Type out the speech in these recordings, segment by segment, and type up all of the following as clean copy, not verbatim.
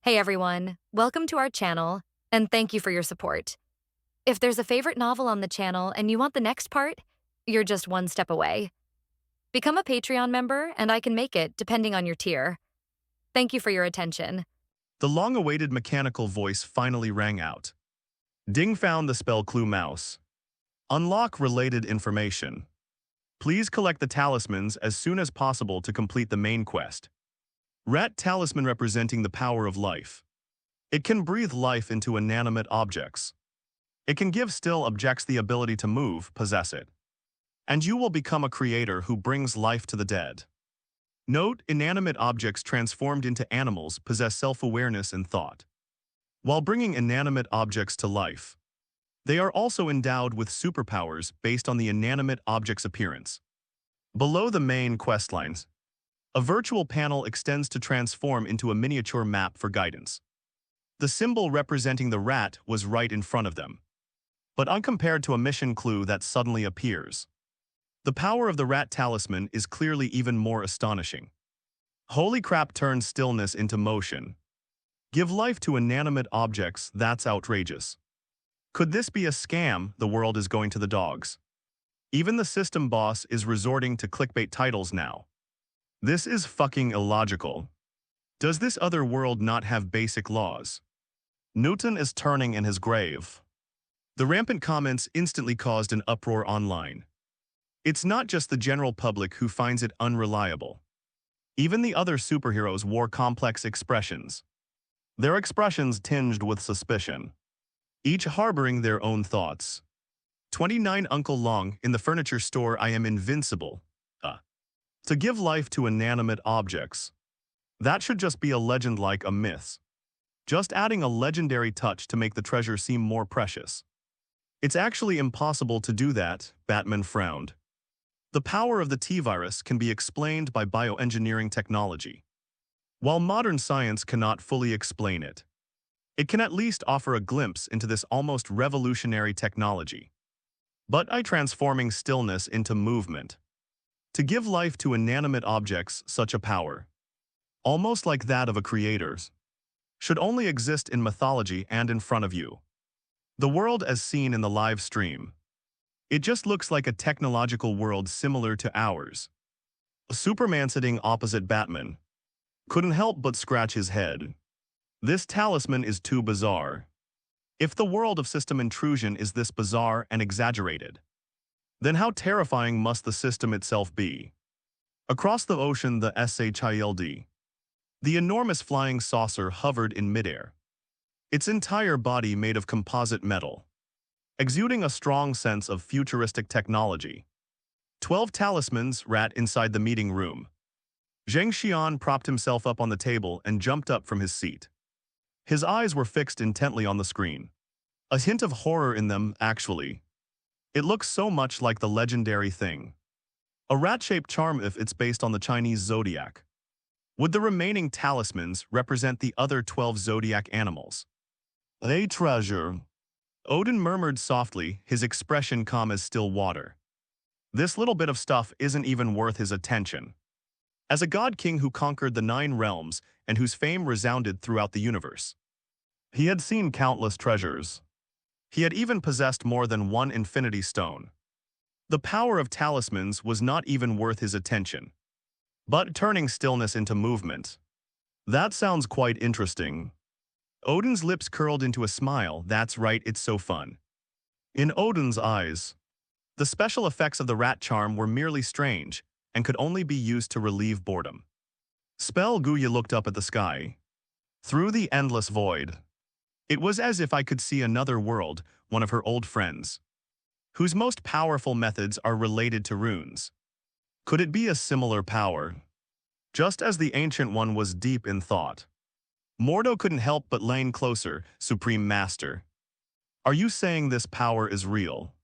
Hey everyone, welcome to our channel, and thank you for your support. If there's a favorite novel on the channel and you want the next part, you're just one step away. Become a Patreon member and I can make it depending on your tier. Thank you for your attention. The long-awaited mechanical voice finally rang out. Ding found the spell clue mouse. Unlock related information. Please collect the talismans as soon as possible to complete the main quest. Rat talisman representing the power of life. It can breathe life into inanimate objects. It can give still objects the ability to move, possess it. And you will become a creator who brings life to the dead. Note, inanimate objects transformed into animals possess self-awareness and thought. While bringing inanimate objects to life, they are also endowed with superpowers based on the inanimate object's appearance. Below the main quest lines, a virtual panel extends to transform into a miniature map for guidance. The symbol representing the rat was right in front of them, but uncompared to a mission clue that suddenly appears. The power of the rat talisman is clearly even more astonishing. Holy crap turns stillness into motion. Give life to inanimate objects, that's outrageous. Could this be a scam? The world is going to the dogs. Even the system boss is resorting to clickbait titles now. This is fucking illogical. Does this other world not have basic laws? Newton is turning in his grave. The rampant comments instantly caused an uproar online. It's not just the general public who finds it unreliable. Even the other superheroes wore complex expressions. Their expressions tinged with suspicion, each harboring their own thoughts. 29 Uncle Long in the furniture store. I am invincible. To give life to inanimate objects. That should just be a legend like a myth. Just adding a legendary touch to make the treasure seem more precious. It's actually impossible to do that, Batman frowned. The power of the T-virus can be explained by bioengineering technology. While modern science cannot fully explain it, it can at least offer a glimpse into this almost revolutionary technology. But I transforming stillness into movement. To give life to inanimate objects, such a power, almost like that of a creator's, should only exist in mythology and in front of you. The world as seen in the live stream. It just looks like a technological world similar to ours. Superman sitting opposite Batman couldn't help but scratch his head. This talisman is too bizarre. If the world of system intrusion is this bizarre and exaggerated, then how terrifying must the system itself be? Across the ocean, the SHILD. The enormous flying saucer hovered in midair, its entire body made of composite metal, exuding a strong sense of futuristic technology. 12 talismans rat inside the meeting room. Zheng Xian propped himself up on the table and jumped up from his seat. His eyes were fixed intently on the screen. A hint of horror in them, actually. It looks so much like the legendary thing. A rat-shaped charm if it's based on the Chinese zodiac. Would the remaining talismans represent the other 12 zodiac animals? A treasure. Odin murmured softly, his expression calm as still water. This little bit of stuff isn't even worth his attention. As a god-king who conquered the 9 realms and whose fame resounded throughout the universe, he had seen countless treasures. He had even possessed more than one infinity stone. The power of talismans was not even worth his attention. But turning stillness into movement. That sounds quite interesting. Odin's lips curled into a smile. That's right, it's so fun. In Odin's eyes, the special effects of the rat charm were merely strange and could only be used to relieve boredom. Spell Guya looked up at the sky. Through the endless void. It was as if I could see another world, one of her old friends, whose most powerful methods are related to runes. Could it be a similar power? Just as the Ancient One was deep in thought, Mordo couldn't help but lean closer. Supreme Master, are you saying this power is real?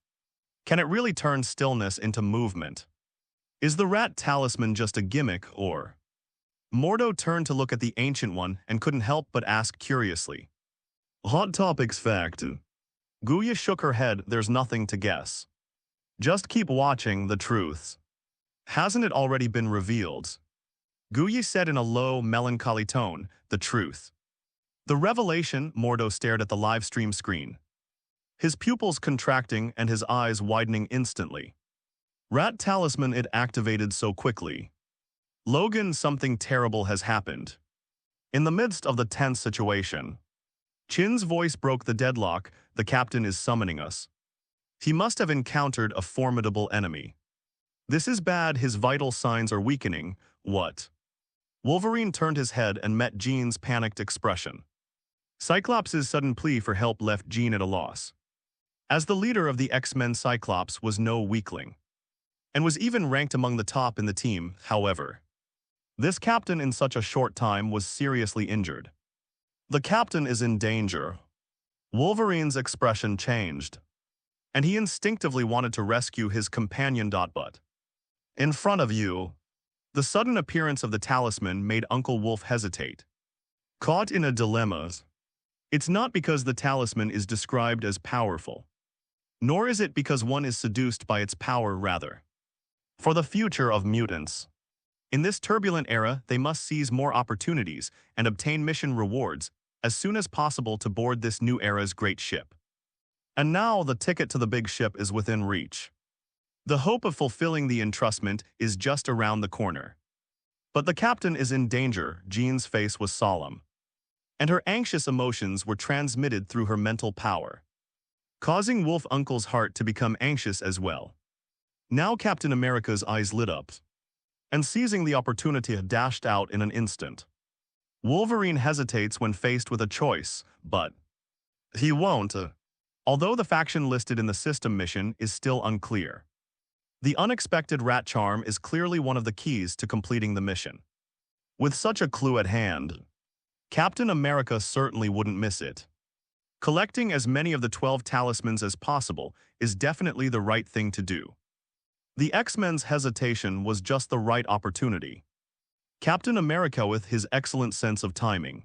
Can it really turn stillness into movement? Is the rat talisman just a gimmick, or? Mordo turned to look at the Ancient One and couldn't help but ask curiously. Hot Topics fact. Guya shook her head. There's nothing to guess. Just keep watching the truths. Hasn't it already been revealed? Guya said in a low, melancholy tone, the truth. The revelation, Mordo stared at the live stream screen, his pupils contracting and his eyes widening instantly. Rat talisman it activated so quickly. Logan, something terrible has happened. In the midst of the tense situation, Chin's voice broke the deadlock. The captain is summoning us. He must have encountered a formidable enemy. This is bad, his vital signs are weakening. What? Wolverine turned his head and met Jean's panicked expression. Cyclops' sudden plea for help left Jean at a loss. As the leader of the X-Men, Cyclops was no weakling, and was even ranked among the top in the team. However, this captain in such a short time was seriously injured. The captain is in danger. Wolverine's expression changed, and he instinctively wanted to rescue his companion. But in front of you, the sudden appearance of the talisman made Uncle Wolf hesitate. Caught in a dilemma. It's not because the talisman is described as powerful, nor is it because one is seduced by its power, rather. For the future of mutants. In this turbulent era, they must seize more opportunities and obtain mission rewards as soon as possible to board this new era's great ship. And now the ticket to the big ship is within reach. The hope of fulfilling the entrustment is just around the corner. But the captain is in danger. Jean's face was solemn, and her anxious emotions were transmitted through her mental power, causing Wolf Uncle's heart to become anxious as well. Now Captain America's eyes lit up, and seizing the opportunity dashed out in an instant. Wolverine hesitates when faced with a choice, but he won't, although the faction listed in the system mission is still unclear. The unexpected rat charm is clearly one of the keys to completing the mission. With such a clue at hand, Captain America certainly wouldn't miss it. Collecting as many of the 12 talismans as possible is definitely the right thing to do. The X-Men's hesitation was just the right opportunity. Captain America, with his excellent sense of timing,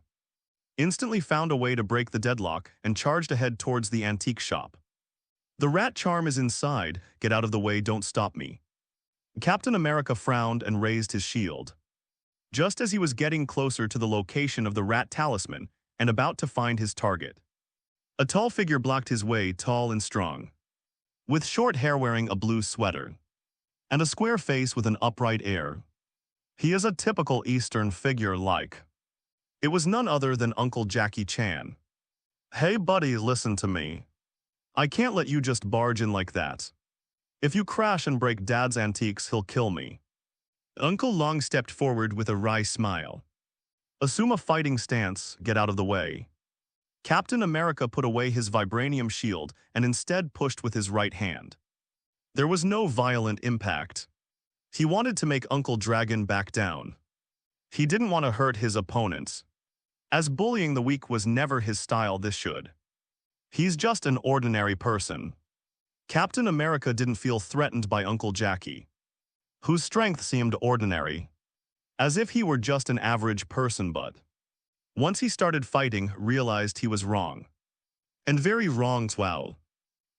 instantly found a way to break the deadlock and charged ahead towards the antique shop. The rat charm is inside. Get out of the way, don't stop me. Captain America frowned and raised his shield. Just as he was getting closer to the location of the rat talisman and about to find his target, a tall figure blocked his way, tall and strong, with short hair, wearing a blue sweater, and a square face with an upright air. He is a typical Eastern figure like. It was none other than Uncle Jackie Chan. Hey buddy, listen to me. I can't let you just barge in like that. If you crash and break Dad's antiques, he'll kill me. Uncle Long stepped forward with a wry smile. Assume a fighting stance, get out of the way. Captain America put away his vibranium shield and instead pushed with his right hand. There was no violent impact. He wanted to make Uncle Dragon back down. He didn't want to hurt his opponents, as bullying the weak was never his style. This should. He's just an ordinary person. Captain America didn't feel threatened by Uncle Jackie, whose strength seemed ordinary, as if he were just an average person. But once he started fighting, realized he was wrong. And very wrong. Wow.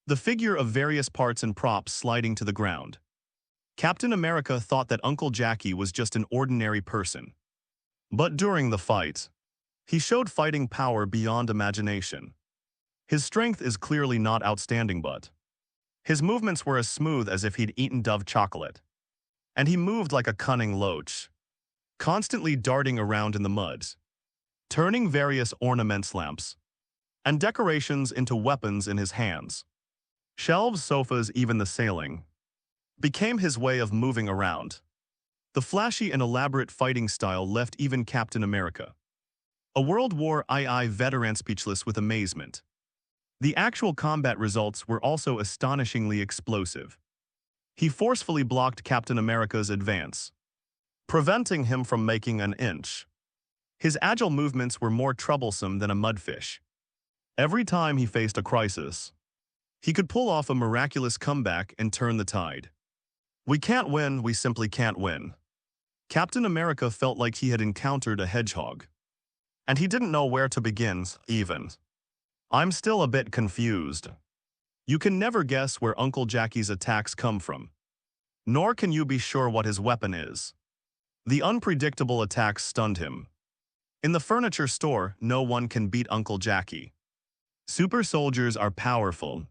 The figure of various parts and props sliding to the ground. Captain America thought that Uncle Jackie was just an ordinary person. But during the fight, he showed fighting power beyond imagination. His strength is clearly not outstanding, but his movements were as smooth as if he'd eaten Dove chocolate. And he moved like a cunning loach, constantly darting around in the mud, turning various ornaments, lamps, and decorations into weapons in his hands. Shelves, sofas, even the ceiling became his way of moving around. The flashy and elaborate fighting style left even Captain America, a World War II veteran, speechless with amazement. The actual combat results were also astonishingly explosive. He forcefully blocked Captain America's advance, preventing him from making an inch. His agile movements were more troublesome than a mudfish. Every time he faced a crisis, he could pull off a miraculous comeback and turn the tide. We can't win, we simply can't win. Captain America felt like he had encountered a hedgehog, and he didn't know where to begin, even. I'm still a bit confused. You can never guess where Uncle Jackie's attacks come from, nor can you be sure what his weapon is. The unpredictable attacks stunned him. In the furniture store, no one can beat Uncle Jackie. Super soldiers are powerful,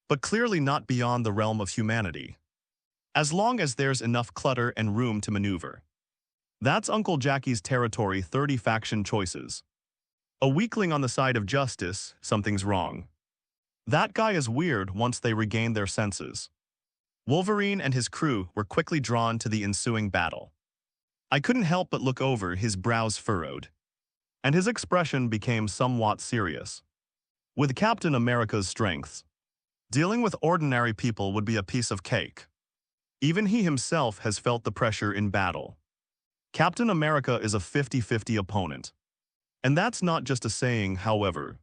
but clearly not beyond the realm of humanity. As long as there's enough clutter and room to maneuver. That's Uncle Jackie's territory. 30 faction choices. A weakling on the side of justice, something's wrong. That guy is weird once they regain their senses. Wolverine and his crew were quickly drawn to the ensuing battle. I couldn't help but look over, his brows furrowed, and his expression became somewhat serious. With Captain America's strengths, dealing with ordinary people would be a piece of cake. Even he himself has felt the pressure in battle. Captain America is a 50-50 opponent. And that's not just a saying, however.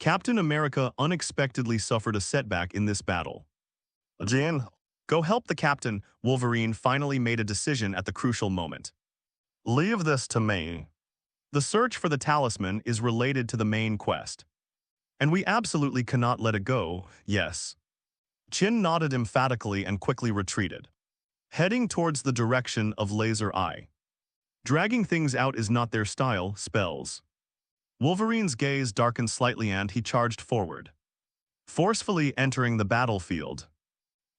Captain America unexpectedly suffered a setback in this battle. Jean, go help the captain. Wolverine finally made a decision at the crucial moment. Leave this to me. The search for the talisman is related to the main quest. And we absolutely cannot let it go, yes. Chin nodded emphatically and quickly retreated, heading towards the direction of Laser Eye. Dragging things out is not their style, spells. Wolverine's gaze darkened slightly and he charged forward, forcefully entering the battlefield.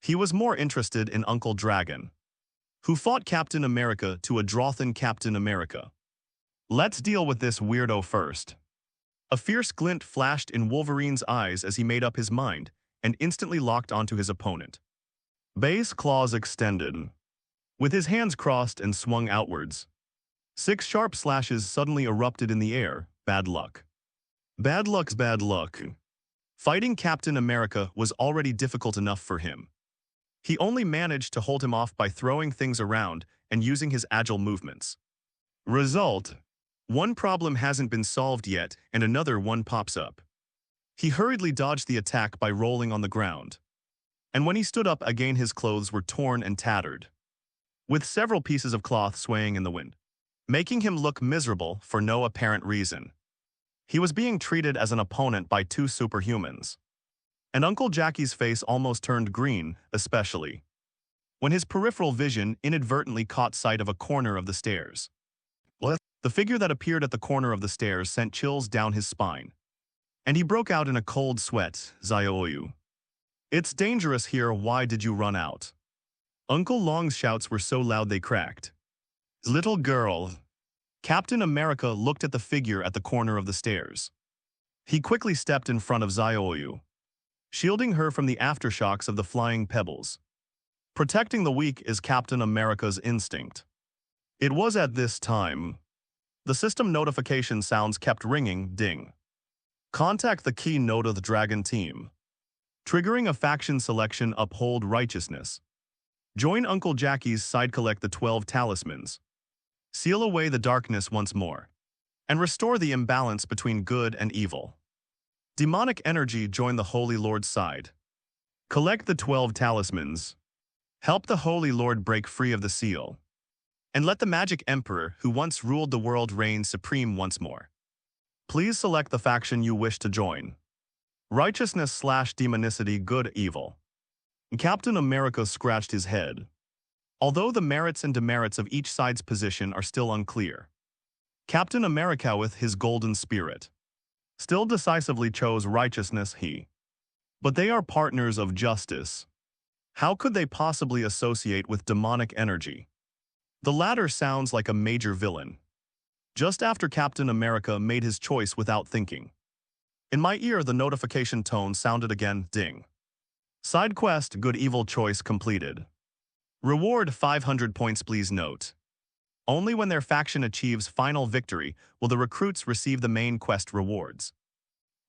He was more interested in Uncle Dragon, who fought Captain America to a draw than Captain America. Let's deal with this weirdo first. A fierce glint flashed in Wolverine's eyes as he made up his mind and instantly locked onto his opponent. Base claws extended, with his hands crossed and swung outwards. 6 sharp slashes suddenly erupted in the air. Bad luck. Bad luck's bad luck. Fighting Captain America was already difficult enough for him. He only managed to hold him off by throwing things around and using his agile movements. Result: one problem hasn't been solved yet and another one pops up. He hurriedly dodged the attack by rolling on the ground. And when he stood up again, his clothes were torn and tattered, with several pieces of cloth swaying in the wind, making him look miserable for no apparent reason. He was being treated as an opponent by 2 superhumans. And Uncle Jackie's face almost turned green, especially when his peripheral vision inadvertently caught sight of a corner of the stairs. The figure that appeared at the corner of the stairs sent chills down his spine, and he broke out in a cold sweat. Zioyu. It's dangerous here, why did you run out? Uncle Long's shouts were so loud they cracked. Little girl. Captain America looked at the figure at the corner of the stairs. He quickly stepped in front of Zioyu, shielding her from the aftershocks of the flying pebbles. Protecting the weak is Captain America's instinct. It was at this time. The system notification sounds kept ringing. Ding. Contact the key node of the Dragon team. Triggering a faction selection. Uphold righteousness. Join Uncle Jackie's side. Collect the 12 talismans. Seal away the darkness once more, and restore the imbalance between good and evil. Demonic energy. Join the Holy Lord's side. Collect the 12 talismans. Help the Holy Lord break free of the seal. And let the Magic Emperor who once ruled the world reign supreme once more. Please select the faction you wish to join. Righteousness/demonicity, good, evil. Captain America scratched his head. Although the merits and demerits of each side's position are still unclear, Captain America, with his golden spirit, still decisively chose righteousness. But they are partners of justice. How could they possibly associate with demonic energy? The latter sounds like a major villain. Just after Captain America made his choice without thinking. In my ear, the notification tone sounded again. Ding. Side quest, good evil choice completed. Reward 500 points. Please note, only when their faction achieves final victory will the recruits receive the main quest rewards.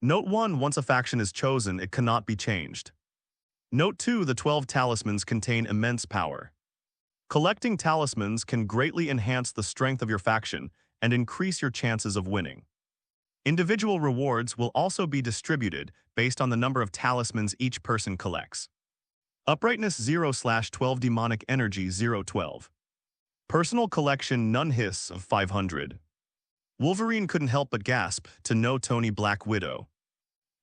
Note 1, once a faction is chosen, it cannot be changed. Note 2, the 12 talismans contain immense power. Collecting talismans can greatly enhance the strength of your faction and increase your chances of winning. Individual rewards will also be distributed based on the number of talismans each person collects. Uprightness 0/12, demonic energy 0/12. Personal collection none hiss of 500. Wolverine couldn't help but gasp to know Tony Black Widow.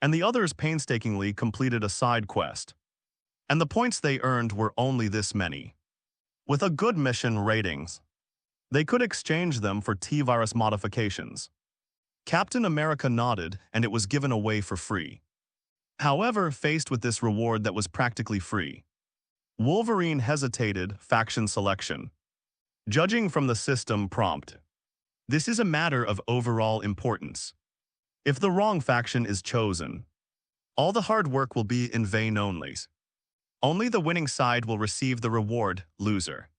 And the others painstakingly completed a side quest. And the points they earned were only this many. With a good mission ratings. They could exchange them for T-virus modifications. Captain America nodded, and it was given away for free. However, faced with this reward that was practically free, Wolverine hesitated. Faction selection. Judging from the system prompt, this is a matter of overall importance. If the wrong faction is chosen, all the hard work will be in vain only. Only the winning side will receive the reward, loser.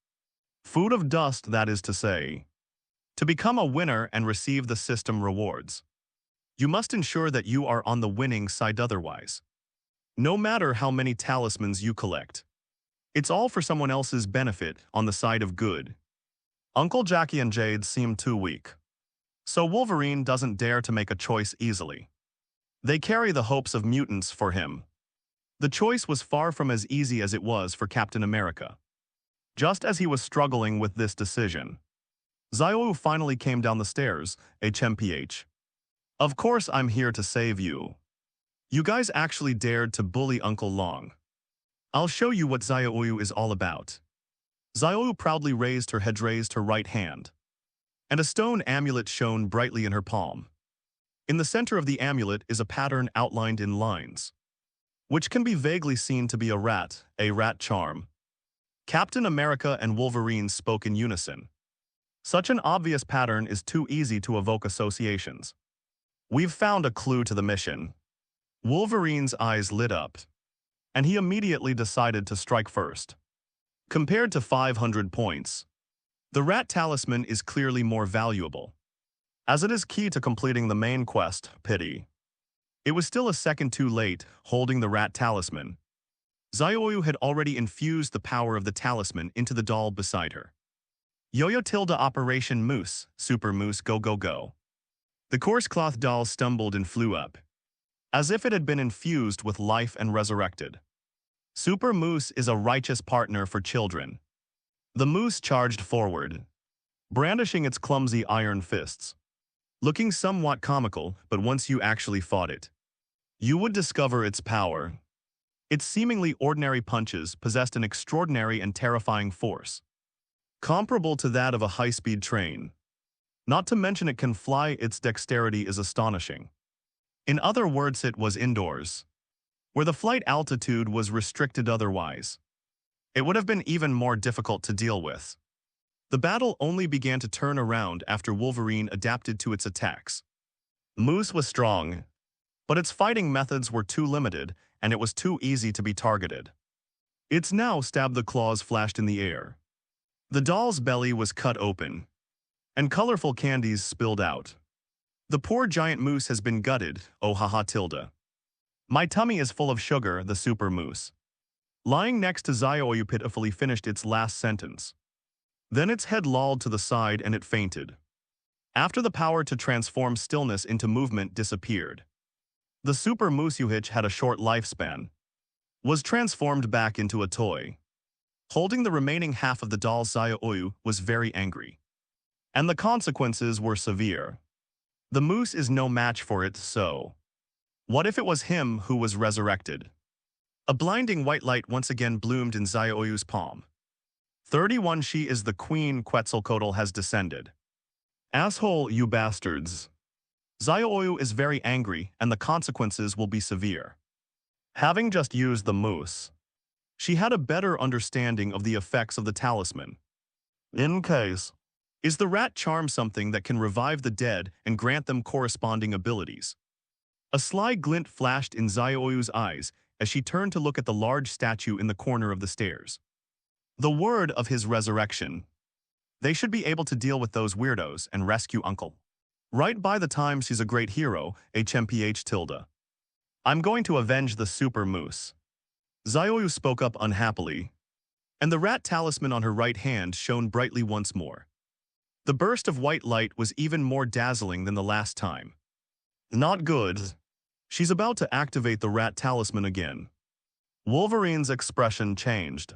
Food of dust, that is to say. To become a winner and receive the system rewards, you must ensure that you are on the winning side otherwise. No matter how many talismans you collect, it's all for someone else's benefit on the side of good. Uncle Jackie and Jade seem too weak, so Wolverine doesn't dare to make a choice easily. They carry the hopes of mutants for him. The choice was far from as easy as it was for Captain America. Just as he was struggling with this decision, Zio finally came down the stairs, HMPH. Of course I'm here to save you. You guys actually dared to bully Uncle Long. I'll show you what Zio is all about. Zio proudly raised her right hand, and a stone amulet shone brightly in her palm. In the center of the amulet is a pattern outlined in lines, which can be vaguely seen to be a rat charm. Captain America and Wolverine spoke in unison. Such an obvious pattern is too easy to evoke associations. We've found a clue to the mission. Wolverine's eyes lit up, and he immediately decided to strike first. Compared to 500 points, the rat talisman is clearly more valuable, as it is key to completing the main quest, Pity. It was still a second too late, holding the rat talisman. Zio had already infused the power of the talisman into the doll beside her. Yo-Yo Tilda Operation Moose, Super Moose Go Go Go. The coarse cloth doll stumbled and flew up, as if it had been infused with life and resurrected. Super Moose is a righteous partner for children. The moose charged forward, brandishing its clumsy iron fists, looking somewhat comical, but once you actually fought it, you would discover its power. Its seemingly ordinary punches possessed an extraordinary and terrifying force, comparable to that of a high-speed train. Not to mention it can fly. Its dexterity is astonishing. In other words, it was indoors, where the flight altitude was restricted otherwise. It would have been even more difficult to deal with. The battle only began to turn around after Wolverine adapted to its attacks. Moose was strong, but its fighting methods were too limited, and it was too easy to be targeted. Its now stabbed the claws flashed in the air. The doll's belly was cut open, and colorful candies spilled out. The poor giant moose has been gutted, oh haha tilde. My tummy is full of sugar, the super moose, lying next to Zio pitifully finished its last sentence. Then its head lolled to the side and it fainted. After the power to transform stillness into movement disappeared, the super moose had a short lifespan, was transformed back into a toy. Holding the remaining half of the doll, Zio was very angry, and the consequences were severe. The moose is no match for it, so what if it was him who was resurrected? A blinding white light once again bloomed in Zio's palm. 31 She is the queen. Quetzalcoatl has descended. Asshole, you bastards. Zio is very angry, and the consequences will be severe. Having just used the moose, she had a better understanding of the effects of the talisman. In case, is the rat charm something that can revive the dead and grant them corresponding abilities? A sly glint flashed in Zio's eyes as she turned to look at the large statue in the corner of the stairs. The word of his resurrection. They should be able to deal with those weirdos and rescue Uncle. Right by the time she's a great hero, HMPH tilde. I'm going to avenge the super moose. Zio spoke up unhappily, and the rat talisman on her right hand shone brightly once more. The burst of white light was even more dazzling than the last time. Not good. She's about to activate the rat talisman again. Wolverine's expression changed.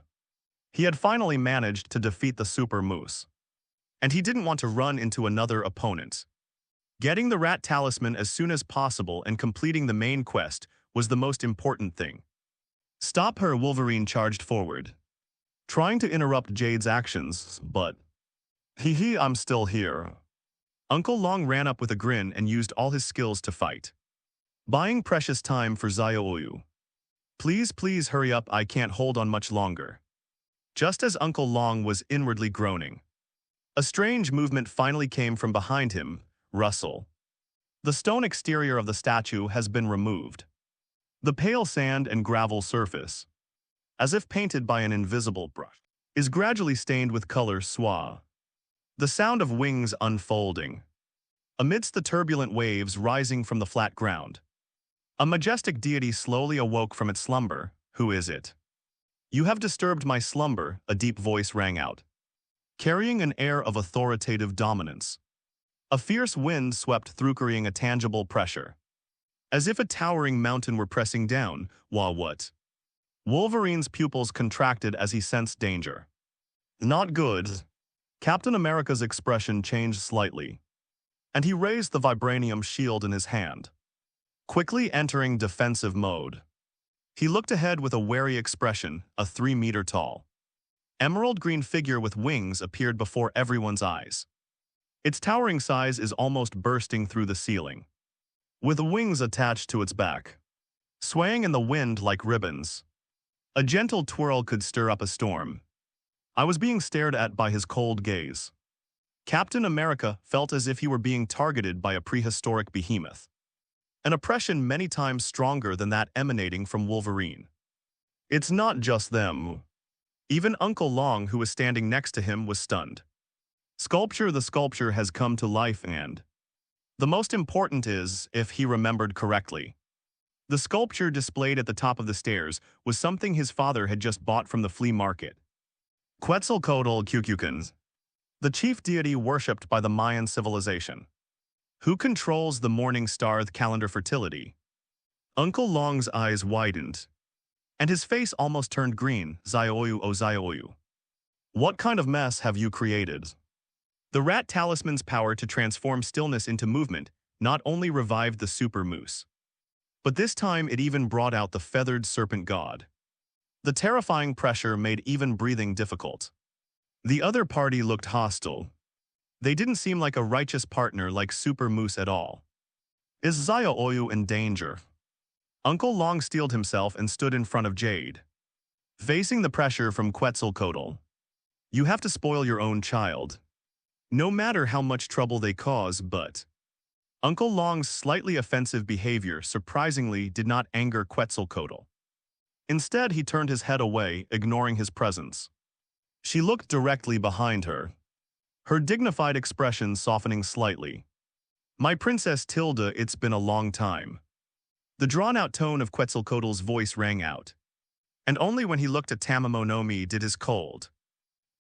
He had finally managed to defeat the super moose, and he didn't want to run into another opponent. Getting the rat talisman as soon as possible and completing the main quest was the most important thing. Stop her, Wolverine charged forward, trying to interrupt Jade's actions, but Hee hee, I'm still here. Uncle Long ran up with a grin and used all his skills to fight, buying precious time for Zayooyu. Please, please hurry up, I can't hold on much longer. Just as Uncle Long was inwardly groaning, a strange movement finally came from behind him. Rustle. The stone exterior of the statue has been removed. The pale sand and gravel surface, as if painted by an invisible brush, is gradually stained with color soie. The sound of wings unfolding. Amidst the turbulent waves rising from the flat ground, a majestic deity slowly awoke from its slumber. Who is it? You have disturbed my slumber, a deep voice rang out, carrying an air of authoritative dominance. A fierce wind swept through, carrying a tangible pressure, as if a towering mountain were pressing down. What? Wolverine's pupils contracted as he sensed danger. Not good. Captain America's expression changed slightly, and he raised the vibranium shield in his hand, quickly entering defensive mode. He looked ahead with a wary expression. A 3-meter-tall, emerald-green figure with wings appeared before everyone's eyes. Its towering size is almost bursting through the ceiling, with wings attached to its back, swaying in the wind like ribbons. A gentle twirl could stir up a storm. I was being stared at by his cold gaze. Captain America felt as if he were being targeted by a prehistoric behemoth, an oppression many times stronger than that emanating from Wolverine. It's not just them. Even Uncle Long, who was standing next to him, was stunned. The sculpture has come to life, and the most important is, if he remembered correctly, the sculpture displayed at the top of the stairs was something his father had just bought from the flea market. Quetzalcoatl, the chief deity worshipped by the Mayan civilization, who controls the morning star calendar fertility. Uncle Long's eyes widened, and his face almost turned green. Zayooyu, oh Zayooyu. What kind of mess have you created? The rat talisman's power to transform stillness into movement not only revived the super moose, but this time it even brought out the feathered serpent god. The terrifying pressure made even breathing difficult. The other party looked hostile. They didn't seem like a righteous partner like Super Moose at all. Is Zayooyu in danger? Uncle Long steeled himself and stood in front of Jade, facing the pressure from Quetzalcoatl. You have to spoil your own child, no matter how much trouble they cause. But Uncle Long's slightly offensive behavior surprisingly did not anger Quetzalcoatl. Instead, he turned his head away, ignoring his presence. She looked directly behind her, her dignified expression softening slightly. My Princess Tilda, it's been a long time. The drawn-out tone of Quetzalcoatl's voice rang out, and only when he looked at Tamamonomi did his cold,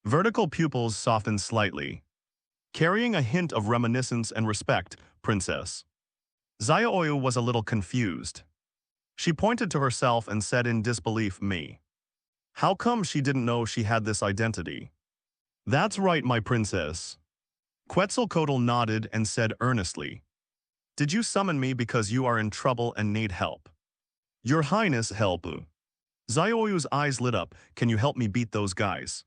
vertical pupils soften slightly, carrying a hint of reminiscence and respect. Princess. Zayooyu was a little confused. She pointed to herself and said in disbelief, me. How come she didn't know she had this identity? That's right, my princess. Quetzalcoatl nodded and said earnestly, did you summon me because you are in trouble and need help? Your Highness, help. Zayooyu's eyes lit up. Can you help me beat those guys?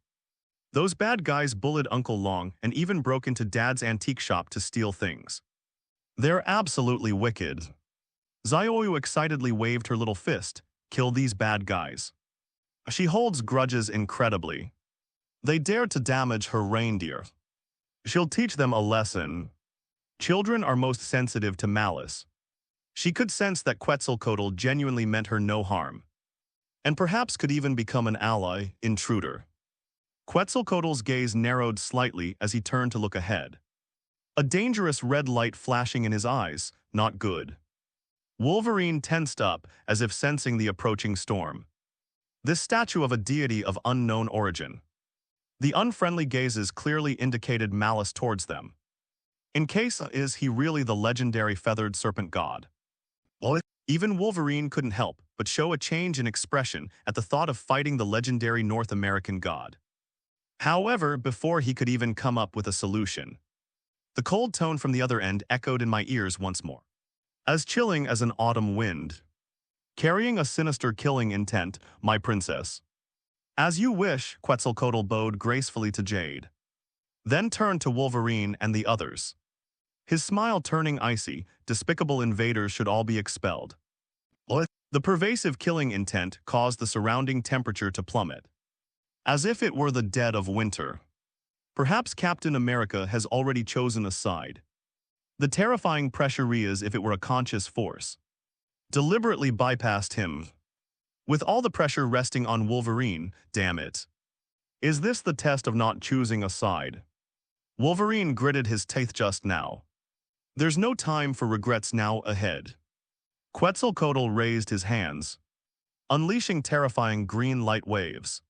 Those bad guys bullied Uncle Long and even broke into Dad's antique shop to steal things. They're absolutely wicked. Zayooyu excitedly waved her little fist. Kill these bad guys. She holds grudges incredibly. They dared to damage her reindeer. She'll teach them a lesson. Children are most sensitive to malice. She could sense that Quetzalcoatl genuinely meant her no harm, and perhaps could even become an ally. Intruder. Quetzalcoatl's gaze narrowed slightly as he turned to look ahead. A dangerous red light flashing in his eyes. Not good. Wolverine tensed up as if sensing the approaching storm. This statue of a deity of unknown origin. The unfriendly gazes clearly indicated malice towards them. In case is he really the legendary feathered serpent god? Well, even Wolverine couldn't help but show a change in expression at the thought of fighting the legendary North American god. However, before he could even come up with a solution, the cold tone from the other end echoed in my ears once more, as chilling as an autumn wind, carrying a sinister killing intent. My princess. As you wish, Quetzalcoatl bowed gracefully to Jade. then turned to Wolverine and the others. His smile turning icy, despicable invaders should all be expelled. The pervasive killing intent caused the surrounding temperature to plummet, as if it were the dead of winter. Perhaps Captain America has already chosen a side. The terrifying pressure, as if it were a conscious force, deliberately bypassed him. With all the pressure resting on Wolverine, damn it. Is this the test of not choosing a side? Wolverine gritted his teeth just now. There's no time for regrets now ahead. Quetzalcoatl raised his hands, unleashing terrifying green light waves.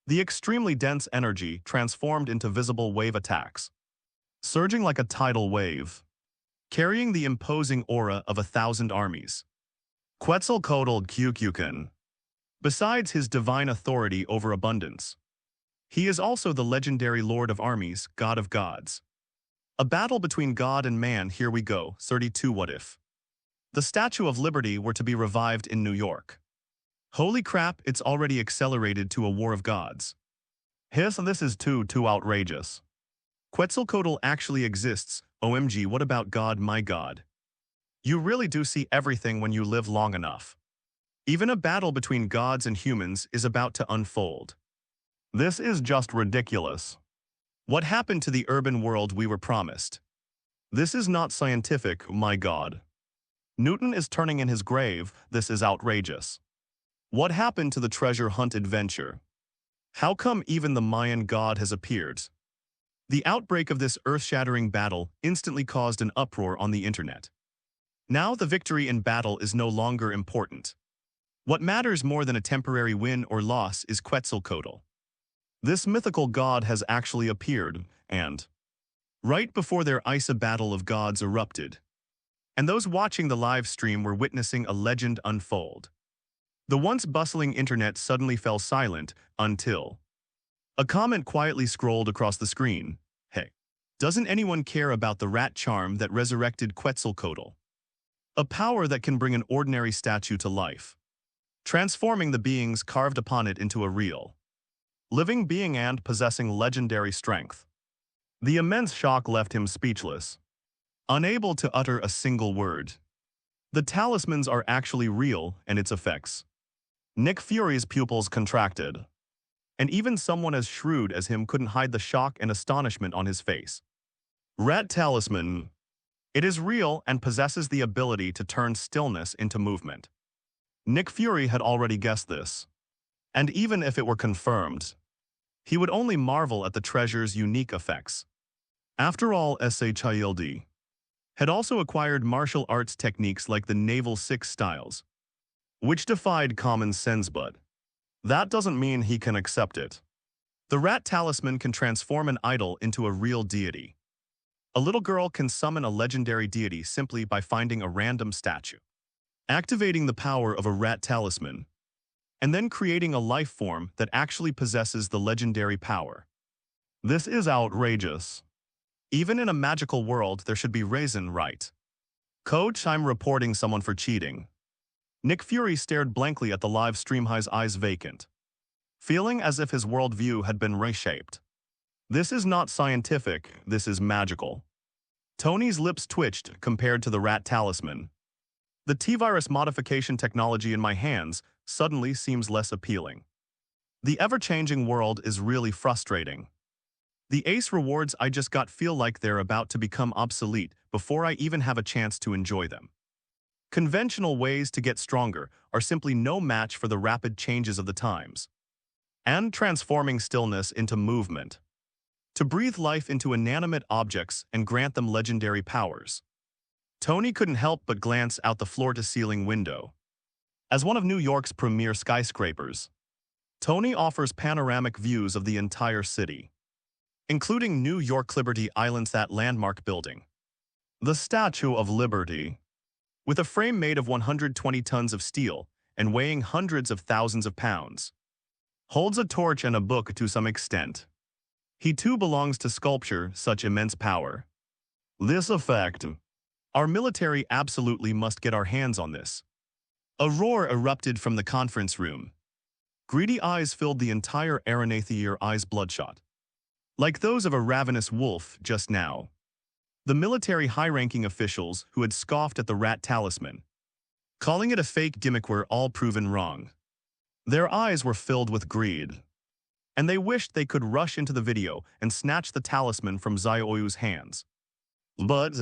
The extremely dense energy transformed into visible wave attacks, surging like a tidal wave, carrying the imposing aura of 1,000 armies. Quetzalcoatl Kyukyukan. Besides his divine authority over abundance, he is also the legendary Lord of Armies, God of Gods. A battle between God and man, here we go, 32 What if the Statue of Liberty were to be revived in New York? Holy crap, it's already accelerated to a war of gods. This is too outrageous. Quetzalcoatl actually exists, OMG, what about God, my God? You really do see everything when you live long enough. Even a battle between gods and humans is about to unfold. This is just ridiculous. What happened to the urban world we were promised? This is not scientific, my God. Newton is turning in his grave, this is outrageous. What happened to the treasure hunt adventure? How come even the Mayan god has appeared? The outbreak of this earth-shattering battle instantly caused an uproar on the internet. Now the victory in battle is no longer important. What matters more than a temporary win or loss is Quetzalcoatl. This mythical god has actually appeared, and right before their ice, a battle of gods erupted. And those watching the live stream were witnessing a legend unfold. The once bustling internet suddenly fell silent until a comment quietly scrolled across the screen. Hey, doesn't anyone care about the rat charm that resurrected Quetzalcoatl? A power that can bring an ordinary statue to life, transforming the beings carved upon it into a real, living being and possessing legendary strength. The immense shock left him speechless, unable to utter a single word. The talismans are actually real, and its effects. Nick Fury's pupils contracted, and even someone as shrewd as him couldn't hide the shock and astonishment on his face. Rat talisman. It is real and possesses the ability to turn stillness into movement. Nick Fury had already guessed this, and even if it were confirmed, he would only marvel at the treasure's unique effects. After all, SHILD had also acquired martial arts techniques like the Naval Six styles, which defied common sense, but that doesn't mean he can accept it. The rat talisman can transform an idol into a real deity. A little girl can summon a legendary deity simply by finding a random statue, activating the power of a rat talisman, and then creating a life form that actually possesses the legendary power. This is outrageous. Even in a magical world, there should be reason, right? Coach, I'm reporting someone for cheating. Nick Fury stared blankly at the live stream, his eyes vacant, feeling as if his worldview had been reshaped. This is not scientific, this is magical. Tony's lips twitched compared to the rat talisman. The T-virus modification technology in my hands suddenly seems less appealing. The ever-changing world is really frustrating. The ace rewards I just got feel like they're about to become obsolete before I even have a chance to enjoy them. Conventional ways to get stronger are simply no match for the rapid changes of the times, and transforming stillness into movement, to breathe life into inanimate objects and grant them legendary powers. Tony couldn't help but glance out the floor-to-ceiling window. As one of New York's premier skyscrapers, Tony offers panoramic views of the entire city, including New York Liberty Island's that landmark building, the Statue of Liberty. With a frame made of 120 tons of steel and weighing hundreds of thousands of pounds, holds a torch and a book to some extent. He too belongs to sculpture, such immense power. This effect. Our military absolutely must get our hands on this. A roar erupted from the conference room. Greedy eyes filled the entire aeronatheer, eyes bloodshot. like those of a ravenous wolf just now. The military high-ranking officials who had scoffed at the rat talisman, calling it a fake gimmick, were all proven wrong. Their eyes were filled with greed, and they wished they could rush into the video and snatch the talisman from Xiaoyu's hands. But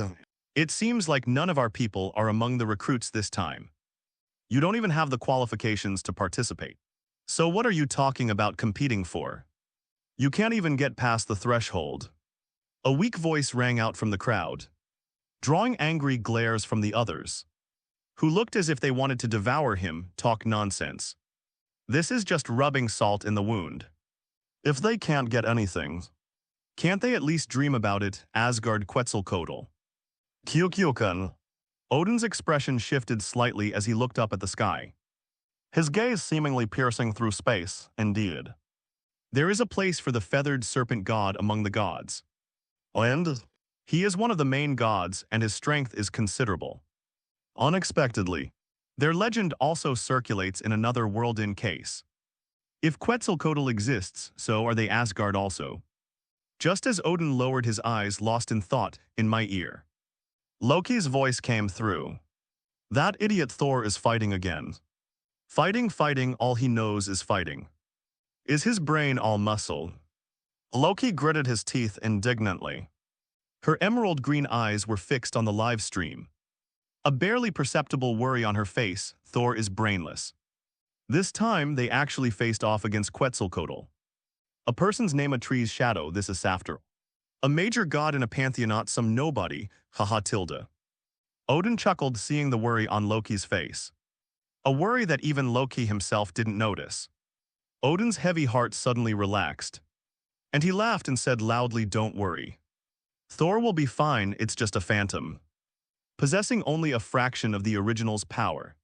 it seems like none of our people are among the recruits this time. You don't even have the qualifications to participate. So what are you talking about competing for? You can't even get past the threshold. A weak voice rang out from the crowd, drawing angry glares from the others, who looked as if they wanted to devour him. Talk nonsense. This is just rubbing salt in the wound. If they can't get anything, can't they at least dream about it? Asgard Quetzalcoatl. Kyukyukan. Odin's expression shifted slightly as he looked up at the sky, his gaze seemingly piercing through space. Indeed, there is a place for the feathered serpent god among the gods. And he is one of the main gods, and his strength is considerable. Unexpectedly, their legend also circulates in another world. In case, if Quetzalcoatl exists, so are they Asgard also. Just as Odin lowered his eyes, lost in thought, in my ear, Loki's voice came through. That idiot Thor is fighting again. Fighting, all he knows is fighting. Is his brain all muscle? Loki gritted his teeth indignantly. Her emerald green eyes were fixed on the live stream, a barely perceptible worry on her face. Thor is brainless. This time they actually faced off against Quetzalcoatl. A person's name, a tree's shadow. This is after a major god in a pantheon, not some nobody. Haha tilde. Odin chuckled, seeing the worry on Loki's face. A worry that even Loki himself didn't notice. Odin's heavy heart suddenly relaxed, and he laughed and said loudly, "Don't worry. Thor will be fine, it's just a phantom, possessing only a fraction of the original's power."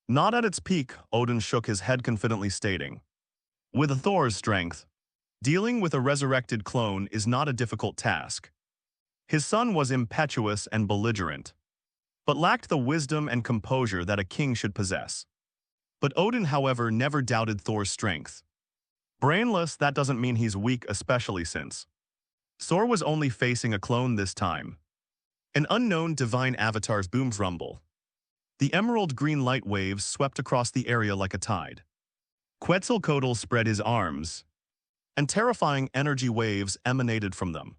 Not at its peak, Odin shook his head confidently, stating, "With Thor's strength, dealing with a resurrected clone is not a difficult task." His son was impetuous and belligerent, but lacked the wisdom and composure that a king should possess. But Odin, however, never doubted Thor's strength. Brainless, that doesn't mean he's weak, especially since Thor was only facing a clone this time. An unknown divine avatar's booms rumble. The emerald green light waves swept across the area like a tide. Quetzalcoatl spread his arms, and terrifying energy waves emanated from them,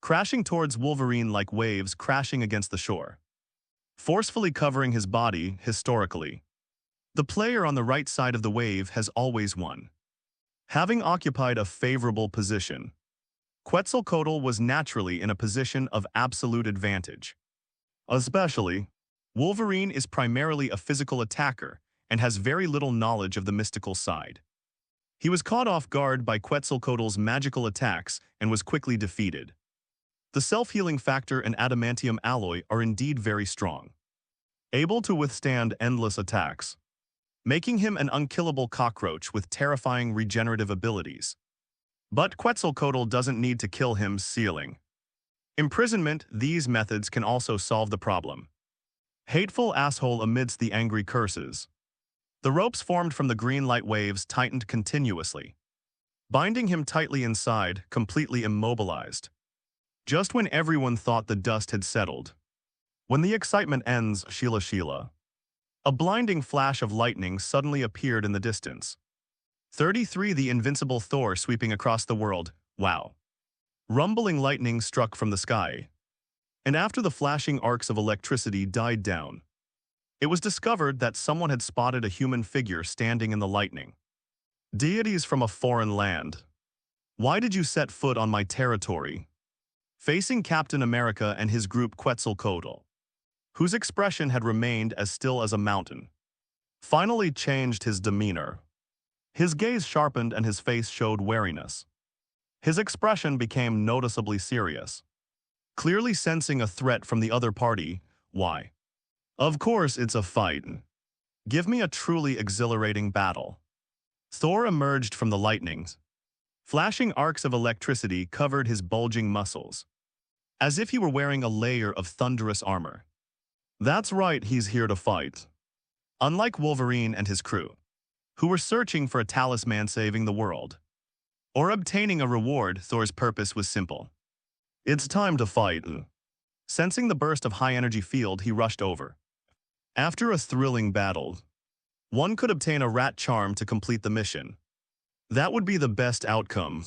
crashing towards Wolverine like waves crashing against the shore, forcefully covering his body. Historically, the player on the right side of the wave has always won. Having occupied a favorable position, Quetzalcoatl was naturally in a position of absolute advantage. Especially, Wolverine is primarily a physical attacker and has very little knowledge of the mystical side. He was caught off guard by Quetzalcoatl's magical attacks and was quickly defeated. The self-healing factor and adamantium alloy are indeed very strong, able to withstand endless attacks, making him an unkillable cockroach with terrifying regenerative abilities. But Quetzalcoatl doesn't need to kill him. Sealing imprisonment. These methods can also solve the problem. Hateful asshole. Amidst the angry curses, the ropes formed from the green light waves tightened continuously, binding him tightly inside, completely immobilized. Just when everyone thought the dust had settled, when the excitement ends, Sheila. A blinding flash of lightning suddenly appeared in the distance. 33. The invincible Thor sweeping across the world. Wow. Rumbling lightning struck from the sky, and after the flashing arcs of electricity died down, it was discovered that someone had spotted a human figure standing in the lightning. Deities from a foreign land, why did you set foot on my territory? Facing Captain America and his group, Quetzalcoatl, whose expression had remained as still as a mountain, finally changed his demeanor. His gaze sharpened and his face showed wariness. His expression became noticeably serious, clearly sensing a threat from the other party. Why? Of course it's a fight. Give me a truly exhilarating battle. Thor emerged from the lightnings. Flashing arcs of electricity covered his bulging muscles, as if he were wearing a layer of thunderous armor. That's right, he's here to fight. Unlike Wolverine and his crew, who were searching for a talisman saving the world, or obtaining a reward. Thor's purpose was simple. It's time to fight. Sensing the burst of high-energy field, he rushed over. After a thrilling battle, one could obtain a rat charm to complete the mission. That would be the best outcome,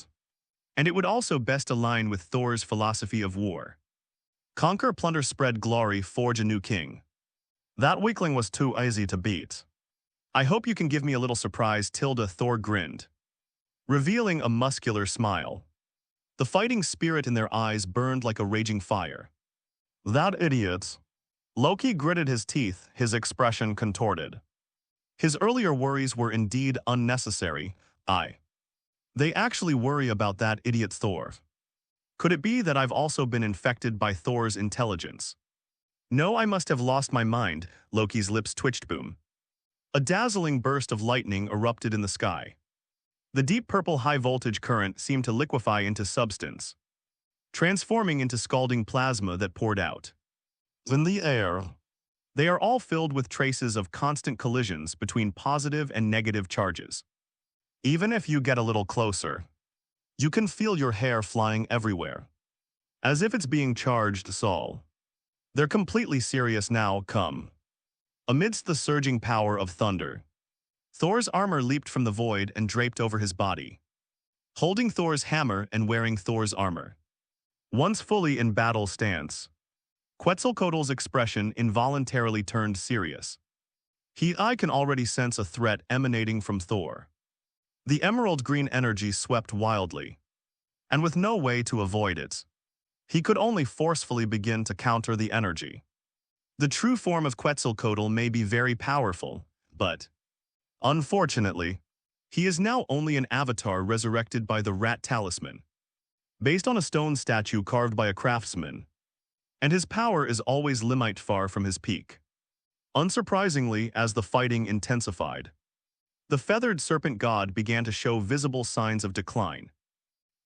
and it would also best align with Thor's philosophy of war. Conquer, plunder, spread glory, forge a new king. That weakling was too easy to beat. I hope you can give me a little surprise, Thor grinned, revealing a muscular smile. The fighting spirit in their eyes burned like a raging fire. That idiot. Loki gritted his teeth, his expression contorted. His earlier worries were indeed unnecessary. They actually worry about that idiot Thor. Could it be that I've also been infected by Thor's intelligence? No, I must have lost my mind. Loki's lips twitched. Boom. A dazzling burst of lightning erupted in the sky. The deep purple high-voltage current seemed to liquefy into substance, transforming into scalding plasma that poured out. In the air, they are all filled with traces of constant collisions between positive and negative charges. Even if you get a little closer, you can feel your hair flying everywhere, as if it's being charged. Saul. They're completely serious now. Come. Amidst the surging power of thunder, Thor's armor leaped from the void and draped over his body. Holding Thor's hammer and wearing Thor's armor, once fully in battle stance, Quetzalcoatl's expression involuntarily turned serious. I can already sense a threat emanating from Thor. The emerald green energy swept wildly, and with no way to avoid it, he could only forcefully begin to counter the energy. The true form of Quetzalcoatl may be very powerful, but, unfortunately, he is now only an avatar resurrected by the rat talisman, based on a stone statue carved by a craftsman, and his power is always limite far from his peak. Unsurprisingly, as the fighting intensified, the feathered serpent god began to show visible signs of decline.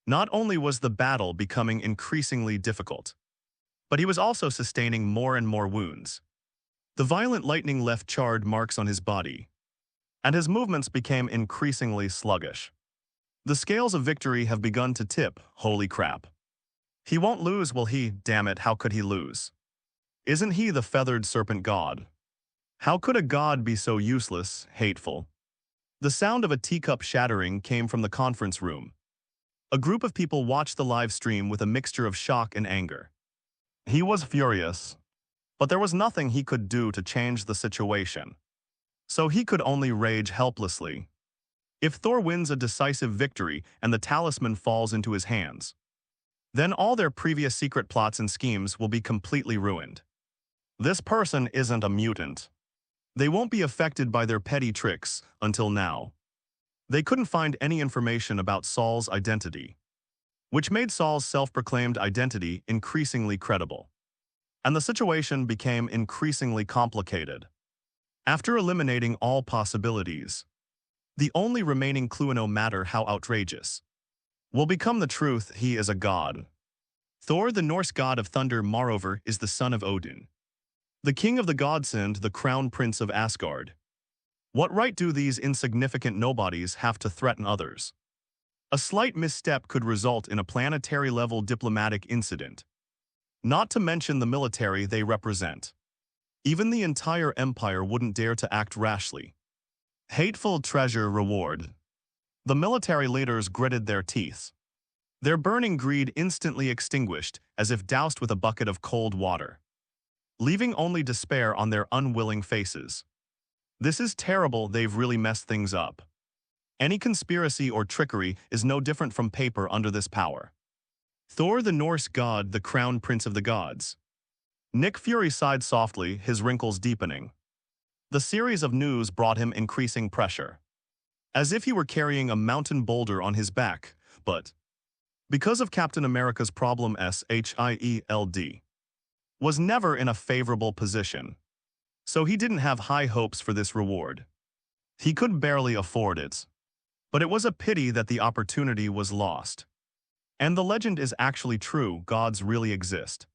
Not only was the battle becoming increasingly difficult, but he was also sustaining more and more wounds. The violent lightning left charred marks on his body, and his movements became increasingly sluggish. The scales of victory have begun to tip. Holy crap. He won't lose, will he? Damn it, how could he lose? Isn't he the feathered serpent god? How could a god be so useless, hateful? The sound of a teacup shattering came from the conference room. A group of people watched the live stream with a mixture of shock and anger. He was furious, but there was nothing he could do to change the situation. So he could only rage helplessly. If Thor wins a decisive victory and the talisman falls into his hands, then all their previous secret plots and schemes will be completely ruined. This person isn't a mutant. They won't be affected by their petty tricks until now. They couldn't find any information about Saul's identity, which made Saul's self-proclaimed identity increasingly credible. And the situation became increasingly complicated. After eliminating all possibilities, the only remaining clue, no matter how outrageous, will become the truth: he is a god. Thor, the Norse god of thunder, moreover, is the son of Odin, the king of the gods and the crown prince of Asgard. What right do these insignificant nobodies have to threaten others? A slight misstep could result in a planetary-level diplomatic incident, not to mention the military they represent. Even the entire empire wouldn't dare to act rashly. Hateful treasure reward. The military leaders gritted their teeth, their burning greed instantly extinguished as if doused with a bucket of cold water, leaving only despair on their unwilling faces. This is terrible. They've really messed things up. Any conspiracy or trickery is no different from paper under this power. Thor, the Norse god, the crown prince of the gods. Nick Fury sighed softly, his wrinkles deepening. The series of news brought him increasing pressure, as if he were carrying a mountain boulder on his back, but because of Captain America's problem, SHIELD was never in a favorable position, so he didn't have high hopes for this reward. He could barely afford it, but it was a pity that the opportunity was lost. And the legend is actually true: gods really exist.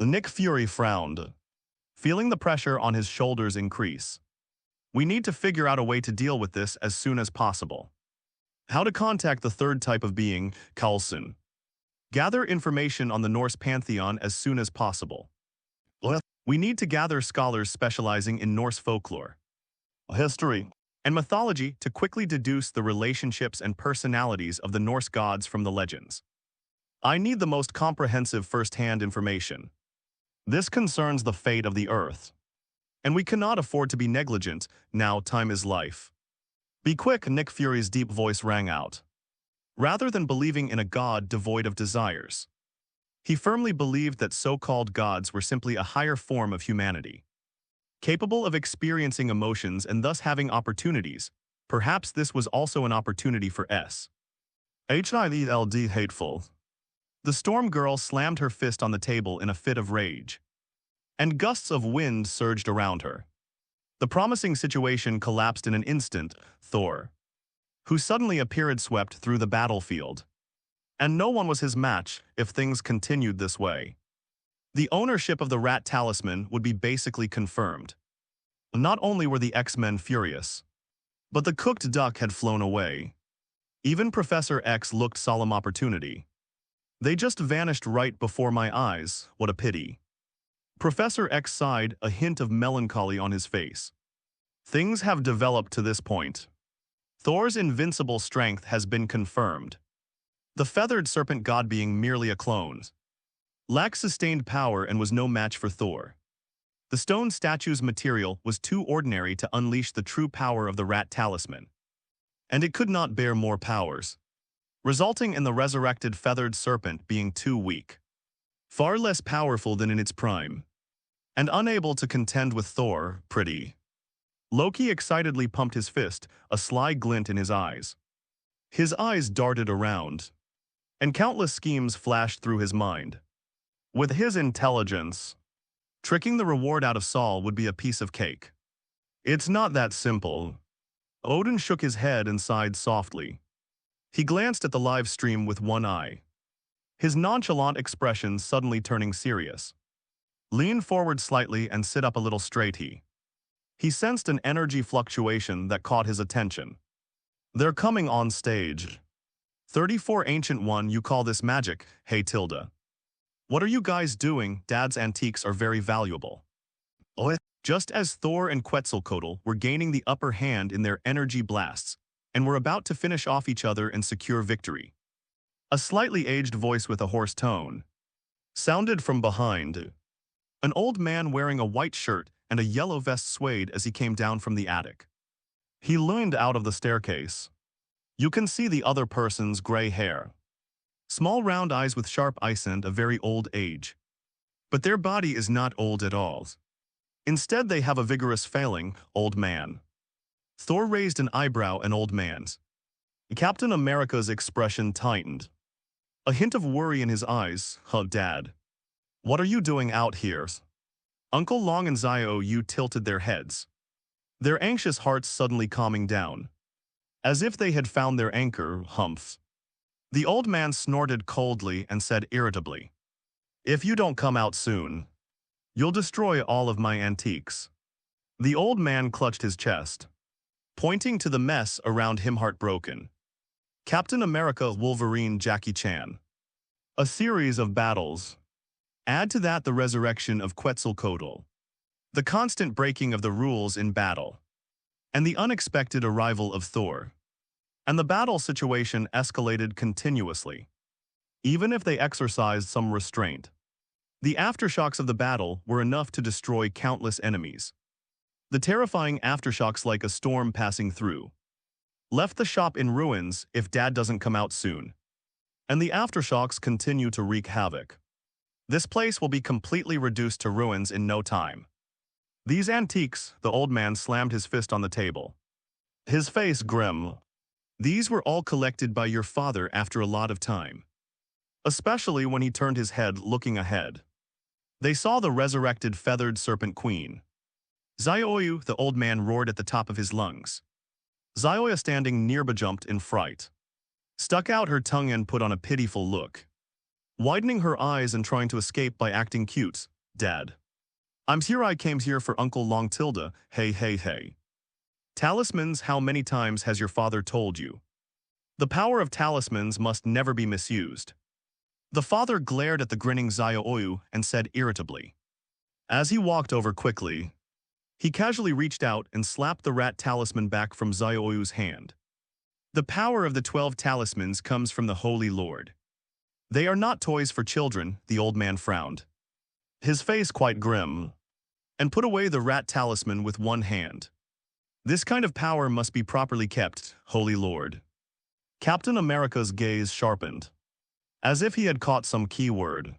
Nick Fury frowned, feeling the pressure on his shoulders increase. We need to figure out a way to deal with this as soon as possible. How to contact the third type of being, Carlson. Gather information on the Norse pantheon as soon as possible. We need to gather scholars specializing in Norse folklore, history, and mythology to quickly deduce the relationships and personalities of the Norse gods from the legends. I need the most comprehensive first-hand information. This concerns the fate of the Earth, and we cannot afford to be negligent. Now time is life. Be quick, Nick Fury's deep voice rang out. Rather than believing in a god devoid of desires, he firmly believed that so-called gods were simply a higher form of humanity, capable of experiencing emotions and thus having opportunities. Perhaps this was also an opportunity for HILD hateful. The Storm Girl slammed her fist on the table in a fit of rage, and gusts of wind surged around her. The promising situation collapsed in an instant. Thor, who suddenly appeared, swept through the battlefield, and no one was his match if things continued this way. The ownership of the Rat Talisman would be basically confirmed. Not only were the X-Men furious, but the cooked duck had flown away. Even Professor X looked solemn. Opportunity. They just vanished right before my eyes. What a pity. Professor X sighed, a hint of melancholy on his face. Things have developed to this point. Thor's invincible strength has been confirmed. The feathered serpent god being merely a clone, lacked sustained power and was no match for Thor. The stone statue's material was too ordinary to unleash the true power of the Rat Talisman, and it could not bear more powers, resulting in the resurrected feathered serpent being too weak, far less powerful than in its prime, and unable to contend with Thor. Pretty. Loki excitedly pumped his fist, a sly glint in his eyes. His eyes darted around, and countless schemes flashed through his mind. With his intelligence, tricking the reward out of Saul would be a piece of cake. It's not that simple. Odin shook his head and sighed softly. He glanced at the live stream with one eye, his nonchalant expression suddenly turning serious. Lean forward slightly and sit up a little straight. He sensed an energy fluctuation that caught his attention. They're coming on stage. 34 Ancient One, you call this magic? Hey Tilda. What are you guys doing? Dad's antiques are very valuable. Just as Thor and Quetzalcoatl were gaining the upper hand in their energy blasts, and were about to finish off each other and secure victory, a slightly aged voice with a hoarse tone sounded from behind. An old man wearing a white shirt and a yellow vest swayed as he came down from the attic. He leaned out of the staircase. You can see the other person's gray hair, small round eyes with sharp eyes, and a very old age. But their body is not old at all. Instead, they have a vigorous failing, old man. Thor raised an eyebrow. An old man's. Captain America's expression tightened. A hint of worry in his eyes. Huh, Dad. What are you doing out here? Uncle Long and Zio-Yu tilted their heads, their anxious hearts suddenly calming down, as if they had found their anchor. Humph. The old man snorted coldly and said irritably, If you don't come out soon, you'll destroy all of my antiques. The old man clutched his chest, pointing to the mess around him, heartbroken. Captain America, Wolverine, Jackie Chan. A series of battles. Add to that the resurrection of Quetzalcoatl, the constant breaking of the rules in battle, and the unexpected arrival of Thor. And the battle situation escalated continuously. Even if they exercised some restraint, the aftershocks of the battle were enough to destroy countless enemies. The terrifying aftershocks, like a storm passing through, left the shop in ruins if Dad doesn't come out soon. And the aftershocks continue to wreak havoc. This place will be completely reduced to ruins in no time. These antiques, the old man slammed his fist on the table, his face grim. These were all collected by your father after a lot of time, especially when he turned his head looking ahead. They saw the resurrected feathered serpent queen. Zio-Yu, the old man roared at the top of his lungs. Zio-Yu, standing nearby, jumped in fright, stuck out her tongue and put on a pitiful look, widening her eyes and trying to escape by acting cute. Dad. I came here for Uncle Long. Tilda. Hey. Talismans, how many times has your father told you? The power of talismans must never be misused. The father glared at the grinning Zayooyu and said irritably. As he walked over quickly, he casually reached out and slapped the rat talisman back from Zayooyu's hand. The power of the 12 talismans comes from the Holy Lord. They are not toys for children, the old man frowned, his face quite grim, and put away the rat talisman with one hand. This kind of power must be properly kept, Holy Lord. Captain America's gaze sharpened, as if he had caught some key word.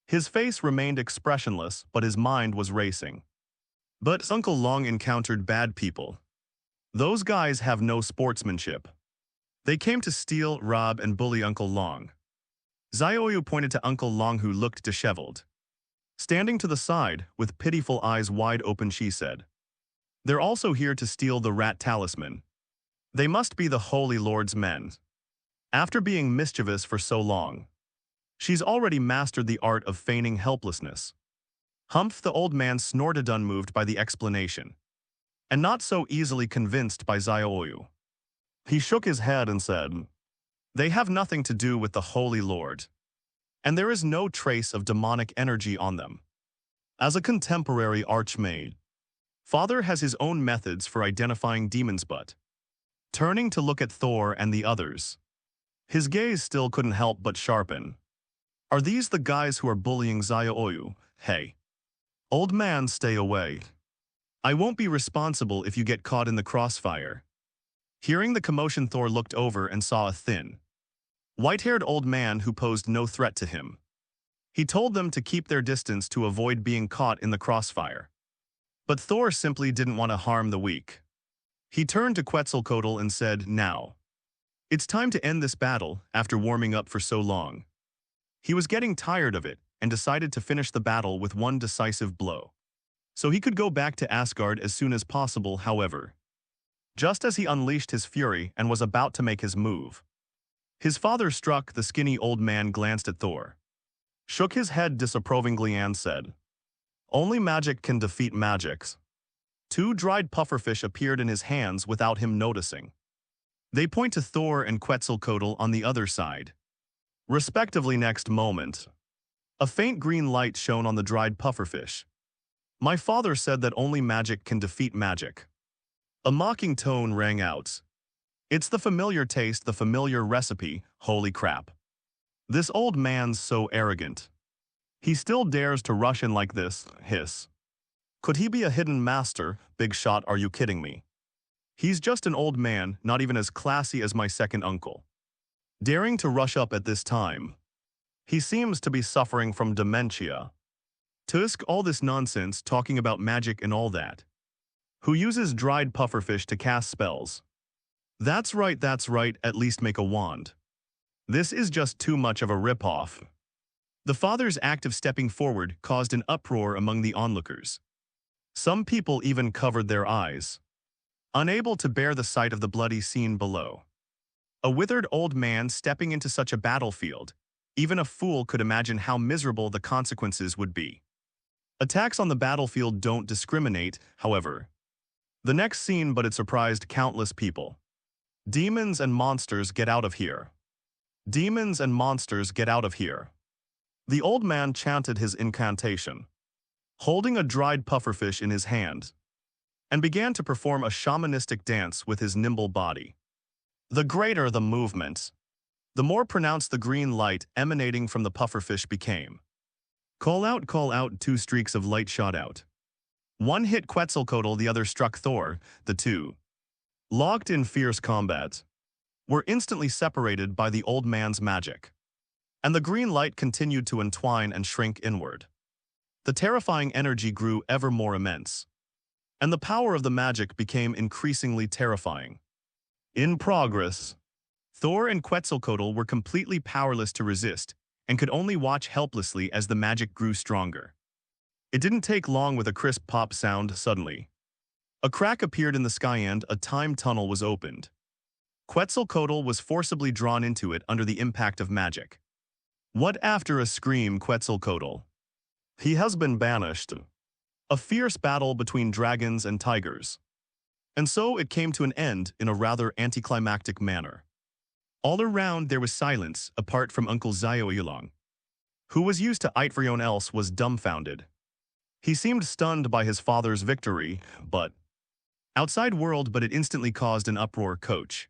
His face remained expressionless, but his mind was racing. But Uncle Long encountered bad people. Those guys have no sportsmanship. They came to steal, rob, and bully Uncle Long. Zayooyu pointed to Uncle Long, who looked disheveled. Standing to the side, with pitiful eyes wide open, she said, "They're also here to steal the rat talisman. They must be the Holy Lord's men. After being mischievous for so long, she's already mastered the art of feigning helplessness." Humph, the old man snorted, unmoved by the explanation, and not so easily convinced by Zayooyu. He shook his head and said, "They have nothing to do with the Holy Lord, and there is no trace of demonic energy on them. As a contemporary archmage, Father has his own methods for identifying demons." But, turning to look at Thor and the others, his gaze still couldn't help but sharpen. "Are these the guys who are bullying Zayooyu? Hey, old man, stay away. I won't be responsible if you get caught in the crossfire." Hearing the commotion, Thor looked over and saw a thin, white-haired old man who posed no threat to him. He told them to keep their distance to avoid being caught in the crossfire. But Thor simply didn't want to harm the weak. He turned to Quetzalcoatl and said, "Now, it's time to end this battle after warming up for so long." He was getting tired of it and decided to finish the battle with one decisive blow, so he could go back to Asgard as soon as possible. However, just as he unleashed his fury and was about to make his move, his father struck. The skinny old man glanced at Thor, shook his head disapprovingly, and said, "Only magic can defeat magics." 2 dried pufferfish appeared in his hands without him noticing. They point to Thor and Quetzalcoatl on the other side, respectively. Next moment, a faint green light shone on the dried pufferfish. "My father said that only magic can defeat magic." A mocking tone rang out. "It's the familiar taste, the familiar recipe. Holy crap. This old man's so arrogant. He still dares to rush in like this." Hiss. "Could he be a hidden master? Big shot, are you kidding me? He's just an old man, not even as classy as my second uncle. Daring to rush up at this time. He seems to be suffering from dementia. Tusk, all this nonsense talking about magic and all that. Who uses dried pufferfish to cast spells? That's right, at least make a wand. This is just too much of a ripoff." The father's act of stepping forward caused an uproar among the onlookers. Some people even covered their eyes, unable to bear the sight of the bloody scene below. A withered old man stepping into such a battlefield, even a fool could imagine how miserable the consequences would be. Attacks on the battlefield don't discriminate, however. The next scene, but it surprised countless people. "Demons and monsters, get out of here. Demons and monsters, get out of here." The old man chanted his incantation, holding a dried pufferfish in his hand, and began to perform a shamanistic dance with his nimble body. The greater the movement, the more pronounced the green light emanating from the pufferfish became. Call out, 2 streaks of light shot out. One hit Quetzalcoatl, the other struck Thor. The two, locked in fierce combat, were instantly separated by the old man's magic, and the green light continued to entwine and shrink inward. The terrifying energy grew ever more immense, and the power of the magic became increasingly terrifying. In progress, Thor and Quetzalcoatl were completely powerless to resist and could only watch helplessly as the magic grew stronger. It didn't take long. With a crisp pop sound, suddenly, a crack appeared in the sky and a time tunnel was opened. Quetzalcoatl was forcibly drawn into it under the impact of magic. "What?" After a scream, Quetzalcoatl, "He has been banished." A fierce battle between dragons and tigers. And so it came to an end in a rather anticlimactic manner. All around there was silence, apart from Uncle Zioyulong, who was used to everyone else was dumbfounded. He seemed stunned by his father's victory, but outside world, but it instantly caused an uproar. Coach,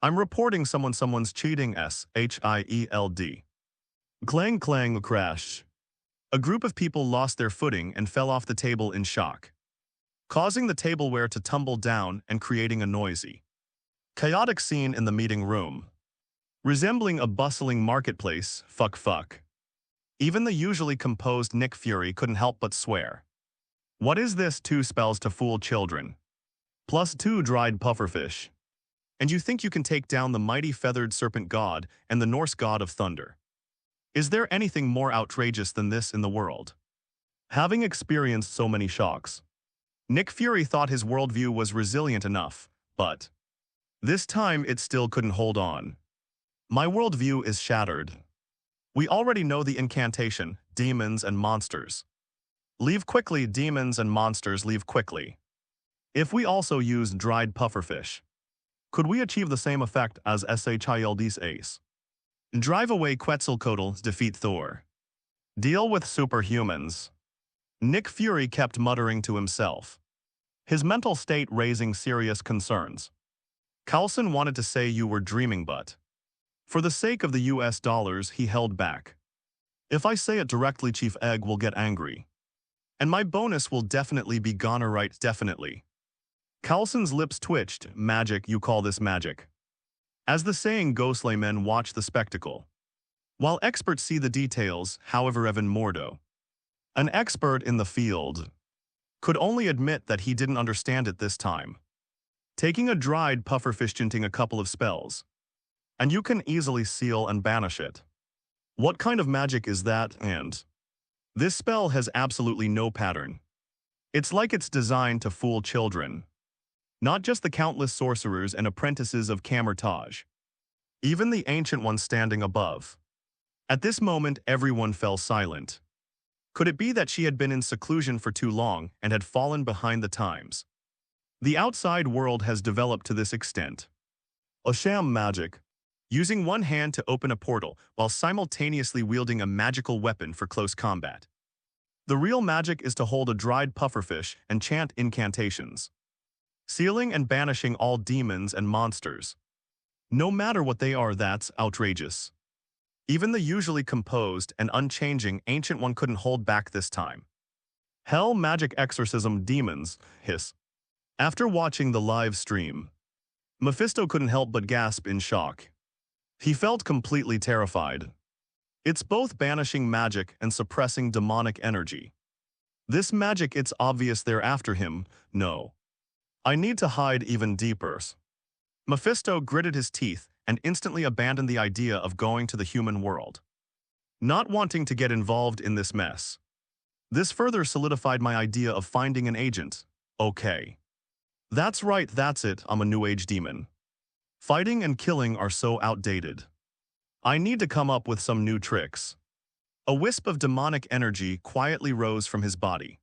I'm reporting someone's cheating. SHIELD. Clang clang crash. A group of people lost their footing and fell off the table in shock, causing the tableware to tumble down and creating a noisy, chaotic scene in the meeting room, resembling a bustling marketplace. Fuck. Even the usually composed Nick Fury couldn't help but swear. What is this? 2 spells to fool children, plus 2 dried pufferfish. And you think you can take down the mighty feathered serpent god and the Norse god of thunder? Is there anything more outrageous than this in the world? Having experienced so many shocks, Nick Fury thought his worldview was resilient enough, but this time it still couldn't hold on. My worldview is shattered. We already know the incantation, demons and monsters. Leave quickly, demons and monsters, leave quickly. If we also used dried pufferfish, could we achieve the same effect as SHIELD's ace? Drive away Quetzalcoatl, defeat Thor. Deal with superhumans. Nick Fury kept muttering to himself, his mental state raising serious concerns. Coulson wanted to say you were dreaming, but for the sake of the US dollars, he held back. If I say it directly, Chief Egg will get angry. And my bonus will definitely be gone, right? Definitely. Coulson's lips twitched. Magic, you call this magic? As the saying goes, laymen watch the spectacle, while experts see the details. However, Evan Mordo, an expert in the field, could only admit that he didn't understand it this time. Taking a dried pufferfish, chanting a couple of spells, and you can easily seal and banish it. What kind of magic is that? And this spell has absolutely no pattern. It's like it's designed to fool children. Not just the countless sorcerers and apprentices of Camertage, even the ancient one standing above. At this moment, everyone fell silent. Could it be that she had been in seclusion for too long and had fallen behind the times? The outside world has developed to this extent. A sham magic, using one hand to open a portal while simultaneously wielding a magical weapon for close combat. The real magic is to hold a dried pufferfish and chant incantations, sealing and banishing all demons and monsters. No matter what they are, that's outrageous. Even the usually composed and unchanging Ancient One couldn't hold back this time. Hell, magic exorcism, demons, hiss. After watching the live stream, Mephisto couldn't help but gasp in shock. He felt completely terrified. It's both banishing magic and suppressing demonic energy. This magic, it's obvious they're after him. No. I need to hide even deeper. Mephisto gritted his teeth and instantly abandoned the idea of going to the human world, not wanting to get involved in this mess. This further solidified my idea of finding an agent. Okay. That's right, that's it, I'm a new age demon. Fighting and killing are so outdated. I need to come up with some new tricks. A wisp of demonic energy quietly rose from his body.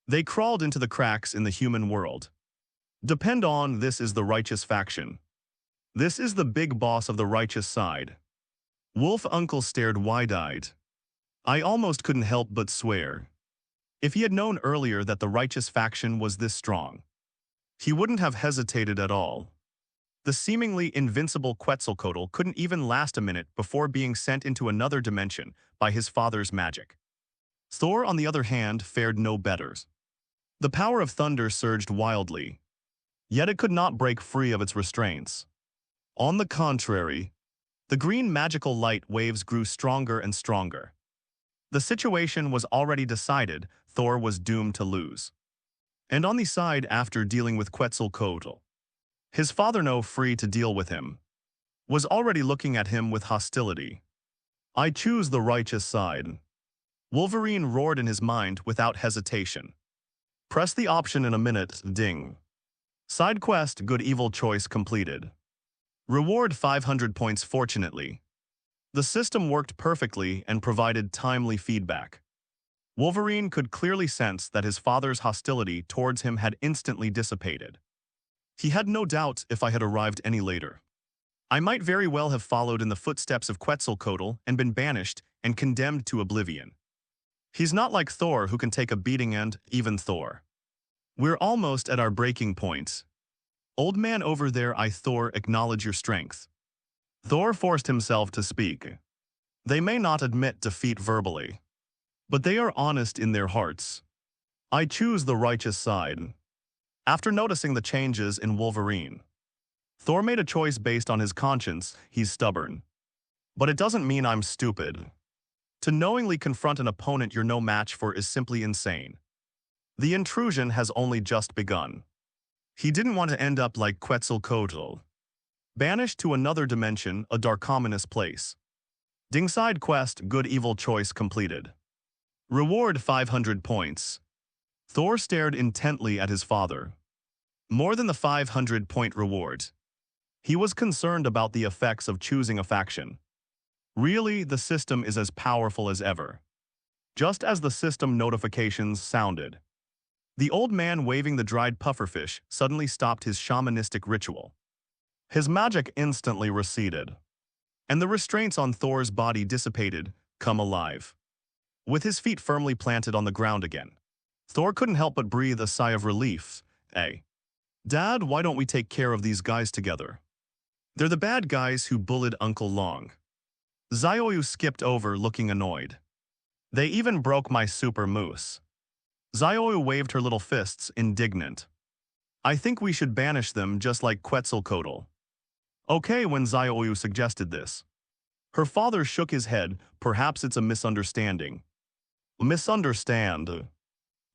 They crawled into the cracks in the human world. Depend on, this is the righteous faction. This is the big boss of the righteous side. Wolf Uncle stared wide-eyed. I almost couldn't help but swear. If he had known earlier that the righteous faction was this strong, he wouldn't have hesitated at all. The seemingly invincible Quetzalcoatl couldn't even last a minute before being sent into another dimension by his father's magic. Thor, on the other hand, fared no better. The power of thunder surged wildly, yet it could not break free of its restraints. On the contrary, the green magical light waves grew stronger and stronger. The situation was already decided. Thor was doomed to lose. And on the side, after dealing with Quetzalcoatl, his father, no free to deal with him, was already looking at him with hostility. I choose the righteous side. Wolverine roared in his mind without hesitation. Press the option in a minute, ding. Side quest, good evil choice completed. Reward 500 points. Fortunately, the system worked perfectly and provided timely feedback. Wolverine could clearly sense that his father's hostility towards him had instantly dissipated. He had no doubt if I had arrived any later, I might very well have followed in the footsteps of Quetzalcoatl and been banished and condemned to oblivion. He's not like Thor who can take a beating and, even Thor. We're almost at our breaking point. Old man over there, Thor, acknowledge your strength. Thor forced himself to speak. They may not admit defeat verbally, but they are honest in their hearts. I choose the righteous side. After noticing the changes in Wolverine, Thor made a choice based on his conscience. He's stubborn. But it doesn't mean I'm stupid. To knowingly confront an opponent you're no match for is simply insane. The intrusion has only just begun. He didn't want to end up like Quetzalcoatl, banished to another dimension, a darkominous place. Dingside quest, good evil choice completed. Reward 500 points. Thor stared intently at his father. More than the 500-point reward. He was concerned about the effects of choosing a faction. Really, the system is as powerful as ever. Just as the system notifications sounded, the old man waving the dried pufferfish suddenly stopped his shamanistic ritual. His magic instantly receded, and the restraints on Thor's body dissipated, come alive. With his feet firmly planted on the ground again, Thor couldn't help but breathe a sigh of relief. Hey, Dad, why don't we take care of these guys together? They're the bad guys who bullied Uncle Long. Zioyu skipped over, looking annoyed. They even broke my super moose. Zioyu waved her little fists, indignant. I think we should banish them just like Quetzalcoatl. Okay, when Zioyu suggested this, her father shook his head. Perhaps it's a misunderstanding. Misunderstand?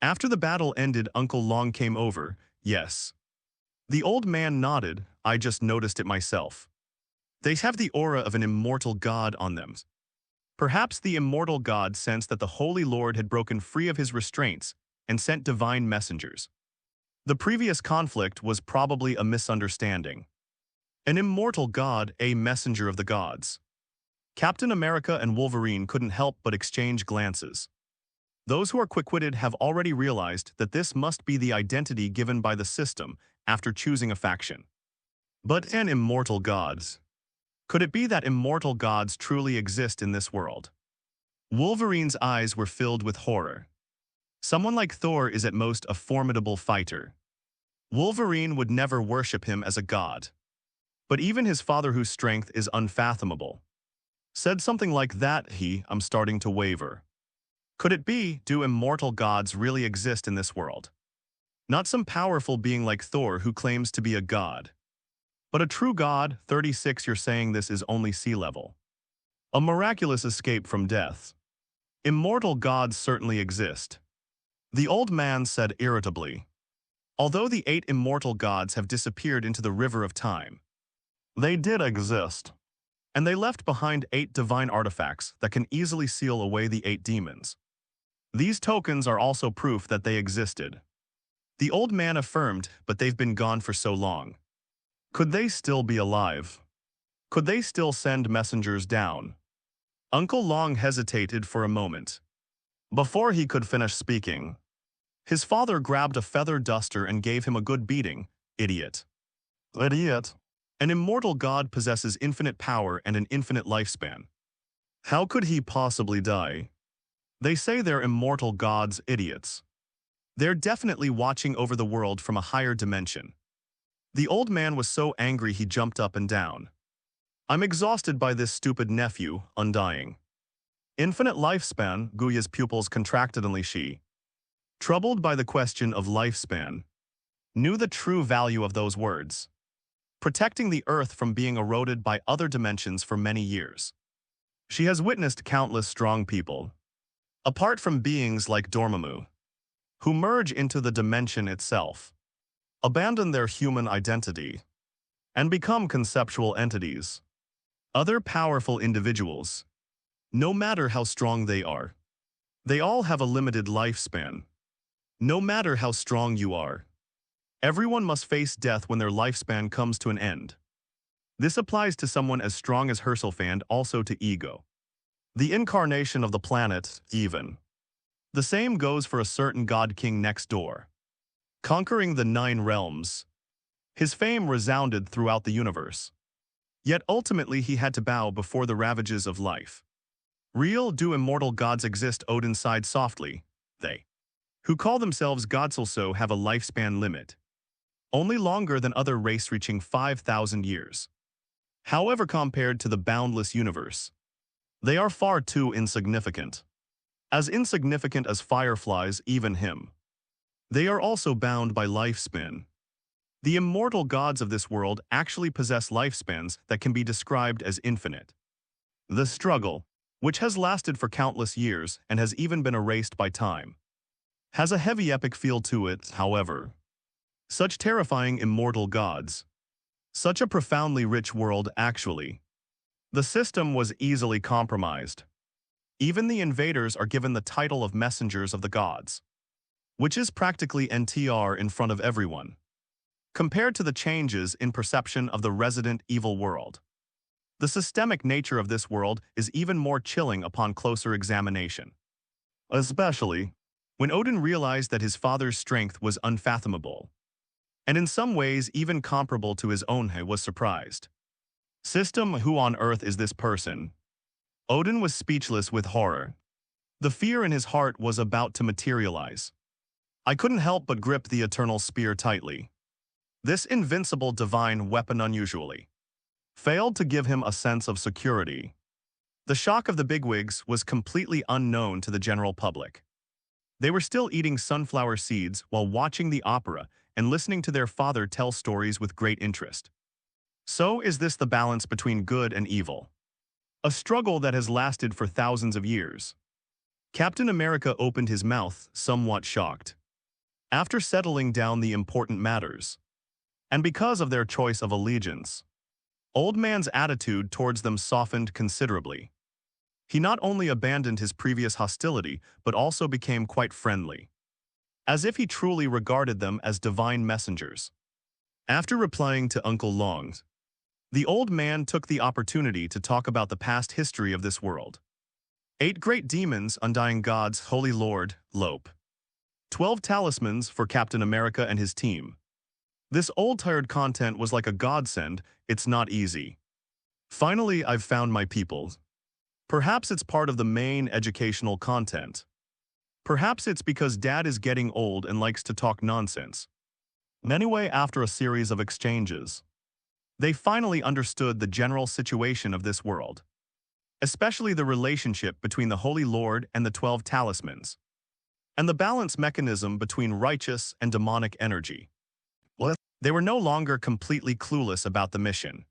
After the battle ended, Uncle Long came over. Yes. The old man nodded. I just noticed it myself. They have the aura of an immortal god on them. Perhaps the immortal god sensed that the Holy Lord had broken free of his restraints and sent divine messengers. The previous conflict was probably a misunderstanding. An immortal god, a messenger of the gods. Captain America and Wolverine couldn't help but exchange glances. Those who are quick-witted have already realized that this must be the identity given by the system after choosing a faction. But an immortal gods. Could it be that immortal gods truly exist in this world? Wolverine's eyes were filled with horror. Someone like Thor is at most a formidable fighter. Wolverine would never worship him as a god. But even his father, whose strength is unfathomable, said something like that. I'm starting to waver. Could it be, do immortal gods really exist in this world? Not some powerful being like Thor who claims to be a god, but a true god. 36. You're saying this is only sea level. A miraculous escape from death. Immortal gods certainly exist, the old man said irritably. Although the 8 immortal gods have disappeared into the river of time, they did exist. And they left behind 8 divine artifacts that can easily seal away the 8 demons. These tokens are also proof that they existed. The old man affirmed, but they've been gone for so long. Could they still be alive? Could they still send messengers down? Uncle Long hesitated for a moment. Before he could finish speaking, his father grabbed a feather duster and gave him a good beating. Idiot. Idiot. An immortal god possesses infinite power and an infinite lifespan. How could he possibly die? They say they're immortal gods, idiots. They're definitely watching over the world from a higher dimension. The old man was so angry he jumped up and down. I'm exhausted by this stupid nephew, undying. Infinite lifespan, Guya's pupils contracted and she, troubled by the question of lifespan, knew the true value of those words. Protecting the earth from being eroded by other dimensions for many years. She has witnessed countless strong people, apart from beings like Dormammu, who merge into the dimension itself, abandon their human identity, and become conceptual entities. Other powerful individuals, no matter how strong they are, they all have a limited lifespan. No matter how strong you are, everyone must face death when their lifespan comes to an end. This applies to someone as strong as Herselfand, also to Ego, the incarnation of the planet, even. The same goes for a certain god king next door, conquering the 9 realms. His fame resounded throughout the universe. Yet ultimately he had to bow before the ravages of life. Real do immortal gods exist? Odin sighed softly. They, who call themselves gods also have a lifespan limit. Only longer than other race reaching 5,000 years. However, compared to the boundless universe, they are far too insignificant. As insignificant as fireflies, even him. They are also bound by lifespan. The immortal gods of this world actually possess lifespans that can be described as infinite. The struggle, which has lasted for countless years and has even been erased by time, has a heavy epic feel to it, however. Such terrifying immortal gods. Such a profoundly rich world, actually. The system was easily compromised. Even the invaders are given the title of messengers of the gods, which is practically NTR in front of everyone. Compared to the changes in perception of the resident evil world, the systemic nature of this world is even more chilling upon closer examination. Especially when Odin realized that his father's strength was unfathomable, and in some ways even comparable to his own. He was surprised. System, who on earth is this person? Odin was speechless with horror. The fear in his heart was about to materialize. I couldn't help but grip the eternal spear tightly. This invincible divine weapon unusually failed to give him a sense of security. The shock of the bigwigs was completely unknown to the general public. They were still eating sunflower seeds while watching the opera and listening to their father tell stories with great interest. So is this the balance between good and evil? A struggle that has lasted for thousands of years. Captain America opened his mouth, somewhat shocked. After settling down the important matters, and because of their choice of allegiance, Old Man's attitude towards them softened considerably. He not only abandoned his previous hostility, but also became quite friendly, as if he truly regarded them as divine messengers. After replying to Uncle Long's, the old man took the opportunity to talk about the past history of this world. 8 great demons, undying gods, Holy Lord, Lope. 12 talismans for Captain America and his team. This old tired content was like a godsend. It's not easy. Finally, I've found my people. Perhaps it's part of the main educational content. Perhaps it's because Dad is getting old and likes to talk nonsense. Anyway, after a series of exchanges, they finally understood the general situation of this world, especially the relationship between the Holy Lord and the 12 talismans, and the balance mechanism between righteous and demonic energy. They were no longer completely clueless about the mission.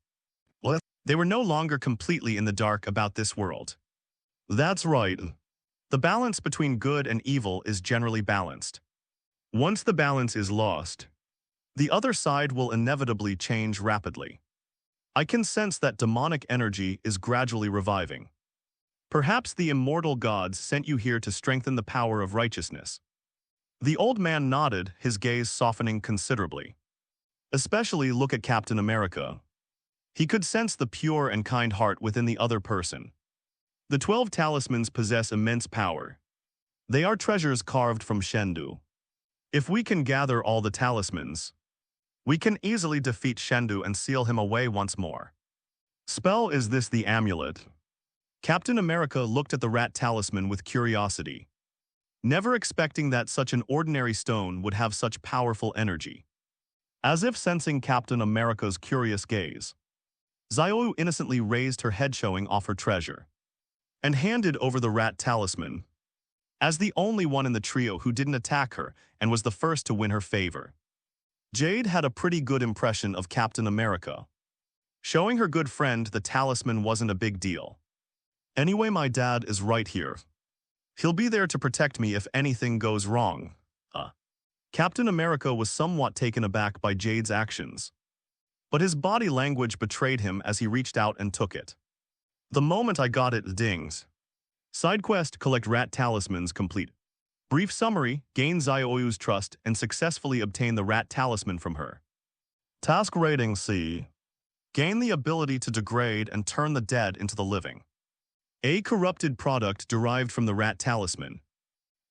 They were no longer completely in the dark about this world. That's right. The balance between good and evil is generally balanced. Once the balance is lost, the other side will inevitably change rapidly. I can sense that demonic energy is gradually reviving. Perhaps the immortal gods sent you here to strengthen the power of righteousness. The old man nodded, his gaze softening considerably. Especially look at Captain America. He could sense the pure and kind heart within the other person. The 12 talismans possess immense power. They are treasures carved from Shendu. If we can gather all the talismans, we can easily defeat Shendu and seal him away once more. Spell, is this the amulet? Captain America looked at the rat talisman with curiosity, never expecting that such an ordinary stone would have such powerful energy. As if sensing Captain America's curious gaze, Ziowu innocently raised her head, showing off her treasure, and handed over the rat talisman. As the only one in the trio who didn't attack her and was the first to win her favor, Jade had a pretty good impression of Captain America. Showing her good friend the talisman wasn't a big deal. Anyway, my dad is right here. He'll be there to protect me if anything goes wrong. Captain America was somewhat taken aback by Jade's actions, but his body language betrayed him as he reached out and took it. The moment I got it, dings. Side quest, collect rat talismans complete. Brief summary, gain Zioyu's trust and successfully obtain the rat talisman from her. Task rating C. Gain the ability to degrade and turn the dead into the living. A corrupted product derived from the rat talisman,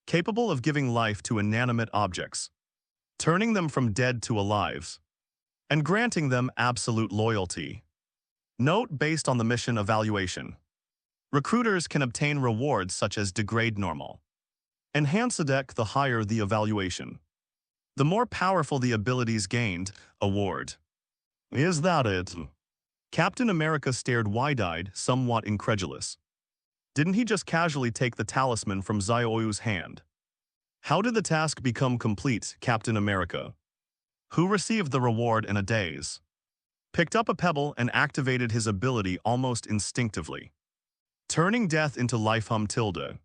capable of giving life to inanimate objects, turning them from dead to alive, and granting them absolute loyalty. Note based on the mission evaluation. Recruiters can obtain rewards such as degrade normal. Enhance a deck the higher the evaluation. The more powerful the abilities gained, award. Is that it? Captain America stared wide-eyed, somewhat incredulous. Didn't he just casually take the talisman from Zioyu's hand? How did the task become complete, Captain America? Who received the reward in a daze? Picked up a pebble and activated his ability almost instinctively. Turning death into life tilde.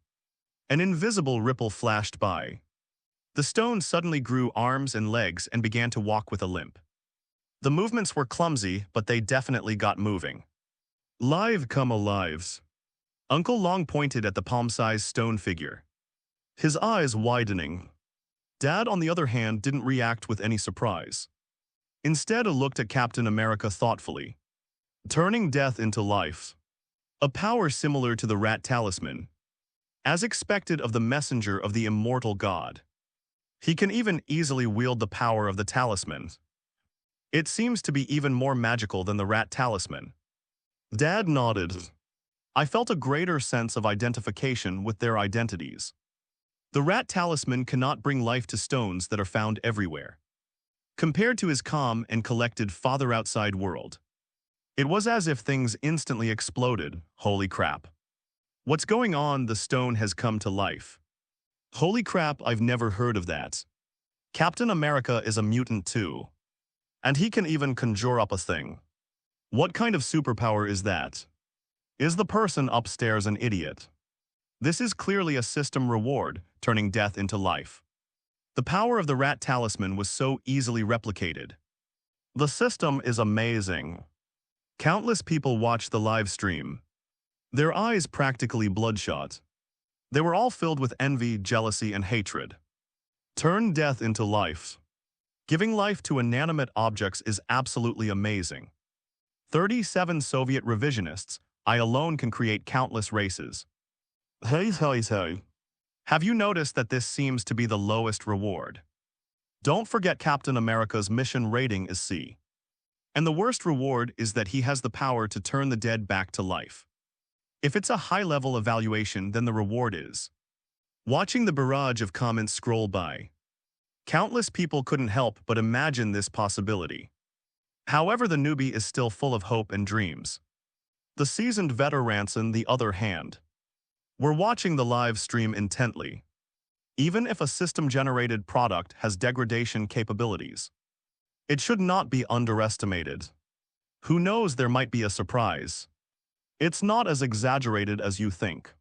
An invisible ripple flashed by. The stone suddenly grew arms and legs and began to walk with a limp. The movements were clumsy, but they definitely got moving. Live come alives. Uncle Long pointed at the palm-sized stone figure, his eyes widening. Dad, on the other hand, didn't react with any surprise. Instead, looked at Captain America thoughtfully. Turning death into life. A power similar to the rat talisman. As expected of the messenger of the immortal god. He can even easily wield the power of the talisman. It seems to be even more magical than the rat talisman. Dad nodded. I felt a greater sense of identification with their identities. The rat talisman cannot bring life to stones that are found everywhere. Compared to his calm and collected father outside world, it was as if things instantly exploded. Holy crap. What's going on? The stone has come to life. Holy crap, I've never heard of that. Captain America is a mutant too. And he can even conjure up a thing. What kind of superpower is that? Is the person upstairs an idiot? This is clearly a system reward, turning death into life. The power of the rat talisman was so easily replicated. The system is amazing. Countless people watched the live stream. Their eyes practically bloodshot. They were all filled with envy, jealousy, and hatred. Turn death into life. Giving life to inanimate objects is absolutely amazing. 37 Soviet revisionists, I alone can create countless races. Hey. Have you noticed that this seems to be the lowest reward? Don't forget Captain America's mission rating is C. And the worst reward is that he has the power to turn the dead back to life. If it's a high-level evaluation, then the reward is. Watching the barrage of comments scroll by, countless people couldn't help but imagine this possibility. However, the newbie is still full of hope and dreams. The seasoned veterans, on the other hand, were watching the live stream intently. Even if a system-generated product has degradation capabilities, it should not be underestimated. Who knows, there might be a surprise. It's not as exaggerated as you think.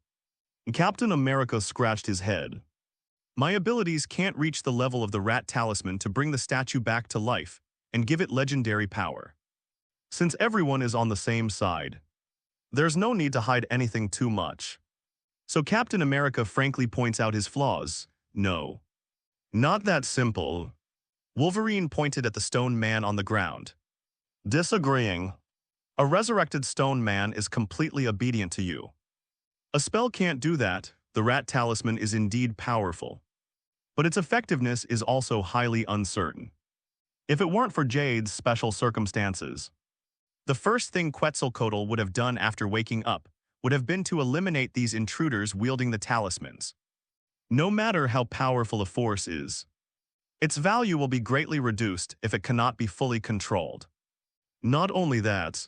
Captain America scratched his head. My abilities can't reach the level of the rat talisman to bring the statue back to life and give it legendary power. Since everyone is on the same side, there's no need to hide anything too much. So Captain America frankly points out his flaws. No. Not that simple. Wolverine pointed at the stone man on the ground. Disagreeing. A resurrected stone man is completely obedient to you. A spell can't do that. The rat talisman is indeed powerful, but its effectiveness is also highly uncertain. If it weren't for Jade's special circumstances, the first thing Quetzalcoatl would have done after waking up would have been to eliminate these intruders wielding the talismans. No matter how powerful a force is, its value will be greatly reduced if it cannot be fully controlled. Not only that,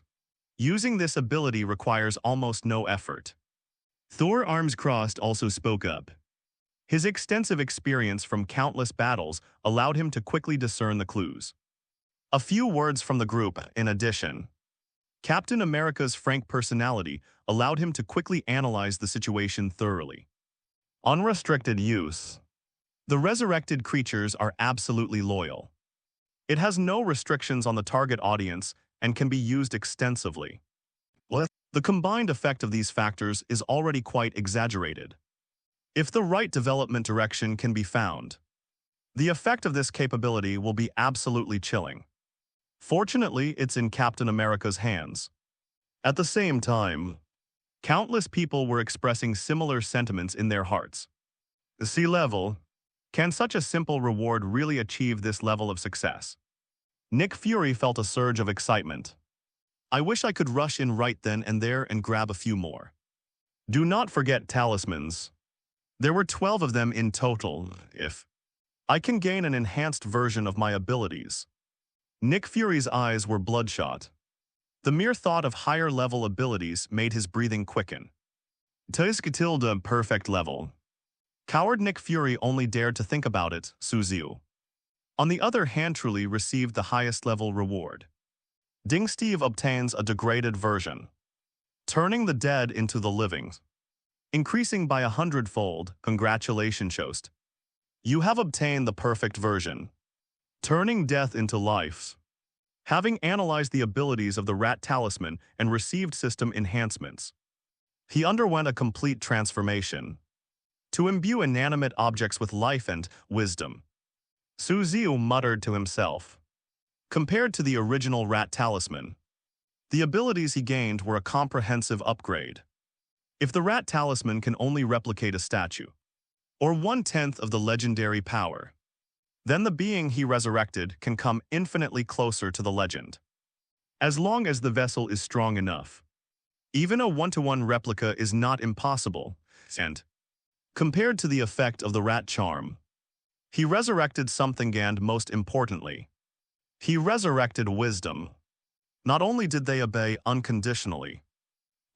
using this ability requires almost no effort. Thor, arms crossed, also spoke up. His extensive experience from countless battles allowed him to quickly discern the clues. A few words from the group, in addition. Captain America's frank personality allowed him to quickly analyze the situation thoroughly. Unrestricted use. The resurrected creatures are absolutely loyal. It has no restrictions on the target audience and can be used extensively. The combined effect of these factors is already quite exaggerated. If the right development direction can be found, the effect of this capability will be absolutely chilling. Fortunately, it's in Captain America's hands. At the same time, countless people were expressing similar sentiments in their hearts. Sea level. Can such a simple reward really achieve this level of success? Nick Fury felt a surge of excitement. I wish I could rush in right then and there and grab a few more. Do not forget talismans. There were 12 of them in total. If I can gain an enhanced version of my abilities. Nick Fury's eyes were bloodshot. The mere thought of higher-level abilities made his breathing quicken. Tilda perfect level. Coward Nick Fury only dared to think about it, Suziu. On the other hand, truly received the highest level reward. Ding Steve obtains a degraded version, turning the dead into the living. Increasing by 100-fold, congratulations, Shost. You have obtained the perfect version, turning death into life. Having analyzed the abilities of the Rat Talisman and received system enhancements, he underwent a complete transformation to imbue inanimate objects with life and wisdom. Suziu muttered to himself. Compared to the original Rat Talisman, the abilities he gained were a comprehensive upgrade. If the Rat Talisman can only replicate a statue, or 1/10 of the legendary power, then the being he resurrected can come infinitely closer to the legend. As long as the vessel is strong enough, even a 1-to-1 replica is not impossible, and, compared to the effect of the Rat Charm, he resurrected something, and most importantly, he resurrected wisdom. Not only did they obey unconditionally,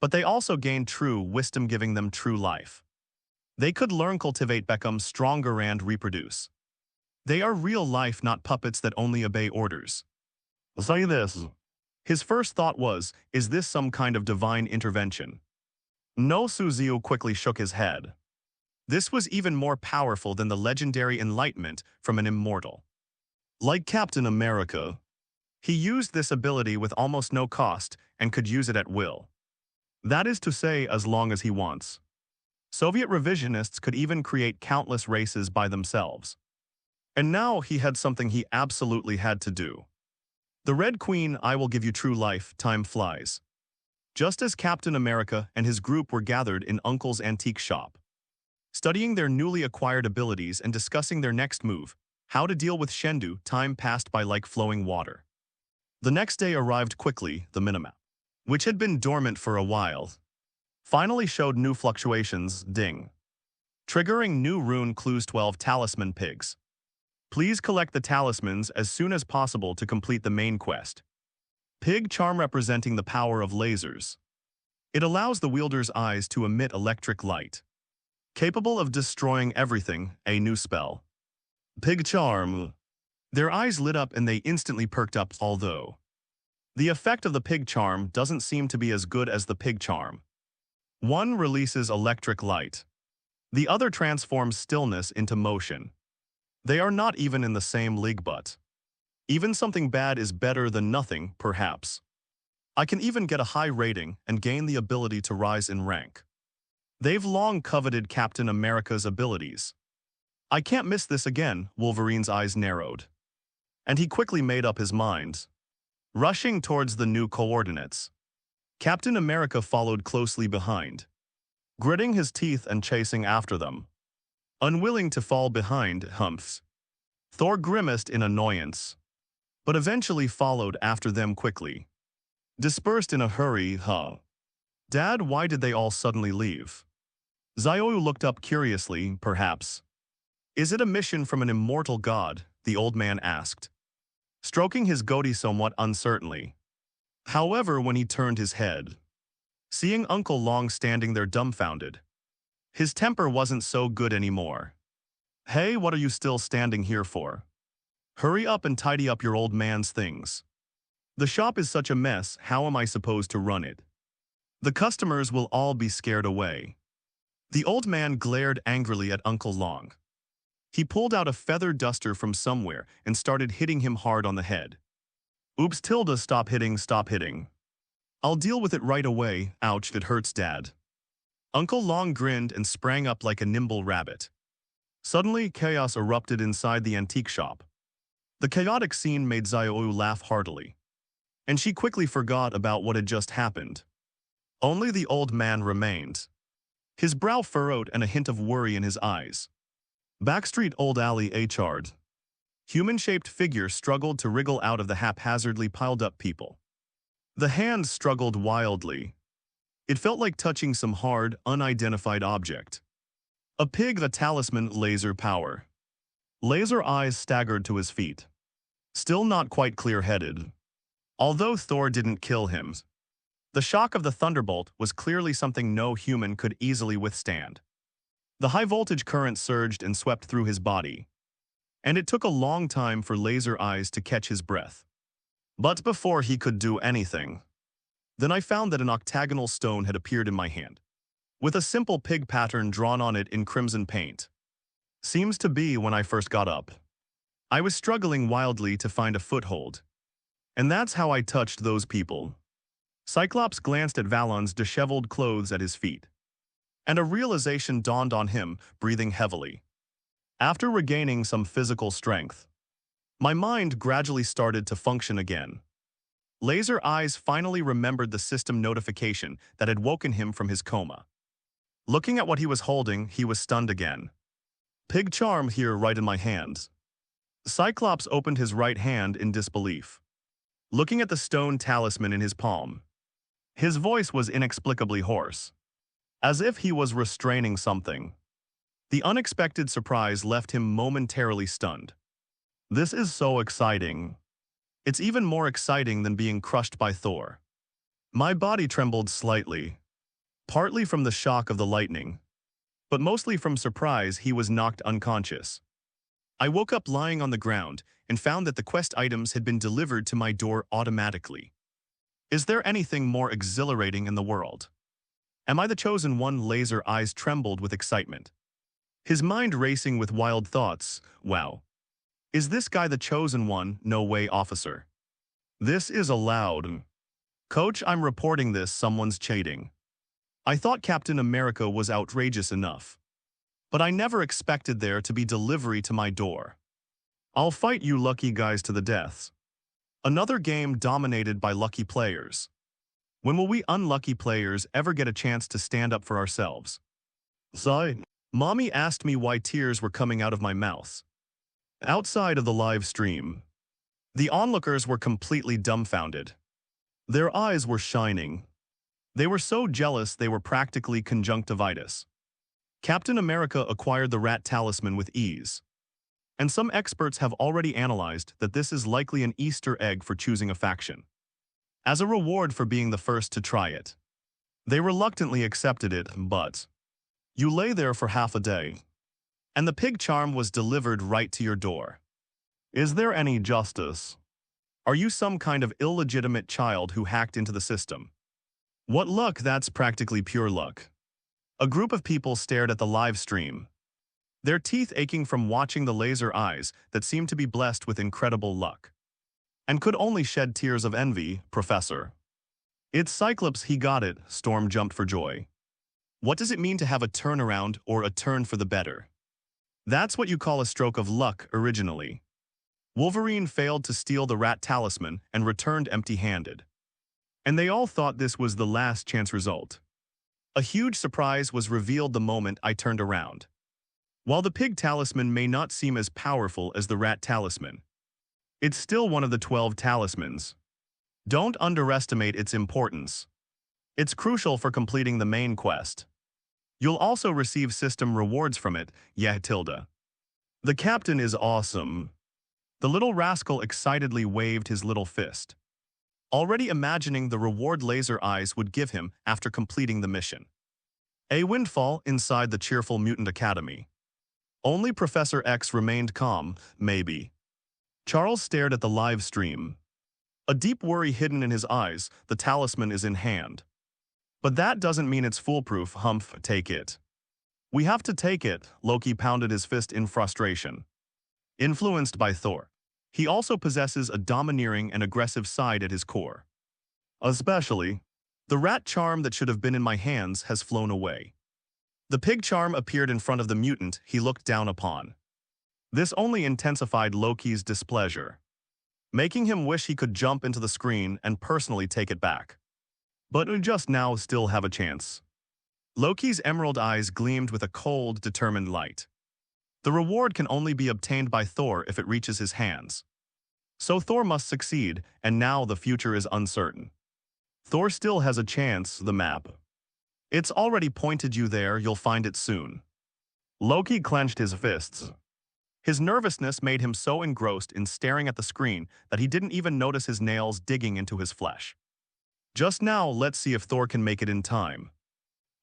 but they also gained true wisdom, giving them true life. They could learn, cultivate, become stronger, and reproduce. They are real life, not puppets that only obey orders. Say this. His first thought was, is this some kind of divine intervention? No, Suziu quickly shook his head. This was even more powerful than the legendary enlightenment from an immortal. Like Captain America, he used this ability with almost no cost and could use it at will. That is to say, as long as he wants. Soviet revisionists could even create countless races by themselves. And now he had something he absolutely had to do. The Red Queen, I will give you true life, time flies. Just as Captain America and his group were gathered in Uncle's antique shop, studying their newly acquired abilities and discussing their next move, how to deal with Shendu, time passed by like flowing water. The next day arrived quickly. The minimap, which had been dormant for a while, finally showed new fluctuations. Ding. Triggering new rune clues. 12 talisman pigs. Please collect the talismans as soon as possible to complete the main quest. Pig charm representing the power of lasers. It allows the wielder's eyes to emit electric light, capable of destroying everything. A new spell. Pig charm. Their eyes lit up and they instantly perked up, although the effect of the pig charm doesn't seem to be as good as the pig charm. One releases electric light. The other transforms stillness into motion. They are not even in the same league, but even something bad is better than nothing, perhaps. I can even get a high rating and gain the ability to rise in rank. They've long coveted Captain America's abilities. I can't miss this again. Wolverine's eyes narrowed, and he quickly made up his mind, rushing towards the new coordinates. Captain America followed closely behind, gritting his teeth and chasing after them. Unwilling to fall behind, humps. Thor grimaced in annoyance, but eventually followed after them quickly. Dispersed in a hurry, Dad, why did they all suddenly leave? Zioyu looked up curiously, perhaps. Is it a mission from an immortal god? The old man asked, stroking his goatee somewhat uncertainly. However, when he turned his head, seeing Uncle Long standing there dumbfounded, his temper wasn't so good anymore. Hey, what are you still standing here for? Hurry up and tidy up your old man's things. The shop is such a mess, how am I supposed to run it? The customers will all be scared away. The old man glared angrily at Uncle Long. He pulled out a feather duster from somewhere and started hitting him hard on the head. Oops, Tilda, stop hitting, stop hitting. I'll deal with it right away. Ouch, it hurts, Dad. Uncle Long grinned and sprang up like a nimble rabbit. Suddenly, chaos erupted inside the antique shop. The chaotic scene made Zioyu laugh heartily, and she quickly forgot about what had just happened. Only the old man remained, his brow furrowed and a hint of worry in his eyes. Backstreet Old Alley, a charred, human-shaped figure struggled to wriggle out of the haphazardly piled-up people. The hand struggled wildly. It felt like touching some hard, unidentified object. A pig, the talisman, laser power. Laser eyes staggered to his feet. Still not quite clear-headed. Although Thor didn't kill him, the shock of the thunderbolt was clearly something no human could easily withstand. The high-voltage current surged and swept through his body, and it took a long time for Laser Eyes to catch his breath. But before he could do anything, then I found that an octagonal stone had appeared in my hand, with a simple pig pattern drawn on it in crimson paint. Seems to be when I first got up. I was struggling wildly to find a foothold. And that's how I touched those people. Cyclops glanced at Valon's disheveled clothes at his feet. And a realization dawned on him, breathing heavily. After regaining some physical strength, my mind gradually started to function again. Laser Eyes finally remembered the system notification that had woken him from his coma. Looking at what he was holding, he was stunned again. Pig charm here right in my hands. Cyclops opened his right hand in disbelief, looking at the stone talisman in his palm. His voice was inexplicably hoarse, as if he was restraining something. The unexpected surprise left him momentarily stunned. This is so exciting. It's even more exciting than being crushed by Thor. My body trembled slightly, partly from the shock of the lightning, but mostly from surprise he was knocked unconscious. I woke up lying on the ground and found that the quest items had been delivered to my door automatically. Is there anything more exhilarating in the world? Am I the chosen one? Laser Eyes trembled with excitement, his mind racing with wild thoughts. Wow. Is this guy the chosen one? No way, officer. This is allowed. Coach, I'm reporting this. Someone's cheating. I thought Captain America was outrageous enough, but I never expected there to be delivery to my door. I'll fight you lucky guys to the death. Another game dominated by lucky players. When will we unlucky players ever get a chance to stand up for ourselves? Sigh. Mommy asked me why tears were coming out of my mouth. Outside of the live stream, the onlookers were completely dumbfounded. Their eyes were shining. They were so jealous they were practically conjunctivitis. Captain America acquired the rat talisman with ease, and some experts have already analyzed that this is likely an Easter egg for choosing a faction, as a reward for being the first to try it. They reluctantly accepted it, but you lay there for half a day, and the pig charm was delivered right to your door. Is there any justice? Are you some kind of illegitimate child who hacked into the system? What luck? That's practically pure luck. A group of people stared at the live stream, their teeth aching from watching the Laser Eyes that seemed to be blessed with incredible luck, and could only shed tears of envy. Professor. It's Cyclops, he got it. Storm jumped for joy. What does it mean to have a turnaround or a turn for the better? That's what you call a stroke of luck originally. Wolverine failed to steal the rat talisman and returned empty-handed. And they all thought this was the last chance result. A huge surprise was revealed the moment I turned around. While the pig talisman may not seem as powerful as the rat talisman, it's still one of the 12 talismans. Don't underestimate its importance. It's crucial for completing the main quest. You'll also receive system rewards from it. Yeah, Tilda. The captain is awesome. The little rascal excitedly waved his little fist, already imagining the reward Laser Eyes would give him after completing the mission. A windfall inside the cheerful mutant academy. Only Professor X remained calm. Maybe. Charles stared at the live stream, a deep worry hidden in his eyes. The talisman is in hand. But that doesn't mean it's foolproof. Humph, take it. We have to take it. Loki pounded his fist in frustration. Influenced by Thor, he also possesses a domineering and aggressive side at his core. Especially, the rat charm that should have been in my hands has flown away. The pig charm appeared in front of the mutant he looked down upon. This only intensified Loki's displeasure, making him wish he could jump into the screen and personally take it back. But we just now still have a chance. Loki's emerald eyes gleamed with a cold, determined light. The reward can only be obtained by Thor if it reaches his hands. So Thor must succeed, and now the future is uncertain. Thor still has a chance, the map. It's already pointed you there, you'll find it soon. Loki clenched his fists. His nervousness made him so engrossed in staring at the screen that he didn't even notice his nails digging into his flesh. Just now, let's see if Thor can make it in time.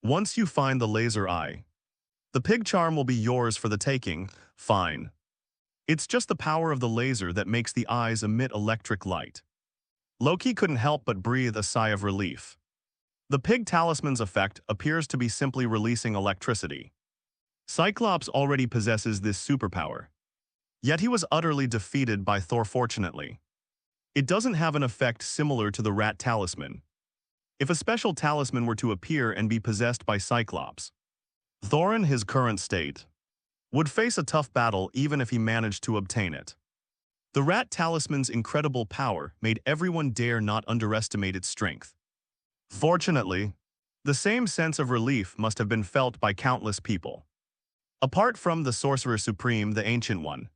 Once you find the laser eye, the pig charm will be yours for the taking, fine. It's just the power of the laser that makes the eyes emit electric light. Loki couldn't help but breathe a sigh of relief. The pig talisman's effect appears to be simply releasing electricity. Cyclops already possesses this superpower. Yet he was utterly defeated by Thor fortunately. It doesn't have an effect similar to the rat talisman. If a special talisman were to appear and be possessed by Cyclops, Thor in his current state would face a tough battle even if he managed to obtain it. The rat talisman's incredible power made everyone dare not underestimate its strength. Fortunately, the same sense of relief must have been felt by countless people. Apart from the Sorcerer Supreme, the Ancient One,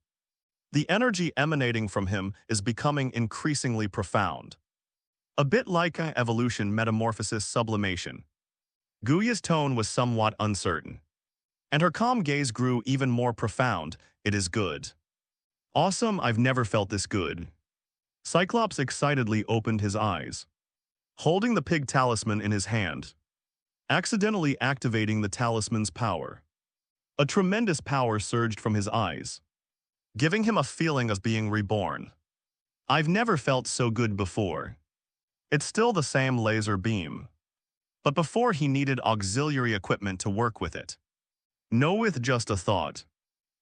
the energy emanating from him is becoming increasingly profound. A bit like an evolution metamorphosis sublimation. Guya's tone was somewhat uncertain, and her calm gaze grew even more profound. It is good. Awesome, I've never felt this good. Cyclops excitedly opened his eyes, holding the pig talisman in his hand, accidentally activating the talisman's power. A tremendous power surged from his eyes, giving him a feeling of being reborn. I've never felt so good before. It's still the same laser beam, but before he needed auxiliary equipment to work with it. No, with just a thought,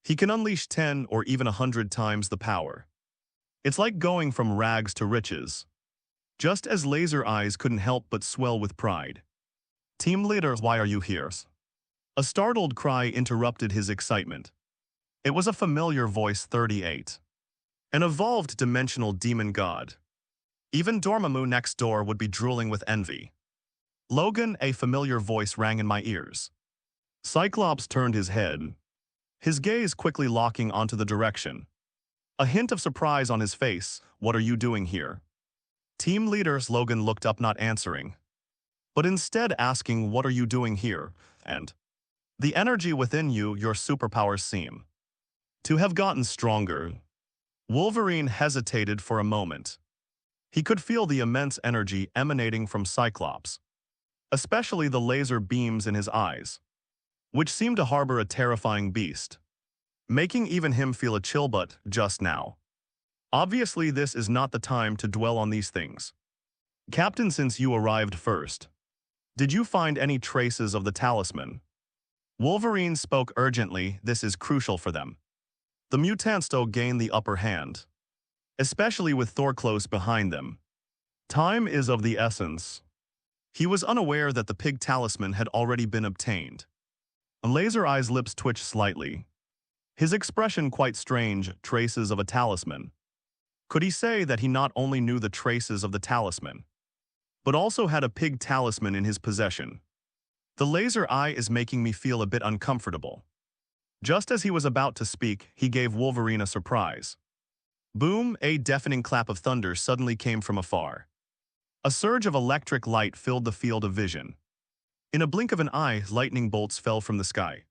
he can unleash 10 or even 100 times the power. It's like going from rags to riches. Just as Laser Eyes couldn't help but swell with pride. Team leader, why are you here? A startled cry interrupted his excitement. It was a familiar voice, 38. An evolved dimensional demon god. Even Dormammu next door would be drooling with envy. Logan, a familiar voice rang in my ears. Cyclops turned his head, his gaze quickly locking onto the direction. A hint of surprise on his face. What are you doing here? Team leaders, Logan looked up, not answering, but instead asking, what are you doing here? And the energy within you, your superpowers seem to have gotten stronger. Wolverine hesitated for a moment. He could feel the immense energy emanating from Cyclops, especially the laser beams in his eyes, which seemed to harbor a terrifying beast, making even him feel a chill. But just now, obviously this is not the time to dwell on these things. Captain, since you arrived first, did you find any traces of the talisman? Wolverine spoke urgently. This is crucial for them. The mutants still gain the upper hand, especially with Thor close behind them. Time is of the essence. He was unaware that the pig talisman had already been obtained. Laser Eye's lips twitched slightly, his expression quite strange. Traces of a talisman. Could he say that he not only knew the traces of the talisman, but also had a pig talisman in his possession? The laser eye is making me feel a bit uncomfortable. Just as he was about to speak, he gave Wolverine a surprise. Boom! A deafening clap of thunder suddenly came from afar. A surge of electric light filled the field of vision. In a blink of an eye, lightning bolts fell from the sky,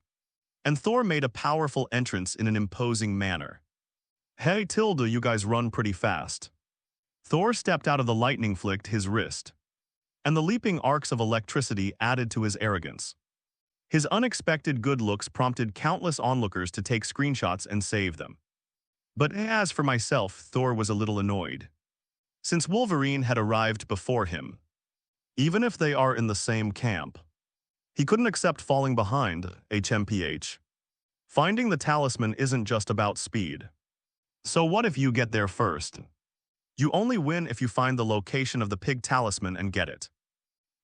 and Thor made a powerful entrance in an imposing manner. Hey Tilda, you guys run pretty fast. Thor stepped out of the lightning, flicked his wrist, and the leaping arcs of electricity added to his arrogance. His unexpected good looks prompted countless onlookers to take screenshots and save them. But as for myself, Thor was a little annoyed, since Wolverine had arrived before him. Even if they are in the same camp, he couldn't accept falling behind. HMPH. Finding the talisman isn't just about speed. So what if you get there first? You only win if you find the location of the pig talisman and get it.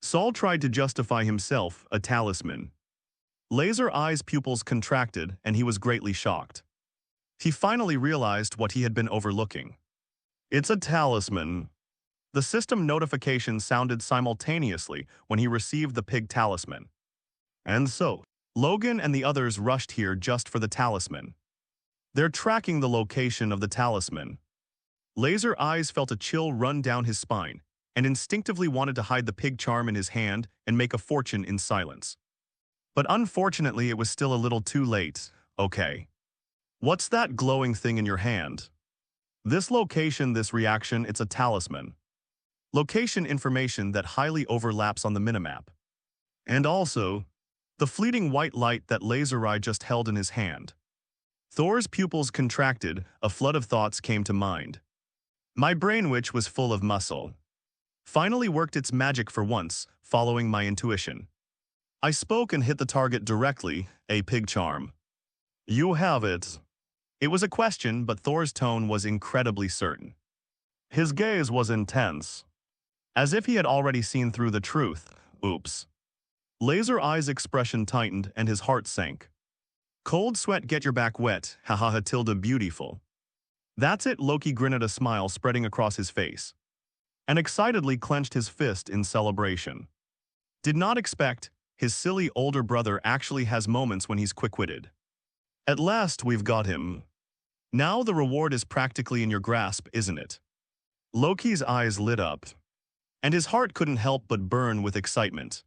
Saul tried to justify himself. A talisman. Laser Eye's pupils contracted, and he was greatly shocked. He finally realized what he had been overlooking. It's a talisman. The system notification sounded simultaneously when he received the pig talisman. And so, Logan and the others rushed here just for the talisman. They're tracking the location of the talisman. Laser Eyes felt a chill run down his spine. and instinctively wanted to hide the pig charm in his hand and make a fortune in silence. But unfortunately, it was still a little too late. Okay. What's that glowing thing in your hand? This location, this reaction, it's a talisman. Location information that highly overlaps on the minimap. And also, the fleeting white light that Laser Eye just held in his hand. Thor's pupils contracted, a flood of thoughts came to mind. My brain, which was full of muscle, finally worked its magic for once, following my intuition. I spoke and hit the target directly, a pig charm. You have it. It was a question, but Thor's tone was incredibly certain. His gaze was intense, as if he had already seen through the truth. Oops. Laser Eye's expression tightened and his heart sank. Cold sweat get your back wet, haha tilde beautiful. That's it, Loki grinned, a smile spreading across his face, and excitedly clenched his fist in celebration. Did not expect, his silly older brother actually has moments when he's quick-witted. At last we've got him. Now the reward is practically in your grasp, isn't it? Loki's eyes lit up, and his heart couldn't help but burn with excitement.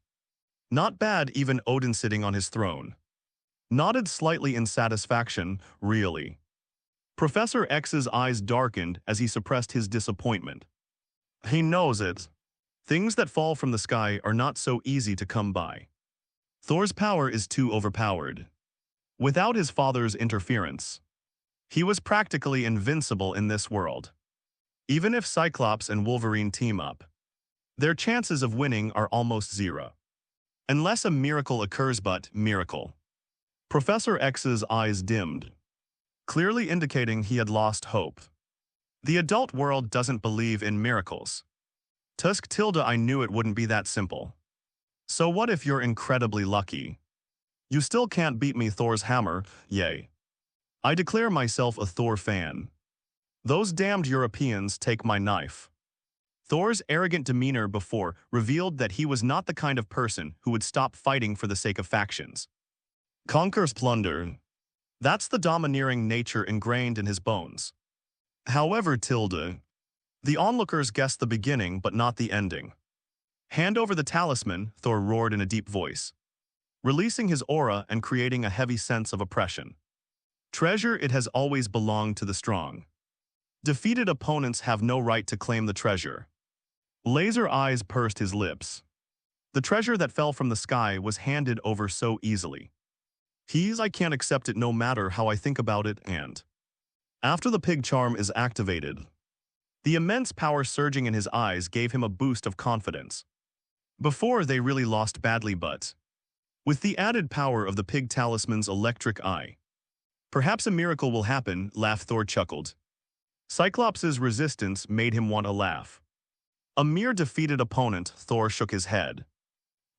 Not bad, even Odin sitting on his throne nodded slightly in satisfaction, really. Professor X's eyes darkened as he suppressed his disappointment. He knows it. Things that fall from the sky are not so easy to come by. Thor's power is too overpowered. Without his father's interference, he was practically invincible in this world. Even if Cyclops and Wolverine team up, their chances of winning are almost zero. Unless a miracle occurs, but miracle. Professor X's eyes dimmed, clearly indicating he had lost hope. The adult world doesn't believe in miracles. Tusk tilde, I knew it wouldn't be that simple. So what if you're incredibly lucky? You still can't beat me, Thor's hammer, yay. I declare myself a Thor fan. Those damned Europeans take my knife. Thor's arrogant demeanor before revealed that he was not the kind of person who would stop fighting for the sake of factions. Conquers plunder. That's the domineering nature ingrained in his bones. However, tilde. The onlookers guessed the beginning but not the ending. Hand over the talisman, Thor roared in a deep voice, releasing his aura and creating a heavy sense of oppression. Treasure, it has always belonged to the strong. Defeated opponents have no right to claim the treasure. Laser Eyes pursed his lips. The treasure that fell from the sky was handed over so easily. I can't accept it no matter how I think about it, and after the pig charm is activated, the immense power surging in his eyes gave him a boost of confidence. Before, they really lost badly, but with the added power of the pig talisman's electric eye, perhaps a miracle will happen, laughed Thor chuckled. Cyclops' resistance made him want to laugh. A mere defeated opponent, Thor shook his head,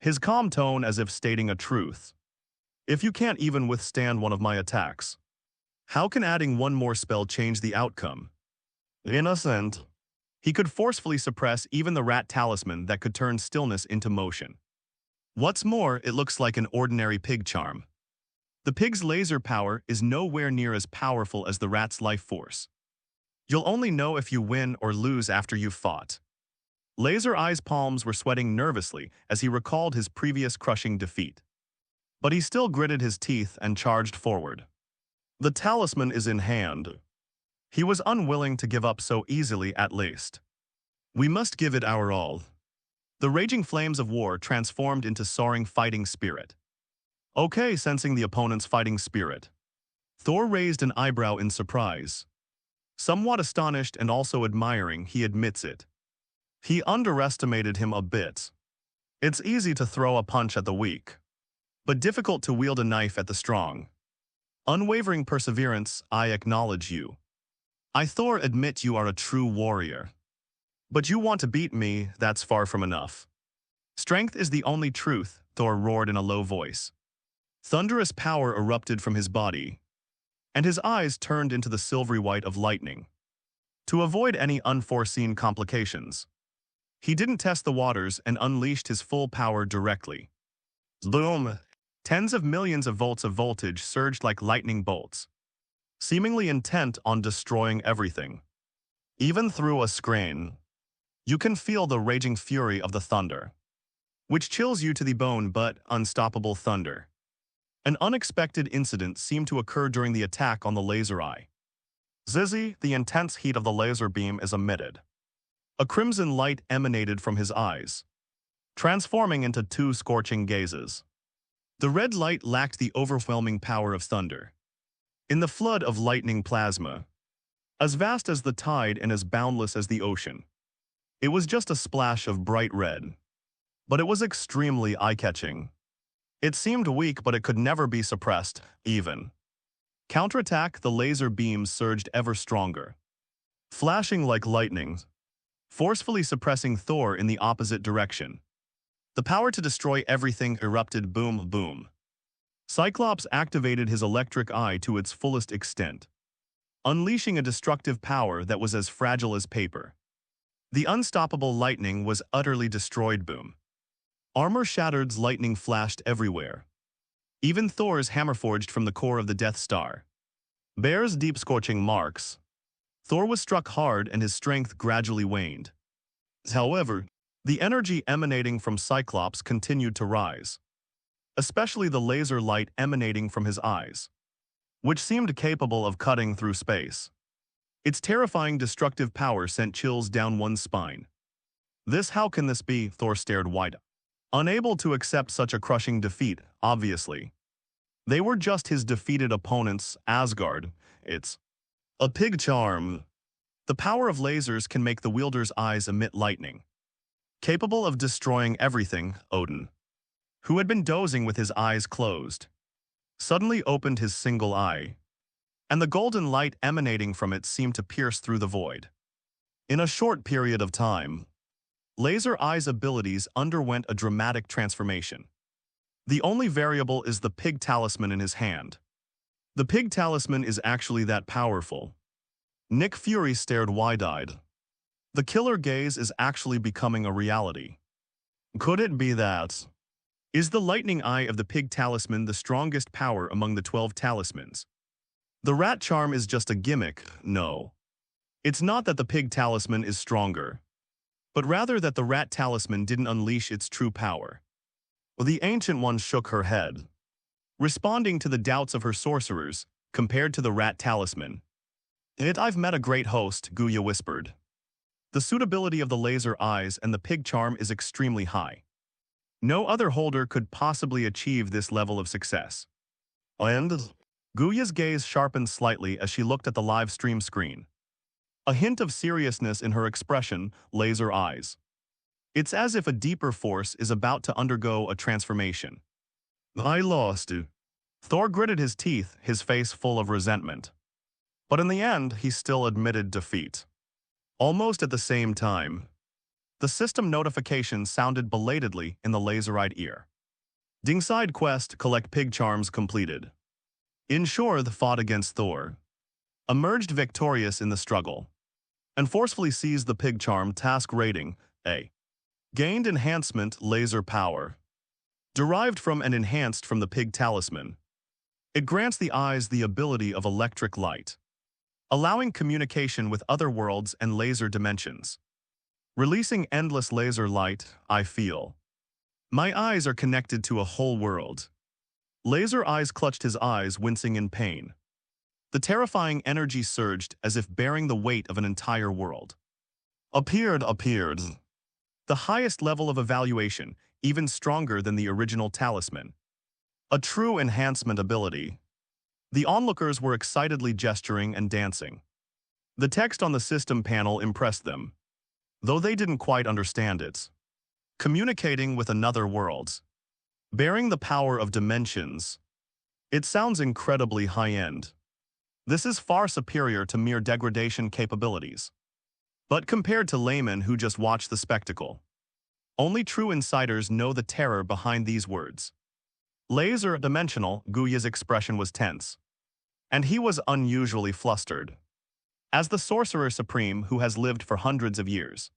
his calm tone as if stating a truth. If you can't even withstand one of my attacks, how can adding one more spell change the outcome? Innocent. He could forcefully suppress even the rat talisman that could turn stillness into motion. What's more, it looks like an ordinary pig charm. The pig's laser power is nowhere near as powerful as the rat's life force. You'll only know if you win or lose after you've fought. Laser Eye's palms were sweating nervously as he recalled his previous crushing defeat. But he still gritted his teeth and charged forward. The talisman is in hand. He was unwilling to give up so easily, at least. We must give it our all. The raging flames of war transformed into soaring fighting spirit. Okay, sensing the opponent's fighting spirit, Thor raised an eyebrow in surprise. Somewhat astonished and also admiring, he admits it. He underestimated him a bit. It's easy to throw a punch at the weak, but difficult to wield a knife at the strong. Unwavering perseverance, I acknowledge you. I, Thor, admit you are a true warrior. But you want to beat me, that's far from enough. Strength is the only truth, Thor roared in a low voice. Thunderous power erupted from his body, and his eyes turned into the silvery white of lightning. To avoid any unforeseen complications, he didn't test the waters and unleashed his full power directly. Boom! Tens of millions of volts of voltage surged like lightning bolts, seemingly intent on destroying everything, even through a screen. You can feel the raging fury of the thunder, which chills you to the bone but unstoppable thunder. An unexpected incident seemed to occur during the attack on the laser eye. Zizzy, the intense heat of the laser beam is emitted. A crimson light emanated from his eyes, transforming into two scorching gazes. The red light lacked the overwhelming power of thunder. In the flood of lightning plasma, as vast as the tide and as boundless as the ocean, it was just a splash of bright red. But it was extremely eye-catching. It seemed weak, but it could never be suppressed, even. Counterattack, the laser beams surged ever stronger, flashing like lightning, forcefully suppressing Thor in the opposite direction. The power to destroy everything erupted. Boom, boom. Cyclops activated his electric eye to its fullest extent, unleashing a destructive power that was as fragile as paper. The unstoppable lightning was utterly destroyed. Boom. Armor shattered, lightning flashed everywhere. Even Thor's hammer forged from the core of the Death Star bears deep scorching marks. Thor was struck hard and his strength gradually waned. However, the energy emanating from Cyclops continued to rise, especially the laser light emanating from his eyes, which seemed capable of cutting through space. Its terrifying destructive power sent chills down one's spine. How can this be? Thor stared wide, unable to accept such a crushing defeat, obviously. They were just his defeated opponents, Asgard. It's a pig charm. The power of lasers can make the wielder's eyes emit lightning, capable of destroying everything. Odin, who had been dozing with his eyes closed, suddenly opened his single eye, and the golden light emanating from it seemed to pierce through the void. In a short period of time, Laser Eye's abilities underwent a dramatic transformation. The only variable is the pig talisman in his hand. The pig talisman is actually that powerful. Nick Fury stared wide-eyed. The killer gaze is actually becoming a reality. Could it be that? Is the lightning eye of the pig talisman the strongest power among the 12 talismans? The rat charm is just a gimmick. No. It's not that the pig talisman is stronger, but rather that the rat talisman didn't unleash its true power. The Ancient One shook her head, responding to the doubts of her sorcerers compared to the rat talisman. I've met a great host, Guya whispered. The suitability of the laser eyes and the pig charm is extremely high. No other holder could possibly achieve this level of success. And? Guya's gaze sharpened slightly as she looked at the live stream screen. A hint of seriousness in her expression, laser eyes. It's as if a deeper force is about to undergo a transformation. I lost. Thor gritted his teeth, his face full of resentment. But in the end, he still admitted defeat. Almost at the same time, the system notification sounded belatedly in the laser-eyed ear. Dingside quest, collect pig charms completed. Inshore fought against Thor, emerged victorious in the struggle, and forcefully seized the pig charm. Task rating, A. Gained enhancement, laser power. Derived from and enhanced from the pig talisman. It grants the eyes the ability of electric light, allowing communication with other worlds and laser dimensions. Releasing endless laser light, I feel. My eyes are connected to a whole world. Laser Eyes clutched his eyes, wincing in pain. The terrifying energy surged as if bearing the weight of an entire world. Appeared. The highest level of evaluation, even stronger than the original talisman. A true enhancement ability. The onlookers were excitedly gesturing and dancing. The text on the system panel impressed them, though they didn't quite understand it. Communicating with another world. Bearing the power of dimensions. It sounds incredibly high-end. This is far superior to mere degradation capabilities. But compared to laymen who just watch the spectacle, only true insiders know the terror behind these words. Laser dimensional, Guya's expression was tense, and he was unusually flustered. As the Sorcerer Supreme who has lived for hundreds of years,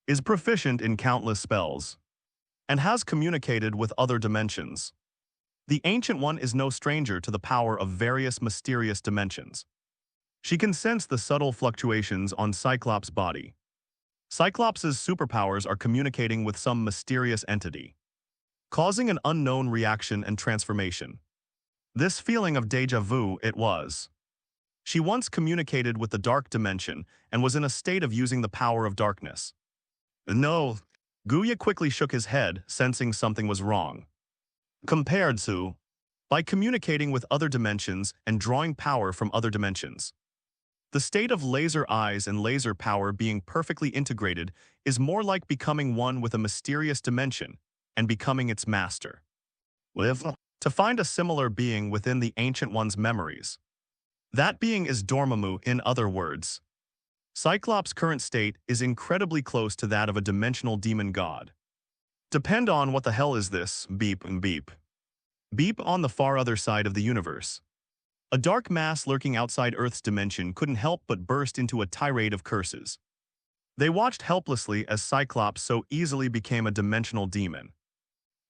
is proficient in countless spells, and has communicated with other dimensions, the Ancient One is no stranger to the power of various mysterious dimensions. She can sense the subtle fluctuations on Cyclops' body, Cyclops' superpowers are communicating with some mysterious entity, causing an unknown reaction and transformation. This feeling of déjà vu it was. She once communicated with the dark dimension and was in a state of using the power of darkness. No, Guya quickly shook his head, sensing something was wrong. Compared to, by communicating with other dimensions and drawing power from other dimensions. The state of laser eyes and laser power being perfectly integrated is more like becoming one with a mysterious dimension and becoming its master. To find a similar being within the Ancient One's memories. That being is Dormammu, in other words. Cyclops' current state is incredibly close to that of a dimensional demon god. Depend on what the hell is this, beep and beep. Beep on the far other side of the universe. A dark mass lurking outside Earth's dimension couldn't help but burst into a tirade of curses. They watched helplessly as Cyclops so easily became a dimensional demon.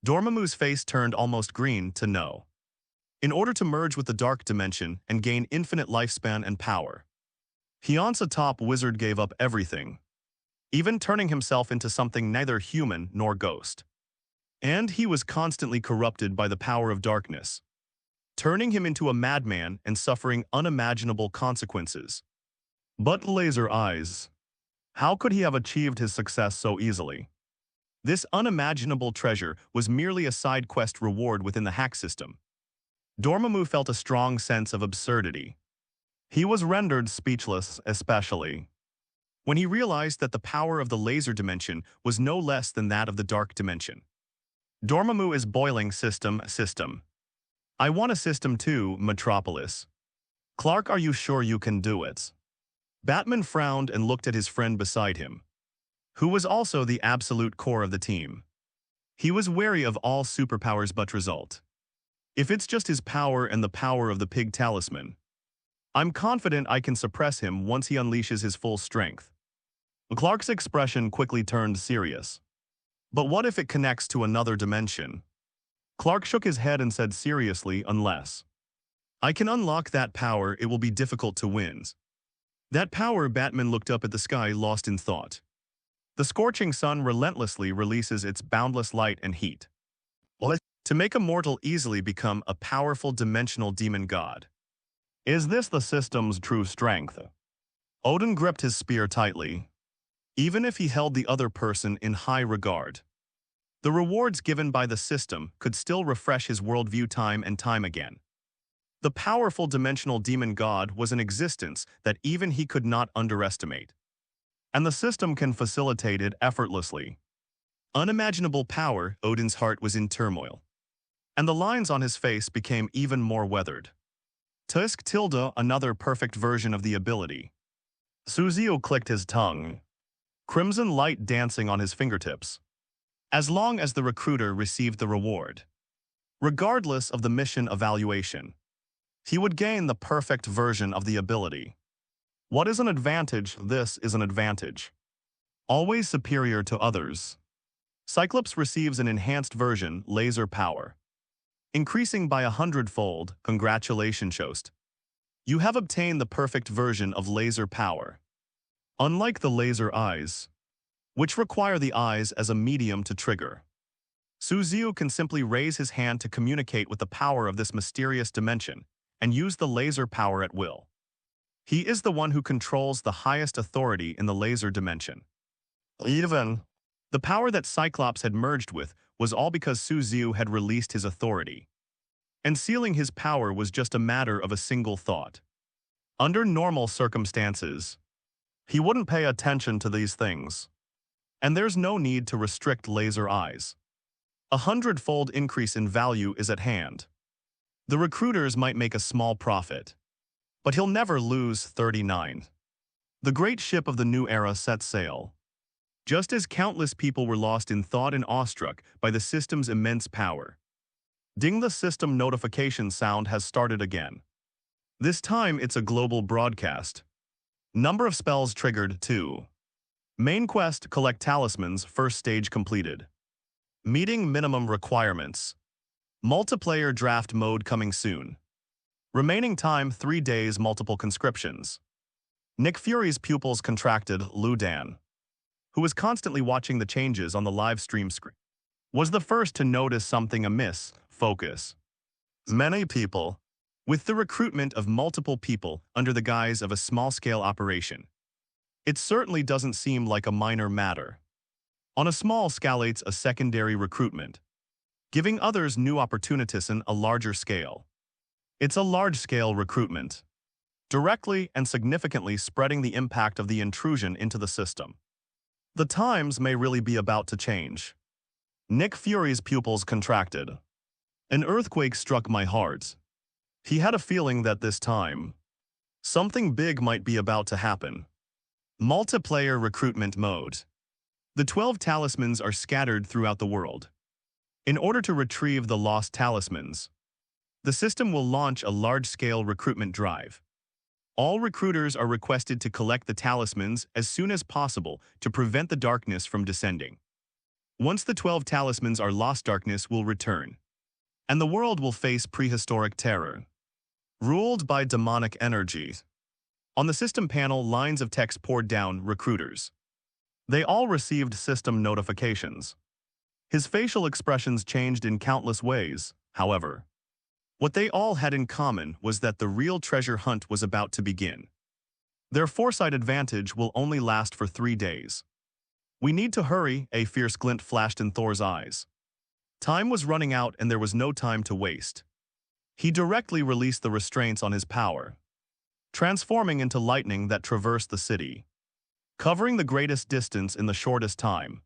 Dormammu's face turned almost green to no. In order to merge with the dark dimension and gain infinite lifespan and power, Hyacin's top wizard gave up everything, even turning himself into something neither human nor ghost. And he was constantly corrupted by the power of darkness, turning him into a madman and suffering unimaginable consequences. But laser eyes. How could he have achieved his success so easily? This unimaginable treasure was merely a side quest reward within the hack system. Dormammu felt a strong sense of absurdity. He was rendered speechless, especially when he realized that the power of the laser dimension was no less than that of the dark dimension. Dormammu is boiling system. I want a system too, Metropolis. Clark, are you sure you can do it? Batman frowned and looked at his friend beside him, who was also the absolute core of the team. He was wary of all superpowers but result. If it's just his power and the power of the pig talisman, I'm confident I can suppress him once he unleashes his full strength. Clark's expression quickly turned serious. But what if it connects to another dimension? Clark shook his head and said seriously, unless I can unlock that power, it will be difficult to win. That power, Batman looked up at the sky, lost in thought. The scorching sun relentlessly releases its boundless light and heat. To make a mortal easily become a powerful dimensional demon god. Is this the system's true strength? Odin gripped his spear tightly, even if he held the other person in high regard. The rewards given by the system could still refresh his worldview time and time again. The powerful dimensional demon god was an existence that even he could not underestimate. And the system can facilitate it effortlessly. Unimaginable power, Odin's heart was in turmoil. And the lines on his face became even more weathered. Tusk tilde, another perfect version of the ability. Suzuki clicked his tongue, crimson light dancing on his fingertips. As long as the recruiter received the reward, regardless of the mission evaluation, he would gain the perfect version of the ability. What is an advantage? This is an advantage. Always superior to others. Cyclops receives an enhanced version, laser power. Increasing by 100-fold, congratulations, Shost. You have obtained the perfect version of laser power. Unlike the laser eyes, which require the eyes as a medium to trigger, Suzuki can simply raise his hand to communicate with the power of this mysterious dimension and use the laser power at will. He is the one who controls the highest authority in the laser dimension. Even the power that Cyclops had merged with was all because Suzuki had released his authority. And sealing his power was just a matter of a single thought. Under normal circumstances, he wouldn't pay attention to these things. And there's no need to restrict laser eyes. 100-fold increase in value is at hand. The recruiters might make a small profit, but he'll never lose 39. The great ship of the new era set sail. Just as countless people were lost in thought and awestruck by the system's immense power. Ding, the system notification sound has started again. This time it's a global broadcast. Number of spells triggered 2. Main quest, collect talismans, first stage completed. Meeting minimum requirements. Multiplayer draft mode coming soon. Remaining time 3 days, multiple conscriptions. Nick Fury's pupils contracted, Ludan, who was constantly watching the changes on the live stream screen, was the first to notice something amiss. Focus. Many people, with the recruitment of multiple people under the guise of a small-scale operation. It certainly doesn't seem like a minor matter. On a small scale, it's a secondary recruitment, giving others new opportunities on a larger scale. It's a large-scale recruitment, directly and significantly spreading the impact of the intrusion into the system. The times may really be about to change. Nick Fury's pupils contracted. An earthquake struck my heart. He had a feeling that this time, something big might be about to happen. Multiplayer recruitment mode. The 12 talismans are scattered throughout the world. In order to retrieve the lost talismans, the system will launch a large-scale recruitment drive. All recruiters are requested to collect the talismans as soon as possible to prevent the darkness from descending. Once the 12 talismans are lost, darkness will return, and the world will face prehistoric terror, ruled by demonic energy. On the system panel, lines of text poured down recruiters. They all received system notifications. His facial expressions changed in countless ways, however. What they all had in common was that the real treasure hunt was about to begin. Their foresight advantage will only last for 3 days. We need to hurry, a fierce glint flashed in Thor's eyes. Time was running out and there was no time to waste. He directly released the restraints on his power, transforming into lightning that traversed the city, covering the greatest distance in the shortest time,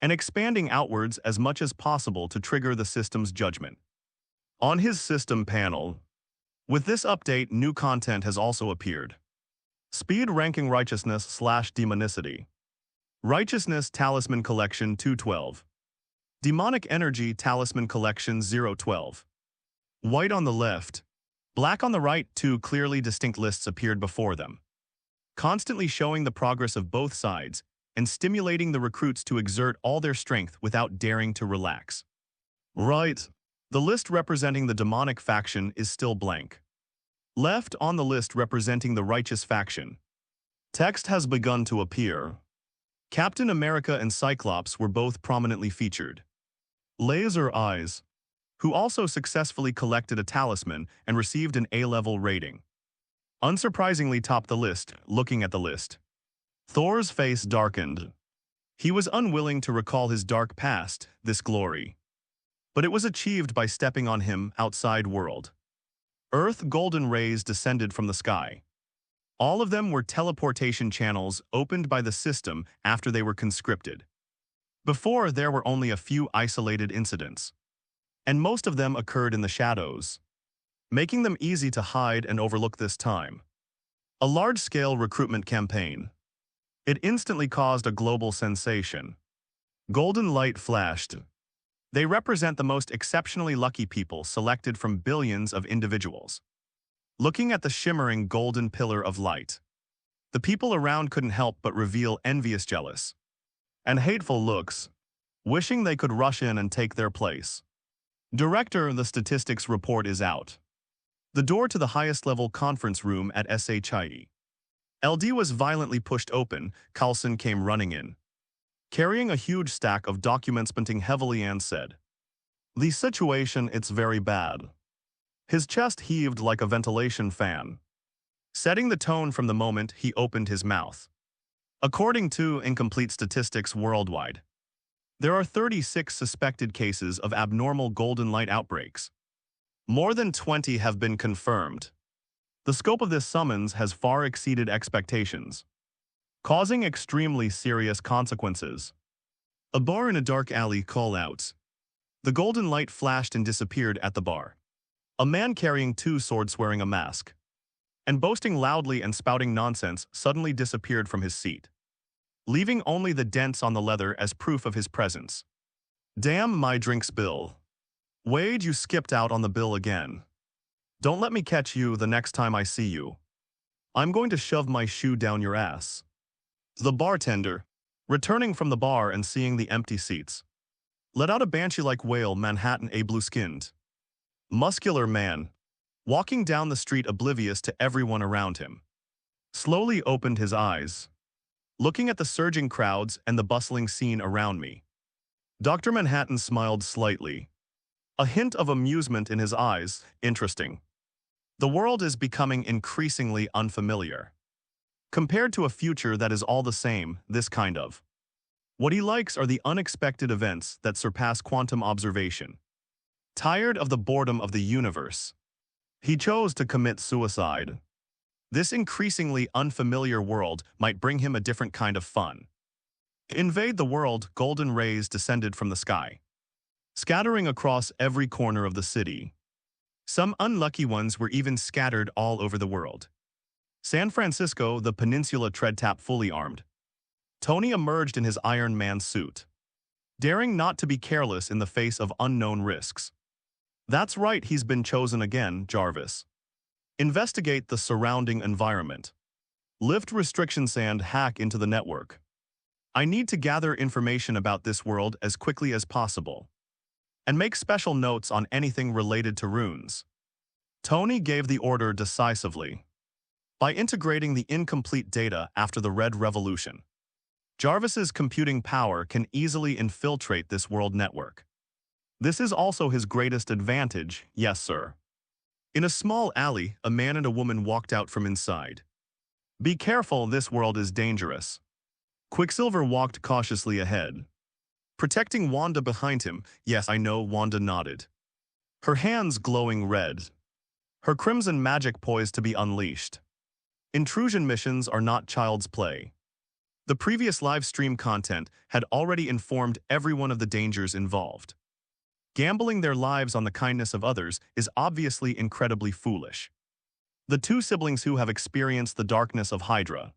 and expanding outwards as much as possible to trigger the system's judgment. On his system panel, with this update, new content has also appeared. Speed ranking Righteousness/Demonicity. Righteousness Talisman Collection 212. Demonic Energy Talisman Collection 012. White on the left, black on the right, two clearly distinct lists appeared before them, constantly showing the progress of both sides and stimulating the recruits to exert all their strength without daring to relax. Right. The list representing the demonic faction is still blank. Left on the list representing the righteous faction. Text has begun to appear. Captain America and Cyclops were both prominently featured. Laser Eyes, who also successfully collected a talisman and received an A-level rating, unsurprisingly topped the list. Looking at the list, Thor's face darkened. He was unwilling to recall his dark past, this glory. But it was achieved by stepping on him outside world. Earth golden rays descended from the sky. All of them were teleportation channels opened by the system after they were conscripted. Before, there were only a few isolated incidents, and most of them occurred in the shadows, making them easy to hide and overlook this time. A large-scale recruitment campaign. It instantly caused a global sensation. Golden light flashed. They represent the most exceptionally lucky people selected from billions of individuals. Looking at the shimmering golden pillar of light, the people around couldn't help but reveal envious, jealous, and hateful looks, wishing they could rush in and take their place. Director, the statistics report is out. The door to the highest level conference room at SHIE LD was violently pushed open. Carlson came running in, carrying a huge stack of documents, panting heavily, and said, "The situation, it's very bad." His chest heaved like a ventilation fan, setting the tone from the moment he opened his mouth. According to incomplete statistics worldwide, there are 36 suspected cases of abnormal golden light outbreaks. More than 20 have been confirmed. The scope of this summons has far exceeded expectations, causing extremely serious consequences. A bar in a dark alley call out. The golden light flashed and disappeared at the bar. A man carrying 2 swords, wearing a mask, and boasting loudly and spouting nonsense suddenly disappeared from his seat, leaving only the dents on the leather as proof of his presence. "Damn my drinks bill. Wade, you skipped out on the bill again. Don't let me catch you the next time I see you. I'm going to shove my shoe down your ass." The bartender, returning from the bar and seeing the empty seats, let out a banshee-like wail. Manhattan, a blue-skinned, muscular man, walking down the street oblivious to everyone around him, slowly opened his eyes. looking at the surging crowds and the bustling scene around me. Dr. Manhattan smiled slightly, a hint of amusement in his eyes. Interesting. The world is becoming increasingly unfamiliar, compared to a future that is all the same, this kind of. What he likes are the unexpected events that surpass quantum observation. Tired of the boredom of the universe, he chose to commit suicide. This increasingly unfamiliar world might bring him a different kind of fun. Invade the world, golden rays descended from the sky, scattering across every corner of the city. Some unlucky ones were even scattered all over the world. San Francisco, the peninsula tread tap fully armed. Tony emerged in his Iron Man suit, daring not to be careless in the face of unknown risks. That's right, he's been chosen again, Jarvis. Investigate the surrounding environment. Lift restrictions and hack into the network. I need to gather information about this world as quickly as possible. And make special notes on anything related to runes. Tony gave the order decisively. By integrating the incomplete data after the Red Revolution, Jarvis's computing power can easily infiltrate this world network. This is also his greatest advantage, yes sir. In a small alley, a man and a woman walked out from inside. Be careful, this world is dangerous. Quicksilver walked cautiously ahead, protecting Wanda behind him. Yes, I know, Wanda nodded, her hands glowing red, her crimson magic poised to be unleashed. Intrusion missions are not child's play. The previous live stream content had already informed everyone of the dangers involved. Gambling their lives on the kindness of others is obviously incredibly foolish. The two siblings who have experienced the darkness of Hydra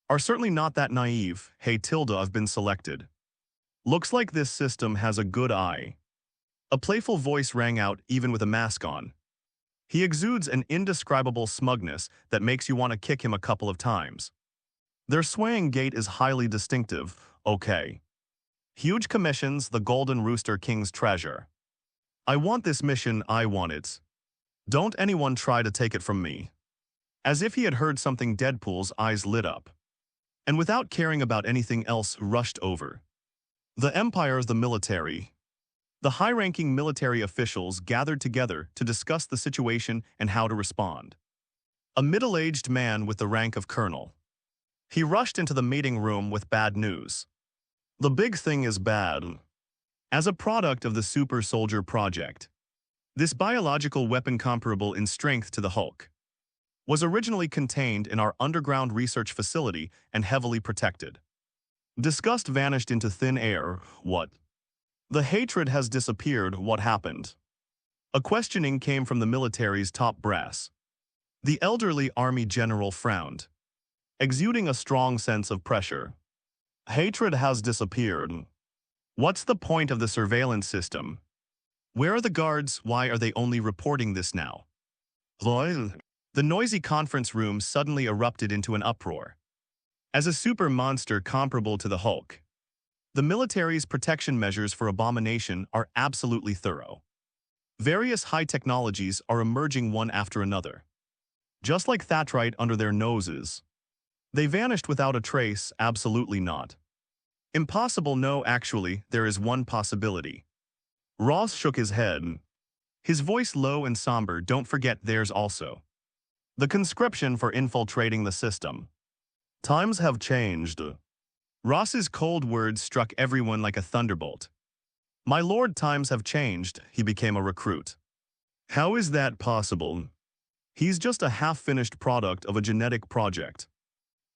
are certainly not that naive. Hey Tilda, I've been selected. Looks like this system has a good eye. A playful voice rang out even with a mask on. He exudes an indescribable smugness that makes you want to kick him a couple of times. Their swaying gait is highly distinctive. Okay. Huge commissions, the Golden Rooster King's treasure. I want this mission, I want it. Don't anyone try to take it from me. As if he had heard something, Deadpool's eyes lit up, and without caring about anything else, rushed over. The Empire, the military. The high-ranking military officials gathered together to discuss the situation and how to respond. A middle-aged man with the rank of colonel. He rushed into the meeting room with bad news. The big thing is bad. As a product of the Super Soldier Project, this biological weapon comparable in strength to the Hulk was originally contained in our underground research facility and heavily protected. Disgust vanished into thin air. What? The hatred has disappeared. What happened? A questioning came from the military's top brass. The elderly army general frowned, exuding a strong sense of pressure. Hatred has disappeared. What's the point of the surveillance system? Where are the guards? Why are they only reporting this now? The noisy conference room suddenly erupted into an uproar. As a super monster comparable to the Hulk, the military's protection measures for abomination are absolutely thorough. Various high technologies are emerging one after another. Just like Thatrite under their noses. They vanished without a trace. Absolutely not. Impossible. No, actually, there is one possibility. Ross shook his head, his voice low and somber. Don't forget, there's also the conscription for infiltrating the system. Times have changed. Ross's cold words struck everyone like a thunderbolt. My lord, times have changed. He became a recruit. How is that possible? He's just a half-finished product of a genetic project.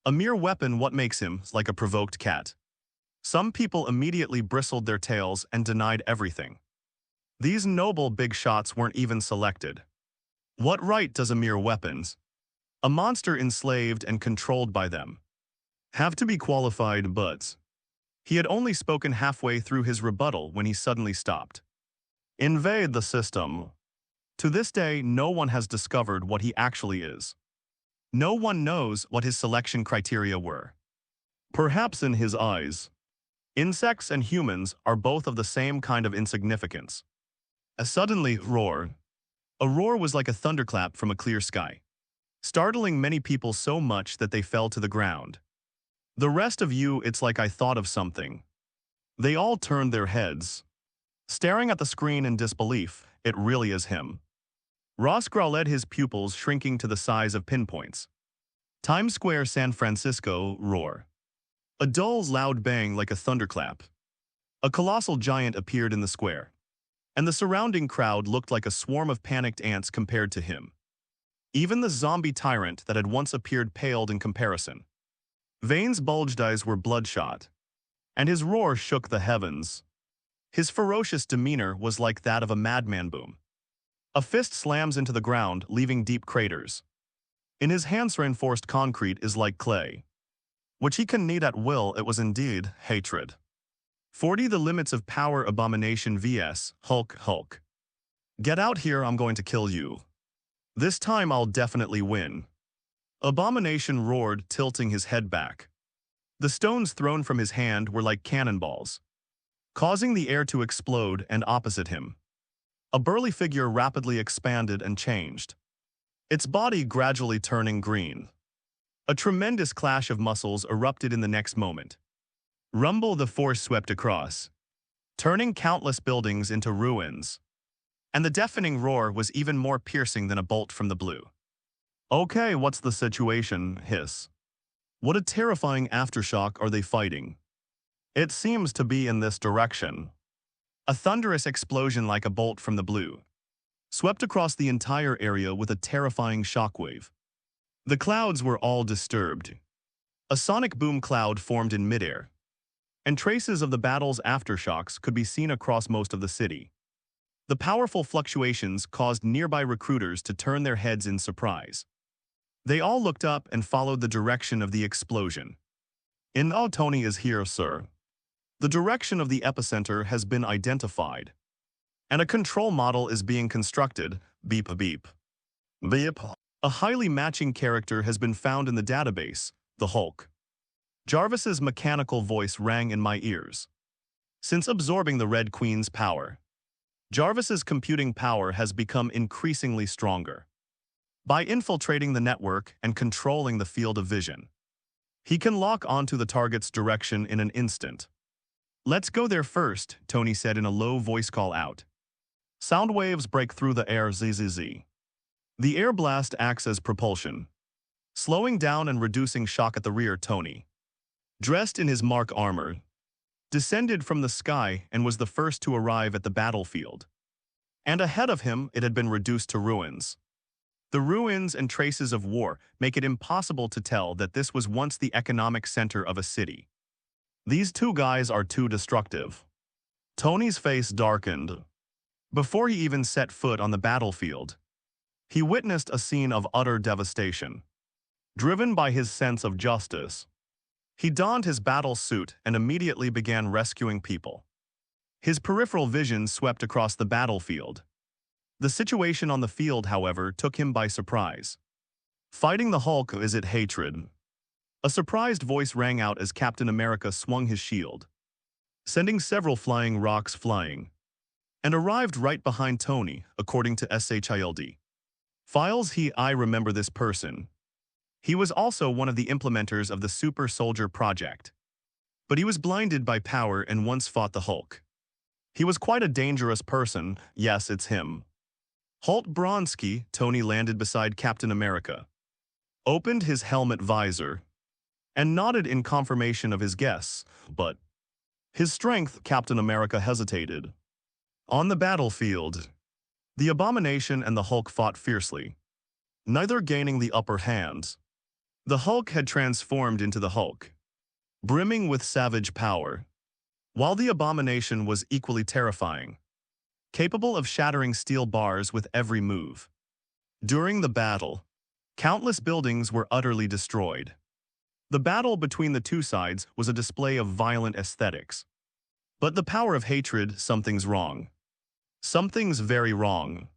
A mere weapon. What makes him like a provoked cat? Some people immediately bristled their tails and denied everything. These noble big shots weren't even selected. What right does a mere weapons, a monster enslaved and controlled by them, have to be qualified? But he had only spoken halfway through his rebuttal when he suddenly stopped. Invade the system. To this day, no one has discovered what he actually is. No one knows what his selection criteria were. Perhaps in his eyes, insects and humans are both of the same kind of insignificance. A suddenly roar. A roar was like a thunderclap from a clear sky, startling many people so much that they fell to the ground. The rest of you, it's like I thought of something. They all turned their heads, staring at the screen in disbelief. It really is him. Ross growled, his pupils shrinking to the size of pinpoints. Times Square, San Francisco, roar. A dull, loud bang like a thunderclap. A colossal giant appeared in the square, and the surrounding crowd looked like a swarm of panicked ants compared to him. Even the zombie tyrant that had once appeared paled in comparison. Vane's bulged eyes were bloodshot, and his roar shook the heavens. His ferocious demeanor was like that of a madman. Boom. A fist slams into the ground, leaving deep craters. In his hands, reinforced concrete is like clay, which he can knead at will. It was indeed hatred. 40 The limits of power. Abomination vs. Hulk. Get out here, I'm going to kill you. This time I'll definitely win. Abomination roared, tilting his head back. The stones thrown from his hand were like cannonballs, causing the air to explode, and opposite him, a burly figure rapidly expanded and changed, its body gradually turning green. A tremendous clash of muscles erupted in the next moment. Rumble, the force swept across, turning countless buildings into ruins. And the deafening roar was even more piercing than a bolt from the blue. Okay, what's the situation? Hiss. What a terrifying aftershock are they fighting? It seems to be in this direction. A thunderous explosion like a bolt from the blue swept across the entire area with a terrifying shockwave. The clouds were all disturbed. A sonic boom cloud formed in midair, and traces of the battle's aftershocks could be seen across most of the city. The powerful fluctuations caused nearby recruiters to turn their heads in surprise. They all looked up and followed the direction of the explosion. Oh, Tony is here, sir. The direction of the epicenter has been identified, and a control model is being constructed. Beep, beep. Beep. A highly matching character has been found in the database, the Hulk. Jarvis's mechanical voice rang in my ears. Since absorbing the Red Queen's power, Jarvis's computing power has become increasingly stronger. By infiltrating the network and controlling the field of vision, he can lock onto the target's direction in an instant. Let's go there first, Tony said in a low voice. Call out. Sound waves break through the air. Zzz. The air blast acts as propulsion, slowing down and reducing shock at the rear. Tony, dressed in his Mark armor, descended from the sky and was the first to arrive at the battlefield. And ahead of him, it had been reduced to ruins. The ruins and traces of war make it impossible to tell that this was once the economic center of a city. These two guys are too destructive. Tony's face darkened. Before he even set foot on the battlefield, he witnessed a scene of utter devastation. Driven by his sense of justice, he donned his battle suit and immediately began rescuing people. His peripheral vision swept across the battlefield. The situation on the field, however, took him by surprise. Fighting the Hulk, is it hatred? A surprised voice rang out as Captain America swung his shield, sending several flying rocks flying, and arrived right behind Tony, according to SHILD files. I remember this person. He was also one of the implementers of the Super Soldier Project. But he was blinded by power and once fought the Hulk. He was quite a dangerous person. Yes, it's him. Holt Bronsky. Tony landed beside Captain America, opened his helmet visor, and nodded in confirmation of his guess, but his strength. Captain America hesitated. On the battlefield, the Abomination and the Hulk fought fiercely, neither gaining the upper hand. The Hulk had transformed into the Hulk, brimming with savage power, while the Abomination was equally terrifying, capable of shattering steel bars with every move. During the battle, countless buildings were utterly destroyed. The battle between the two sides was a display of violent aesthetics. But the power of hatred. Something's wrong. Something's very wrong.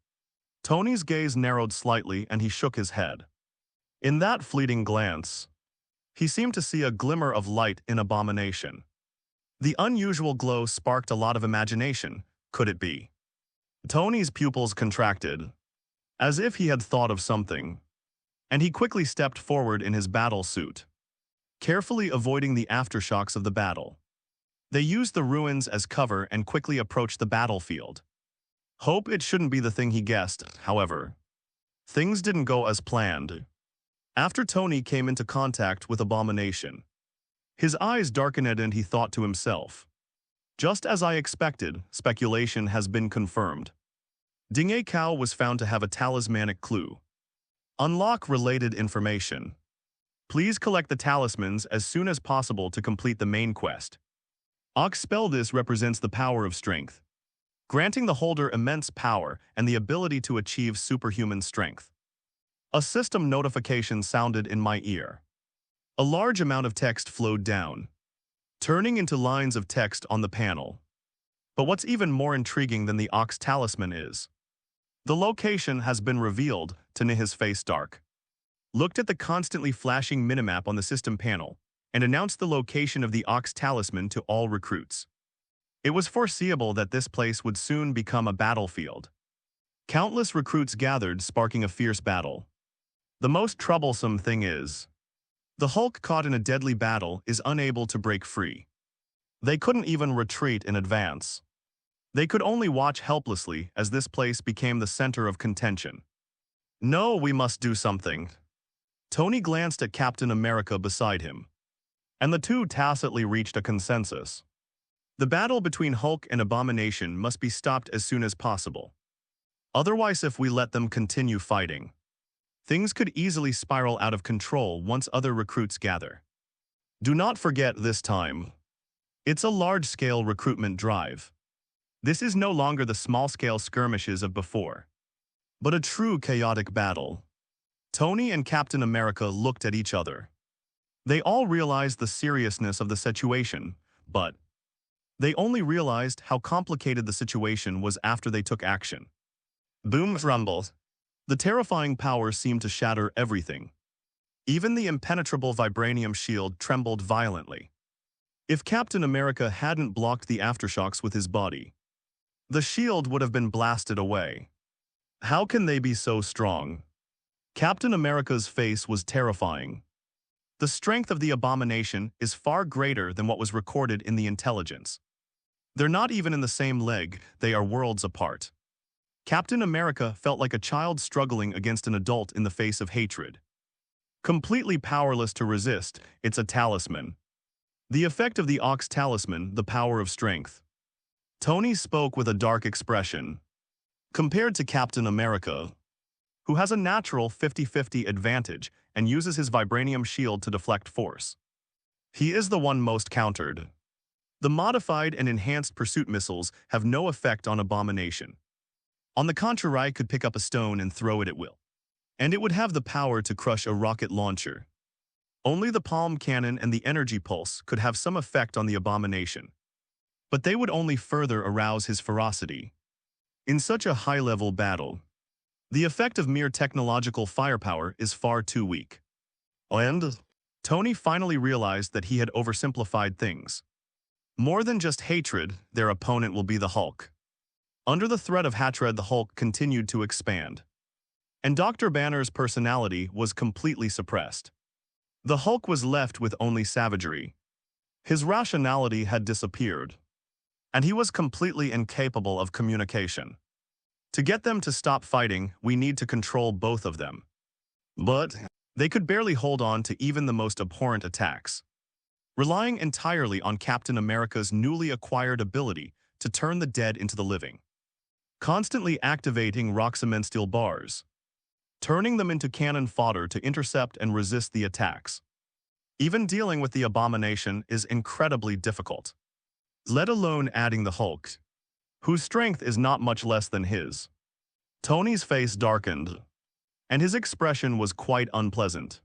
Tony's gaze narrowed slightly and he shook his head. In that fleeting glance, he seemed to see a glimmer of light in Abomination. The unusual glow sparked a lot of imagination. Could it be? Tony's pupils contracted, as if he had thought of something, and he quickly stepped forward in his battle suit. carefully avoiding the aftershocks of the battle. They used the ruins as cover and quickly approached the battlefield. Hope it shouldn't be the thing he guessed, however. Things didn't go as planned. After Tony came into contact with Abomination, his eyes darkened and he thought to himself, "Just as I expected, speculation has been confirmed." Ding Cao was found to have a talismanic clue. Unlock related information. Please collect the talismans as soon as possible to complete the main quest. Oxpeldis represents the power of strength, granting the holder immense power and the ability to achieve superhuman strength. A system notification sounded in my ear. A large amount of text flowed down, turning into lines of text on the panel. But what's even more intriguing than the Ox talisman is, the location has been revealed. His face dark, looked at the constantly flashing minimap on the system panel, and announced the location of the Ox talisman to all recruits. It was foreseeable that this place would soon become a battlefield. Countless recruits gathered, sparking a fierce battle. The most troublesome thing is, the Hulk caught in a deadly battle is unable to break free. They couldn't even retreat in advance. They could only watch helplessly as this place became the center of contention. "No, we must do something." Tony glanced at Captain America beside him, and the two tacitly reached a consensus. The battle between Hulk and Abomination must be stopped as soon as possible. Otherwise, if we let them continue fighting, things could easily spiral out of control once other recruits gather. Do not forget this time, it's a large-scale recruitment drive. This is no longer the small-scale skirmishes of before, but a true chaotic battle. Tony and Captain America looked at each other. They all realized the seriousness of the situation, but they only realized how complicated the situation was after they took action. Boom rumble. The terrifying power seemed to shatter everything. Even the impenetrable vibranium shield trembled violently. If Captain America hadn't blocked the aftershocks with his body, the shield would have been blasted away. How can they be so strong? Captain America's face was terrifying. The strength of the Abomination is far greater than what was recorded in the intelligence. They're not even in the same leg, they are worlds apart. Captain America felt like a child struggling against an adult in the face of hatred. Completely powerless to resist, it's a talisman. The effect of the Ox talisman, the power of strength. Tony spoke with a dark expression. Compared to Captain America, who has a natural 50-50 advantage and uses his vibranium shield to deflect force, he is the one most countered. The modified and enhanced pursuit missiles have no effect on Abomination. On the contrary, could pick up a stone and throw it at will, and it would have the power to crush a rocket launcher. Only the palm cannon and the energy pulse could have some effect on the Abomination, but they would only further arouse his ferocity. In such a high-level battle, the effect of mere technological firepower is far too weak. And Tony finally realized that he had oversimplified things. More than just hatred, their opponent will be the Hulk. Under the threat of hatred, the Hulk continued to expand, and Dr. Banner's personality was completely suppressed. The Hulk was left with only savagery. His rationality had disappeared, and he was completely incapable of communication. To get them to stop fighting, we need to control both of them. But they could barely hold on to even the most abhorrent attacks, relying entirely on Captain America's newly acquired ability to turn the dead into the living, constantly activating rock cement steel bars, turning them into cannon fodder to intercept and resist the attacks. Even dealing with the Abomination is incredibly difficult, let alone adding the Hulk, whose strength is not much less than his. Tony's face darkened, and his expression was quite unpleasant.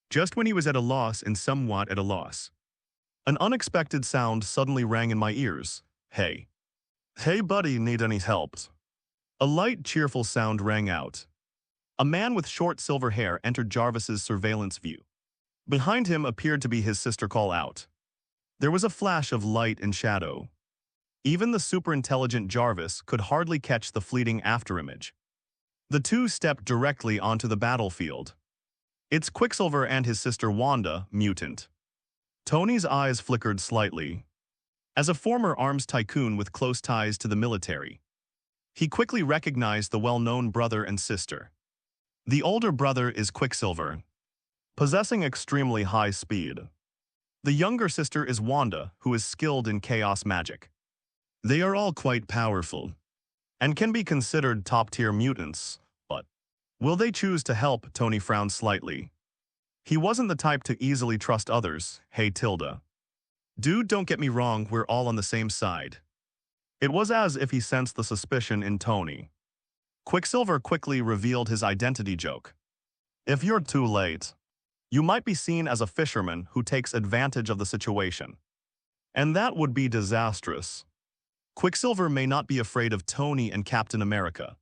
Just when he was at a loss and somewhat at a loss, an unexpected sound suddenly rang in my ears. Hey. Hey buddy, need any help? A light, cheerful sound rang out. A man with short silver hair entered Jarvis's surveillance view. Behind him appeared to be his sister. Call out. There was a flash of light and shadow. Even the super-intelligent Jarvis could hardly catch the fleeting afterimage. The two stepped directly onto the battlefield. It's Quicksilver and his sister Wanda, mutant. Tony's eyes flickered slightly. As a former arms tycoon with close ties to the military, he quickly recognized the well-known brother and sister. The older brother is Quicksilver, possessing extremely high speed. The younger sister is Wanda, who is skilled in chaos magic. They are all quite powerful, and can be considered top-tier mutants, but will they choose to help? Tony frowned slightly. He wasn't the type to easily trust others. Hey Tilda. Dude, don't get me wrong, we're all on the same side. It was as if he sensed the suspicion in Tony. Quicksilver quickly revealed his identity joke. If you're too late, you might be seen as a fisherman who takes advantage of the situation. And that would be disastrous. Quicksilver may not be afraid of Tony and Captain America,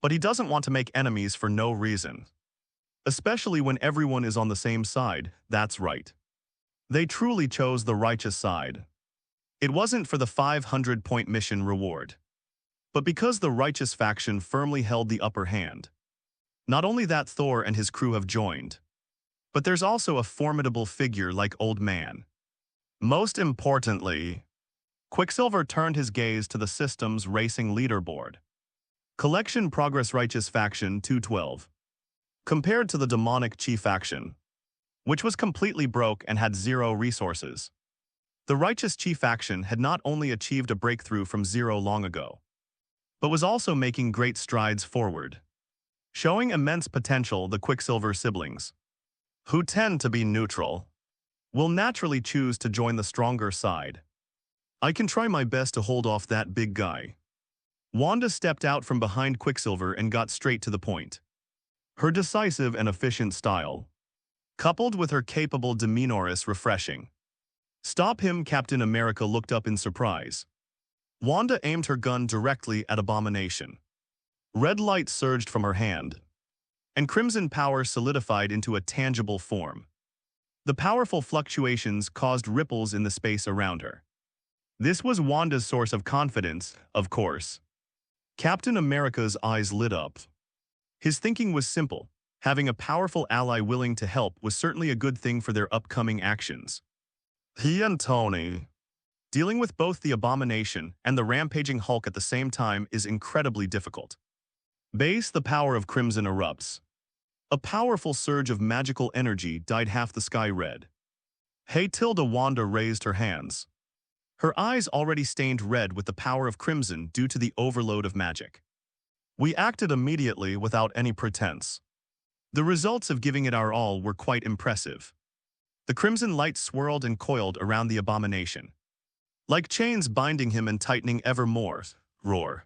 but he doesn't want to make enemies for no reason. Especially when everyone is on the same side. That's right. They truly chose the righteous side. It wasn't for the 500-point mission reward, but because the righteous faction firmly held the upper hand. Not only that, Thor and his crew have joined, but there's also a formidable figure like Old Man. Most importantly, Quicksilver turned his gaze to the system's racing leaderboard. Collection progress righteous faction 212. Compared to the demonic chief faction, which was completely broke and had zero resources. The righteous chief faction had not only achieved a breakthrough from zero long ago, but was also making great strides forward. Showing immense potential, the Quicksilver siblings, who tend to be neutral, will naturally choose to join the stronger side. I can try my best to hold off that big guy. Wanda stepped out from behind Quicksilver and got straight to the point. Her decisive and efficient style, coupled with her capable demeanor, is refreshing. Stop him! Captain America looked up in surprise. Wanda aimed her gun directly at Abomination. Red light surged from her hand, and crimson power solidified into a tangible form. The powerful fluctuations caused ripples in the space around her. This was Wanda's source of confidence, of course. Captain America's eyes lit up. His thinking was simple. Having a powerful ally willing to help was certainly a good thing for their upcoming actions. He and Tony, dealing with both the Abomination and the rampaging Hulk at the same time is incredibly difficult. Base, the power of Crimson erupts. A powerful surge of magical energy dyed half the sky red. Hey Tilda! Wanda raised her hands. Her eyes already stained red with the power of Crimson due to the overload of magic. We acted immediately without any pretense. The results of giving it our all were quite impressive. The crimson light swirled and coiled around the Abomination, like chains binding him and tightening ever more. Roar.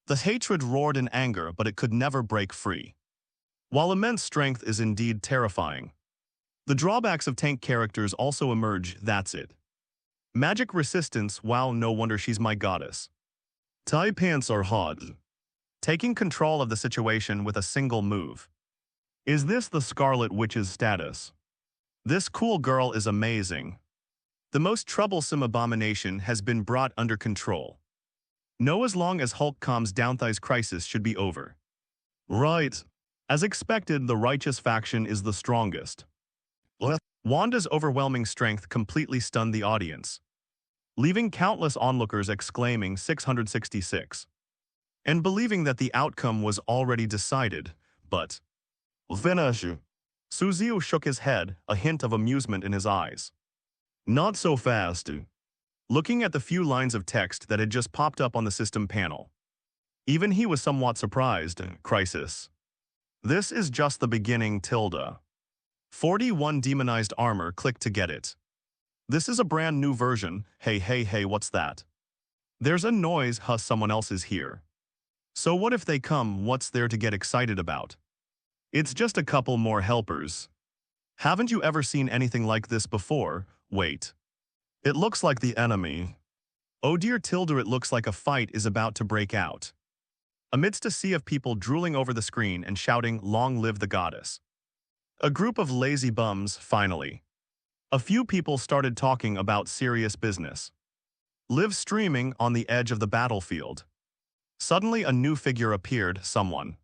The hatred roared in anger, but it could never break free. While immense strength is indeed terrifying, the drawbacks of tank characters also emerge. That's it. Magic resistance. Wow, no wonder she's my goddess. Tie pants are hot. Taking control of the situation with a single move. Is this the Scarlet Witch's status? This cool girl is amazing. The most troublesome Abomination has been brought under control. No, as long as Hulk calms down, Thai's crisis should be over. Right. As expected, the righteous faction is the strongest. Wanda's overwhelming strength completely stunned the audience, leaving countless onlookers exclaiming 666. And believing that the outcome was already decided, but finish. Suziu shook his head, a hint of amusement in his eyes. Not so fast. Looking at the few lines of text that had just popped up on the system panel, even he was somewhat surprised. Crisis. This is just the beginning, Tilda. 41 demonized armor, click to get it. This is a brand new version. Hey, what's that? There's a noise, huh? Someone else is here. So what if they come? What's there to get excited about? It's just a couple more helpers. Haven't you ever seen anything like this before? Wait. It looks like the enemy. Oh dear, Tilda, it looks like a fight is about to break out. Amidst a sea of people drooling over the screen and shouting, "Long live the goddess." A group of lazy bums, finally. A few people started talking about serious business. Live streaming on the edge of the battlefield. Suddenly a new figure appeared, someone.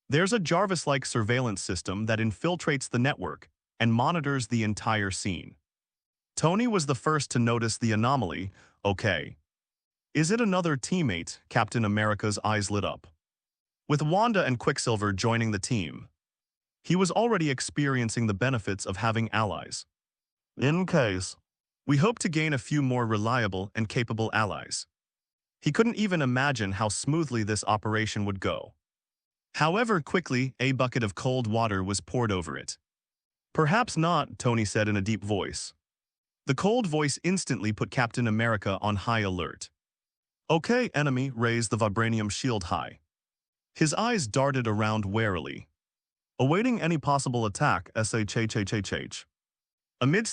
There's a Jarvis-like surveillance system that infiltrates the network and monitors the entire scene. Tony was the first to notice the anomaly. Okay. Is it another teammate? Captain America's eyes lit up. With Wanda and Quicksilver joining the team, he was already experiencing the benefits of having allies. In case, we hope to gain a few more reliable and capable allies. He couldn't even imagine how smoothly this operation would go. However, quickly, a bucket of cold water was poured over it. Perhaps not, Tony said in a deep voice. The cold voice instantly put Captain America on high alert. Okay, enemy raised the vibranium shield high. His eyes darted around warily, awaiting any possible attack. Amidst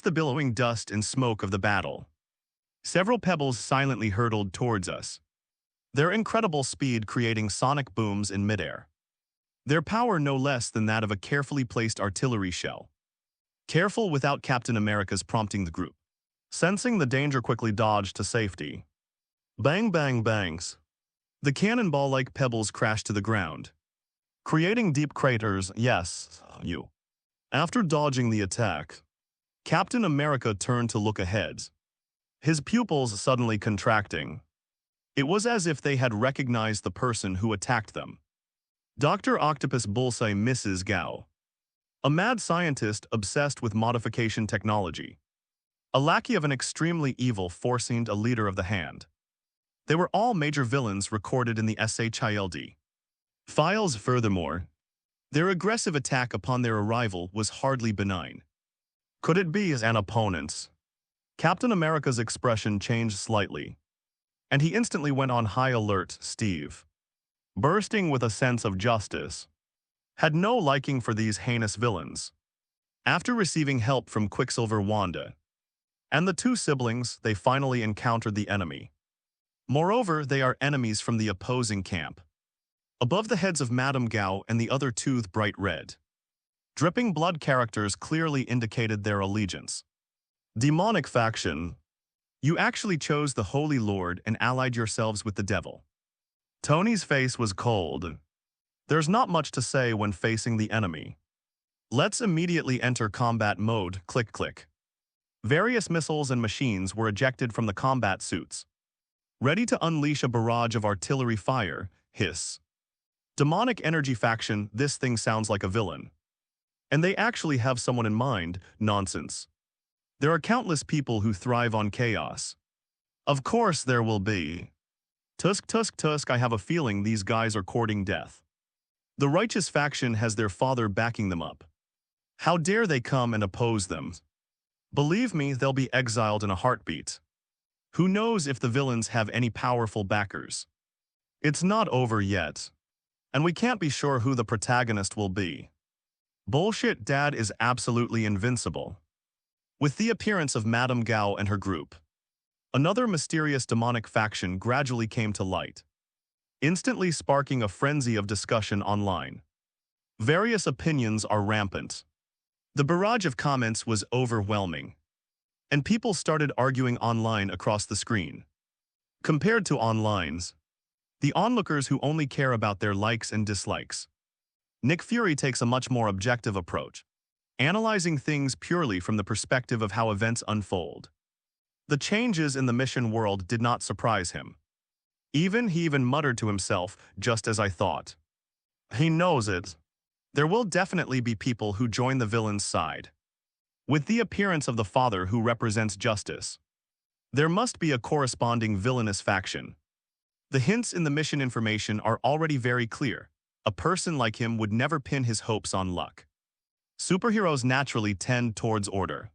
the billowing dust and smoke of the battle, several pebbles silently hurtled towards us, their incredible speed creating sonic booms in midair. Their power no less than that of a carefully placed artillery shell. Careful without Captain America's prompting the group. Sensing the danger, quickly dodged to safety. Bang, bang, bangs. The cannonball-like pebbles crashed to the ground, creating deep craters. Yes, you. After dodging the attack, Captain America turned to look ahead, his pupils suddenly contracting. It was as if they had recognized the person who attacked them. Dr. Octopus Bullseye Mrs. Gao, a mad scientist obsessed with modification technology, a lackey of an extremely evil force, seemed a leader of the hand. They were all major villains recorded in the SHIELD files. Furthermore, their aggressive attack upon their arrival was hardly benign. Could it be an opponent? Captain America's expression changed slightly, and he instantly went on high alert. Steve, bursting with a sense of justice, had no liking for these heinous villains. After receiving help from Quicksilver, Wanda, and the two siblings, they finally encountered the enemy. Moreover, they are enemies from the opposing camp. Above the heads of Madame Gao and the other two bright red, dripping blood characters clearly indicated their allegiance. Demonic faction. You actually chose the Holy Lord and allied yourselves with the devil. Tony's face was cold. There's not much to say when facing the enemy. Let's immediately enter combat mode. Click, click. Various missiles and machines were ejected from the combat suits, ready to unleash a barrage of artillery fire. Hiss. Demonic energy faction. This thing sounds like a villain. And they actually have someone in mind. Nonsense. There are countless people who thrive on chaos. Of course there will be. Tusk, tusk, tusk. I have a feeling these guys are courting death. The righteous faction has their father backing them up. How dare they come and oppose them? Believe me, they'll be exiled in a heartbeat. Who knows if the villains have any powerful backers? It's not over yet, and we can't be sure who the protagonist will be. Bullshit, Dad is absolutely invincible. With the appearance of Madame Gao and her group, another mysterious demonic faction gradually came to light, instantly sparking a frenzy of discussion online. Various opinions are rampant. The barrage of comments was overwhelming, and people started arguing online across the screen. Compared to onlines, the onlookers who only care about their likes and dislikes, Nick Fury takes a much more objective approach, analyzing things purely from the perspective of how events unfold. The changes in the mission world did not surprise him. He even muttered to himself, just as I thought. He knows it. There will definitely be people who join the villain's side. With the appearance of the father who represents justice, there must be a corresponding villainous faction. The hints in the mission information are already very clear. A person like him would never pin his hopes on luck. Superheroes naturally tend towards order,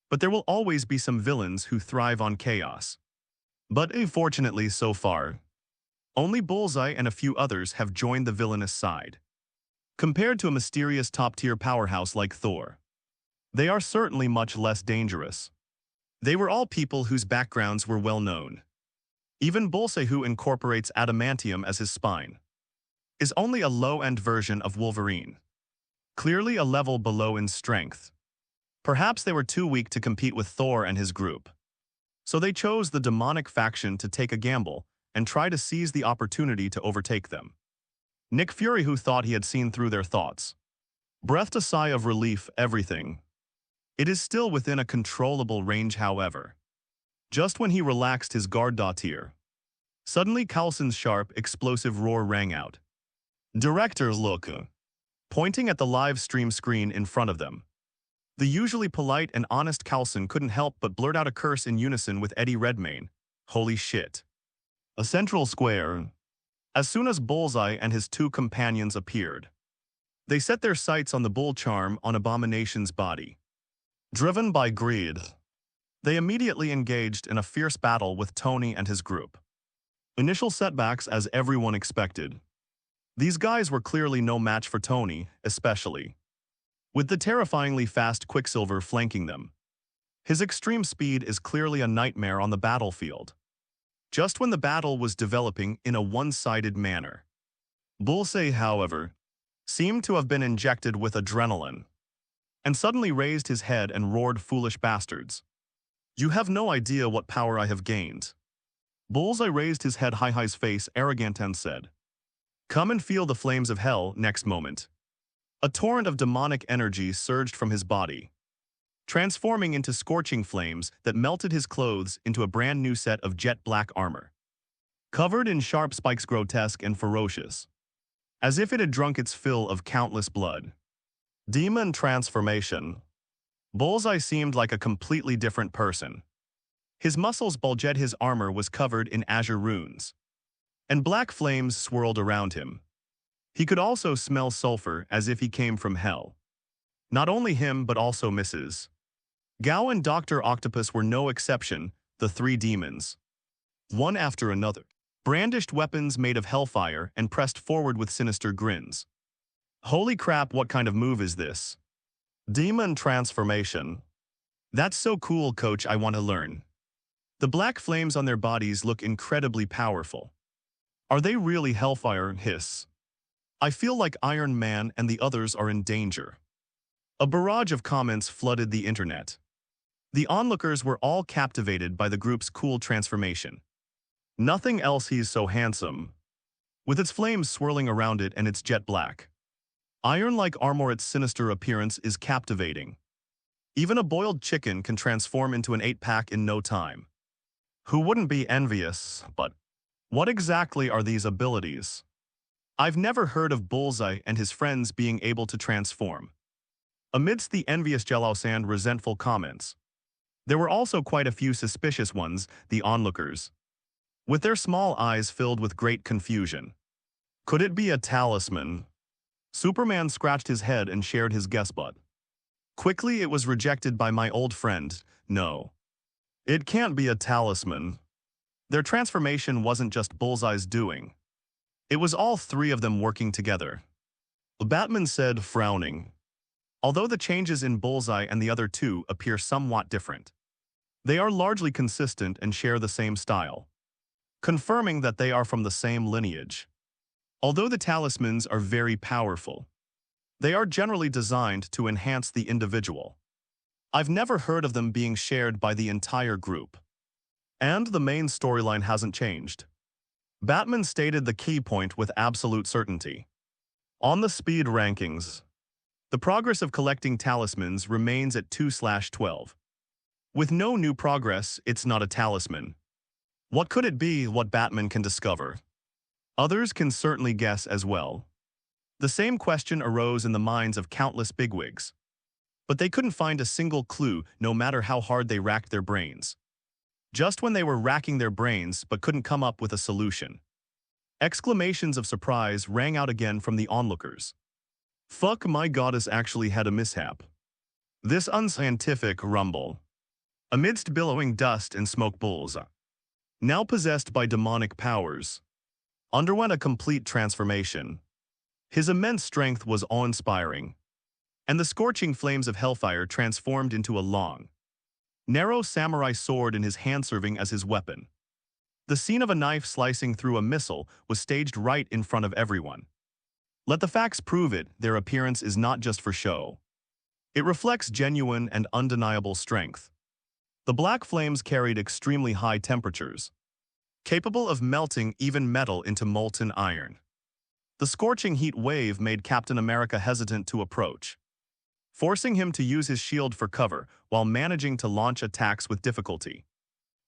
but there will always be some villains who thrive on chaos. But fortunately, so far, only Bullseye and a few others have joined the villainous side. Compared to a mysterious top-tier powerhouse like Thor, they are certainly much less dangerous. They were all people whose backgrounds were well known. Even Bullseye, who incorporates adamantium as his spine, is only a low-end version of Wolverine, clearly a level below in strength. Perhaps they were too weak to compete with Thor and his group, so they chose the demonic faction to take a gamble and try to seize the opportunity to overtake them. Nick Fury, who thought he had seen through their thoughts, breathed a sigh of relief. Everything It is still within a controllable range, however. Just when he relaxed his guard tier, suddenly Coulson's sharp, explosive roar rang out. Director look, pointing at the live stream screen in front of them. The usually polite and honest Coulson couldn't help but blurt out a curse in unison with Eddie Redmayne. Holy shit. A central square. As soon as Bullseye and his two companions appeared, they set their sights on the bull charm on Abomination's body. Driven by greed, they immediately engaged in a fierce battle with Tony and his group. Initial setbacks as everyone expected. These guys were clearly no match for Tony, especially with the terrifyingly fast Quicksilver flanking them. His extreme speed is clearly a nightmare on the battlefield. Just when the battle was developing in a one-sided manner, Bullseye, however, seemed to have been injected with adrenaline, and suddenly raised his head and roared, "Foolish bastards. You have no idea what power I have gained." Bullseye raised his head high, his face arrogant, and said, "Come and feel the flames of hell." Next moment, a torrent of demonic energy surged from his body, transforming into scorching flames that melted his clothes into a brand new set of jet black armor, covered in sharp spikes, grotesque and ferocious, as if it had drunk its fill of countless blood. Demon transformation. Bullseye seemed like a completely different person. His muscles bulged, his armor was covered in azure runes, and black flames swirled around him. He could also smell sulfur as if he came from hell. Not only him, but also Mrs. Gao and Dr. Octopus were no exception. The three demons, one after another, brandished weapons made of hellfire and pressed forward with sinister grins. Holy crap, what kind of move is this? Demon transformation. That's so cool, coach, I want to learn. The black flames on their bodies look incredibly powerful. Are they really hellfire? Hiss. I feel like Iron Man and the others are in danger. A barrage of comments flooded the internet. The onlookers were all captivated by the group's cool transformation. Nothing else, he's so handsome, with its flames swirling around it and its jet black iron-like armor. Its sinister appearance is captivating. Even a boiled chicken can transform into an 8-pack in no time. Who wouldn't be envious? But what exactly are these abilities? I've never heard of Bullseye and his friends being able to transform. Amidst the envious, jealous, and resentful comments, there were also quite a few suspicious ones, the onlookers, with their small eyes filled with great confusion. Could it be a talisman? Superman scratched his head and shared his guess, but quickly it was rejected by my old friend. No, it can't be a talisman. Their transformation wasn't just Bullseye's doing. It was all three of them working together. Batman said, frowning. Although the changes in Bullseye and the other two appear somewhat different, they are largely consistent and share the same style, confirming that they are from the same lineage. Although the talismans are very powerful, they are generally designed to enhance the individual. I've never heard of them being shared by the entire group. And the main storyline hasn't changed. Batman stated the key point with absolute certainty. On the speed rankings, the progress of collecting talismans remains at 2/12. With no new progress, it's not a talisman. What could it be? What Batman can discover? Others can certainly guess as well. The same question arose in the minds of countless bigwigs, but they couldn't find a single clue, no matter how hard they racked their brains. Just when they were racking their brains but couldn't come up with a solution, exclamations of surprise rang out again from the onlookers. Fuck, my goddess actually had a mishap. This unscientific rumble, amidst billowing dust and smoke, Bullseye, now possessed by demonic powers, underwent a complete transformation. His immense strength was awe-inspiring, and the scorching flames of hellfire transformed into a long, narrow samurai sword in his hand, serving as his weapon. The scene of a knife slicing through a missile was staged right in front of everyone. Let the facts prove it, their appearance is not just for show. It reflects genuine and undeniable strength. The black flames carried extremely high temperatures, capable of melting even metal into molten iron. The scorching heat wave made Captain America hesitant to approach. forcing him to use his shield for cover while managing to launch attacks with difficulty.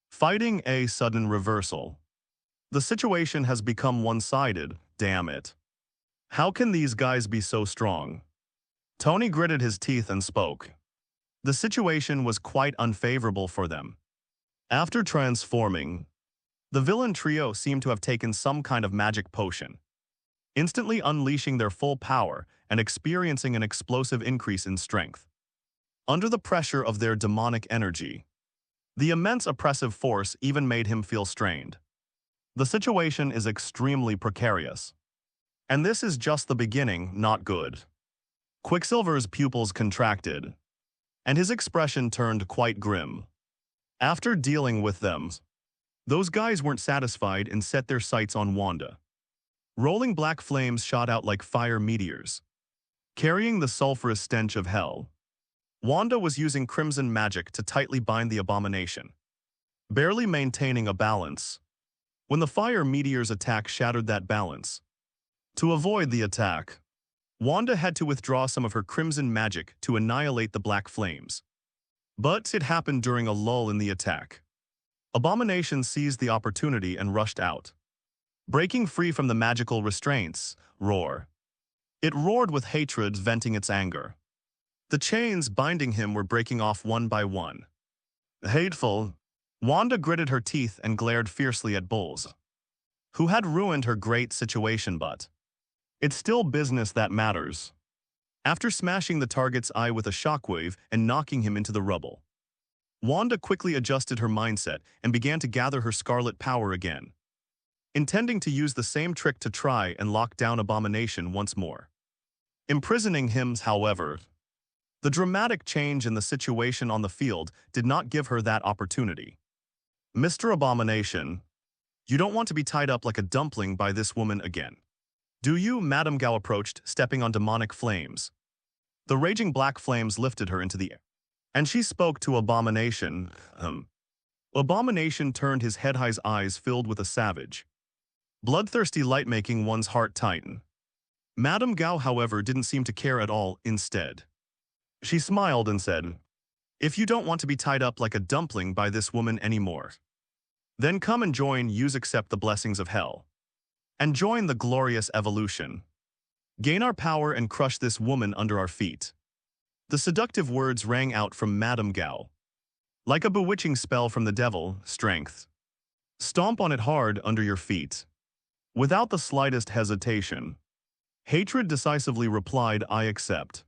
Fighting a sudden reversal. The situation has become one-sided, damn it. How can these guys be so strong? Tony gritted his teeth and spoke. The situation was quite unfavorable for them. After transforming, the villain trio seemed to have taken some kind of magic potion, instantly unleashing their full power and experiencing an explosive increase in strength. Under the pressure of their demonic energy, the immense oppressive force even made him feel strained. The situation is extremely precarious. And this is just the beginning, not good. Quicksilver's pupils contracted, and his expression turned quite grim. After dealing with them, those guys weren't satisfied and set their sights on Wanda. Rolling black flames shot out like fire meteors, carrying the sulfurous stench of hell. Wanda was using crimson magic to tightly bind the abomination, barely maintaining a balance. When the fire meteor's attack shattered that balance, to avoid the attack, Wanda had to withdraw some of her crimson magic to annihilate the black flames. But it happened during a lull in the attack. Abomination seized the opportunity and rushed out. Breaking free from the magical restraints, roar. It roared with hatred, venting its anger. The chains binding him were breaking off one by one. Hateful. Wanda gritted her teeth and glared fiercely at Bulls, who had ruined her great situation, but it's still business that matters. After smashing the target's eye with a shockwave and knocking him into the rubble, Wanda quickly adjusted her mindset and began to gather her scarlet power again, intending to use the same trick to try and lock down Abomination once more. Imprisoning him, however, the dramatic change in the situation on the field did not give her that opportunity. Mr. Abomination, you don't want to be tied up like a dumpling by this woman again, do you? Madame Gao approached, stepping on demonic flames. The raging black flames lifted her into the air, and she spoke to Abomination. Abomination turned his head-high eyes filled with a savage, bloodthirsty light, making one's heart tighten. Madame Gao, however, didn't seem to care at all. Instead, she smiled and said, "If you don't want to be tied up like a dumpling by this woman anymore, then come and join us, accept the blessings of hell, and join the glorious evolution. Gain our power and crush this woman under our feet." The seductive words rang out from Madame Gao, like a bewitching spell from the devil. Strength. Stomp on it hard under your feet. Without the slightest hesitation, Hatred decisively replied, "I accept."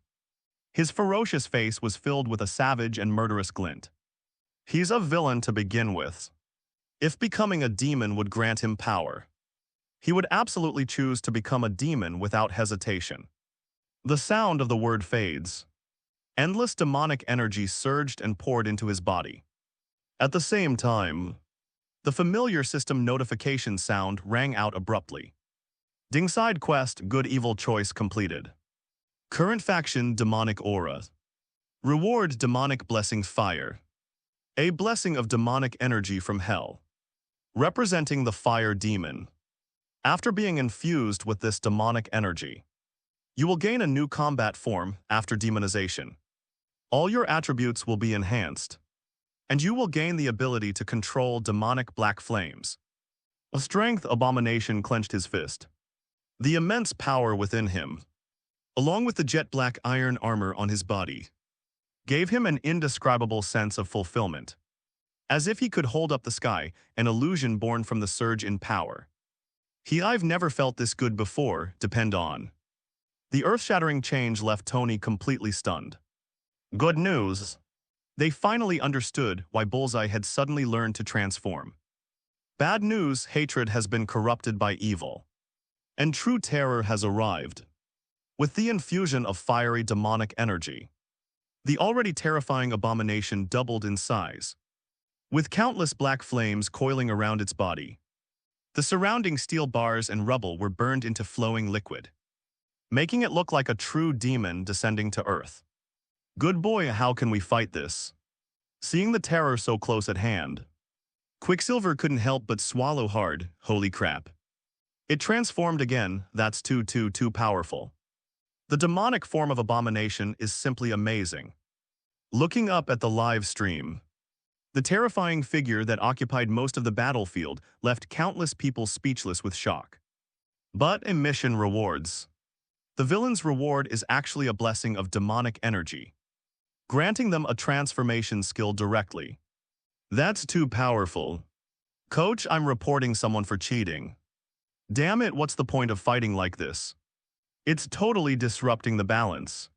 His ferocious face was filled with a savage and murderous glint. He's a villain to begin with. If becoming a demon would grant him power, he would absolutely choose to become a demon without hesitation. The sound of the word fades. Endless demonic energy surged and poured into his body. At the same time, the familiar system notification sound rang out abruptly. Ding side quest, good evil choice completed. Current faction, demonic aura. Reward, demonic blessing fire. A blessing of demonic energy from hell, representing the fire demon. After being infused with this demonic energy, you will gain a new combat form after demonization. All your attributes will be enhanced, and you will gain the ability to control demonic black flames. A strength. Abomination clenched his fist. The immense power within him, along with the jet black iron armor on his body, gave him an indescribable sense of fulfillment. As if he could hold up the sky, an illusion born from the surge in power. I've never felt this good before, depend on. The earth-shattering change left Tony completely stunned. Good news. They finally understood why Bullseye had suddenly learned to transform. Bad news. Hatred has been corrupted by evil, and true terror has arrived. With the infusion of fiery demonic energy, the already terrifying abomination doubled in size, with countless black flames coiling around its body. The surrounding steel bars and rubble were burned into flowing liquid, making it look like a true demon descending to earth. Good boy, how can we fight this? Seeing the terror so close at hand, Quicksilver couldn't help but swallow hard. Holy crap. It transformed again. That's too powerful. The demonic form of abomination is simply amazing. Looking up at the live stream, the terrifying figure that occupied most of the battlefield left countless people speechless with shock. But in mission rewards, the villain's reward is actually a blessing of demonic energy, granting them a transformation skill directly. That's too powerful. Coach, I'm reporting someone for cheating. Damn it, what's the point of fighting like this? It's totally disrupting the balance.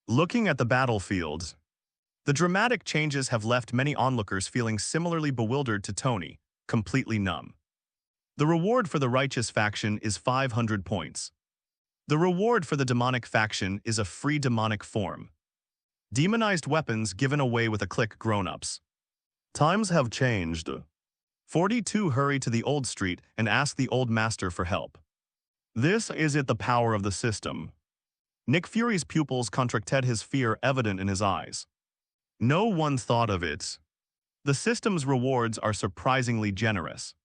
Looking at the battlefield, the dramatic changes have left many onlookers feeling similarly bewildered to Tony, completely numb. The reward for the righteous faction is 500 points. The reward for the demonic faction is a free demonic form. Demonized weapons given away with a click, grown-ups. Times have changed. 42 hurry to the old street and ask the old master for help. This is it, the power of the system. Nick Fury's pupils contracted, his fear evident in his eyes. No one thought of it. The system's rewards are surprisingly generous.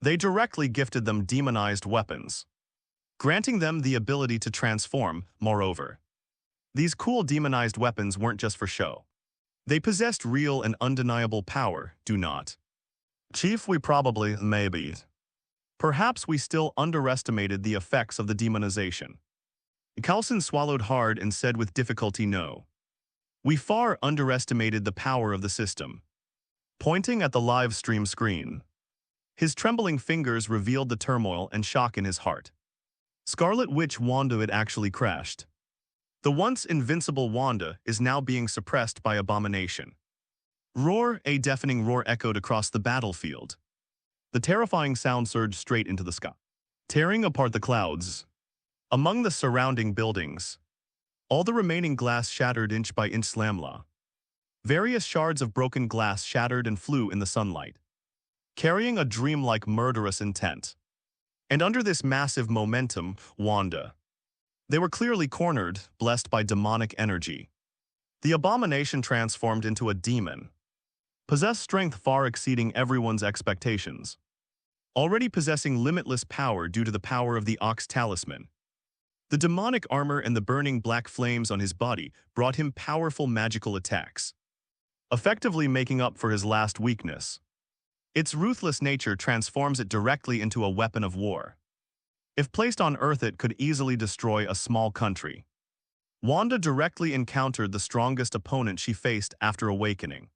They directly gifted them demonized weapons, granting them the ability to transform. Moreover, these cool demonized weapons weren't just for show. They possessed real and undeniable power, do not. Chief, we probably, maybe. Perhaps we still underestimated the effects of the demonization. Coulson swallowed hard and said with difficulty, no. We far underestimated the power of the system. Pointing at the live stream screen, his trembling fingers revealed the turmoil and shock in his heart. Scarlet Witch Wanda had actually crashed. The once invincible Wanda is now being suppressed by abomination. Roar, a deafening roar echoed across the battlefield. The terrifying sound surged straight into the sky, tearing apart the clouds. Among the surrounding buildings, all the remaining glass shattered inch by inch. Slamla. Various shards of broken glass shattered and flew in the sunlight, carrying a dreamlike murderous intent. And under this massive momentum, Wanda. They were clearly cornered, blessed by demonic energy. The abomination transformed into a demon, possessed strength far exceeding everyone's expectations, already possessing limitless power due to the power of the Ox Talisman. The demonic armor and the burning black flames on his body brought him powerful magical attacks, effectively making up for his last weakness. Its ruthless nature transforms it directly into a weapon of war. If placed on Earth, it could easily destroy a small country. Wanda directly encountered the strongest opponent she faced after awakening.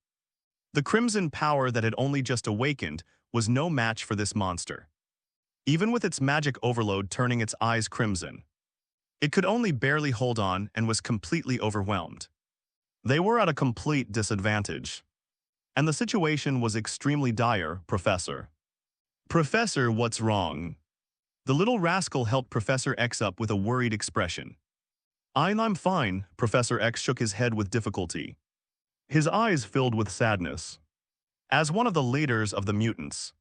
The crimson power that had only just awakened was no match for this monster. Even with its magic overload turning its eyes crimson, it could only barely hold on and was completely overwhelmed. They were at a complete disadvantage. And the situation was extremely dire, Professor. Professor, what's wrong? The little rascal helped Professor X up with a worried expression. I'm fine, Professor X shook his head with difficulty. His eyes filled with sadness. As one of the leaders of the mutants,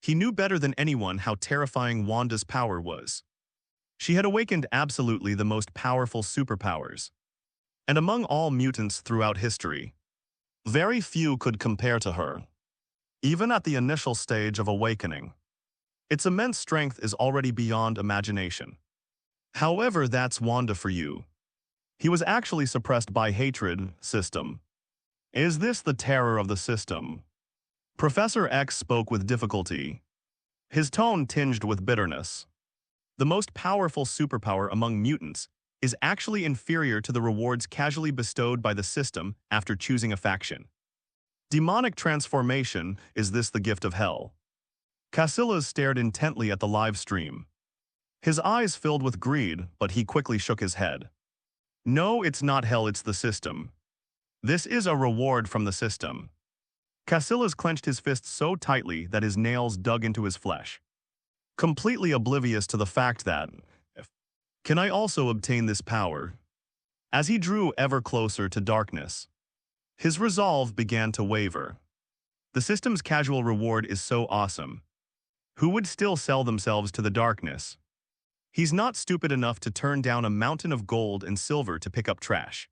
he knew better than anyone how terrifying Wanda's power was. She had awakened absolutely the most powerful superpowers. And among all mutants throughout history, very few could compare to her. Even at the initial stage of awakening, its immense strength is already beyond imagination. However, that's Wanda for you. He was actually suppressed by hatred system. Is this the terror of the system? Professor X spoke with difficulty, his tone tinged with bitterness. The most powerful superpower among mutants is actually inferior to the rewards casually bestowed by the system after choosing a faction. Demonic transformation, is this the gift of hell? Casillas stared intently at the live stream. His eyes filled with greed, but he quickly shook his head. No, it's not hell, it's the system. This is a reward from the system. Casillas clenched his fists so tightly that his nails dug into his flesh, completely oblivious to the fact that, can I also obtain this power? As he drew ever closer to darkness, his resolve began to waver. The system's casual reward is so awesome. Who would still sell themselves to the darkness? He's not stupid enough to turn down a mountain of gold and silver to pick up trash,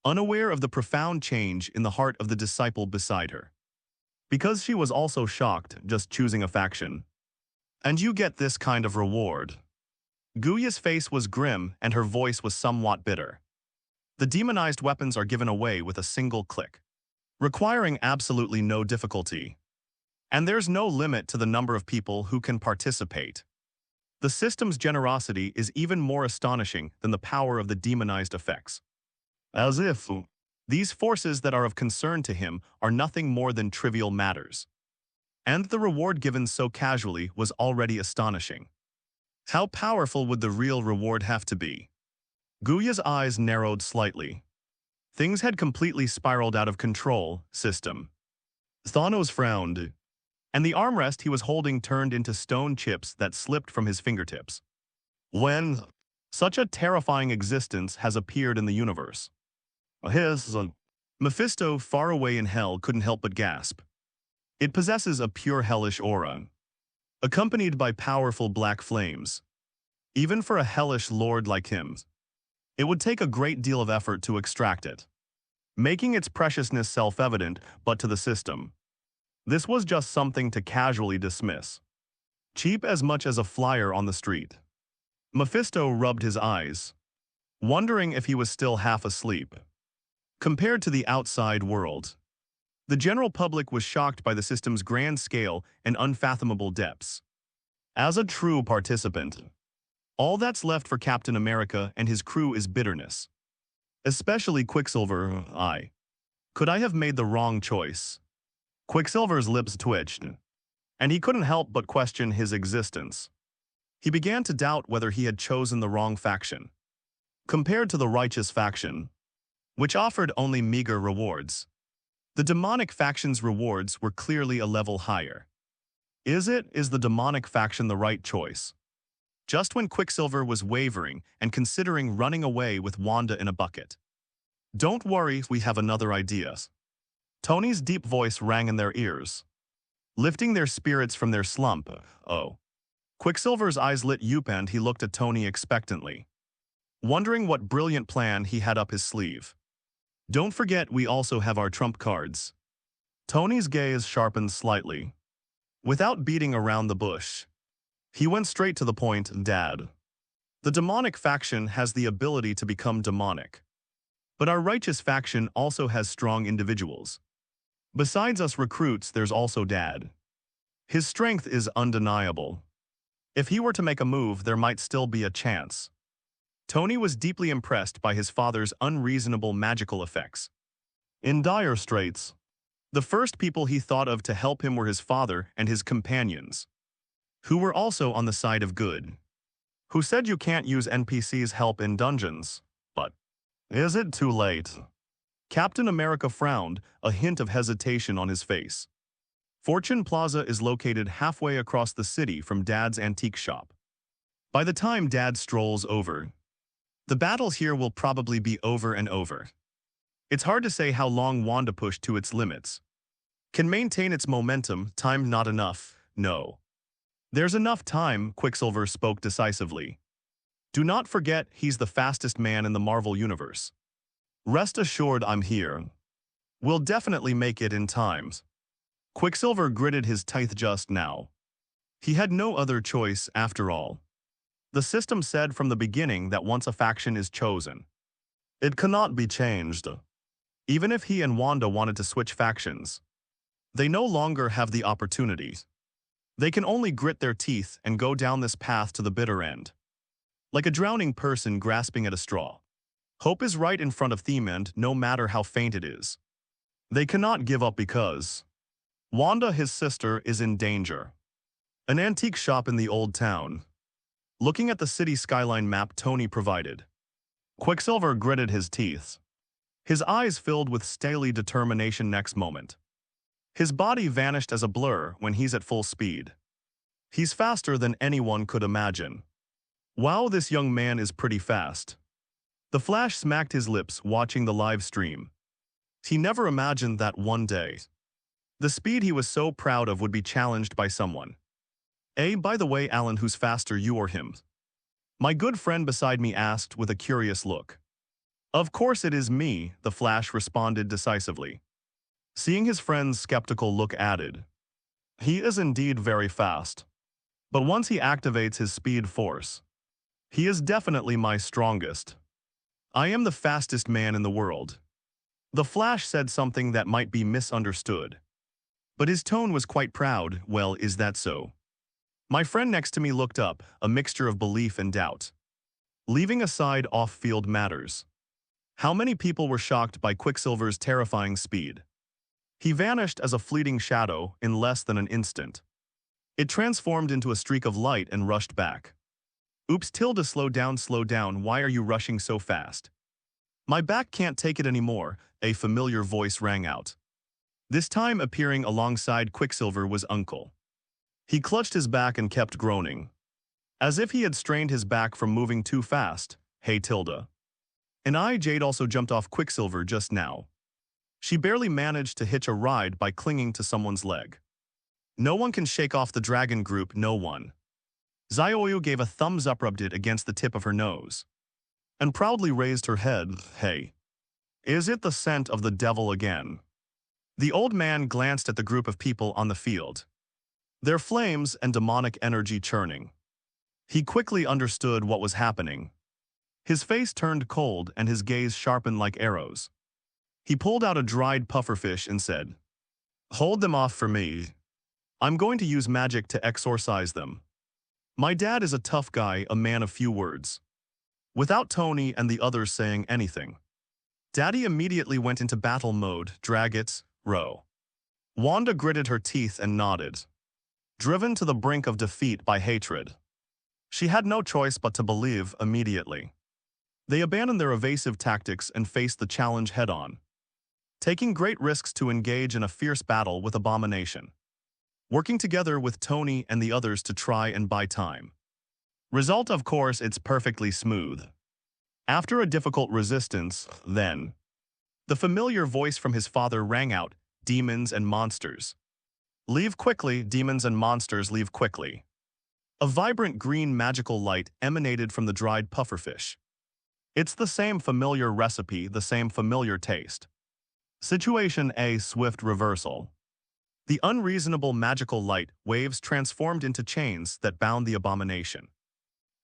unaware of the profound change in the heart of the disciple beside her. Because she was also shocked, just choosing a faction. And you get this kind of reward. Guya's face was grim and her voice was somewhat bitter. The demonized weapons are given away with a single click, requiring absolutely no difficulty. And there's no limit to the number of people who can participate. The system's generosity is even more astonishing than the power of the demonized effects. As if these forces that are of concern to him are nothing more than trivial matters. And the reward given so casually was already astonishing. How powerful would the real reward have to be? Guya's eyes narrowed slightly. Things had completely spiraled out of control, system. Thanos frowned, and the armrest he was holding turned into stone chips that slipped from his fingertips. When such a terrifying existence has appeared in the universe. Mephisto, far away in hell, couldn't help but gasp. It possesses a pure hellish aura, accompanied by powerful black flames. Even for a hellish lord like him, it would take a great deal of effort to extract it, making its preciousness self-evident, but to the system, this was just something to casually dismiss. Cheap as much as a flyer on the street. Mephisto rubbed his eyes, wondering if he was still half asleep. Compared to the outside world, the general public was shocked by the system's grand scale and unfathomable depths. As a true participant, all that's left for Captain America and his crew is bitterness. Especially Quicksilver. Could I have made the wrong choice? Quicksilver's lips twitched, and he couldn't help but question his existence. He began to doubt whether he had chosen the wrong faction. Compared to the righteous faction, which offered only meager rewards, the demonic faction's rewards were clearly a level higher. Is the demonic faction the right choice? Just when Quicksilver was wavering and considering running away with Wanda in a bucket. Don't worry, we have another idea. Tony's deep voice rang in their ears, lifting their spirits from their slump. Oh. Quicksilver's eyes lit up and he looked at Tony expectantly, wondering what brilliant plan he had up his sleeve. Don't forget, we also have our trump cards. Tony's gaze sharpened slightly. Without beating around the bush, he went straight to the point. Dad, the demonic faction has the ability to become demonic. But our righteous faction also has strong individuals. Besides us recruits, there's also Dad. His strength is undeniable. If he were to make a move, there might still be a chance. Tony was deeply impressed by his father's unreasonable magical effects. In dire straits, the first people he thought of to help him were his father and his companions, who were also on the side of good. Who said you can't use NPCs' help in dungeons, but is it too late? Captain America frowned, a hint of hesitation on his face. Fortune Plaza is located halfway across the city from Dad's antique shop. By the time Dad strolls over, the battle here will probably be over and over. It's hard to say how long Wanda pushed to its limits. Can maintain its momentum, time not enough, no. There's enough time, Quicksilver spoke decisively. Do not forget, he's the fastest man in the Marvel Universe. Rest assured I'm here. We'll definitely make it in time. Quicksilver gritted his teeth just now. He had no other choice after all. The system said from the beginning that once a faction is chosen, it cannot be changed. Even if he and Wanda wanted to switch factions, they no longer have the opportunity. They can only grit their teeth and go down this path to the bitter end. Like a drowning person grasping at a straw. Hope is right in front of them, and no matter how faint it is, they cannot give up because Wanda, his sister, is in danger. An antique shop in the old town. Looking at the city skyline map Tony provided, Quicksilver gritted his teeth. His eyes filled with steely determination next moment. His body vanished as a blur when he's at full speed. He's faster than anyone could imagine. Wow, this young man is pretty fast. The Flash smacked his lips watching the live stream. He never imagined that one day, the speed he was so proud of would be challenged by someone. By the way, Alan, who's faster, you or him? My good friend beside me asked with a curious look. Of course it is me, the Flash responded decisively. Seeing his friend's skeptical look added, he is indeed very fast. But once he activates his speed force, He is definitely my strongest. I am the fastest man in the world. The Flash said something that might be misunderstood. But his tone was quite proud. Well, is that so? My friend next to me looked up, a mixture of belief and doubt. Leaving aside off-field matters. How many people were shocked by Quicksilver's terrifying speed? He vanished as a fleeting shadow in less than an instant. It transformed into a streak of light and rushed back. Oops, Tilda, slow down, why are you rushing so fast? My back can't take it anymore, a familiar voice rang out. This time appearing alongside Quicksilver was Uncle. He clutched his back and kept groaning. As if he had strained his back from moving too fast. Hey Tilda. And Jade also jumped off Quicksilver just now. She barely managed to hitch a ride by clinging to someone's leg. No one can shake off the dragon group, no one. Zioyu gave a thumbs up, rubbed it against the tip of her nose, and proudly raised her head. Hey. Is it the scent of the devil again? The old man glanced at the group of people on the field, their flames and demonic energy churning. He quickly understood what was happening. His face turned cold and his gaze sharpened like arrows. He pulled out a dried pufferfish and said, "Hold them off for me. I'm going to use magic to exorcise them." My dad is a tough guy, a man of few words. Without Tony and the others saying anything, Daddy immediately went into battle mode. Drag it, row. Wanda gritted her teeth and nodded, driven to the brink of defeat by hatred. She had no choice but to believe immediately. They abandoned their evasive tactics and faced the challenge head-on, taking great risks to engage in a fierce battle with Abomination, working together with Tony and the others to try and buy time. Result, of course, it's perfectly smooth. After a difficult resistance, then, the familiar voice from his father rang out, "Demons and monsters. Leave quickly, demons and monsters, leave quickly." A vibrant green magical light emanated from the dried pufferfish. It's the same familiar recipe, the same familiar taste. Situation A, swift reversal. The unreasonable magical light waves transformed into chains that bound the Abomination.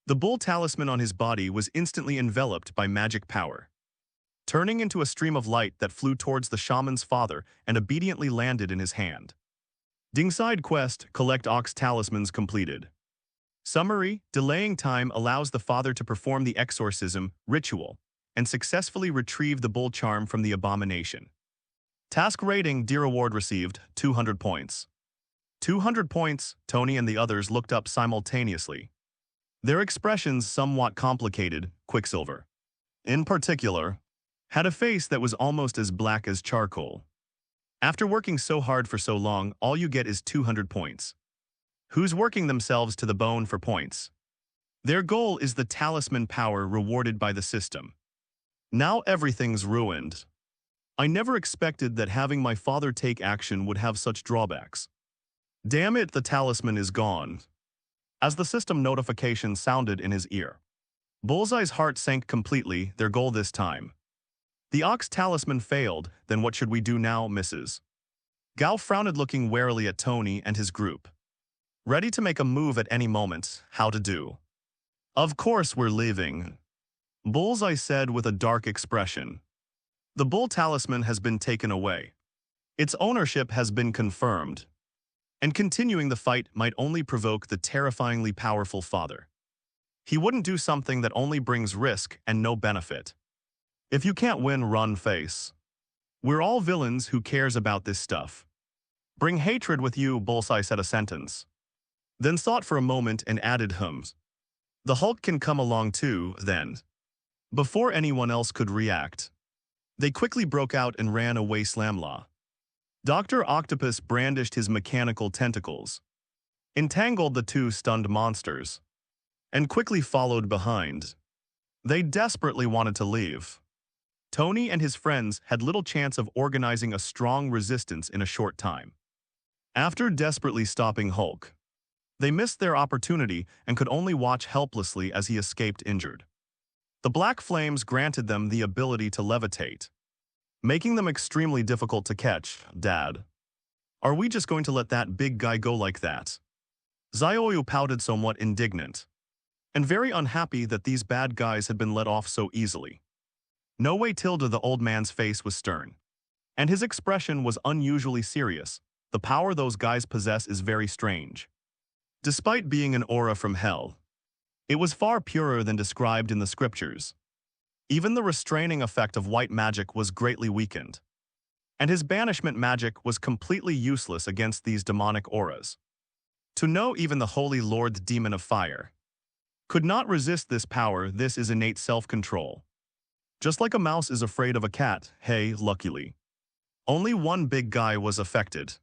The bull talisman on his body was instantly enveloped by magic power, turning into a stream of light that flew towards the shaman's father and obediently landed in his hand. Side quest, collect ox talismans completed. Summary, delaying time allows the father to perform the exorcism ritual and successfully retrieve the bull charm from the Abomination. Task rating, dear award received, 200 points. 200 points, Tony and the others looked up simultaneously, their expressions somewhat complicated. Quicksilver, in particular, had a face that was almost as black as charcoal. After working so hard for so long, all you get is 200 points. Who's working themselves to the bone for points? Their goal is the talisman power rewarded by the system. Now everything's ruined. I never expected that having my father take action would have such drawbacks. Damn it, the talisman is gone. As the system notification sounded in his ear, Bullseye's heart sank completely, their goal this time. The ox talisman failed, then what should we do now, Mrs.? Gao frowned, looking warily at Tony and his group, ready to make a move at any moment. How to do? Of course we're leaving, Bullseye said with a dark expression. The bull talisman has been taken away. Its ownership has been confirmed, and continuing the fight might only provoke the terrifyingly powerful father. He wouldn't do something that only brings risk and no benefit. If you can't win, run, face. We're all villains, who cares about this stuff? Bring hatred with you, Bullseye said a sentence, then thought for a moment and added hums. The Hulk can come along too, then. Before anyone else could react, they quickly broke out and ran away. Slamla. Dr. Octopus brandished his mechanical tentacles, entangled the two stunned monsters, and quickly followed behind. They desperately wanted to leave. Tony and his friends had little chance of organizing a strong resistance in a short time. After desperately stopping Hulk, they missed their opportunity and could only watch helplessly as he escaped injured. The black flames granted them the ability to levitate, making them extremely difficult to catch. Dad, are we just going to let that big guy go like that? Zioyu pouted, somewhat indignant. and very unhappy that these bad guys had been let off so easily. No way, Tilda. The old man's face was stern, and his expression was unusually serious. The power those guys possess is very strange. Despite being an aura from hell, it was far purer than described in the scriptures. Even the restraining effect of white magic was greatly weakened, and his banishment magic was completely useless against these demonic auras. To know even the Holy Lord, the demon of fire, could not resist this power. This is innate self-control. Just like a mouse is afraid of a cat, hey, luckily, only one big guy was affected.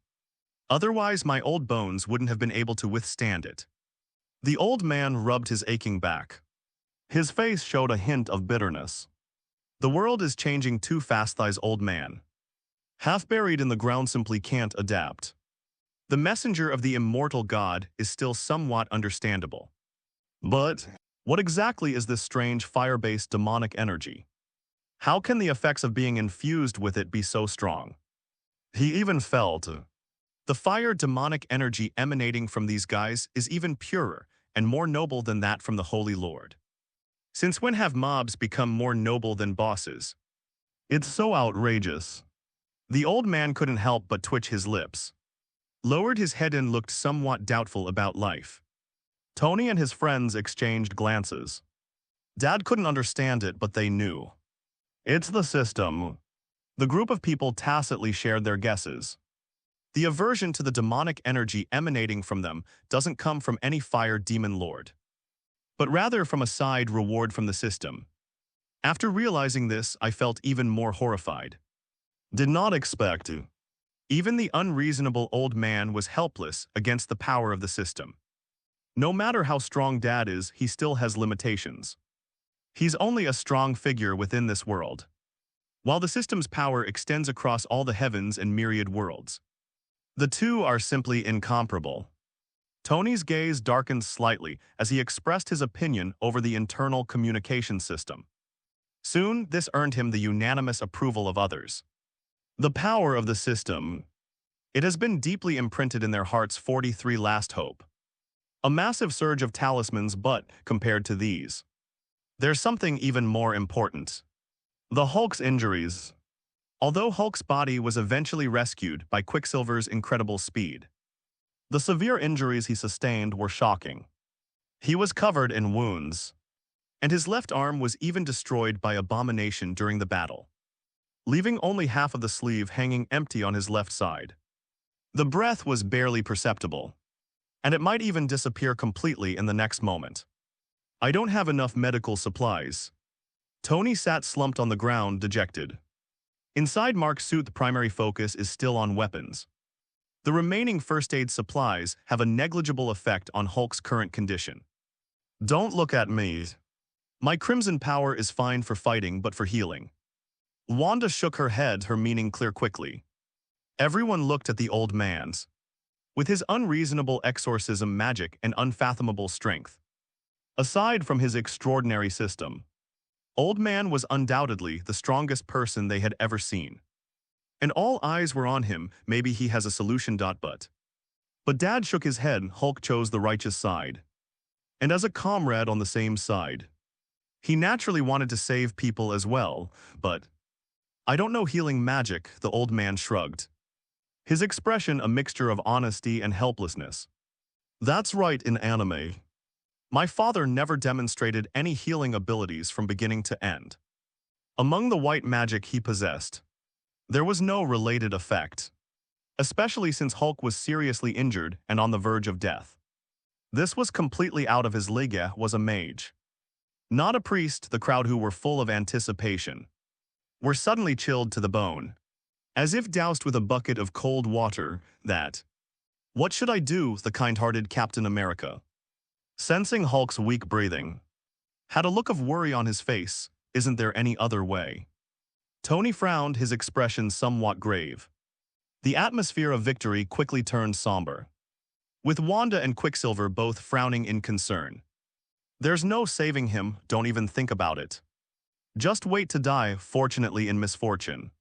Otherwise, my old bones wouldn't have been able to withstand it. The old man rubbed his aching back. His face showed a hint of bitterness. The world is changing too fast. This old man, half buried in the ground, simply can't adapt. The messenger of the immortal God is still somewhat understandable. But what exactly is this strange fire-based demonic energy? How can the effects of being infused with it be so strong? He even felt the fire demonic energy emanating from these guys is even purer and more noble than that from the Holy Lord. Since when have mobs become more noble than bosses? It's so outrageous. The old man couldn't help but twitch his lips, lowered his head and looked somewhat doubtful about life. Tony and his friends exchanged glances. Dad couldn't understand it, but they knew. It's the system. The group of people tacitly shared their guesses. The aversion to the demonic energy emanating from them doesn't come from any fire demon lord, but rather from a side reward from the system. After realizing this, I felt even more horrified. Did not expect to. Even the unreasonable old man was helpless against the power of the system. No matter how strong Dad is, he still has limitations. He's only a strong figure within this world, while the system's power extends across all the heavens and myriad worlds. The two are simply incomparable. Tony's gaze darkened slightly as he expressed his opinion over the internal communication system. Soon, this earned him the unanimous approval of others. The power of the system. It has been deeply imprinted in their hearts. 43 Last hope. A massive surge of talismans, but compared to these, there's something even more important. The Hulk's injuries. Although Hulk's body was eventually rescued by Quicksilver's incredible speed, the severe injuries he sustained were shocking. He was covered in wounds, and his left arm was even destroyed by Abomination during the battle, leaving only half of the sleeve hanging empty on his left side. The breath was barely perceptible, and it might even disappear completely in the next moment. I don't have enough medical supplies. Tony sat slumped on the ground, dejected. Inside Mark's suit, the primary focus is still on weapons. The remaining first aid supplies have a negligible effect on Hulk's current condition. Don't look at me. My crimson power is fine for fighting, but for healing. Wanda shook her head, her meaning clear quickly. Everyone looked at the old man's. With his unreasonable exorcism magic and unfathomable strength, aside from his extraordinary system, Old Man was undoubtedly the strongest person they had ever seen. And all eyes were on him. Maybe he has a solution. But Dad shook his head. Hulk chose the righteous side. And as a comrade on the same side, he naturally wanted to save people as well, but I don't know healing magic, the old man shrugged. His expression a mixture of honesty and helplessness. That's right, in anime. My father never demonstrated any healing abilities from beginning to end. Among the white magic he possessed, there was no related effect, especially since Hulk was seriously injured and on the verge of death. This was completely out of his league. Was a mage, not a priest. The crowd, who were full of anticipation, were suddenly chilled to the bone, as if doused with a bucket of cold water. What should I do? The kind-hearted Captain America, sensing Hulk's weak breathing, had a look of worry on his face. Isn't there any other way? Tony frowned, his expression somewhat grave. The atmosphere of victory quickly turned somber, with Wanda and Quicksilver both frowning in concern. There's no saving him, don't even think about it. Just wait to die, fortunately in misfortune.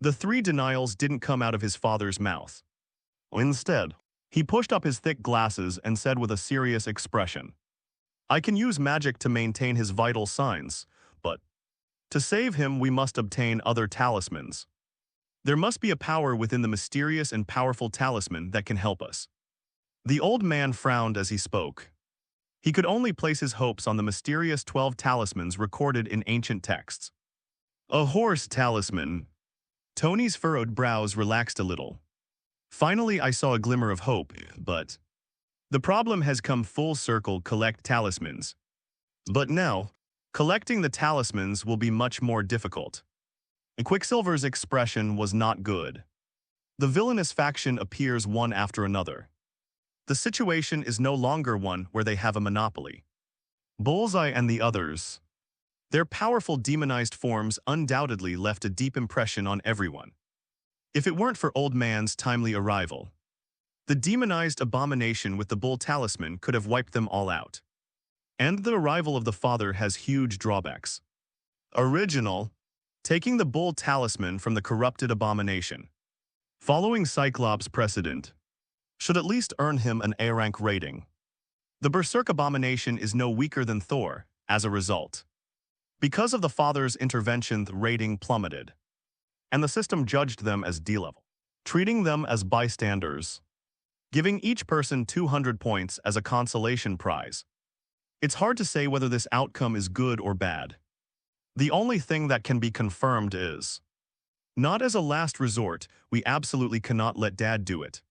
The three denials didn't come out of his father's mouth. Instead, he pushed up his thick glasses and said with a serious expression, I can use magic to maintain his vital signs, but to save him we must obtain other talismans. There must be a power within the mysterious and powerful talisman that can help us. The old man frowned as he spoke. He could only place his hopes on the mysterious 12 talismans recorded in ancient texts. A horse talisman. Tony's furrowed brows relaxed a little. Finally, I saw a glimmer of hope, but the problem has come full circle. Collect talismans. But now, collecting the talismans will be much more difficult. Quicksilver's expression was not good. The villainous faction appears one after another. The situation is no longer one where they have a monopoly. Bullseye and the others. Their powerful demonized forms undoubtedly left a deep impression on everyone. If it weren't for Old Man's timely arrival, the demonized abomination with the bull talisman could have wiped them all out. And the arrival of the father has huge drawbacks. Original, taking the bull talisman from the corrupted abomination, following Cyclops' precedent, should at least earn him an A-rank rating. The Berserk abomination is no weaker than Thor, as a result. Because of the father's intervention, the rating plummeted, and the system judged them as D-level, treating them as bystanders, giving each person 200 points as a consolation prize. It's hard to say whether this outcome is good or bad. The only thing that can be confirmed is, not as a last resort, we absolutely cannot let Dad do it.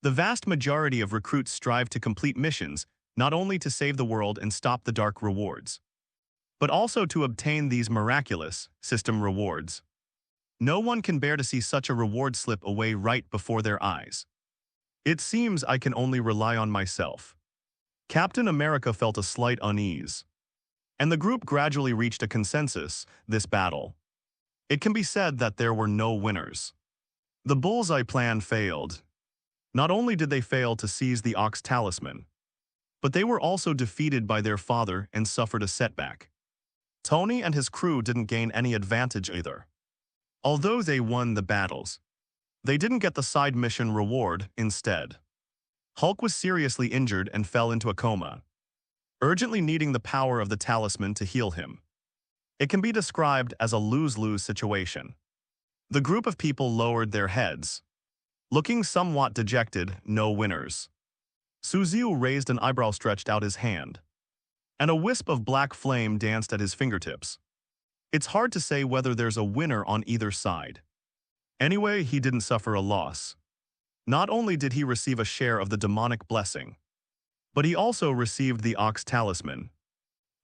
The vast majority of recruits strive to complete missions, not only to save the world and stop the dark rewards, but also to obtain these miraculous system rewards. No one can bear to see such a reward slip away right before their eyes. It seems I can only rely on myself. Captain America felt a slight unease, and the group gradually reached a consensus this battle. It can be said that there were no winners. The Bullseye plan failed. Not only did they fail to seize the Ox Talisman, but they were also defeated by their father and suffered a setback. Tony and his crew didn't gain any advantage either. Although they won the battles, they didn't get the side mission reward instead. Hulk was seriously injured and fell into a coma, urgently needing the power of the talisman to heal him. It can be described as a lose-lose situation. The group of people lowered their heads, looking somewhat dejected, no winners. Suziu raised an eyebrow, stretched out his hand, and a wisp of black flame danced at his fingertips. It's hard to say whether there's a winner on either side. Anyway, he didn't suffer a loss. Not only did he receive a share of the demonic blessing, but he also received the Ox Talisman.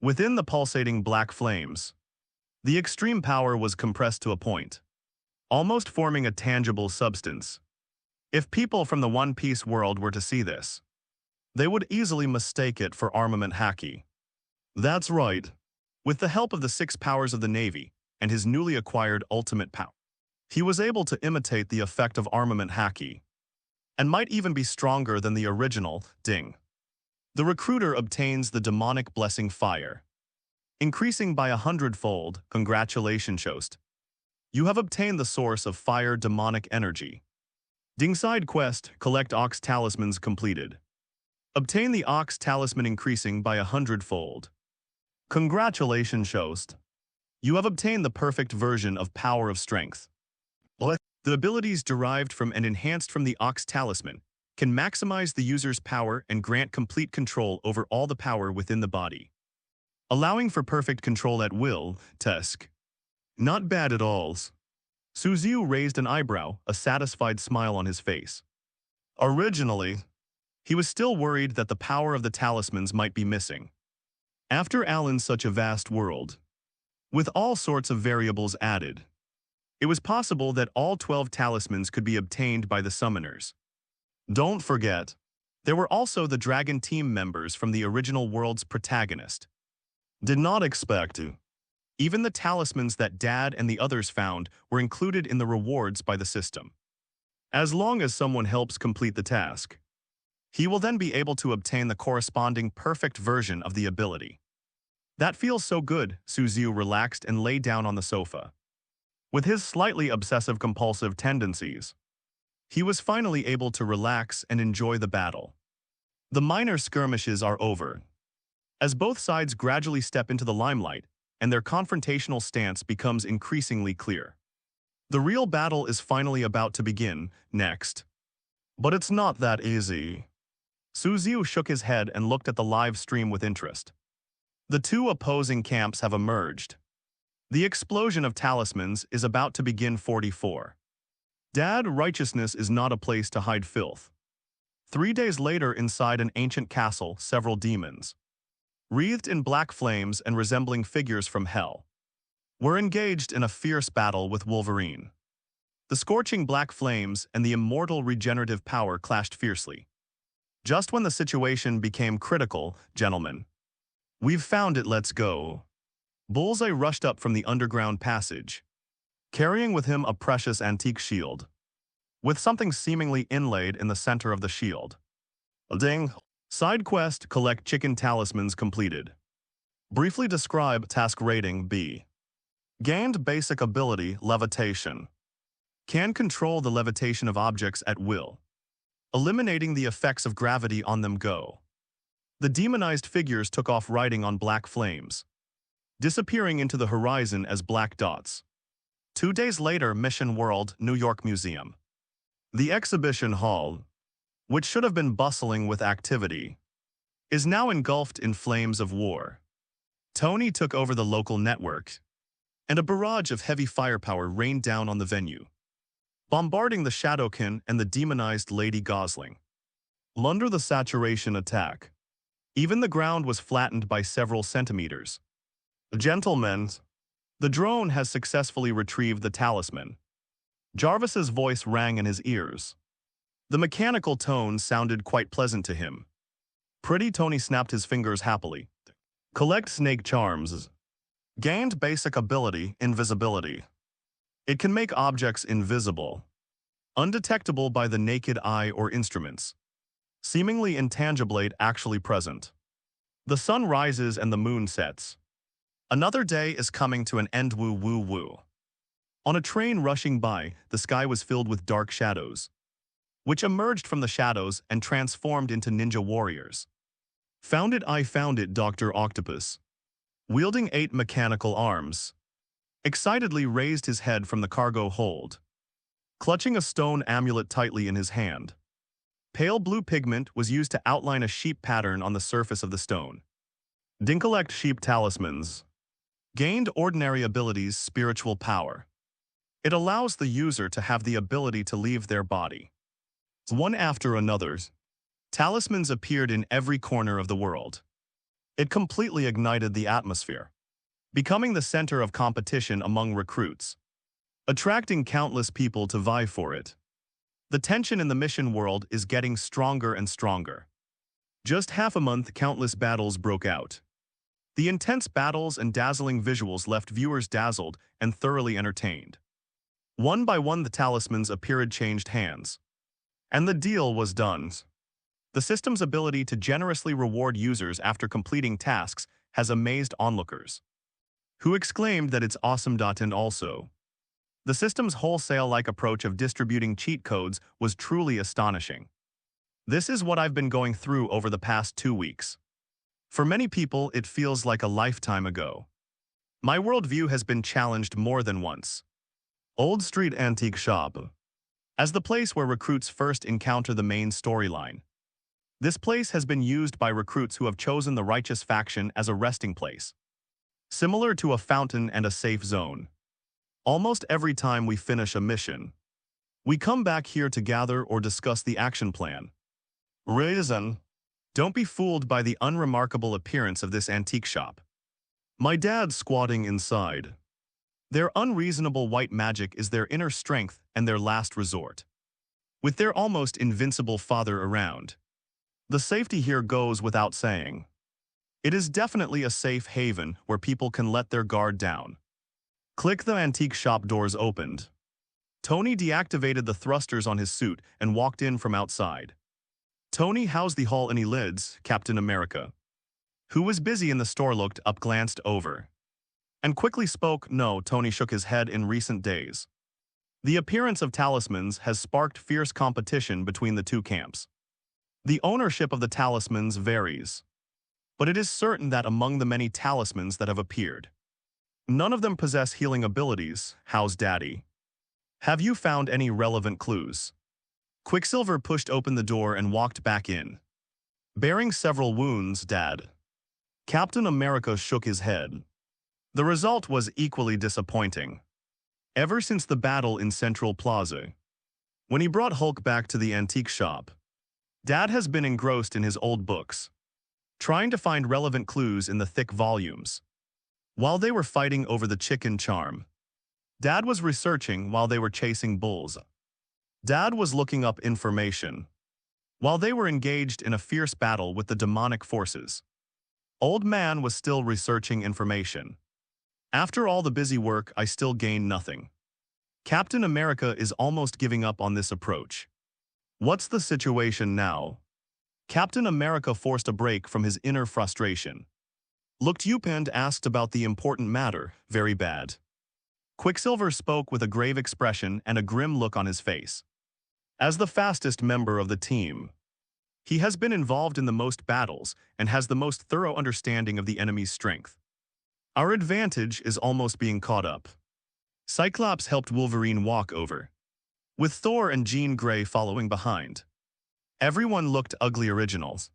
Within the pulsating black flames, the extreme power was compressed to a point, almost forming a tangible substance. If people from the One Piece world were to see this, they would easily mistake it for armament haki. That's right. With the help of the 6 powers of the Navy and his newly acquired ultimate power, he was able to imitate the effect of armament haki, and might even be stronger than the original Ding. The recruiter obtains the demonic blessing fire, increasing by 100-fold. Congratulations, Shost. You have obtained the source of fire demonic energy. Ding side quest, collect Ox Talismans completed. Obtain the Ox Talisman increasing by 100-fold. Congratulations, Shost. You have obtained the perfect version of Power of Strength. The abilities derived from and enhanced from the Ox Talisman can maximize the user's power and grant complete control over all the power within the body, allowing for perfect control at will. Tusk. Not bad at all. Suziu raised an eyebrow, a satisfied smile on his face. Originally, he was still worried that the power of the talismans might be missing. After Alan's such a vast world, with all sorts of variables added, it was possible that all 12 talismans could be obtained by the summoners. Don't forget, there were also the Dragon team members from the original world's protagonist. Did not expect to. Even the talismans that Dad and the others found were included in the rewards by the system. As long as someone helps complete the task, he will then be able to obtain the corresponding perfect version of the ability. That feels so good. Suziu relaxed and lay down on the sofa. With his slightly obsessive-compulsive tendencies, he was finally able to relax and enjoy the battle. The minor skirmishes are over, As both sides gradually step into the limelight, and their confrontational stance becomes increasingly clear. The real battle is finally about to begin, next. But it's not that easy. Su Xiu shook his head and looked at the live stream with interest. The two opposing camps have emerged. The explosion of talismans is about to begin. 44. Dad, righteousness is not a place to hide filth. 3 days later, inside an ancient castle, several demons, wreathed in black flames and resembling figures from hell, were engaged in a fierce battle with Wolverine. The scorching black flames and the immortal regenerative power clashed fiercely. Just when the situation became critical, gentlemen, we've found it, let's go. Bullseye rushed up from the underground passage, carrying with him a precious antique shield, with something seemingly inlaid in the center of the shield. Ding! Side quest, collect chicken talismans completed. Briefly describe task rating B. Gained basic ability, levitation. Can control the levitation of objects at will, eliminating the effects of gravity on them. Go. The demonized figures took off riding on black flames, disappearing into the horizon as black dots. 2 days later, Mission World, New York Museum. The exhibition hall, which should have been bustling with activity, is now engulfed in flames of war. Tony took over the local network, and a barrage of heavy firepower rained down on the venue, bombarding the Shadowkin and the demonized Lady Gosling. Under the saturation attack, even the ground was flattened by several centimeters. Gentlemen, the drone has successfully retrieved the talisman. Jarvis's voice rang in his ears. The mechanical tone sounded quite pleasant to him. Pretty Tony snapped his fingers happily. Collect snake charms. Gained basic ability, invisibility. It can make objects invisible, undetectable by the naked eye or instruments, seemingly intangible yet actually present. The sun rises and the moon sets. Another day is coming to an end. Woo woo woo. On a train rushing by, the sky was filled with dark shadows, which emerged from the shadows and transformed into ninja warriors. Found it, I found it, Dr. Octopus, wielding 8 mechanical arms, excitedly raised his head from the cargo hold, clutching a stone amulet tightly in his hand. Pale blue pigment was used to outline a sheep pattern on the surface of the stone. Collect sheep talismans. Gained ordinary abilities, spiritual power. It allows the user to have the ability to leave their body. One after another, talismans appeared in every corner of the world. It completely ignited the atmosphere, becoming the center of competition among recruits, attracting countless people to vie for it. The tension in the mission world is getting stronger and stronger. Just half a month, countless battles broke out. The intense battles and dazzling visuals left viewers dazzled and thoroughly entertained. One by one, the talismans appeared, changed hands, and the deal was done. The system's ability to generously reward users after completing tasks has amazed onlookers, who exclaimed that it's awesome. And also, the system's wholesale-like approach of distributing cheat codes was truly astonishing. This is what I've been going through over the past 2 weeks. For many people, it feels like a lifetime ago. My worldview has been challenged more than once. Old Street Antique Shop. As the place where recruits first encounter the main storyline, this place has been used by recruits who have chosen the righteous faction as a resting place, similar to a fountain and a safe zone. Almost every time we finish a mission, we come back here to gather or discuss the action plan. Reason: don't be fooled by the unremarkable appearance of this antique shop. My dad squatting inside. Their unreasonable white magic is their inner strength and their last resort. With their almost invincible father around, the safety here goes without saying. It is definitely a safe haven where people can let their guard down. Click. The antique shop doors opened. Tony deactivated the thrusters on his suit and walked in from outside. Tony, how's the haul? Any lids? Captain America, who was busy in the store, looked up, glanced over, and quickly spoke. No. Tony shook his head. In recent days, the appearance of talismans has sparked fierce competition between the two camps. The ownership of the talismans varies, but it is certain that among the many talismans that have appeared, none of them possess healing abilities. How's Daddy? Have you found any relevant clues? Quicksilver pushed open the door and walked back in, bearing several wounds. Dad. Captain America shook his head. The result was equally disappointing. Ever since the battle in Central Plaza, when he brought Hulk back to the antique shop, Dad has been engrossed in his old books, trying to find relevant clues in the thick volumes. While they were fighting over the chicken charm, Dad was researching while they were chasing bulls. Dad was looking up information while they were engaged in a fierce battle with the demonic forces. Old Man was still researching information. After all the busy work, I still gained nothing. Captain America is almost giving up on this approach. What's the situation now? Captain America forced a break from his inner frustration. Looked up and asked about the important matter. Very bad. Quicksilver spoke with a grave expression and a grim look on his face. As the fastest member of the team, he has been involved in the most battles and has the most thorough understanding of the enemy's strength. Our advantage is almost being caught up. Cyclops helped Wolverine walk over, with Thor and Jean Grey following behind. Everyone looked ugly originals.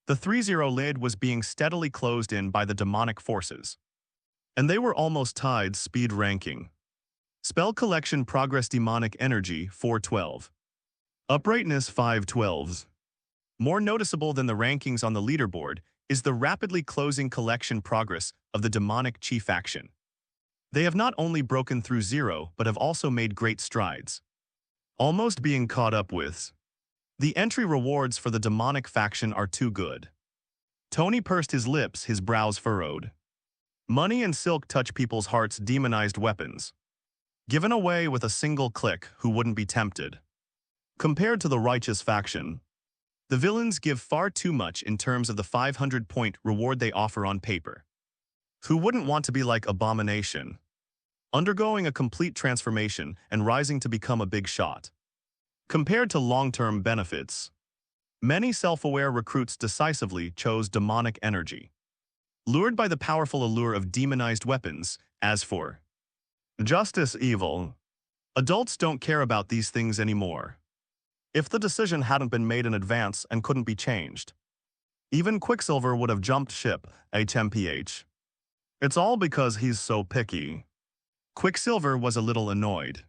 The 3-0 lid was being steadily closed in by the demonic forces, and they were almost tied. Speed ranking. Spell collection progress demonic energy 412. Uprightness 512. More noticeable than the rankings on the leaderboard is the rapidly closing collection progress of the demonic chi faction. They have not only broken through 0 but have also made great strides. Almost being caught up with. The entry rewards for the demonic faction are too good. Tony pursed his lips, his brows furrowed. Money and silk touch people's hearts. Demonized weapons, given away with a single click. Who wouldn't be tempted? Compared to the righteous faction, the villains give far too much in terms of the 500-point reward they offer on paper. Who wouldn't want to be like Abomination, undergoing a complete transformation and rising to become a big shot? Compared to long-term benefits, many self-aware recruits decisively chose demonic energy, lured by the powerful allure of demonized weapons. As for justice, evil, adults don't care about these things anymore. If the decision hadn't been made in advance and couldn't be changed, even Quicksilver would have jumped ship. HMPH. It's all because he's so picky. Quicksilver was a little annoyed.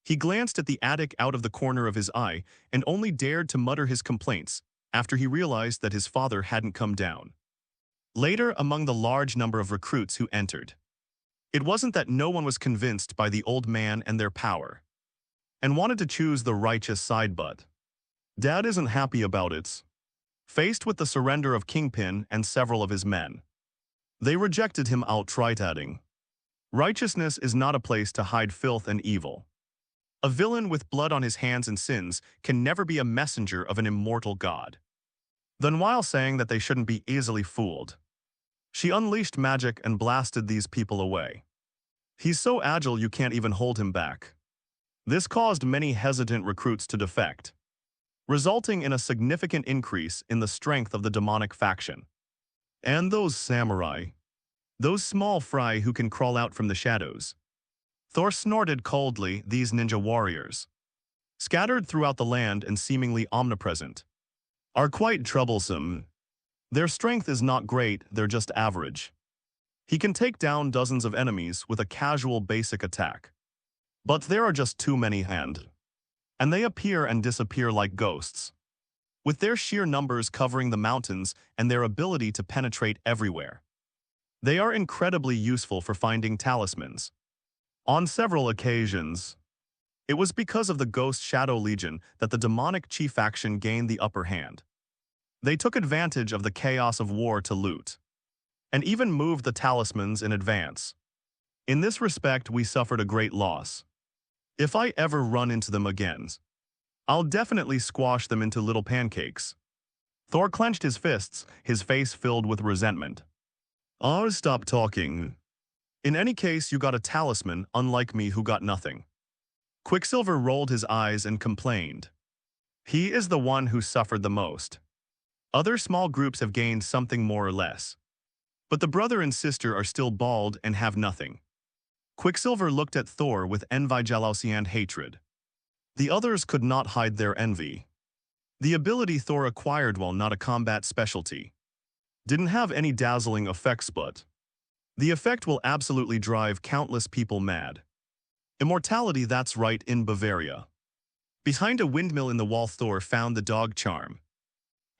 He glanced at the attic out of the corner of his eye and only dared to mutter his complaints after he realized that his father hadn't come down. Later, among the large number of recruits who entered, it wasn't that no one was convinced by the old man and their power, and wanted to choose the righteous side, but Dad isn't happy about it. Faced with the surrender of Kingpin and several of his men, they rejected him outright, adding, "Righteousness is not a place to hide filth and evil. A villain with blood on his hands and sins can never be a messenger of an immortal god." Then, while saying that they shouldn't be easily fooled, she unleashed magic and blasted these people away. He's so agile you can't even hold him back. This caused many hesitant recruits to defect, resulting in a significant increase in the strength of the demonic faction. And those samurai, those small fry who can crawl out from the shadows. Thor snorted coldly. These ninja warriors, scattered throughout the land and seemingly omnipresent, are quite troublesome. Their strength is not great, they're just average. He can take down dozens of enemies with a casual basic attack. But there are just too many and they appear and disappear like ghosts, with their sheer numbers covering the mountains and their ability to penetrate everywhere. They are incredibly useful for finding talismans. On several occasions, it was because of the Ghost Shadow Legion that the demonic chi faction gained the upper hand. They took advantage of the chaos of war to loot, and even moved the talismans in advance. In this respect, we suffered a great loss. If I ever run into them again, I'll definitely squash them into little pancakes. Thor clenched his fists, his face filled with resentment. "Oh, stop talking. In any case, you got a talisman, unlike me who got nothing." Quicksilver rolled his eyes and complained. He is the one who suffered the most. Other small groups have gained something more or less. But the brother and sister are still bald and have nothing. Quicksilver looked at Thor with envy, jealousy, and hatred. The others could not hide their envy. The ability Thor acquired, while not a combat specialty, didn't have any dazzling effects, but the effect will absolutely drive countless people mad. Immortality, that's right, in Bavaria. Behind a windmill in the wall, Thor found the dog charm.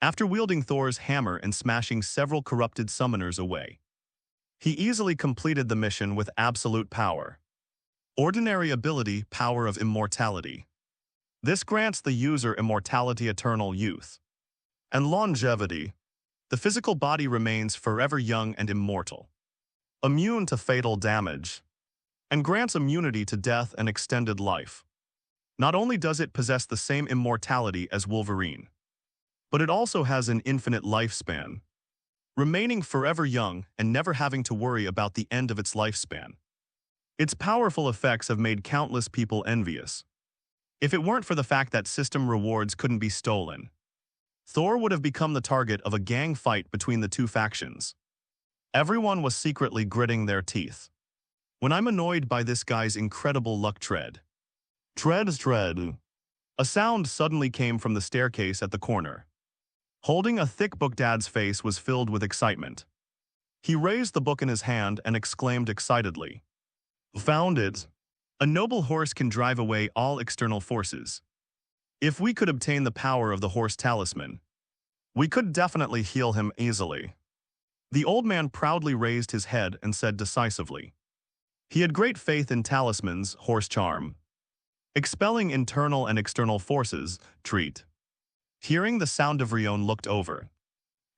After wielding Thor's hammer and smashing several corrupted summoners away, he easily completed the mission with absolute power. Ordinary ability, power of immortality. This grants the user immortality, eternal youth, and longevity. The physical body remains forever young and immortal, immune to fatal damage, and grants immunity to death and extended life. Not only does it possess the same immortality as Wolverine, but it also has an infinite lifespan, remaining forever young and never having to worry about the end of its lifespan. Its powerful effects have made countless people envious. If it weren't for the fact that system rewards couldn't be stolen, Thor would have become the target of a gang fight between the two factions. Everyone was secretly gritting their teeth. When I'm annoyed by this guy's incredible luck, tread. A sound suddenly came from the staircase at the corner. Holding a thick book, Dad's face was filled with excitement. He raised the book in his hand and exclaimed excitedly, "Found it! A noble horse can drive away all external forces. If we could obtain the power of the horse talisman, we could definitely heal him easily." The old man proudly raised his head and said decisively. He had great faith in talismans, horse charm, expelling internal and external forces, treat. Hearing the sound, of Rion looked over,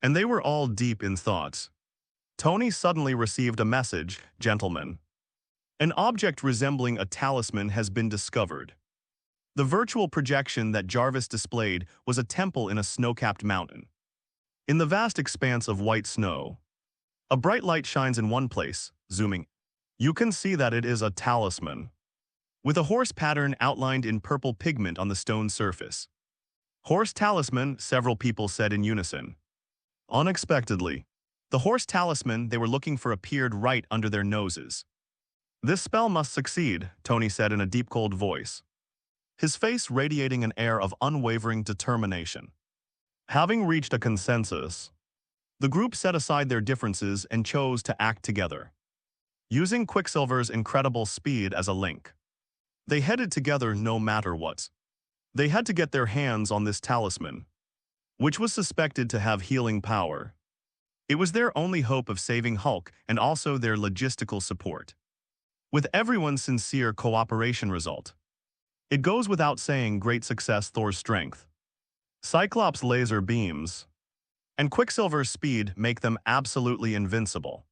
and they were all deep in thought. Tony suddenly received a message, "Gentlemen, an object resembling a talisman has been discovered." The virtual projection that Jarvis displayed was a temple in a snow-capped mountain. In the vast expanse of white snow, a bright light shines in one place. Zooming, you can see that it is a talisman, with a horse pattern outlined in purple pigment on the stone surface. "Horse talisman," several people said in unison. Unexpectedly, the horse talisman they were looking for appeared right under their noses. "This spell must succeed," Tony said in a deep, cold voice, his face radiating an air of unwavering determination. Having reached a consensus, the group set aside their differences and chose to act together. Using Quicksilver's incredible speed as a link, they headed together no matter what. They had to get their hands on this talisman, which was suspected to have healing power. It was their only hope of saving Hulk and also their logistical support. With everyone's sincere cooperation result, it goes without saying, great success. Thor's strength, Cyclops' laser beams, and Quicksilver's speed make them absolutely invincible.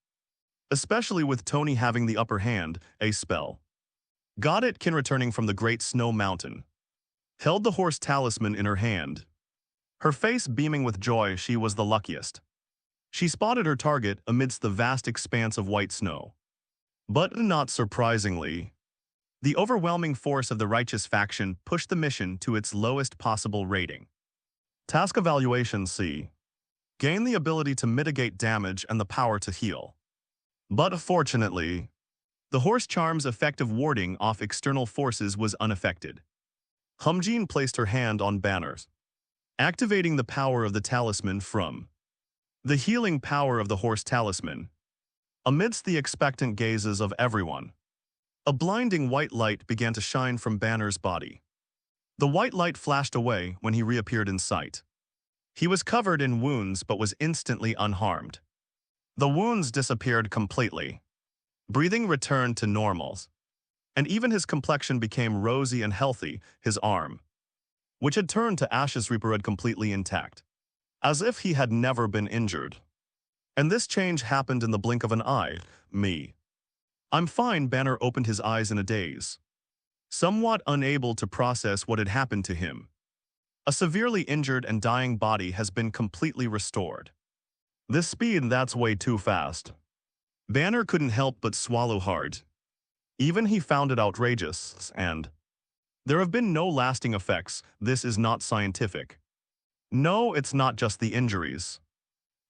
Especially with Tony having the upper hand, a spell. Got it. Kin, returning from the Great Snow Mountain, held the horse talisman in her hand. Her face beaming with joy, she was the luckiest. She spotted her target amidst the vast expanse of white snow. But not surprisingly, the overwhelming force of the righteous faction pushed the mission to its lowest possible rating. Task evaluation C. Gain the ability to mitigate damage and the power to heal. But fortunately, the horse charm's effective warding off external forces was unaffected. Humjean placed her hand on Banner's, activating the power of the talisman from the healing power of the horse talisman. Amidst the expectant gazes of everyone, a blinding white light began to shine from Banner's body. The white light flashed away when he reappeared in sight. He was covered in wounds but was instantly unharmed. The wounds disappeared completely. Breathing returned to normal, and even his complexion became rosy and healthy. His arm, which had turned to ashes, had completely intact, as if he had never been injured. And this change happened in the blink of an eye. I'm fine. Banner opened his eyes in a daze, somewhat unable to process what had happened to him. A severely injured and dying body has been completely restored. This speed, that's way too fast. Banner couldn't help but swallow hard. Even he found it outrageous, and there have been no lasting effects. This is not scientific. No, it's not just the injuries.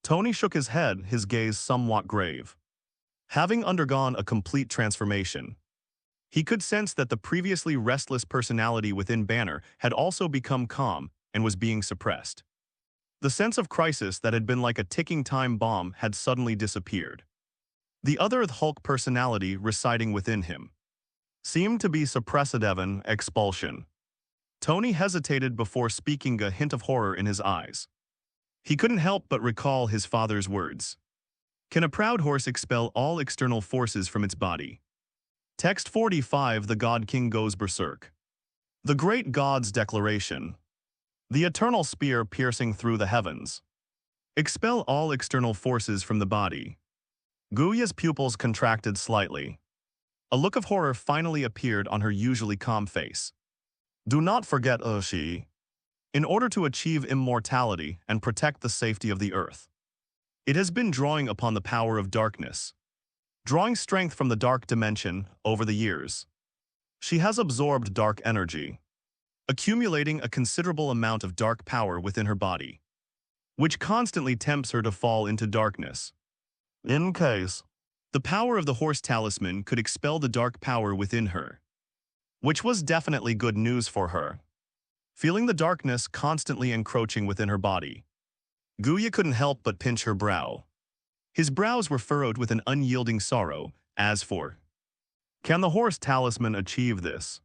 Tony shook his head, his gaze somewhat grave. Having undergone a complete transformation, he could sense that the previously restless personality within Banner had also become calm and was being suppressed. The sense of crisis that had been like a ticking time bomb had suddenly disappeared. The other Hulk personality residing within him seemed to be suppressive expulsion. Tony hesitated before speaking, a hint of horror in his eyes. He couldn't help but recall his father's words. Can a proud horse expel all external forces from its body? Text 45. The God King goes berserk. The great God's declaration. The eternal spear piercing through the heavens. Expel all external forces from the body. Guya's pupils contracted slightly. A look of horror finally appeared on her usually calm face. Do not forget, she. In order to achieve immortality and protect the safety of the earth, it has been drawing upon the power of darkness, drawing strength from the dark dimension over the years. She has absorbed dark energy, accumulating a considerable amount of dark power within her body, which constantly tempts her to fall into darkness. In case, the power of the horse talisman could expel the dark power within her, which was definitely good news for her. Feeling the darkness constantly encroaching within her body, Guya couldn't help but pinch her brow. His brows were furrowed with an unyielding sorrow. As for, can the horse talisman achieve this?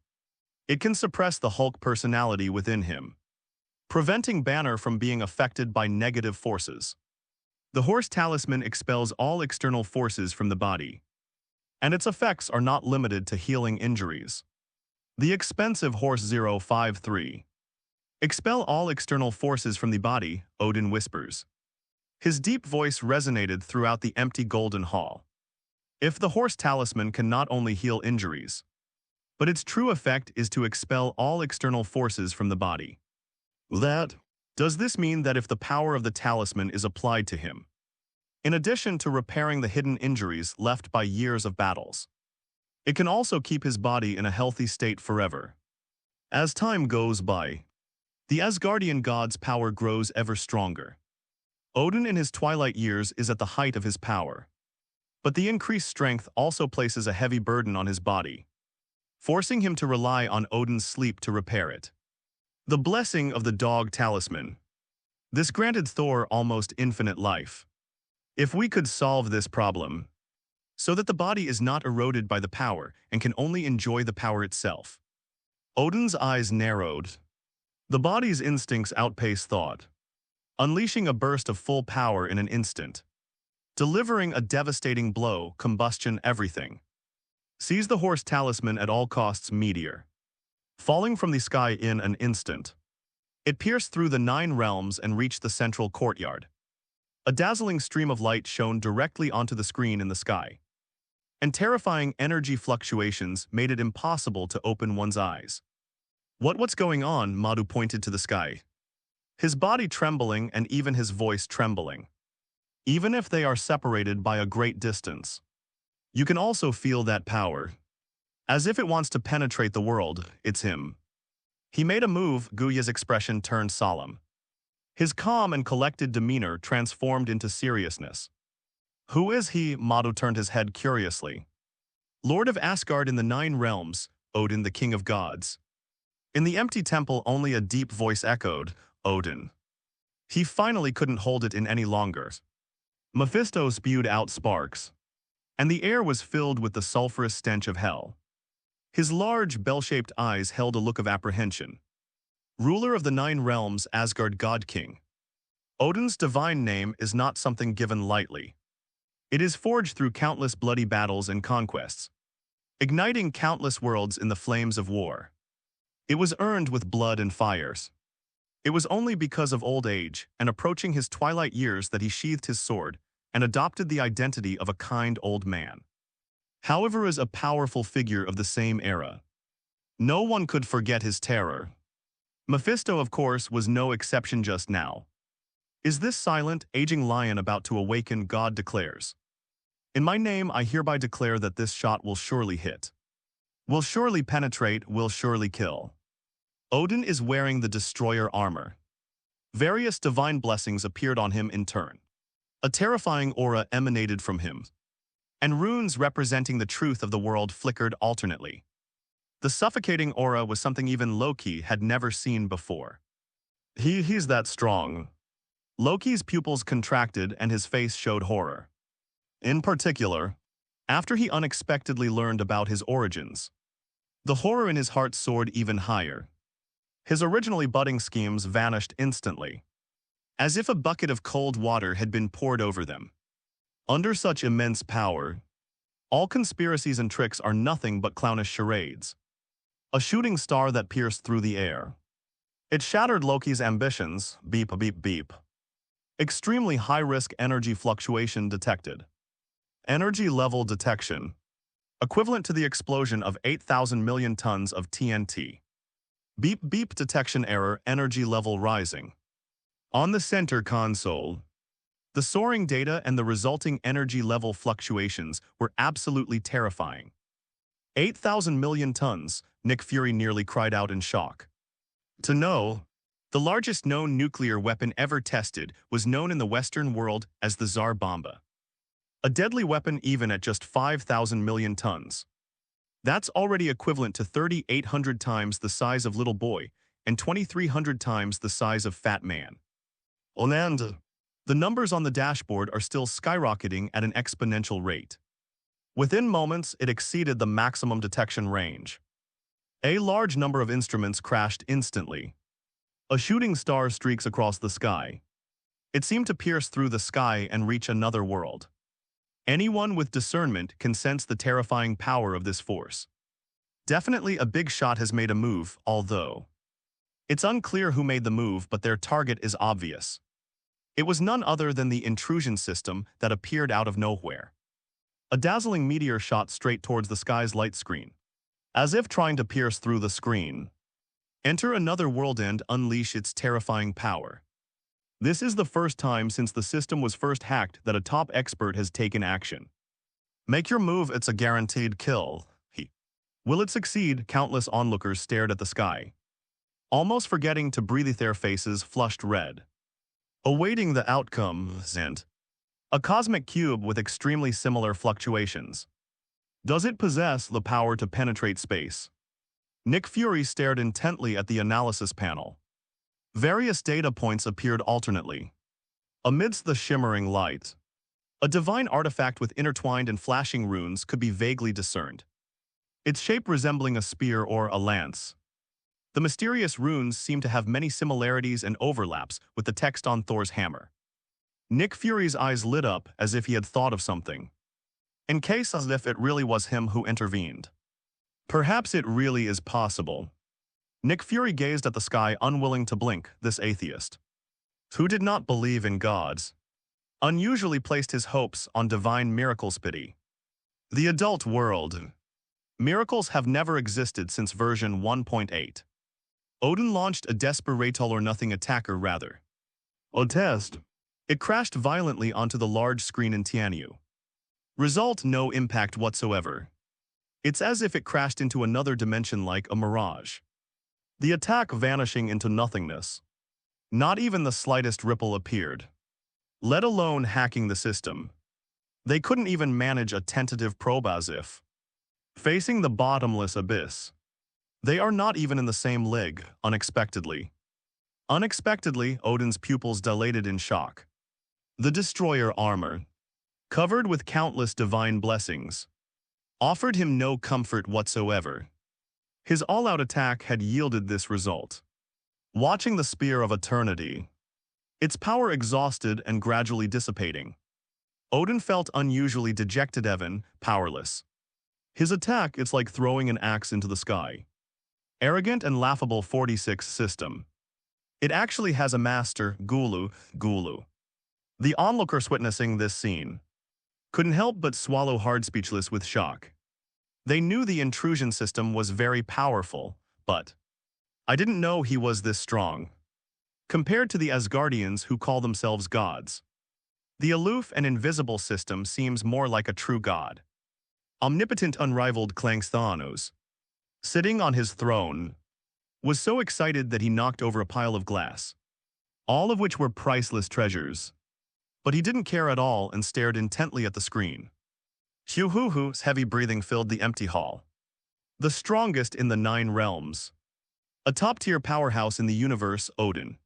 It can suppress the Hulk personality within him, preventing Banner from being affected by negative forces. The horse talisman expels all external forces from the body, and its effects are not limited to healing injuries. The expensive horse 053. Expel all external forces from the body, Odin whispers. His deep voice resonated throughout the empty golden hall. If the horse talisman can not only heal injuries, but its true effect is to expel all external forces from the body. Does this mean that if the power of the talisman is applied to him, in addition to repairing the hidden injuries left by years of battles, it can also keep his body in a healthy state forever? As time goes by, the Asgardian god's power grows ever stronger. Odin in his twilight years is at the height of his power, but the increased strength also places a heavy burden on his body, forcing him to rely on Odin's sleep to repair it. The blessing of the dog talisman. This granted Thor almost infinite life. If we could solve this problem, so that the body is not eroded by the power and can only enjoy the power itself. Odin's eyes narrowed. The body's instincts outpace thought, unleashing a burst of full power in an instant, delivering a devastating blow, combustion everything. Seize the horse talisman at all costs, meteor. Falling from the sky in an instant. It pierced through the 9 realms and reached the central courtyard. A dazzling stream of light shone directly onto the screen in the sky, and terrifying energy fluctuations made it impossible to open one's eyes. What's going on? Madhu pointed to the sky, his body trembling and even his voice trembling. Even if they are separated by a great distance, you can also feel that power. As if it wants to penetrate the world, it's him. He made a move. Guya's expression turned solemn. His calm and collected demeanor transformed into seriousness. Who is he? Madhu turned his head curiously. Lord of Asgard in the 9 realms, Odin the king of gods. In the empty temple only a deep voice echoed, Odin. He finally couldn't hold it in any longer. Mephisto spewed out sparks, and the air was filled with the sulfurous stench of hell. His large, bell-shaped eyes held a look of apprehension. Ruler of the 9 realms, Asgard God King. Odin's divine name is not something given lightly. It is forged through countless bloody battles and conquests, igniting countless worlds in the flames of war. It was earned with blood and fires. It was only because of old age and approaching his twilight years that he sheathed his sword and adopted the identity of a kind old man. However, as a powerful figure of the same era, no one could forget his terror. Mephisto, of course, was no exception just now. Is this silent, aging lion about to awaken? God declares. In my name, I hereby declare that this shot will surely hit. Will surely penetrate, will surely kill. Odin is wearing the destroyer armor. Various divine blessings appeared on him in turn. A terrifying aura emanated from him, and runes representing the truth of the world flickered alternately. The suffocating aura was something even Loki had never seen before. He's that strong. Loki's pupils contracted and his face showed horror. In particular, after he unexpectedly learned about his origins, the horror in his heart soared even higher. His originally budding schemes vanished instantly, as if a bucket of cold water had been poured over them. Under such immense power, all conspiracies and tricks are nothing but clownish charades. A shooting star that pierced through the air. It shattered Loki's ambitions, beep beep beep. Extremely high-risk energy fluctuation detected. Energy level detection, equivalent to the explosion of 8,000 million tons of TNT. Beep beep detection error, energy level rising. On the center console, the soaring data and the resulting energy level fluctuations were absolutely terrifying. 8,000 million tons, Nick Fury nearly cried out in shock. To know, the largest known nuclear weapon ever tested was known in the Western world as the Tsar Bomba. A deadly weapon even at just 5,000 million tons. That's already equivalent to 3,800 times the size of Little Boy and 2,300 times the size of Fat Man. And the numbers on the dashboard are still skyrocketing at an exponential rate. Within moments, it exceeded the maximum detection range. A large number of instruments crashed instantly. A shooting star streaks across the sky. It seemed to pierce through the sky and reach another world. Anyone with discernment can sense the terrifying power of this force. Definitely a big shot has made a move, although it's unclear who made the move, but their target is obvious. It was none other than the intrusion system that appeared out of nowhere. A dazzling meteor shot straight towards the sky's light screen, as if trying to pierce through the screen. Enter another world and unleash its terrifying power. This is the first time since the system was first hacked that a top expert has taken action. Make your move, it's a guaranteed kill. Will it succeed? Countless onlookers stared at the sky, almost forgetting to breathe. Their faces flushed red, awaiting the outcome. Zent. A cosmic cube with extremely similar fluctuations. Does it possess the power to penetrate space? Nick Fury stared intently at the analysis panel. Various data points appeared alternately. Amidst the shimmering light, a divine artifact with intertwined and flashing runes could be vaguely discerned, its shape resembling a spear or a lance. The mysterious runes seemed to have many similarities and overlaps with the text on Thor's hammer. Nick Fury's eyes lit up as if he had thought of something. In case as if it really was him who intervened. Perhaps it really is possible. Nick Fury gazed at the sky, unwilling to blink. This atheist, who did not believe in gods, unusually placed his hopes on divine miracles. Pity. The adult world. Miracles have never existed since version 1.8. Odin launched a desperate all-or-nothing attacker rather. A test. It crashed violently onto the large screen in Tianyu. Result: no impact whatsoever. It's as if it crashed into another dimension like a mirage. The attack vanishing into nothingness. Not even the slightest ripple appeared. Let alone hacking the system. They couldn't even manage a tentative probe, as if facing the bottomless abyss. They are not even in the same league. Unexpectedly. Unexpectedly, Odin's pupils dilated in shock. The destroyer armor, covered with countless divine blessings, offered him no comfort whatsoever. His all-out attack had yielded this result. Watching the Spear of Eternity, its power exhausted and gradually dissipating, Odin felt unusually dejected, even powerless. His attack, it's like throwing an axe into the sky. Arrogant and laughable 46 system. It actually has a master, Gulu. The onlookers witnessing this scene couldn't help but swallow hard, speechless with shock. They knew the intrusion system was very powerful, but I didn't know he was this strong. Compared to the Asgardians who call themselves gods, the aloof and invisible system seems more like a true god. Omnipotent, unrivaled Thanos, sitting on his throne, was so excited that he knocked over a pile of glass. all of which were priceless treasures. But he didn't care at all and stared intently at the screen. Hu-hu-hu's heavy breathing filled the empty hall. The strongest in the 9 realms. A top-tier powerhouse in the universe, Odin,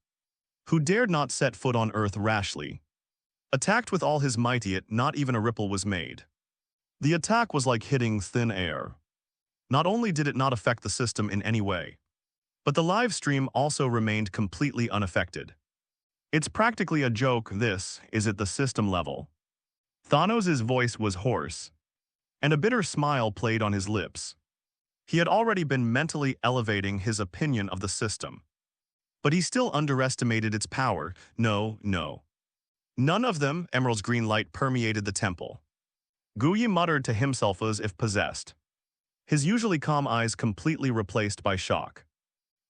who dared not set foot on Earth rashly, attacked with all his might, yet not even a ripple was made. The attack was like hitting thin air. Not only did it not affect the system in any way, but the live stream also remained completely unaffected. It's practically a joke. This is at the system level. Thanos' voice was hoarse, and a bitter smile played on his lips. He had already been mentally elevating his opinion of the system. But he still underestimated its power. No. None of them. Emerald's green light permeated the temple. Guyi muttered to himself as if possessed, his usually calm eyes completely replaced by shock.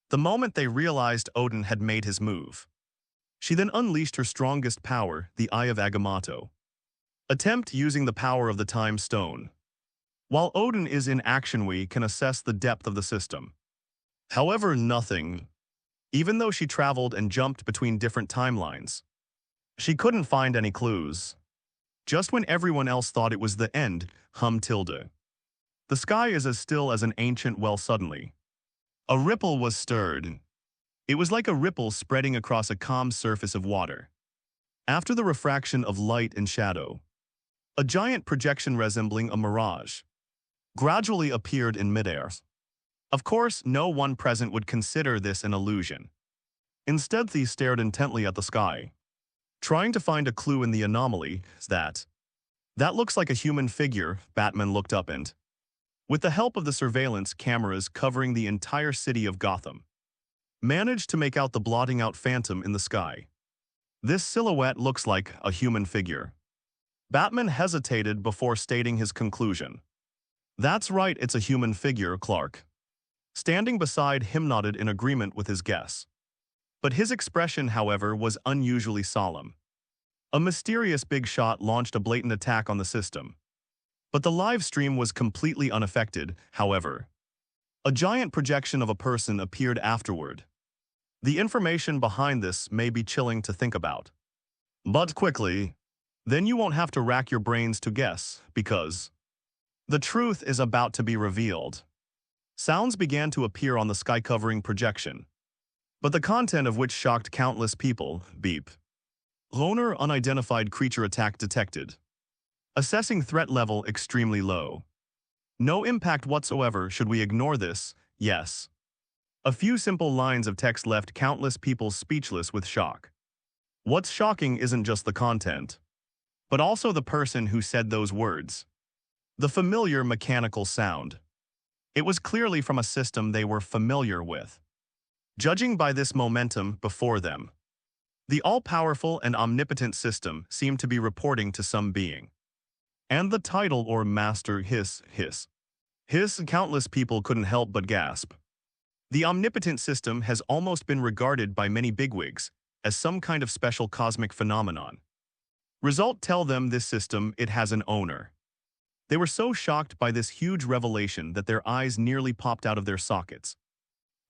The moment they realized Odin had made his move, she then unleashed her strongest power, the Eye of Agamotto. Attempt using the power of the Time Stone. While Odin is in action, we can assess the depth of the system. However, nothing. Even though she traveled and jumped between different timelines, she couldn't find any clues. Just when everyone else thought it was the end, tilde. The sky is as still as an ancient well. Suddenly, a ripple was stirred. It was like a ripple spreading across a calm surface of water. After the refraction of light and shadow, a giant projection resembling a mirage gradually appeared in midair. Of course, no one present would consider this an illusion. Instead, they stared intently at the sky, trying to find a clue in the anomaly. That looks like a human figure. Batman looked up and, with the help of the surveillance cameras covering the entire city of Gotham, managed to make out the blotting out phantom in the sky. This silhouette looks like a human figure. Batman hesitated before stating his conclusion. That's right, it's a human figure. Clark, standing beside him, nodded in agreement with his guess. But his expression, however, was unusually solemn. A mysterious big shot launched a blatant attack on the system. But the live stream was completely unaffected. However, a giant projection of a person appeared afterward. The information behind this may be chilling to think about. But quickly, then you won't have to rack your brains to guess, because the truth is about to be revealed. Sounds began to appear on the sky-covering projection, but the content of which shocked countless people. Beep. Loner unidentified creature attack detected. Assessing threat level extremely low. No impact whatsoever. Should we ignore this? Yes. A few simple lines of text left countless people speechless with shock. What's shocking isn't just the content, but also the person who said those words. The familiar mechanical sound. It was clearly from a system they were familiar with. Judging by this momentum before them, the all-powerful and omnipotent system seemed to be reporting to some being. And the title or master hiss. Countless people couldn't help but gasp. The omnipotent system has almost been regarded by many bigwigs as some kind of special cosmic phenomenon. Result tell them this system, it has an owner. They were so shocked by this huge revelation that their eyes nearly popped out of their sockets.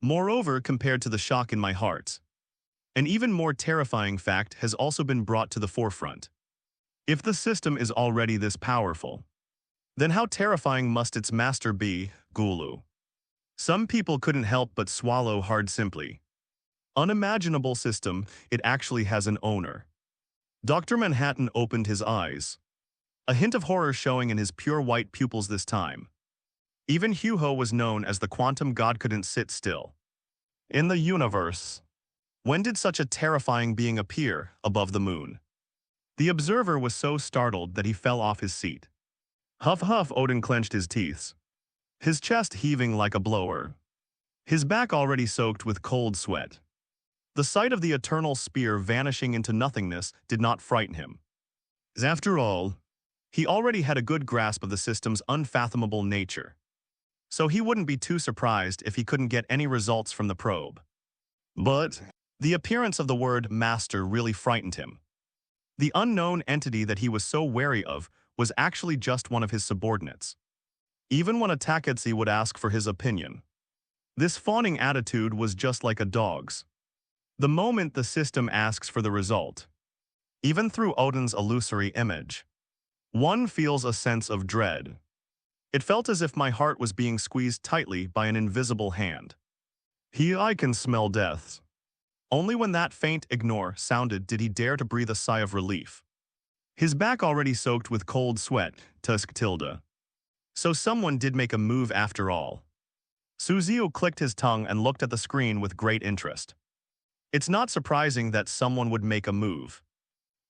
Moreover, compared to the shock in my heart, an even more terrifying fact has also been brought to the forefront. If the system is already this powerful, then how terrifying must its master be, Gulu? Some people couldn't help but swallow hard. Simply unimaginable system, it actually has an owner. Dr. Manhattan opened his eyes, a hint of horror showing in his pure white pupils this time. Even Hugo was known as the quantum god couldn't sit still. In the universe, when did such a terrifying being appear above the moon? The observer was so startled that he fell off his seat. Huff huff, Odin clenched his teeth, his chest heaving like a blower, his back already soaked with cold sweat. The sight of the eternal spear vanishing into nothingness did not frighten him. After all, he already had a good grasp of the system's unfathomable nature, so he wouldn't be too surprised if he couldn't get any results from the probe. But the appearance of the word master really frightened him. The unknown entity that he was so wary of was actually just one of his subordinates. Even when a Taketsi would ask for his opinion, this fawning attitude was just like a dog's. The moment the system asks for the result, even through Odin's illusory image, one feels a sense of dread. It felt as if my heart was being squeezed tightly by an invisible hand. I can smell death. Only when that faint ignore sounded did he dare to breathe a sigh of relief. His back already soaked with cold sweat, Tusk tilde. So someone did make a move after all. Suzuo clicked his tongue and looked at the screen with great interest. It's not surprising that someone would make a move.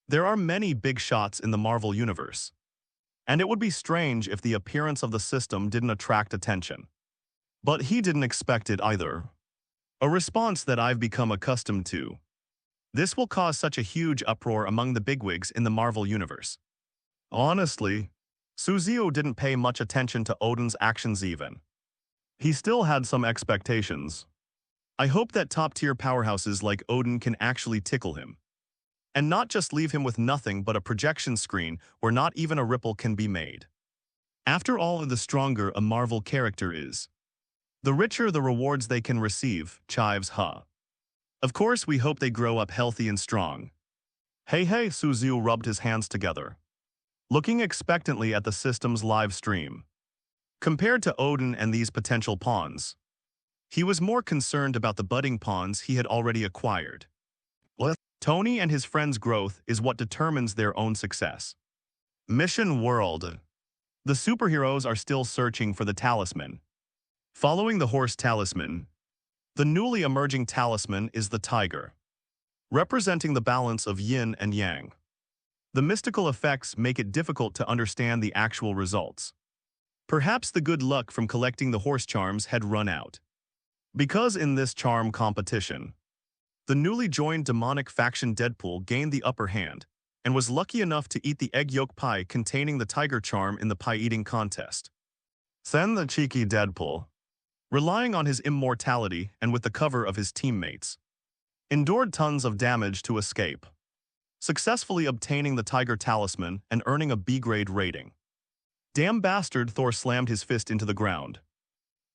There are many big shots in the Marvel Universe. And it would be strange if the appearance of the system didn't attract attention. But he didn't expect it either. A response that I've become accustomed to. This will cause such a huge uproar among the bigwigs in the Marvel Universe. Honestly, Suzuo didn't pay much attention to Odin's actions even. He still had some expectations. I hope that top-tier powerhouses like Odin can actually tickle him. And not just leave him with nothing but a projection screen where not even a ripple can be made. After all, the stronger a Marvel character is, the richer the rewards they can receive, chives Ha. Of course, we hope they grow up healthy and strong. Hey, Suzuo rubbed his hands together, looking expectantly at the system's live stream. Compared to Odin and these potential pawns, he was more concerned about the budding pawns he had already acquired. Tony and his friends' growth is what determines their own success. Mission World. The superheroes are still searching for the talisman. Following the horse talisman, the newly emerging talisman is the tiger, representing the balance of yin and yang. The mystical effects make it difficult to understand the actual results. Perhaps the good luck from collecting the horse charms had run out. Because in this charm competition, the newly joined demonic faction Deadpool gained the upper hand and was lucky enough to eat the egg yolk pie containing the tiger charm in the pie-eating contest. Then the cheeky Deadpool, relying on his immortality and with the cover of his teammates, endured tons of damage to escape, successfully obtaining the tiger talisman and earning a B-grade rating. Damn bastard, Thor slammed his fist into the ground,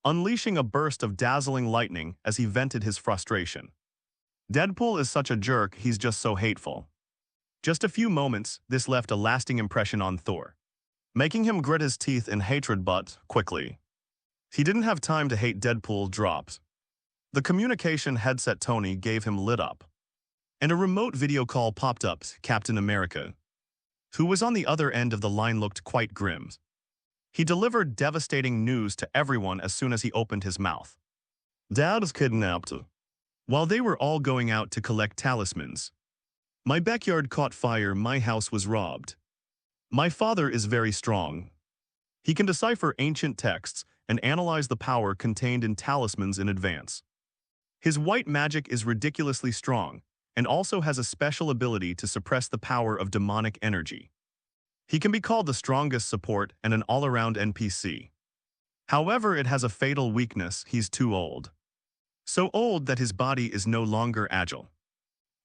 unleashing a burst of dazzling lightning as he vented his frustration. Deadpool is such a jerk, he's just so hateful. Just a few moments, this left a lasting impression on Thor, making him grit his teeth in hatred but, quickly, he didn't have time to hate. Deadpool dropped. The communication headset Tony gave him lit up, and a remote video call popped up. Captain America, who was on the other end of the line, looked quite grim. He delivered devastating news to everyone as soon as he opened his mouth. Dad's kidnapped. While they were all going out to collect talismans, my backyard caught fire, my house was robbed. My father is very strong. He can decipher ancient texts and analyze the power contained in talismans in advance. His white magic is ridiculously strong and also has a special ability to suppress the power of demonic energy. He can be called the strongest support and an all-around NPC. However, it has a fatal weakness: he's too old. So old that his body is no longer agile.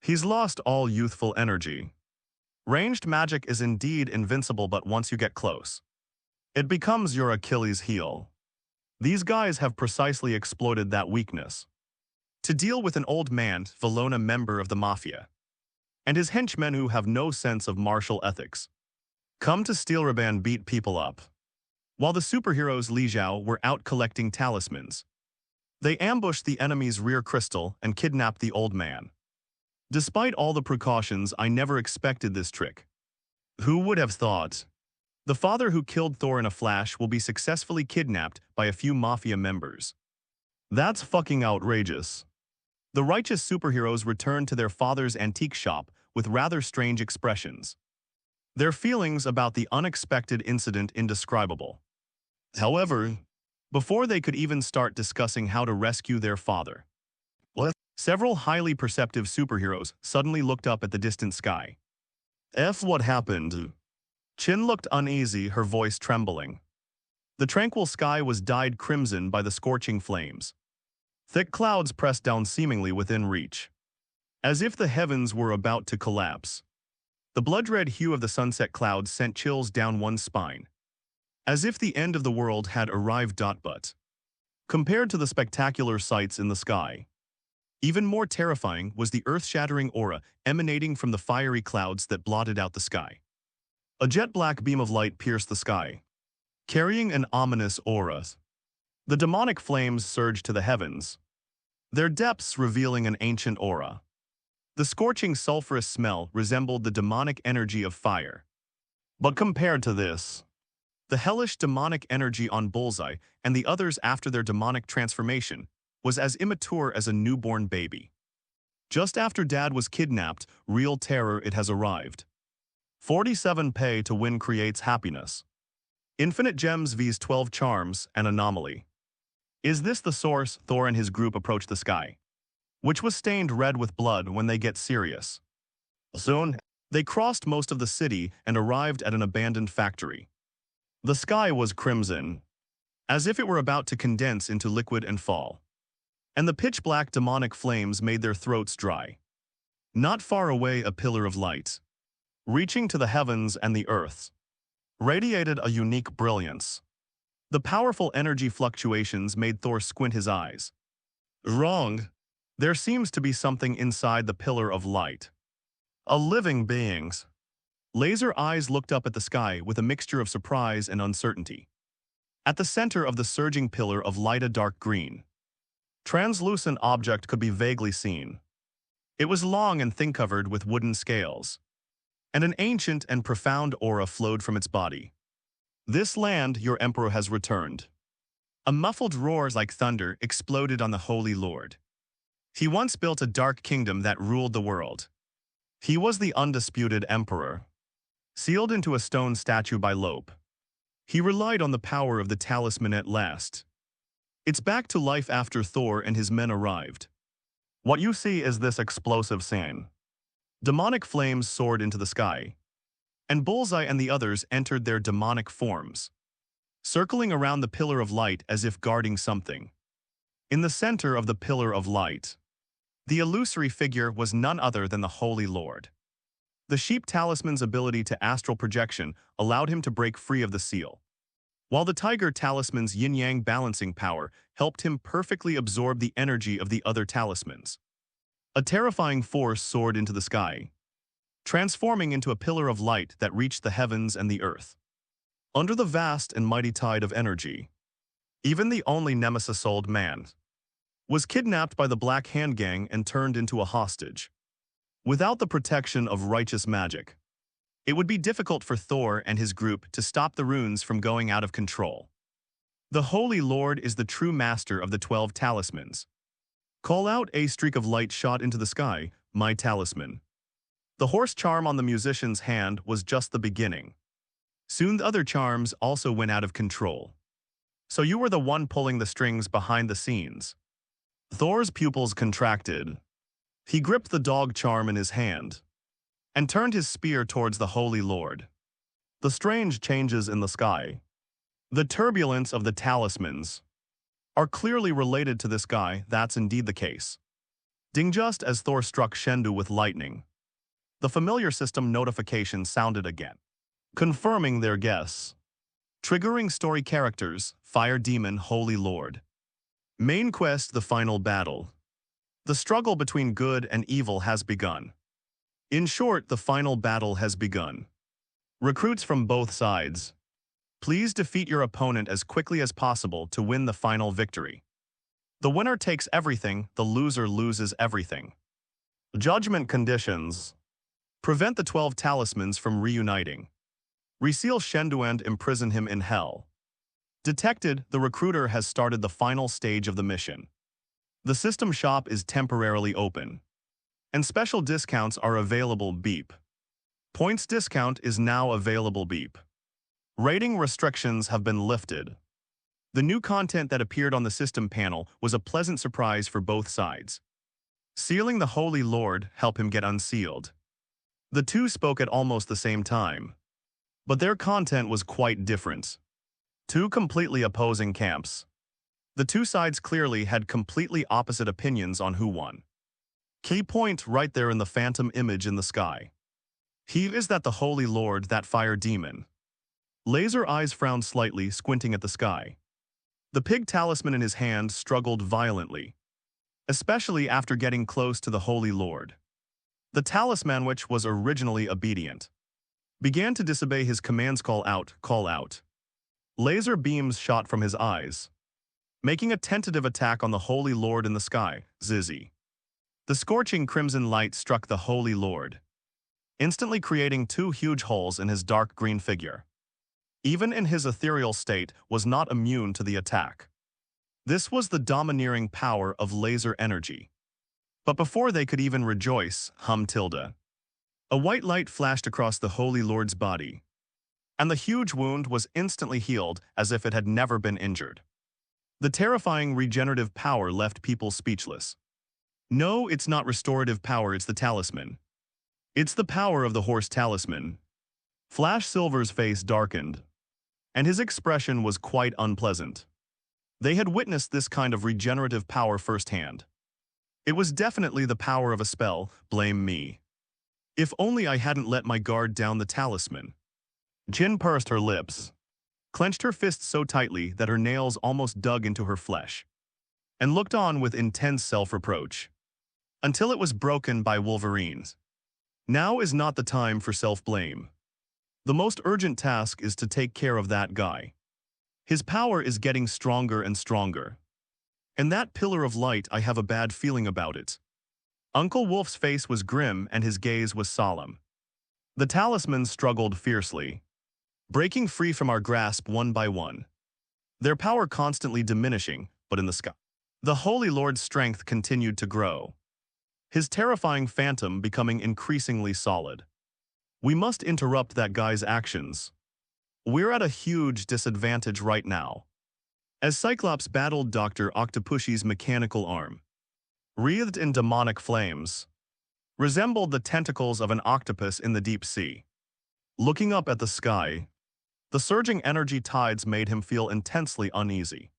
He's lost all youthful energy. Ranged magic is indeed invincible, but once you get close, it becomes your Achilles heel. These guys have precisely exploited that weakness to deal with an old man, Valona, member of the Mafia, and his henchmen who have no sense of martial ethics, come to Steelraban beat people up. While the superheroes Li Zhao were out collecting talismans, they ambushed the enemy's rear crystal and kidnapped the old man. Despite all the precautions, I never expected this trick. Who would have thought? The father who killed Thor in a flash will be successfully kidnapped by a few mafia members. That's fucking outrageous. The righteous superheroes returned to their father's antique shop with rather strange expressions, their feelings about the unexpected incident indescribable. However, before they could even start discussing how to rescue their father, several highly perceptive superheroes suddenly looked up at the distant sky. What happened? Chin looked uneasy, her voice trembling. The tranquil sky was dyed crimson by the scorching flames. Thick clouds pressed down seemingly within reach, as if the heavens were about to collapse. The blood-red hue of the sunset clouds sent chills down one's spine, as if the end of the world had arrived. But compared to the spectacular sights in the sky, Even more terrifying was the earth-shattering aura emanating from the fiery clouds that blotted out the sky. A jet-black beam of light pierced the sky, carrying an ominous aura. The demonic flames surged to the heavens, their depths revealing an ancient aura. The scorching sulfurous smell resembled the demonic energy of fire. But compared to this, the hellish demonic energy on Bullseye and the others after their demonic transformation was as immature as a newborn baby. Just after Dad was kidnapped, real terror it has arrived. 47 pay to win creates happiness. Infinite gems vs 12 charms, an anomaly. Is this the source? Thor and his group approach the sky, which was stained red with blood when they get serious. Soon, they crossed most of the city and arrived at an abandoned factory. The sky was crimson, as if it were about to condense into liquid and fall. And the pitch-black demonic flames made their throats dry. Not far away, a pillar of light, reaching to the heavens and the earth, radiated a unique brilliance. The powerful energy fluctuations made Thor squint his eyes. Wrong. There seems to be something inside the pillar of light. A living beings. Laser eyes looked up at the sky with a mixture of surprise and uncertainty. At the center of the surging pillar of light, a dark green, translucent object could be vaguely seen. It was long and thin, covered with wooden scales, and an ancient and profound aura flowed from its body. This land, your emperor has returned. A muffled roar like thunder exploded on the Holy Lord. He once built a dark kingdom that ruled the world. He was the undisputed emperor, sealed into a stone statue by Lope. He relied on the power of the talisman at last. It's back to life after Thor and his men arrived. What you see is this explosive scene. Demonic flames soared into the sky, and Bullseye and the others entered their demonic forms, circling around the pillar of light as if guarding something. In the center of the pillar of light, the illusory figure was none other than the Holy Lord. The sheep talisman's ability to astral projection allowed him to break free of the seal, while the tiger talisman's yin-yang balancing power helped him perfectly absorb the energy of the other talismans. A terrifying force soared into the sky, transforming into a pillar of light that reached the heavens and the earth. Under the vast and mighty tide of energy, even the only nemesis old man was kidnapped by the Black Hand Gang and turned into a hostage. Without the protection of righteous magic, it would be difficult for Thor and his group to stop the runes from going out of control. The Holy Lord is the true master of the 12 talismans. Call out. A streak of light shot into the sky, my talisman. The horse charm on the musician's hand was just the beginning. Soon the other charms also went out of control. So you were the one pulling the strings behind the scenes. Thor's pupils contracted. He gripped the dog charm in his hand and turned his spear towards the Holy Lord. The strange changes in the sky, the turbulence of the talismans, are clearly related to this guy. That's indeed the case. Ding! Just as Thor struck Shendu with lightning, the familiar system notification sounded again, confirming their guess. Triggering story characters, Fire Demon, Holy Lord. Main quest, the final battle. The struggle between good and evil has begun. In short, the final battle has begun. Recruits from both sides, please defeat your opponent as quickly as possible to win the final victory. The winner takes everything, the loser loses everything. Judgment conditions. Prevent the 12 talismans from reuniting. Reseal Shendu and imprison him in hell. Detected, the recruiter has started the final stage of the mission. The system shop is temporarily open, and special discounts are available. Beep. Points discount is now available. Beep. Rating restrictions have been lifted. The new content that appeared on the system panel was a pleasant surprise for both sides. Sealing the Holy Lord, help him get unsealed. The two spoke at almost the same time, but their content was quite different. Two completely opposing camps. The two sides clearly had completely opposite opinions on who won. Key point right there in the phantom image in the sky. He is that the Holy Lord, that fire demon. Laser eyes frowned slightly, squinting at the sky. The pig talisman in his hand struggled violently. especially after getting close to the Holy Lord. The talisman, which was originally obedient, began to disobey his commands. Call out, call out. Laser beams shot from his eyes, making a tentative attack on the Holy Lord in the sky. Zizzy. The scorching crimson light struck the Holy Lord, instantly creating two huge holes in his dark green figure. Even in his ethereal state, was not immune to the attack. This was the domineering power of laser energy. But before they could even rejoice, a white light flashed across the Holy Lord's body, and the huge wound was instantly healed as if it had never been injured. The terrifying regenerative power left people speechless. No, it's not restorative power, it's the talisman. It's the power of the horse talisman. Flash Silver's face darkened, and his expression was quite unpleasant. They had witnessed this kind of regenerative power firsthand. It was definitely the power of a spell. Blame me. If only I hadn't let my guard down the talisman. Jin pursed her lips, clenched her fists so tightly that her nails almost dug into her flesh, and looked on with intense self-reproach, until it was broken by Wolverine's. Now is not the time for self-blame. The most urgent task is to take care of that guy. His power is getting stronger and stronger. And that pillar of light, I have a bad feeling about it. Uncle Wolf's face was grim and his gaze was solemn. The talismans struggled fiercely, breaking free from our grasp one by one, their power constantly diminishing, but in the sky. The Holy Lord's strength continued to grow, his terrifying phantom becoming increasingly solid. We must interrupt that guy's actions. We're at a huge disadvantage right now. As Cyclops battled Dr. Octopushy's mechanical arm, wreathed in demonic flames, resembled the tentacles of an octopus in the deep sea. Looking up at the sky, the surging energy tides made him feel intensely uneasy.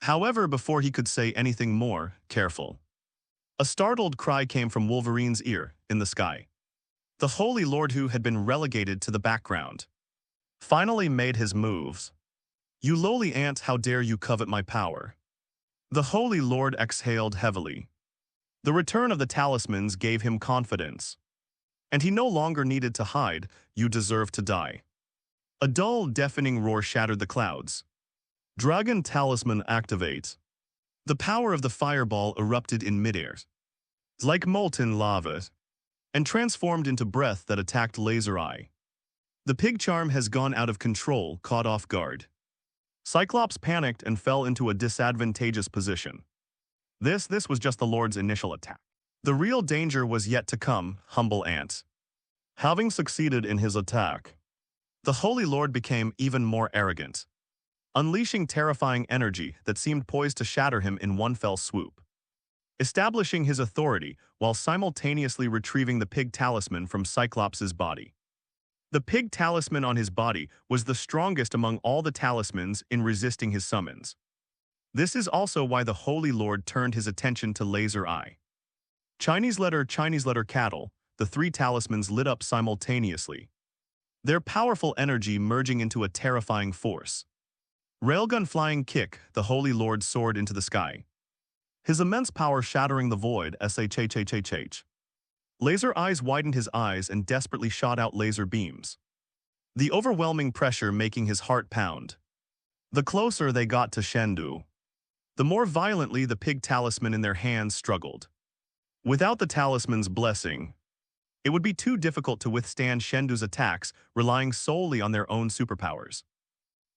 However, before he could say anything more, careful. A startled cry came from Wolverine's ear, in the sky. The Holy Lord, who had been relegated to the background, finally made his moves. You lowly ant, how dare you covet my power? The Holy Lord exhaled heavily. The return of the talismans gave him confidence, and he no longer needed to hide. You deserve to die. A dull, deafening roar shattered the clouds. Dragon talisman activate. The power of the fireball erupted in midair, like molten lava, and transformed into breath that attacked Laser Eye. The pig charm has gone out of control, caught off guard. Cyclops panicked and fell into a disadvantageous position. This was just the Lord's initial attack. The real danger was yet to come, humble ant. Having succeeded in his attack, the Holy Lord became even more arrogant, unleashing terrifying energy that seemed poised to shatter him in one fell swoop, establishing his authority while simultaneously retrieving the pig talisman from Cyclops's body. The pig talisman on his body was the strongest among all the talismans in resisting his summons. This is also why the Holy Lord turned his attention to Laser Eye. Chinese letter cattle, the three talismans lit up simultaneously, their powerful energy merging into a terrifying force. Railgun flying kick, the Holy Lord soared into the sky, his immense power shattering the void. Shhhhh. Laser Eyes widened his eyes and desperately shot out laser beams, the overwhelming pressure making his heart pound. The closer they got to Shendu, the more violently the pig talisman in their hands struggled. Without the talisman's blessing, it would be too difficult to withstand Shendu's attacks, relying solely on their own superpowers.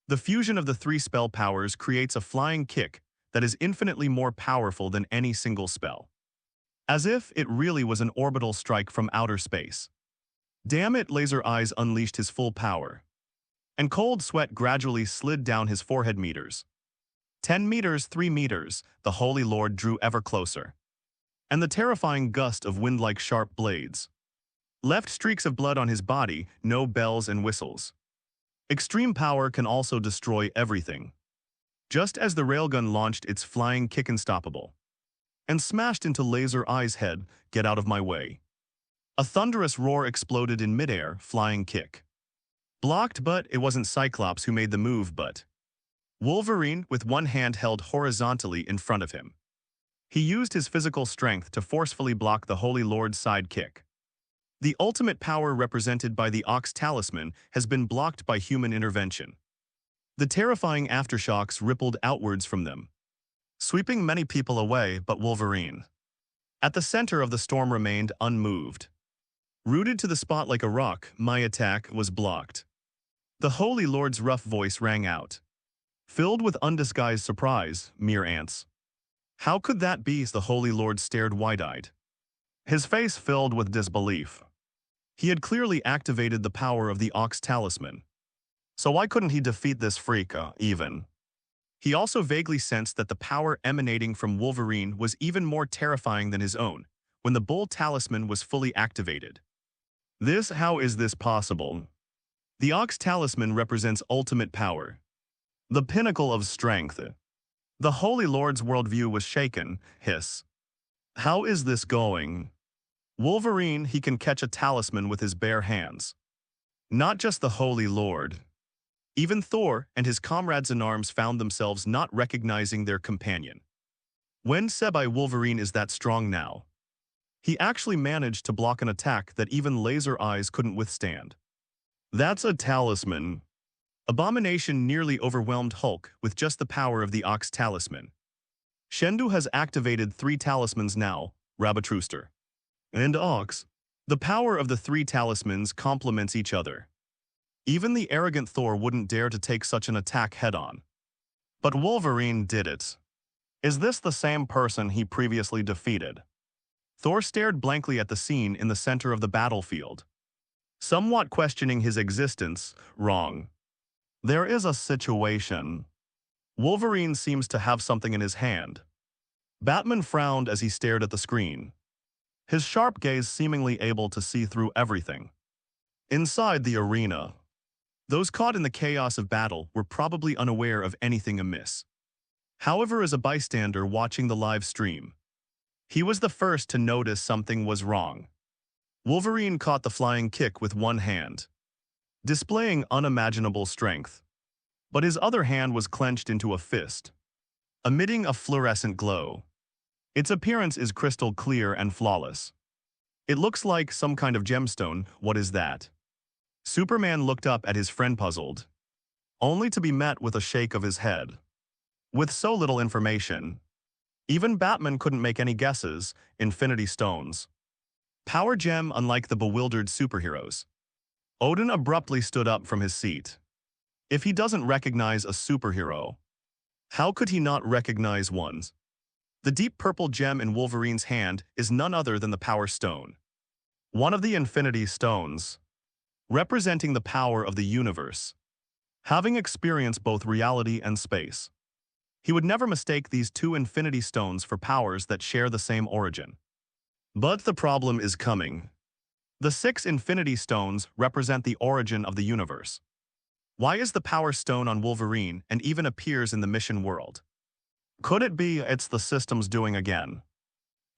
The fusion of the three spell powers creates a flying kick that is infinitely more powerful than any single spell. As if it really was an orbital strike from outer space. Damn it, Laser Eyes unleashed his full power, and cold sweat gradually slid down his forehead. Meters. 10 meters, 3 meters, the Holy Lord drew ever closer, and the terrifying gust of wind like sharp blades left streaks of blood on his body. No bells and whistles. Extreme power can also destroy everything. Just as the railgun launched its flying kick unstoppable, and smashed into Laser Eye's head. Get out of my way. A thunderous roar exploded in midair. Flying kick blocked, but it wasn't Cyclops who made the move, but Wolverine, with one hand held horizontally in front of him. He used his physical strength to forcefully block the Holy Lord's side kick. The ultimate power represented by the Ox Talisman has been blocked by human intervention. The terrifying aftershocks rippled outwards from them, sweeping many people away but Wolverine. At the center of the storm remained unmoved. Rooted to the spot like a rock, my attack was blocked. The Holy Lord's rough voice rang out, filled with undisguised surprise, mere ants. How could that be? The Holy Lord stared wide-eyed, his face filled with disbelief. He had clearly activated the power of the Ox Talisman. So why couldn't he defeat this freak, even? He also vaguely sensed that the power emanating from Wolverine was even more terrifying than his own when the Bull Talisman was fully activated. How is this possible? The Ox Talisman represents ultimate power, the pinnacle of strength. The Holy Lord's worldview was shaken. How is this going? Wolverine, he can catch a talisman with his bare hands. Not just the Holy Lord. Even Thor and his comrades in arms found themselves not recognizing their companion. When Sebai Wolverine is that strong now? He actually managed to block an attack that even laser eyes couldn't withstand. That's a talisman. Abomination nearly overwhelmed Hulk with just the power of the Ox Talisman. Shendu has activated 3 talismans now, Rabbit-Rooster and Ox. The power of the 3 talismans complements each other. Even the arrogant Thor wouldn't dare to take such an attack head-on. But Wolverine did it. Is this the same person he previously defeated? Thor stared blankly at the scene in the center of the battlefield, somewhat questioning his existence. Wrong. There is a situation. Wolverine seems to have something in his hand. Batman frowned as he stared at the screen, his sharp gaze seemingly able to see through everything. Inside the arena, those caught in the chaos of battle were probably unaware of anything amiss. However, as a bystander watching the live stream, he was the first to notice something was wrong. Wolverine caught the flying kick with one hand, displaying unimaginable strength. But his other hand was clenched into a fist, emitting a fluorescent glow. Its appearance is crystal clear and flawless. It looks like some kind of gemstone. What is that? Superman looked up at his friend puzzled, only to be met with a shake of his head. With so little information, even Batman couldn't make any guesses. Infinity Stones. Power gem unlike the bewildered superheroes. Odin abruptly stood up from his seat. If he doesn't recognize a superhero, how could he not recognize one's? The deep purple gem in Wolverine's hand is none other than the Power Stone, one of the Infinity Stones, representing the power of the universe. Having experienced both reality and space, he would never mistake these 2 Infinity Stones for powers that share the same origin. But the problem is coming. The 6 Infinity Stones represent the origin of the universe. Why is the Power Stone on Wolverine and even appears in the mission world? Could it be it's the system's doing again?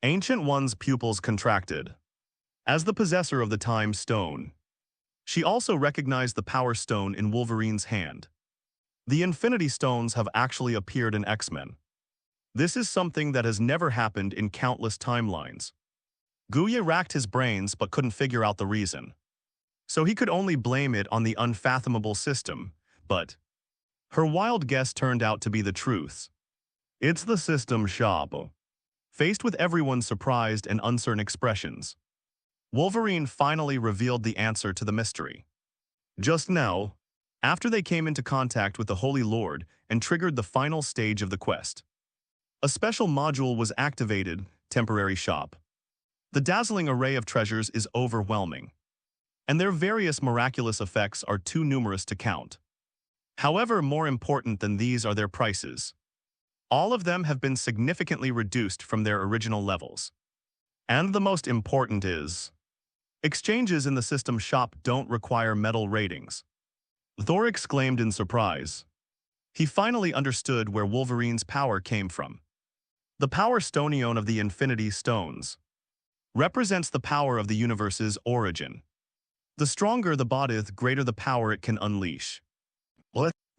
Ancient One's pupils contracted. As the possessor of the Time Stone, she also recognized the Power Stone in Wolverine's hand. The Infinity Stones have actually appeared in X-Men. This is something that has never happened in countless timelines. Guye racked his brains but couldn't figure out the reason. So he could only blame it on the unfathomable system, but her wild guess turned out to be the truth. It's the system shop. Faced with everyone's surprised and uncertain expressions, Wolverine finally revealed the answer to the mystery. Just now, after they came into contact with the Holy Lord and triggered the final stage of the quest, a special module was activated. Temporary shop. The dazzling array of treasures is overwhelming, and their various miraculous effects are too numerous to count. However, more important than these are their prices. All of them have been significantly reduced from their original levels. And the most important is, exchanges in the system shop don't require metal ratings. Thor exclaimed in surprise. He finally understood where Wolverine's power came from. The Power Stonion of the Infinity Stones represents the power of the universe's origin. The stronger the body, greater the power it can unleash.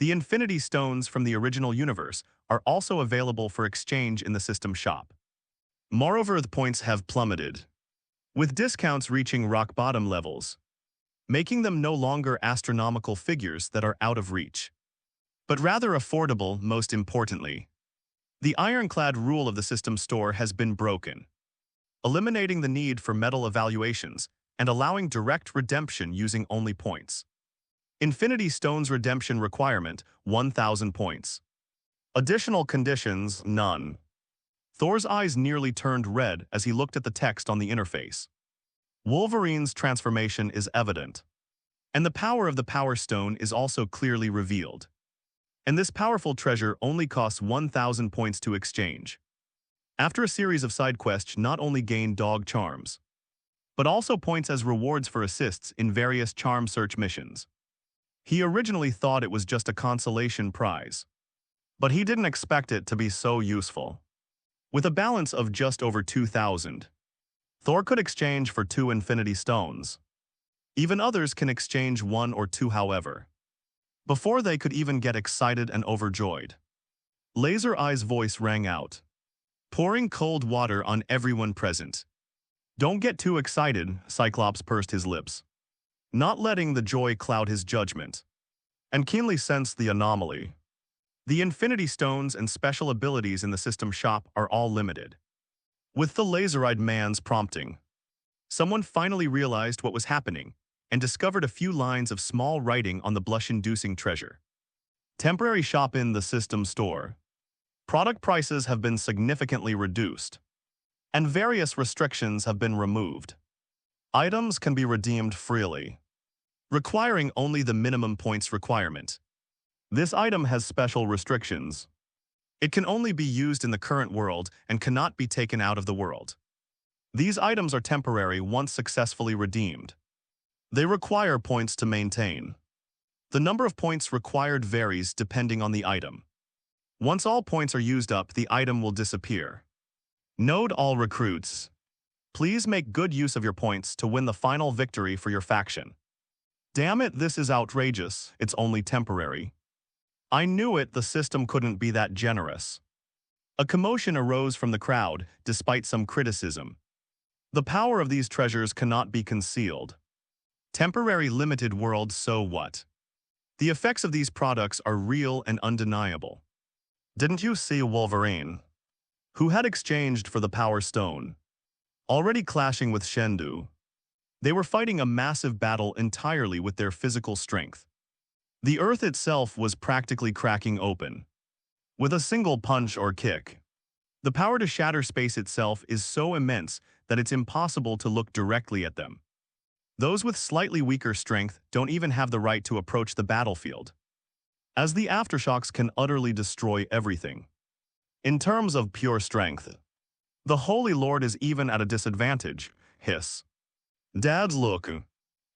The Infinity Stones from the original universe are also available for exchange in the system shop. Moreover, the points have plummeted, with discounts reaching rock-bottom levels, making them no longer astronomical figures that are out of reach, but rather affordable. Most importantly, the ironclad rule of the system store has been broken, eliminating the need for medal evaluations and allowing direct redemption using only points. Infinity Stone's redemption requirement, 1,000 points. Additional conditions, none. Thor's eyes nearly turned red as he looked at the text on the interface. Wolverine's transformation is evident, and the power of the Power Stone is also clearly revealed. And this powerful treasure only costs 1,000 points to exchange. After a series of side quests, not only gain dog charms, but also points as rewards for assists in various charm search missions. He originally thought it was just a consolation prize, but he didn't expect it to be so useful. With a balance of just over 2,000, Thor could exchange for 2 Infinity Stones. Even others can exchange 1 or 2, however, before they could even get excited and overjoyed. Laser Eye's voice rang out, pouring cold water on everyone present. Don't get too excited, Cyclops pursed his lips, not letting the joy cloud his judgment, and keenly sensed the anomaly. The Infinity Stones and special abilities in the system shop are all limited. With the laser-eyed man's prompting, someone finally realized what was happening and discovered a few lines of small writing on the blush-inducing treasure. Temporary shop in the system store. Product prices have been significantly reduced, and various restrictions have been removed. Items can be redeemed freely, requiring only the minimum points requirement. This item has special restrictions. It can only be used in the current world and cannot be taken out of the world. These items are temporary once successfully redeemed. They require points to maintain. The number of points required varies depending on the item. Once all points are used up, the item will disappear. Note all recruits. Please make good use of your points to win the final victory for your faction. Damn it, this is outrageous. It's only temporary. I knew it, the system couldn't be that generous. A commotion arose from the crowd, despite some criticism. The power of these treasures cannot be concealed. Temporary limited world, so what? The effects of these products are real and undeniable. Didn't you see Wolverine, who had exchanged for the Power Stone, already clashing with Shendu? They were fighting a massive battle entirely with their physical strength. The earth itself was practically cracking open, with a single punch or kick. The power to shatter space itself is so immense that it's impossible to look directly at them. Those with slightly weaker strength don't even have the right to approach the battlefield, as the aftershocks can utterly destroy everything. In terms of pure strength, the Holy Lord is even at a disadvantage. Hiss. Dad, look.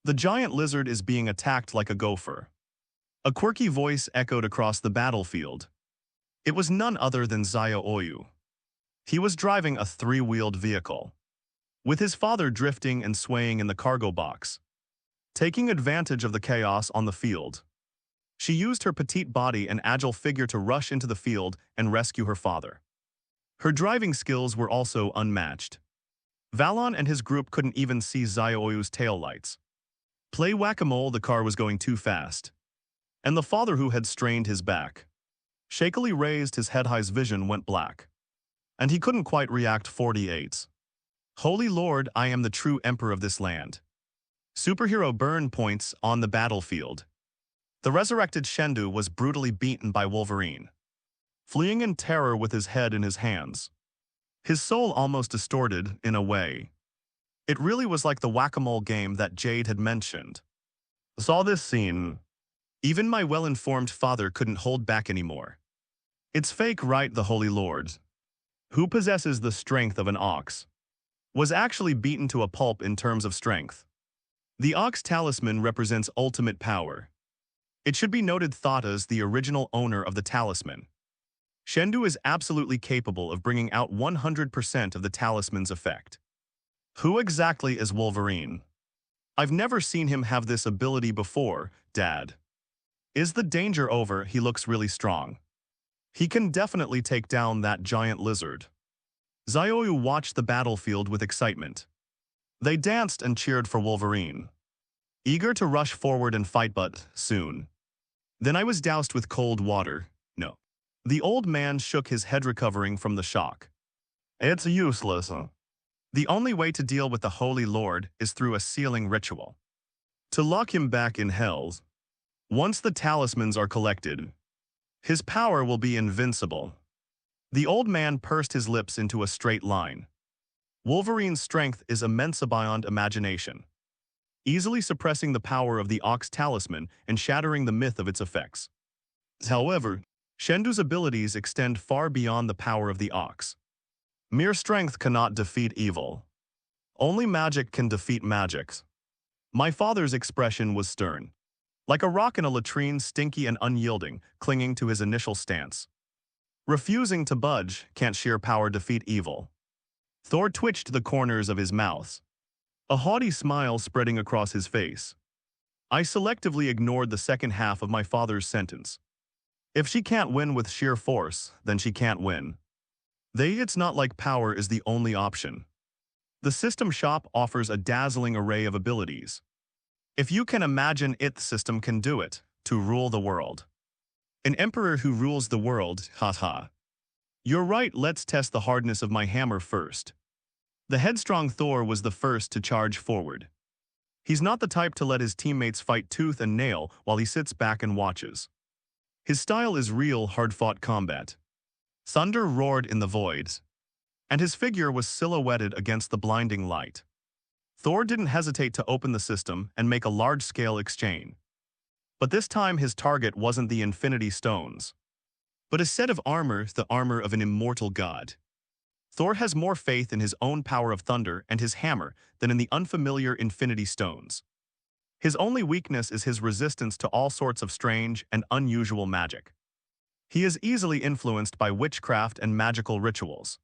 The giant lizard is being attacked like a gopher. A quirky voice echoed across the battlefield. It was none other than Zaya Oyu. He was driving a 3-wheeled vehicle, with his father drifting and swaying in the cargo box. Taking advantage of the chaos on the field, she used her petite body and agile figure to rush into the field and rescue her father. Her driving skills were also unmatched. Valon and his group couldn't even see Zioyu's taillights. Play whack-a-mole, the car was going too fast. And the father, who had strained his back, shakily raised his head. His vision went black, and he couldn't quite react. 48. Holy Lord, I am the true emperor of this land. Superhero burn points on the battlefield. The resurrected Shendu was brutally beaten by Wolverine, fleeing in terror with his head in his hands. His soul almost distorted in a way. It really was like the whack-a-mole game that Jade had mentioned. Saw this scene. Even my well-informed father couldn't hold back anymore. It's fake, right? The Holy Lord, who possesses the strength of an ox, was actually beaten to a pulp in terms of strength. The ox talisman represents ultimate power. It should be noted Thata's the original owner of the talisman. Shendu is absolutely capable of bringing out 100% of the talisman's effect. Who exactly is Wolverine? I've never seen him have this ability before, Dad. Is the danger over? He looks really strong. He can definitely take down that giant lizard. Zioyu watched the battlefield with excitement. They danced and cheered for Wolverine, eager to rush forward and fight, but soon. Then I was doused with cold water. No. The old man shook his head, recovering from the shock. It's useless. The only way to deal with the Holy Lord is through a sealing ritual. To lock him back in hell. Once the talismans are collected, his power will be invincible. The old man pursed his lips into a straight line. Wolverine's strength is immense beyond imagination, easily suppressing the power of the Ox talisman and shattering the myth of its effects. However, Shendu's abilities extend far beyond the power of the Ox. Mere strength cannot defeat evil. Only magic can defeat magic. My father's expression was stern, like a rock in a latrine, stinky and unyielding, clinging to his initial stance. Refusing to budge, can't sheer power defeat evil? Thor twitched the corners of his mouth, a haughty smile spreading across his face. I selectively ignored the second half of my father's sentence. If she can't win with sheer force, then she can't win. It's not like power is the only option. The system shop offers a dazzling array of abilities. If you can imagine it, the system can do it, to rule the world. An emperor who rules the world, haha. You're right, let's test the hardness of my hammer first. The headstrong Thor was the first to charge forward. He's not the type to let his teammates fight tooth and nail while he sits back and watches. His style is real, hard-fought combat. Thunder roared in the voids, and his figure was silhouetted against the blinding light. Thor didn't hesitate to open the system and make a large-scale exchange. But this time his target wasn't the Infinity Stones, but a set of armor, the armor of an immortal god. Thor has more faith in his own power of thunder and his hammer than in the unfamiliar Infinity Stones. His only weakness is his resistance to all sorts of strange and unusual magic. He is easily influenced by witchcraft and magical rituals.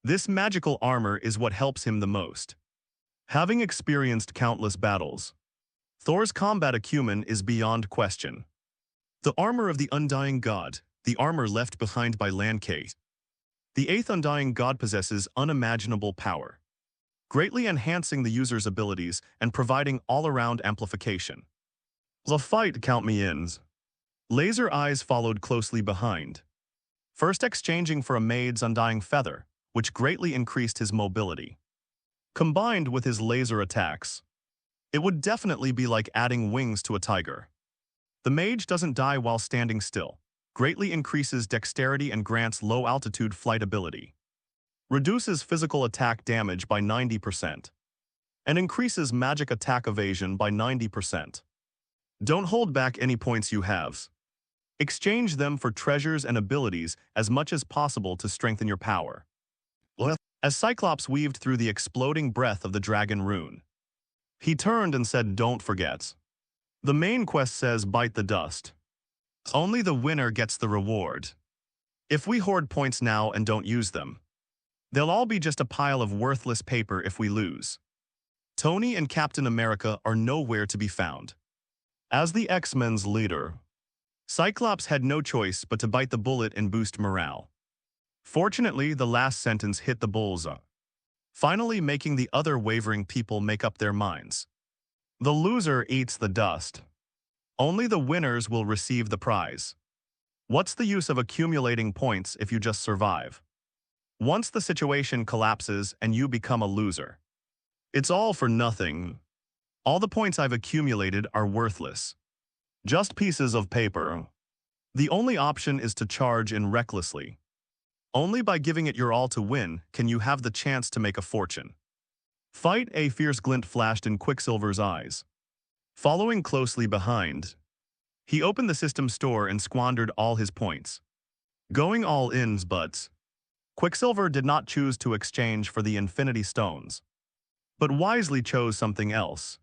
This magical armor is what helps him the most. Having experienced countless battles, Thor's combat acumen is beyond question. The armor of the undying god, the armor left behind by Lancate. The eighth undying god possesses unimaginable power, greatly enhancing the user's abilities and providing all-around amplification. The fight, count me in. Laser eyes followed closely behind, first exchanging for a maid's undying feather, which greatly increased his mobility. Combined with his laser attacks, it would definitely be like adding wings to a tiger. The mage doesn't die while standing still, greatly increases dexterity and grants low-altitude flight ability, reduces physical attack damage by 90%, and increases magic attack evasion by 90%. Don't hold back any points you have. Exchange them for treasures and abilities as much as possible to strengthen your power. As Cyclops weaved through the exploding breath of the dragon rune, he turned and said, "Don't forget. The main quest says bite the dust. Only the winner gets the reward. If we hoard points now and don't use them, they'll all be just a pile of worthless paper if we lose." Tony and Captain America are nowhere to be found. As the X-Men's leader, Cyclops had no choice but to bite the bullet and boost morale. Fortunately, the last sentence hit the bullseye, finally making the other wavering people make up their minds. The loser eats the dust. Only the winners will receive the prize. What's the use of accumulating points if you just survive? Once the situation collapses and you become a loser, it's all for nothing. All the points I've accumulated are worthless. Just pieces of paper. The only option is to charge in recklessly. Only by giving it your all to win can you have the chance to make a fortune. Fight! A fierce glint flashed in Quicksilver's eyes. Following closely behind, he opened the system store and squandered all his points. Going all in, but Quicksilver did not choose to exchange for the Infinity Stones, but wisely chose something else.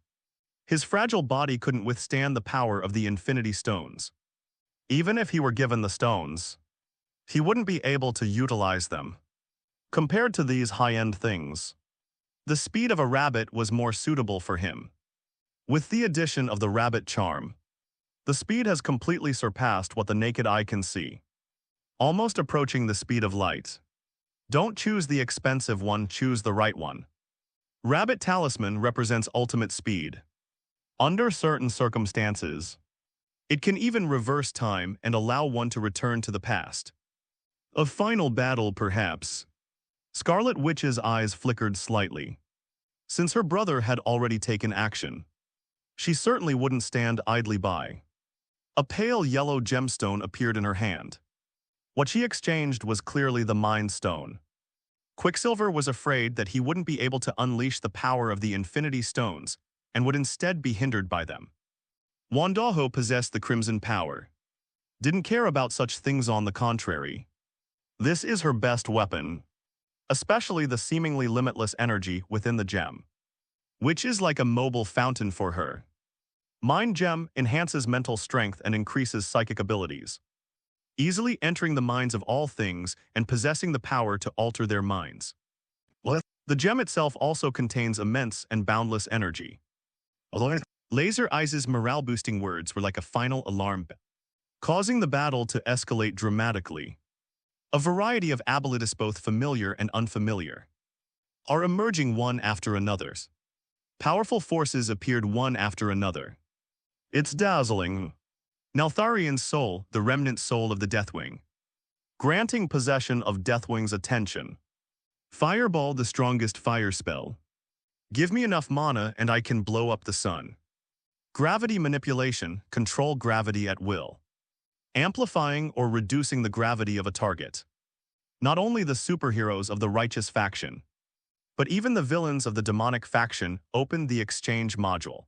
His fragile body couldn't withstand the power of the Infinity Stones. Even if he were given the stones, he wouldn't be able to utilize them. Compared to these high-end things, the speed of a rabbit was more suitable for him. With the addition of the rabbit charm, the speed has completely surpassed what the naked eye can see, almost approaching the speed of light. Don't choose the expensive one, choose the right one. Rabbit Talisman represents ultimate speed. Under certain circumstances, it can even reverse time and allow one to return to the past. A final battle, perhaps. Scarlet Witch's eyes flickered slightly. Since her brother had already taken action, she certainly wouldn't stand idly by. A pale yellow gemstone appeared in her hand. What she exchanged was clearly the Mind Stone. Quicksilver was afraid that he wouldn't be able to unleash the power of the Infinity Stones and would instead be hindered by them. Wanda possessed the Crimson Power. Didn't care about such things, on the contrary. This is her best weapon, especially the seemingly limitless energy within the gem, which is like a mobile fountain for her. Mind Gem enhances mental strength and increases psychic abilities, easily entering the minds of all things and possessing the power to alter their minds. The gem itself also contains immense and boundless energy. Laser Eyes' morale-boosting words were like a final alarm bell, causing the battle to escalate dramatically. A variety of abilities, both familiar and unfamiliar, are emerging one after another. Powerful forces appeared one after another. It's dazzling. Neltharian's soul, the remnant soul of the Deathwing, granting possession of Deathwing's attention. Fireball, the strongest fire spell. Give me enough mana and I can blow up the sun. Gravity manipulation, control gravity at will, amplifying or reducing the gravity of a target. Not only the superheroes of the righteous faction, but even the villains of the demonic faction opened the exchange module,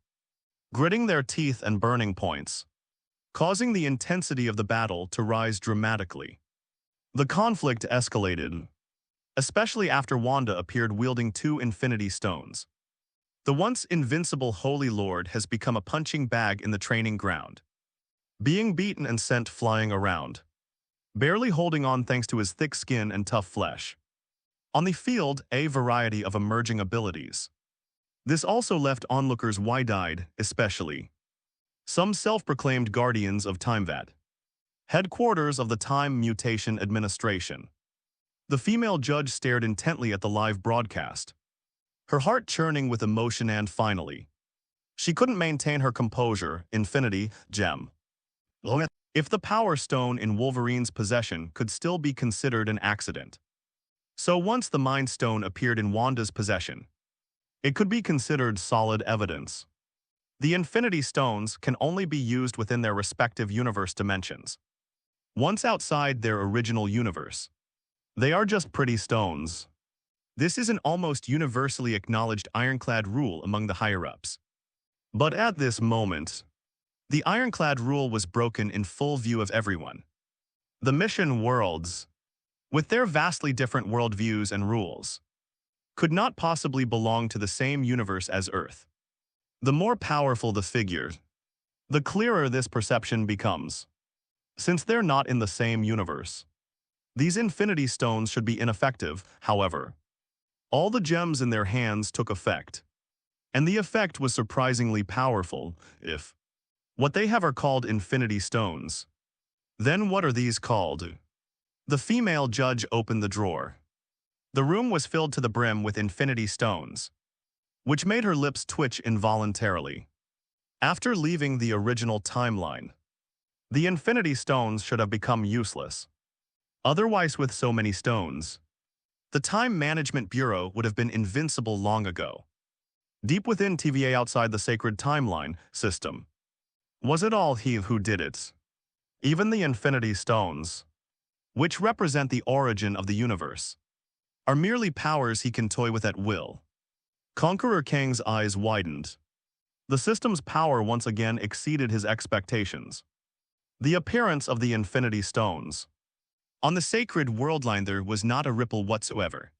gritting their teeth and burning points, causing the intensity of the battle to rise dramatically. The conflict escalated, especially after Wanda appeared wielding 2 Infinity Stones. The once invincible Holy Lord has become a punching bag in the training ground, being beaten and sent flying around, barely holding on thanks to his thick skin and tough flesh. On the field, a variety of emerging abilities. This also left onlookers wide-eyed, especially some self-proclaimed guardians of TimeVat, headquarters of the Time Mutation Administration. The female judge stared intently at the live broadcast, her heart churning with emotion, and finally, she couldn't maintain her composure. Infinity Gem. If the Power Stone in Wolverine's possession could still be considered an accident, so once the Mind Stone appeared in Wanda's possession, it could be considered solid evidence. The Infinity Stones can only be used within their respective universe dimensions. Once outside their original universe, they are just pretty stones. This is an almost universally acknowledged ironclad rule among the higher-ups. But at this moment, the ironclad rule was broken in full view of everyone. The mission worlds, with their vastly different worldviews and rules, could not possibly belong to the same universe as Earth. The more powerful the figure, the clearer this perception becomes. Since they're not in the same universe, these Infinity Stones should be ineffective. However, all the gems in their hands took effect, and the effect was surprisingly powerful. If what they have are called Infinity Stones, then what are these called? The female judge opened the drawer. The room was filled to the brim with Infinity Stones, which made her lips twitch involuntarily. After leaving the original timeline, the Infinity Stones should have become useless. Otherwise, with so many stones, the Time Management Bureau would have been invincible long ago. Deep within TVA, outside the sacred timeline system, was it all he who did it? Even the Infinity Stones, which represent the origin of the universe, are merely powers he can toy with at will. Conqueror Kang's eyes widened. The system's power once again exceeded his expectations. The appearance of the Infinity Stones on the sacred world line, there was not a ripple whatsoever,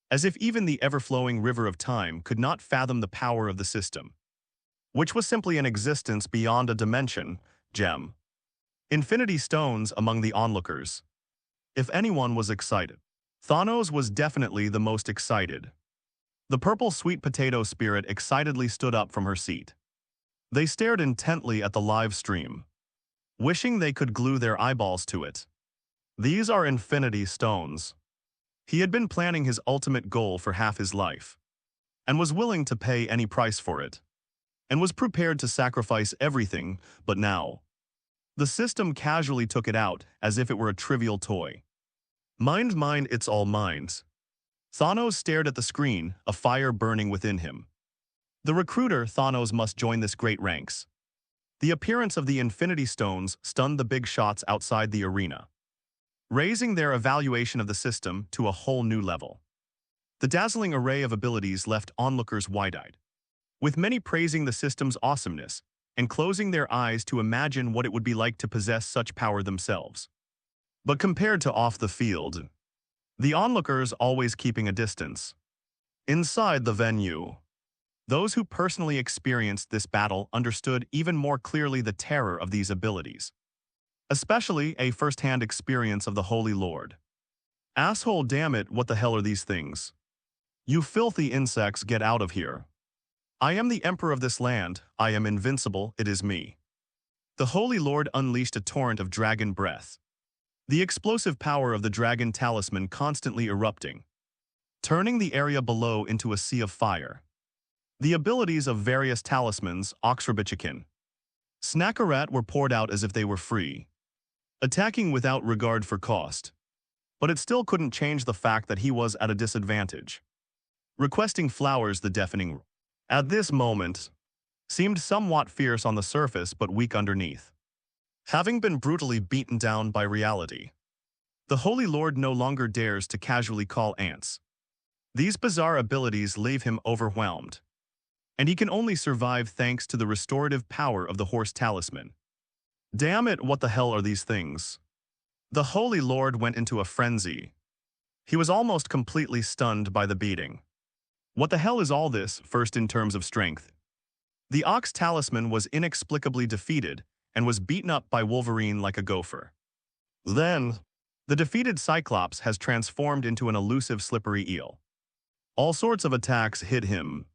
as if even the ever-flowing river of time could not fathom the power of the system, which was simply an existence beyond a dimension. Gem. Infinity Stones among the onlookers. If anyone was excited, Thanos was definitely the most excited. The purple sweet potato spirit excitedly stood up from her seat. They stared intently at the live stream, wishing they could glue their eyeballs to it. These are Infinity Stones. He had been planning his ultimate goal for half his life, and was willing to pay any price for it, and was prepared to sacrifice everything, but now, the system casually took it out as if it were a trivial toy. Mind, mind, it's all minds. Thanos stared at the screen, a fire burning within him. The recruiter, Thanos, must join this great ranks. The appearance of the Infinity Stones stunned the big shots outside the arena, raising their evaluation of the system to a whole new level. The dazzling array of abilities left onlookers wide-eyed, with many praising the system's awesomeness and closing their eyes to imagine what it would be like to possess such power themselves. But compared to off the field, the onlookers always keeping a distance. Inside the venue, those who personally experienced this battle understood even more clearly the terror of these abilities, especially a first-hand experience of the Holy Lord. Asshole, damn it, what the hell are these things? You filthy insects, get out of here. I am the emperor of this land, I am invincible, it is me. The Holy Lord unleashed a torrent of dragon breath, the explosive power of the dragon talisman constantly erupting, turning the area below into a sea of fire. The abilities of various talismans, Oxrabichikin, Snackarat, were poured out as if they were free, attacking without regard for cost. But it still couldn't change the fact that he was at a disadvantage. Requesting flowers, the deafening at this moment seemed somewhat fierce on the surface but weak underneath. Having been brutally beaten down by reality, the Holy Lord no longer dares to casually call ants. These bizarre abilities leave him overwhelmed, and he can only survive thanks to the restorative power of the horse talisman. Damn it, what the hell are these things? The Holy Lord went into a frenzy. He was almost completely stunned by the beating. What the hell is all this, first in terms of strength? The Ox talisman was inexplicably defeated and was beaten up by Wolverine like a gopher. Then, the defeated Cyclops has transformed into an elusive slippery eel. All sorts of attacks hit him,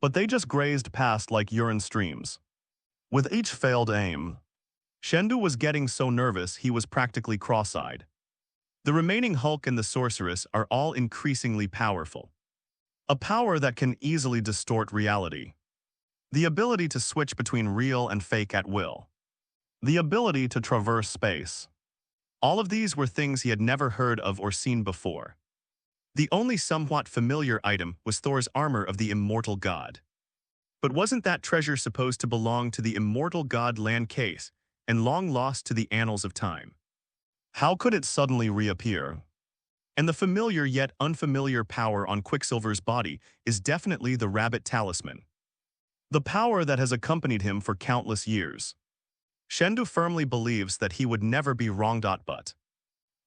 but they just grazed past like urine streams. With each failed aim, Shendu was getting so nervous he was practically cross-eyed. The remaining Hulk and the Sorceress are all increasingly powerful. A power that can easily distort reality. The ability to switch between real and fake at will. The ability to traverse space. All of these were things he had never heard of or seen before. The only somewhat familiar item was Thor's armor of the immortal god. But wasn't that treasure supposed to belong to the immortal god Land Case and long lost to the annals of time? How could it suddenly reappear? And the familiar yet unfamiliar power on Quicksilver's body is definitely the rabbit talisman. The power that has accompanied him for countless years. Shendu firmly believes that he would never be wrong. But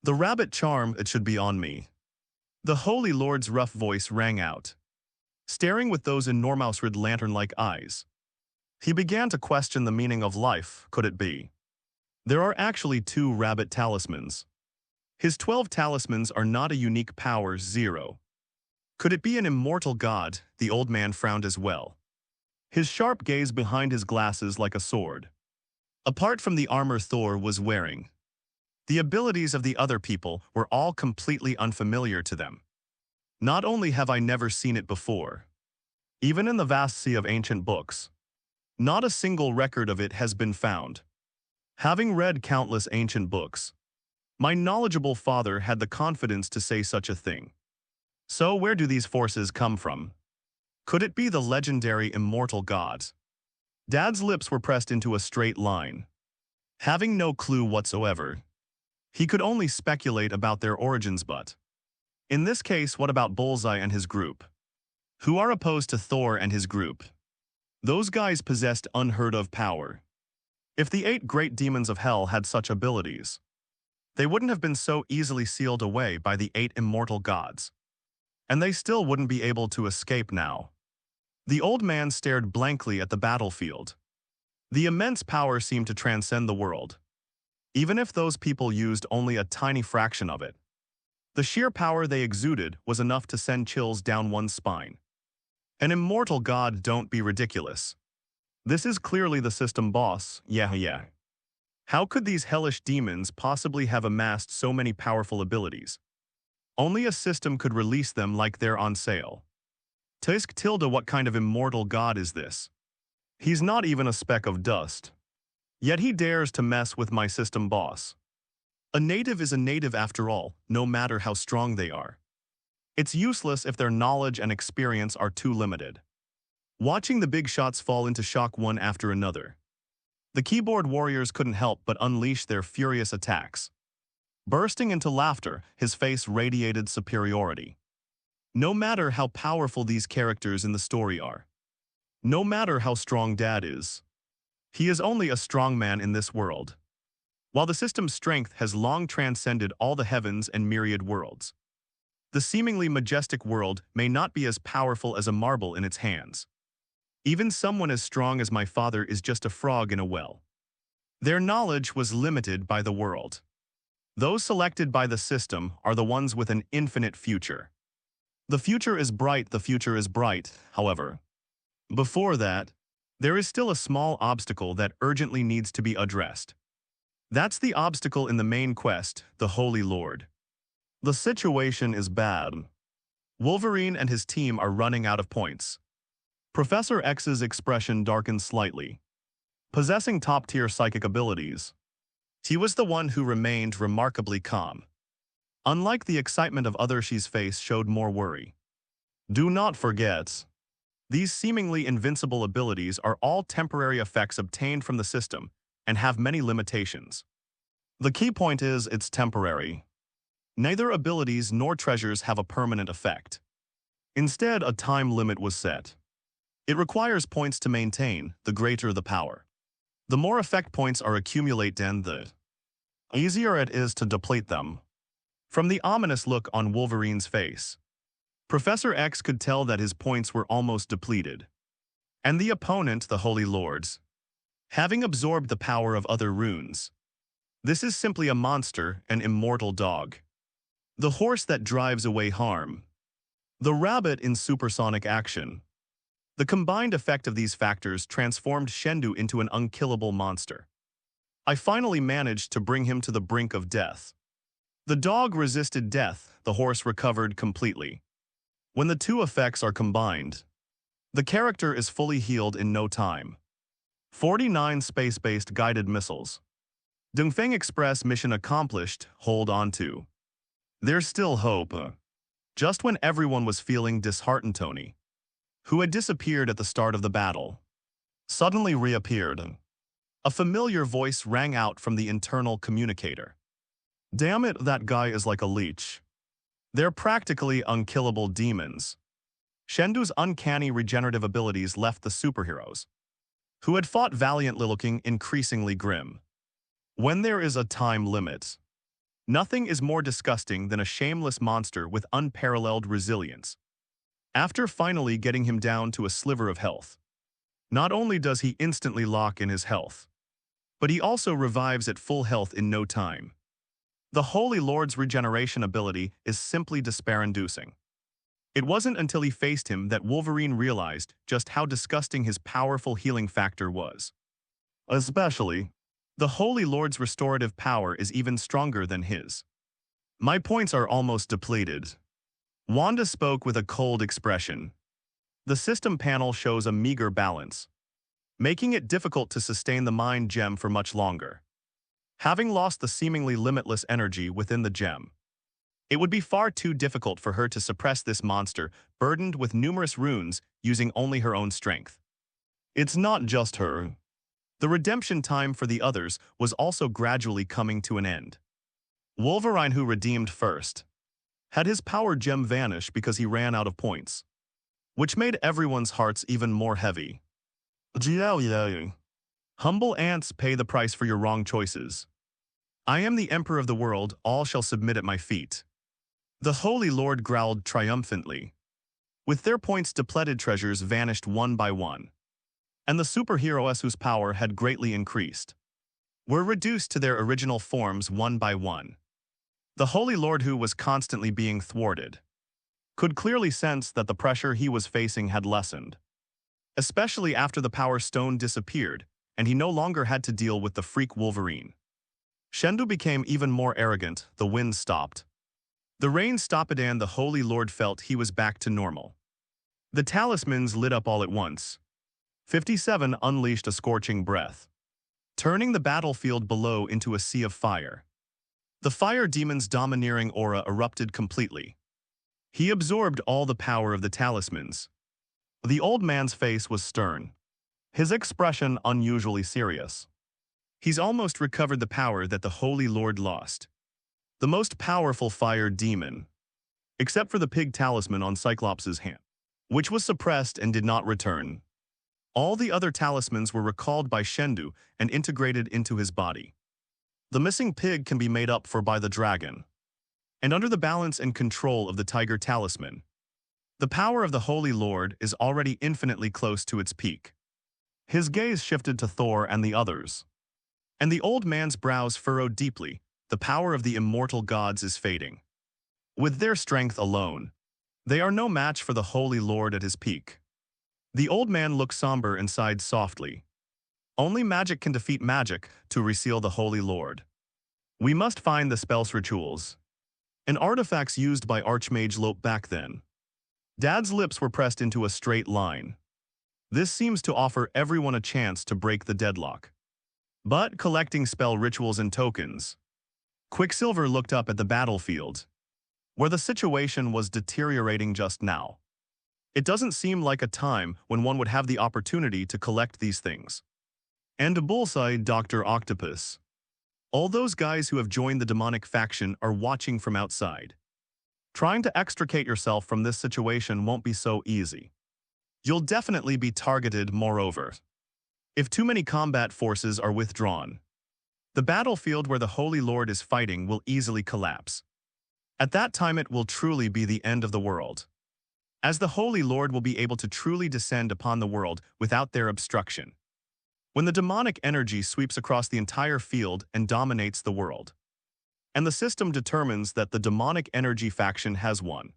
the rabbit charm, it should be on me. The Holy Lord's rough voice rang out, staring with those enormous red lantern-like eyes. He began to question the meaning of life. Could it be? There are actually 2 rabbit talismans. His 12 talismans are not a unique power, 0. Could it be an immortal god? The old man frowned as well, his sharp gaze behind his glasses like a sword. Apart from the armor Thor was wearing, the abilities of the other people were all completely unfamiliar to them. Not only have I never seen it before, even in the vast sea of ancient books, not a single record of it has been found. Having read countless ancient books, my knowledgeable father had the confidence to say such a thing. So where do these forces come from? Could it be the legendary immortal gods? Dad's lips were pressed into a straight line. Having no clue whatsoever, he could only speculate about their origins. But in this case, what about Bullseye and his group, who are opposed to Thor and his group? Those guys possessed unheard-of power. If the 8 great demons of hell had such abilities, they wouldn't have been so easily sealed away by the 8 immortal gods. And they still wouldn't be able to escape now. The old man stared blankly at the battlefield. The immense power seemed to transcend the world, even if those people used only a tiny fraction of it. The sheer power they exuded was enough to send chills down one's spine. An immortal god, don't be ridiculous. This is clearly the system boss, yeah. How could these hellish demons possibly have amassed so many powerful abilities? Only a system could release them like they're on sale. Tisk tilde, what kind of immortal god is this? He's not even a speck of dust. Yet he dares to mess with my system boss. A native is a native after all, no matter how strong they are. It's useless if their knowledge and experience are too limited. Watching the big shots fall into shock one after another. The keyboard warriors couldn't help but unleash their furious attacks. Bursting into laughter, his face radiated superiority. No matter how powerful these characters in the story are. No matter how strong Dad is. He is only a strong man in this world. While the system's strength has long transcended all the heavens and myriad worlds. The seemingly majestic world may not be as powerful as a marble in its hands. Even someone as strong as my father is just a frog in a well. Their knowledge was limited by the world. Those selected by the system are the ones with an infinite future. The future is bright, however. Before that, there is still a small obstacle that urgently needs to be addressed. That's the obstacle in the main quest, the Holy Lord. The situation is bad. Wolverine and his team are running out of points. Professor X's expression darkened slightly. Possessing top-tier psychic abilities, he was the one who remained remarkably calm. Unlike the excitement of others, his face showed more worry. Do not forget, these seemingly invincible abilities are all temporary effects obtained from the system and have many limitations. The key point is it's temporary. Neither abilities nor treasures have a permanent effect. Instead, a time limit was set. It requires points to maintain, the greater the power. The more effect points are accumulated, the easier it is to deplete them. From the ominous look on Wolverine's face, Professor X could tell that his points were almost depleted. And the opponent, the Holy Lords, having absorbed the power of other runes. This is simply a monster, an immortal dog. The horse that drives away harm. The rabbit in supersonic action. The combined effect of these factors transformed Shendu into an unkillable monster. I finally managed to bring him to the brink of death. The dog resisted death, the horse recovered completely. When the two effects are combined, the character is fully healed in no time. 49 space-based guided missiles. Dongfeng Express mission accomplished, hold on to. There's still hope. Just when everyone was feeling disheartened, Tony, who had disappeared at the start of the battle, suddenly reappeared. A familiar voice rang out from the internal communicator. Damn it, that guy is like a leech. They're practically unkillable demons. Shendu's uncanny regenerative abilities left the superheroes, who had fought valiantly, looking increasingly grim. When there is a time limit, nothing is more disgusting than a shameless monster with unparalleled resilience. After finally getting him down to a sliver of health, not only does he instantly lock in his health, but he also revives at full health in no time. The Holy Lord's regeneration ability is simply despair-inducing. It wasn't until he faced him that Wolverine realized just how disgusting his powerful healing factor was. Especially, the Holy Lord's restorative power is even stronger than his. My points are almost depleted. Wanda spoke with a cold expression. The system panel shows a meager balance, making it difficult to sustain the mind gem for much longer. Having lost the seemingly limitless energy within the gem, it would be far too difficult for her to suppress this monster, burdened with numerous runes, using only her own strength. It's not just her. The redemption time for the others was also gradually coming to an end. Wolverine, who redeemed first, had his power gem vanish because he ran out of points, which made everyone's hearts even more heavy. Humble ants, pay the price for your wrong choices. I am the Emperor of the world, all shall submit at my feet. The Holy Lord growled triumphantly. With their points depleted, treasures vanished one by one, and the superheroes whose power had greatly increased were reduced to their original forms one by one. The Holy Lord, who was constantly being thwarted, could clearly sense that the pressure he was facing had lessened, especially after the Power Stone disappeared and he no longer had to deal with the freak Wolverine. Shendu became even more arrogant, the wind stopped. The rain stopped and the Holy Lord felt he was back to normal. The talismans lit up all at once. 57 unleashed a scorching breath, turning the battlefield below into a sea of fire. The fire demon's domineering aura erupted completely. He absorbed all the power of the talismans. The old man's face was stern, his expression unusually serious. He's almost recovered the power that the Holy Lord lost. The most powerful fire demon, except for the pig talisman on Cyclops' hand, which was suppressed and did not return. All the other talismans were recalled by Shendu and integrated into his body. The missing pig can be made up for by the dragon. And under the balance and control of the tiger talisman, the power of the Holy Lord is already infinitely close to its peak. His gaze shifted to Thor and the others. And the old man's brows furrowed deeply. The power of the immortal gods is fading. With their strength alone, they are no match for the Holy Lord at his peak. The old man looked somber and sighed softly. Only magic can defeat magic to reseal the Holy Lord. We must find the spell's rituals, and artifacts used by Archmage Lope back then. Dad's lips were pressed into a straight line. This seems to offer everyone a chance to break the deadlock. But collecting spell rituals and tokens. Quicksilver looked up at the battlefield, where the situation was deteriorating just now. It doesn't seem like a time when one would have the opportunity to collect these things. And Bullseye, Dr. Octopus. All those guys who have joined the demonic faction are watching from outside. Trying to extricate yourself from this situation won't be so easy. You'll definitely be targeted, moreover. If too many combat forces are withdrawn, the battlefield where the Holy Lord is fighting will easily collapse. At that time it will truly be the end of the world, as the Holy Lord will be able to truly descend upon the world without their obstruction. When the demonic energy sweeps across the entire field and dominates the world, and the system determines that the demonic energy faction has won,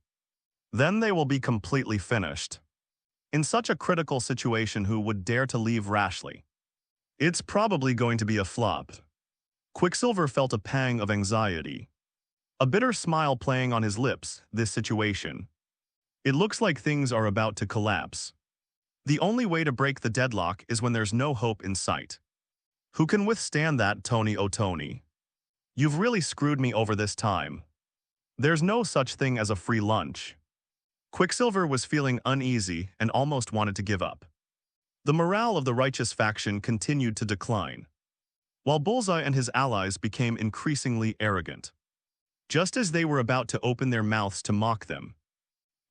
then they will be completely finished. In such a critical situation, who would dare to leave rashly? It's probably going to be a flop. Quicksilver felt a pang of anxiety, a bitter smile playing on his lips. This situation, it looks like things are about to collapse. The only way to break the deadlock is when there's no hope in sight. Who can withstand that, Tony? Oh, Tony. You've really screwed me over this time. There's no such thing as a free lunch. Quicksilver was feeling uneasy and almost wanted to give up. The morale of the righteous faction continued to decline, while Bullseye and his allies became increasingly arrogant. Just as they were about to open their mouths to mock them,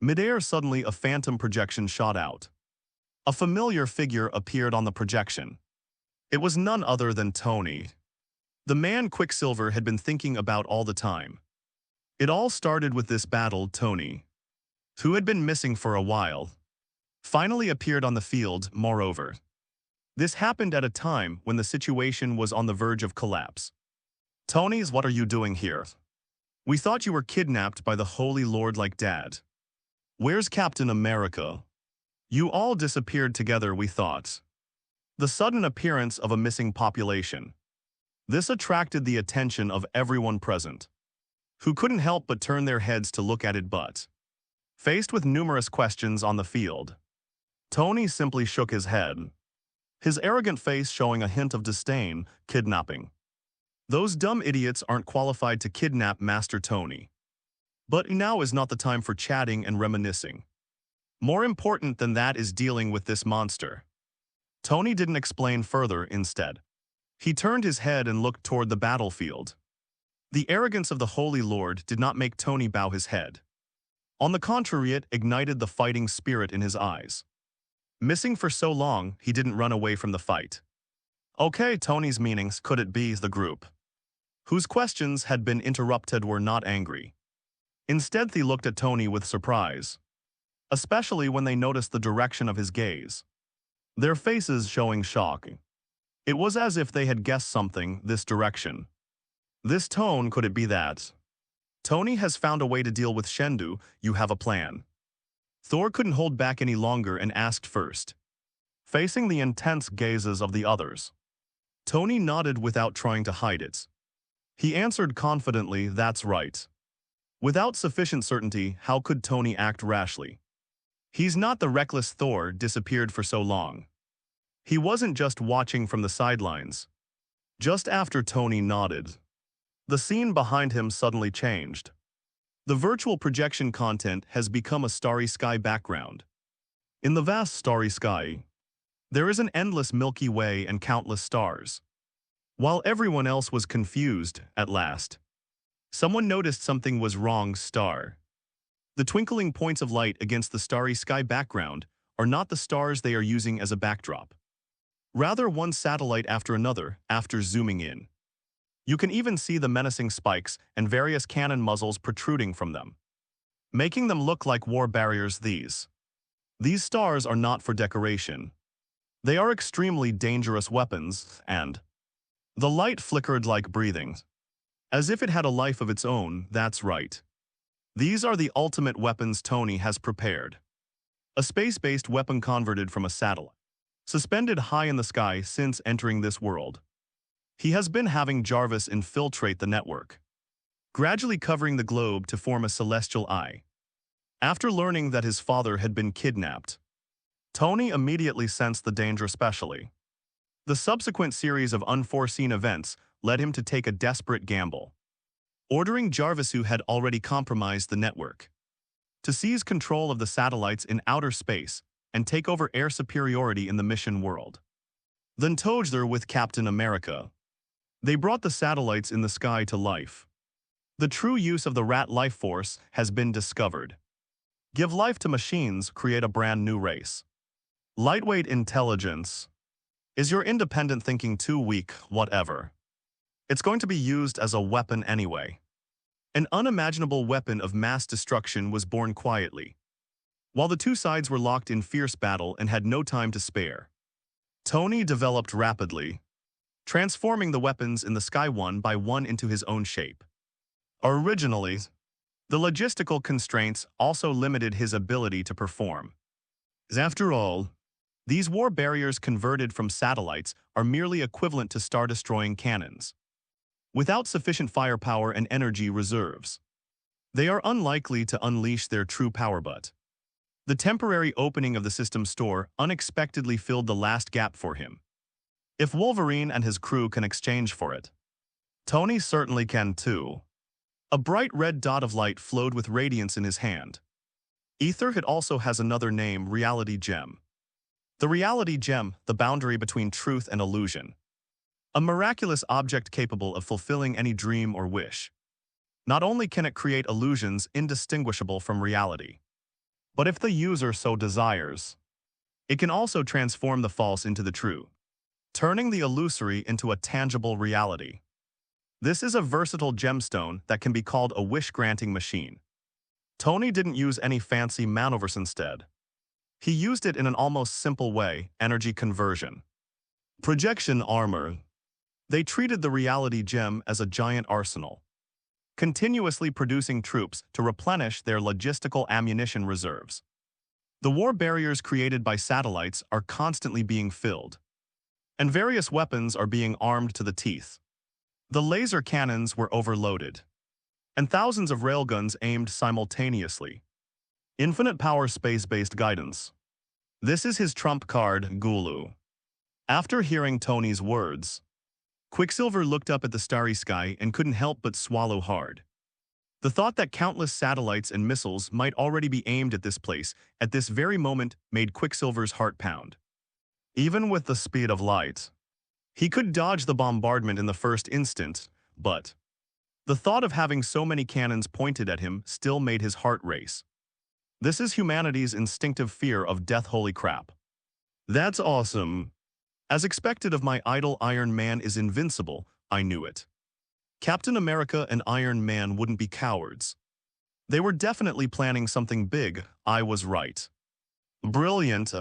midair suddenly a phantom projection shot out. A familiar figure appeared on the projection. It was none other than Tony, the man Quicksilver had been thinking about all the time. It all started with this battle. Tony, who had been missing for a while, finally appeared on the field. Moreover, this happened at a time when the situation was on the verge of collapse. Tony's, what are you doing here? We thought you were kidnapped by the Holy Lord like Dad. Where's Captain America? You all disappeared together, we thought. The sudden appearance of a missing population. This attracted the attention of everyone present, who couldn't help but turn their heads to look at it. But faced with numerous questions on the field, Tony simply shook his head, his arrogant face showing a hint of disdain. Kidnapping. Those dumb idiots aren't qualified to kidnap Master Tony. But now is not the time for chatting and reminiscing. More important than that is dealing with this monster. Tony didn't explain further. Instead, he turned his head and looked toward the battlefield. The arrogance of the Holy Lord did not make Tony bow his head. On the contrary, it ignited the fighting spirit in his eyes. Missing for so long, he didn't run away from the fight. Okay, Tony's meanings, could it be the group whose questions had been interrupted were not angry? Instead, they looked at Tony with surprise, especially when they noticed the direction of his gaze, their faces showing shock. It was as if they had guessed something. This direction, this tone, could it be that Tony has found a way to deal with Shendu? You have a plan? Thor couldn't hold back any longer and asked first, facing the intense gazes of the others. Tony nodded without trying to hide it. He answered confidently, that's right. Without sufficient certainty, how could Tony act rashly? He's not the reckless Thor disappeared for so long. He wasn't just watching from the sidelines. Just after Tony nodded, the scene behind him suddenly changed. The virtual projection content has become a starry sky background. In the vast starry sky, there is an endless Milky Way and countless stars. While everyone else was confused, at last, someone noticed something was wrong. The twinkling points of light against the starry sky background are not the stars they are using as a backdrop. Rather, one satellite after another, after zooming in. You can even see the menacing spikes and various cannon muzzles protruding from them, making them look like war barriers. These stars are not for decoration. They are extremely dangerous weapons, and the light flickered like breathing, as if it had a life of its own. That's right. These are the ultimate weapons Tony has prepared. A space-based weapon converted from a satellite, suspended high in the sky since entering this world. He has been having Jarvis infiltrate the network, gradually covering the globe to form a celestial eye. After learning that his father had been kidnapped, Tony immediately sensed the danger. Especially the subsequent series of unforeseen events led him to take a desperate gamble, ordering Jarvis, who had already compromised the network, to seize control of the satellites in outer space and take over air superiority in the mission world. Then together with Captain America, they brought the satellites in the sky to life. The true use of the rat life force has been discovered. Give life to machines, create a brand new race. Lightweight intelligence. Is your independent thinking too weak? Whatever. It's going to be used as a weapon anyway. An unimaginable weapon of mass destruction was born quietly, while the two sides were locked in fierce battle and had no time to spare. Tony developed rapidly, transforming the weapons in the sky one by one into his own shape. Originally, the logistical constraints also limited his ability to perform. After all, these war barriers converted from satellites are merely equivalent to star-destroying cannons, without sufficient firepower and energy reserves. They are unlikely to unleash their true power, but the temporary opening of the system store unexpectedly filled the last gap for him. If Wolverine and his crew can exchange for it, Tony certainly can too. A bright red dot of light flowed with radiance in his hand. Ether, it also has another name, Reality Gem. The Reality Gem, the boundary between truth and illusion. A miraculous object capable of fulfilling any dream or wish. Not only can it create illusions indistinguishable from reality, but if the user so desires, it can also transform the false into the true, turning the illusory into a tangible reality. This is a versatile gemstone that can be called a wish-granting machine. Tony didn't use any fancy maneuvers instead. He used it in an almost simple way, energy conversion. Projection armor. They treated the Reality Gem as a giant arsenal, continuously producing troops to replenish their logistical ammunition reserves. The war barriers created by satellites are constantly being filled, and various weapons are being armed to the teeth. The laser cannons were overloaded, and thousands of railguns aimed simultaneously. Infinite power space-based guidance. This is his trump card, Gulu. After hearing Tony's words, Quicksilver looked up at the starry sky and couldn't help but swallow hard. The thought that countless satellites and missiles might already be aimed at this place at this very moment made Quicksilver's heart pound. Even with the speed of light, he could dodge the bombardment in the first instant, but the thought of having so many cannons pointed at him still made his heart race. This is humanity's instinctive fear of death. Holy crap. That's awesome. As expected of my idol, Iron Man is invincible. I knew it. Captain America and Iron Man wouldn't be cowards. They were definitely planning something big. I was right. Brilliant.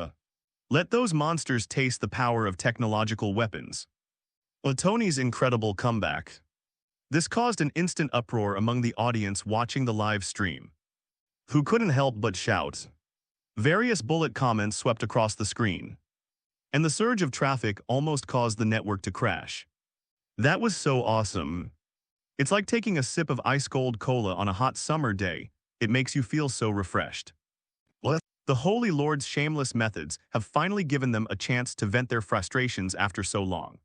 Let those monsters taste the power of technological weapons. Tony's incredible comeback. This caused an instant uproar among the audience watching the live stream, who couldn't help but shout. Various bullet comments swept across the screen, and the surge of traffic almost caused the network to crash. That was so awesome. It's like taking a sip of ice-cold cola on a hot summer day. It makes you feel so refreshed. Well, the Holy Lord's shameless methods have finally given them a chance to vent their frustrations after so long.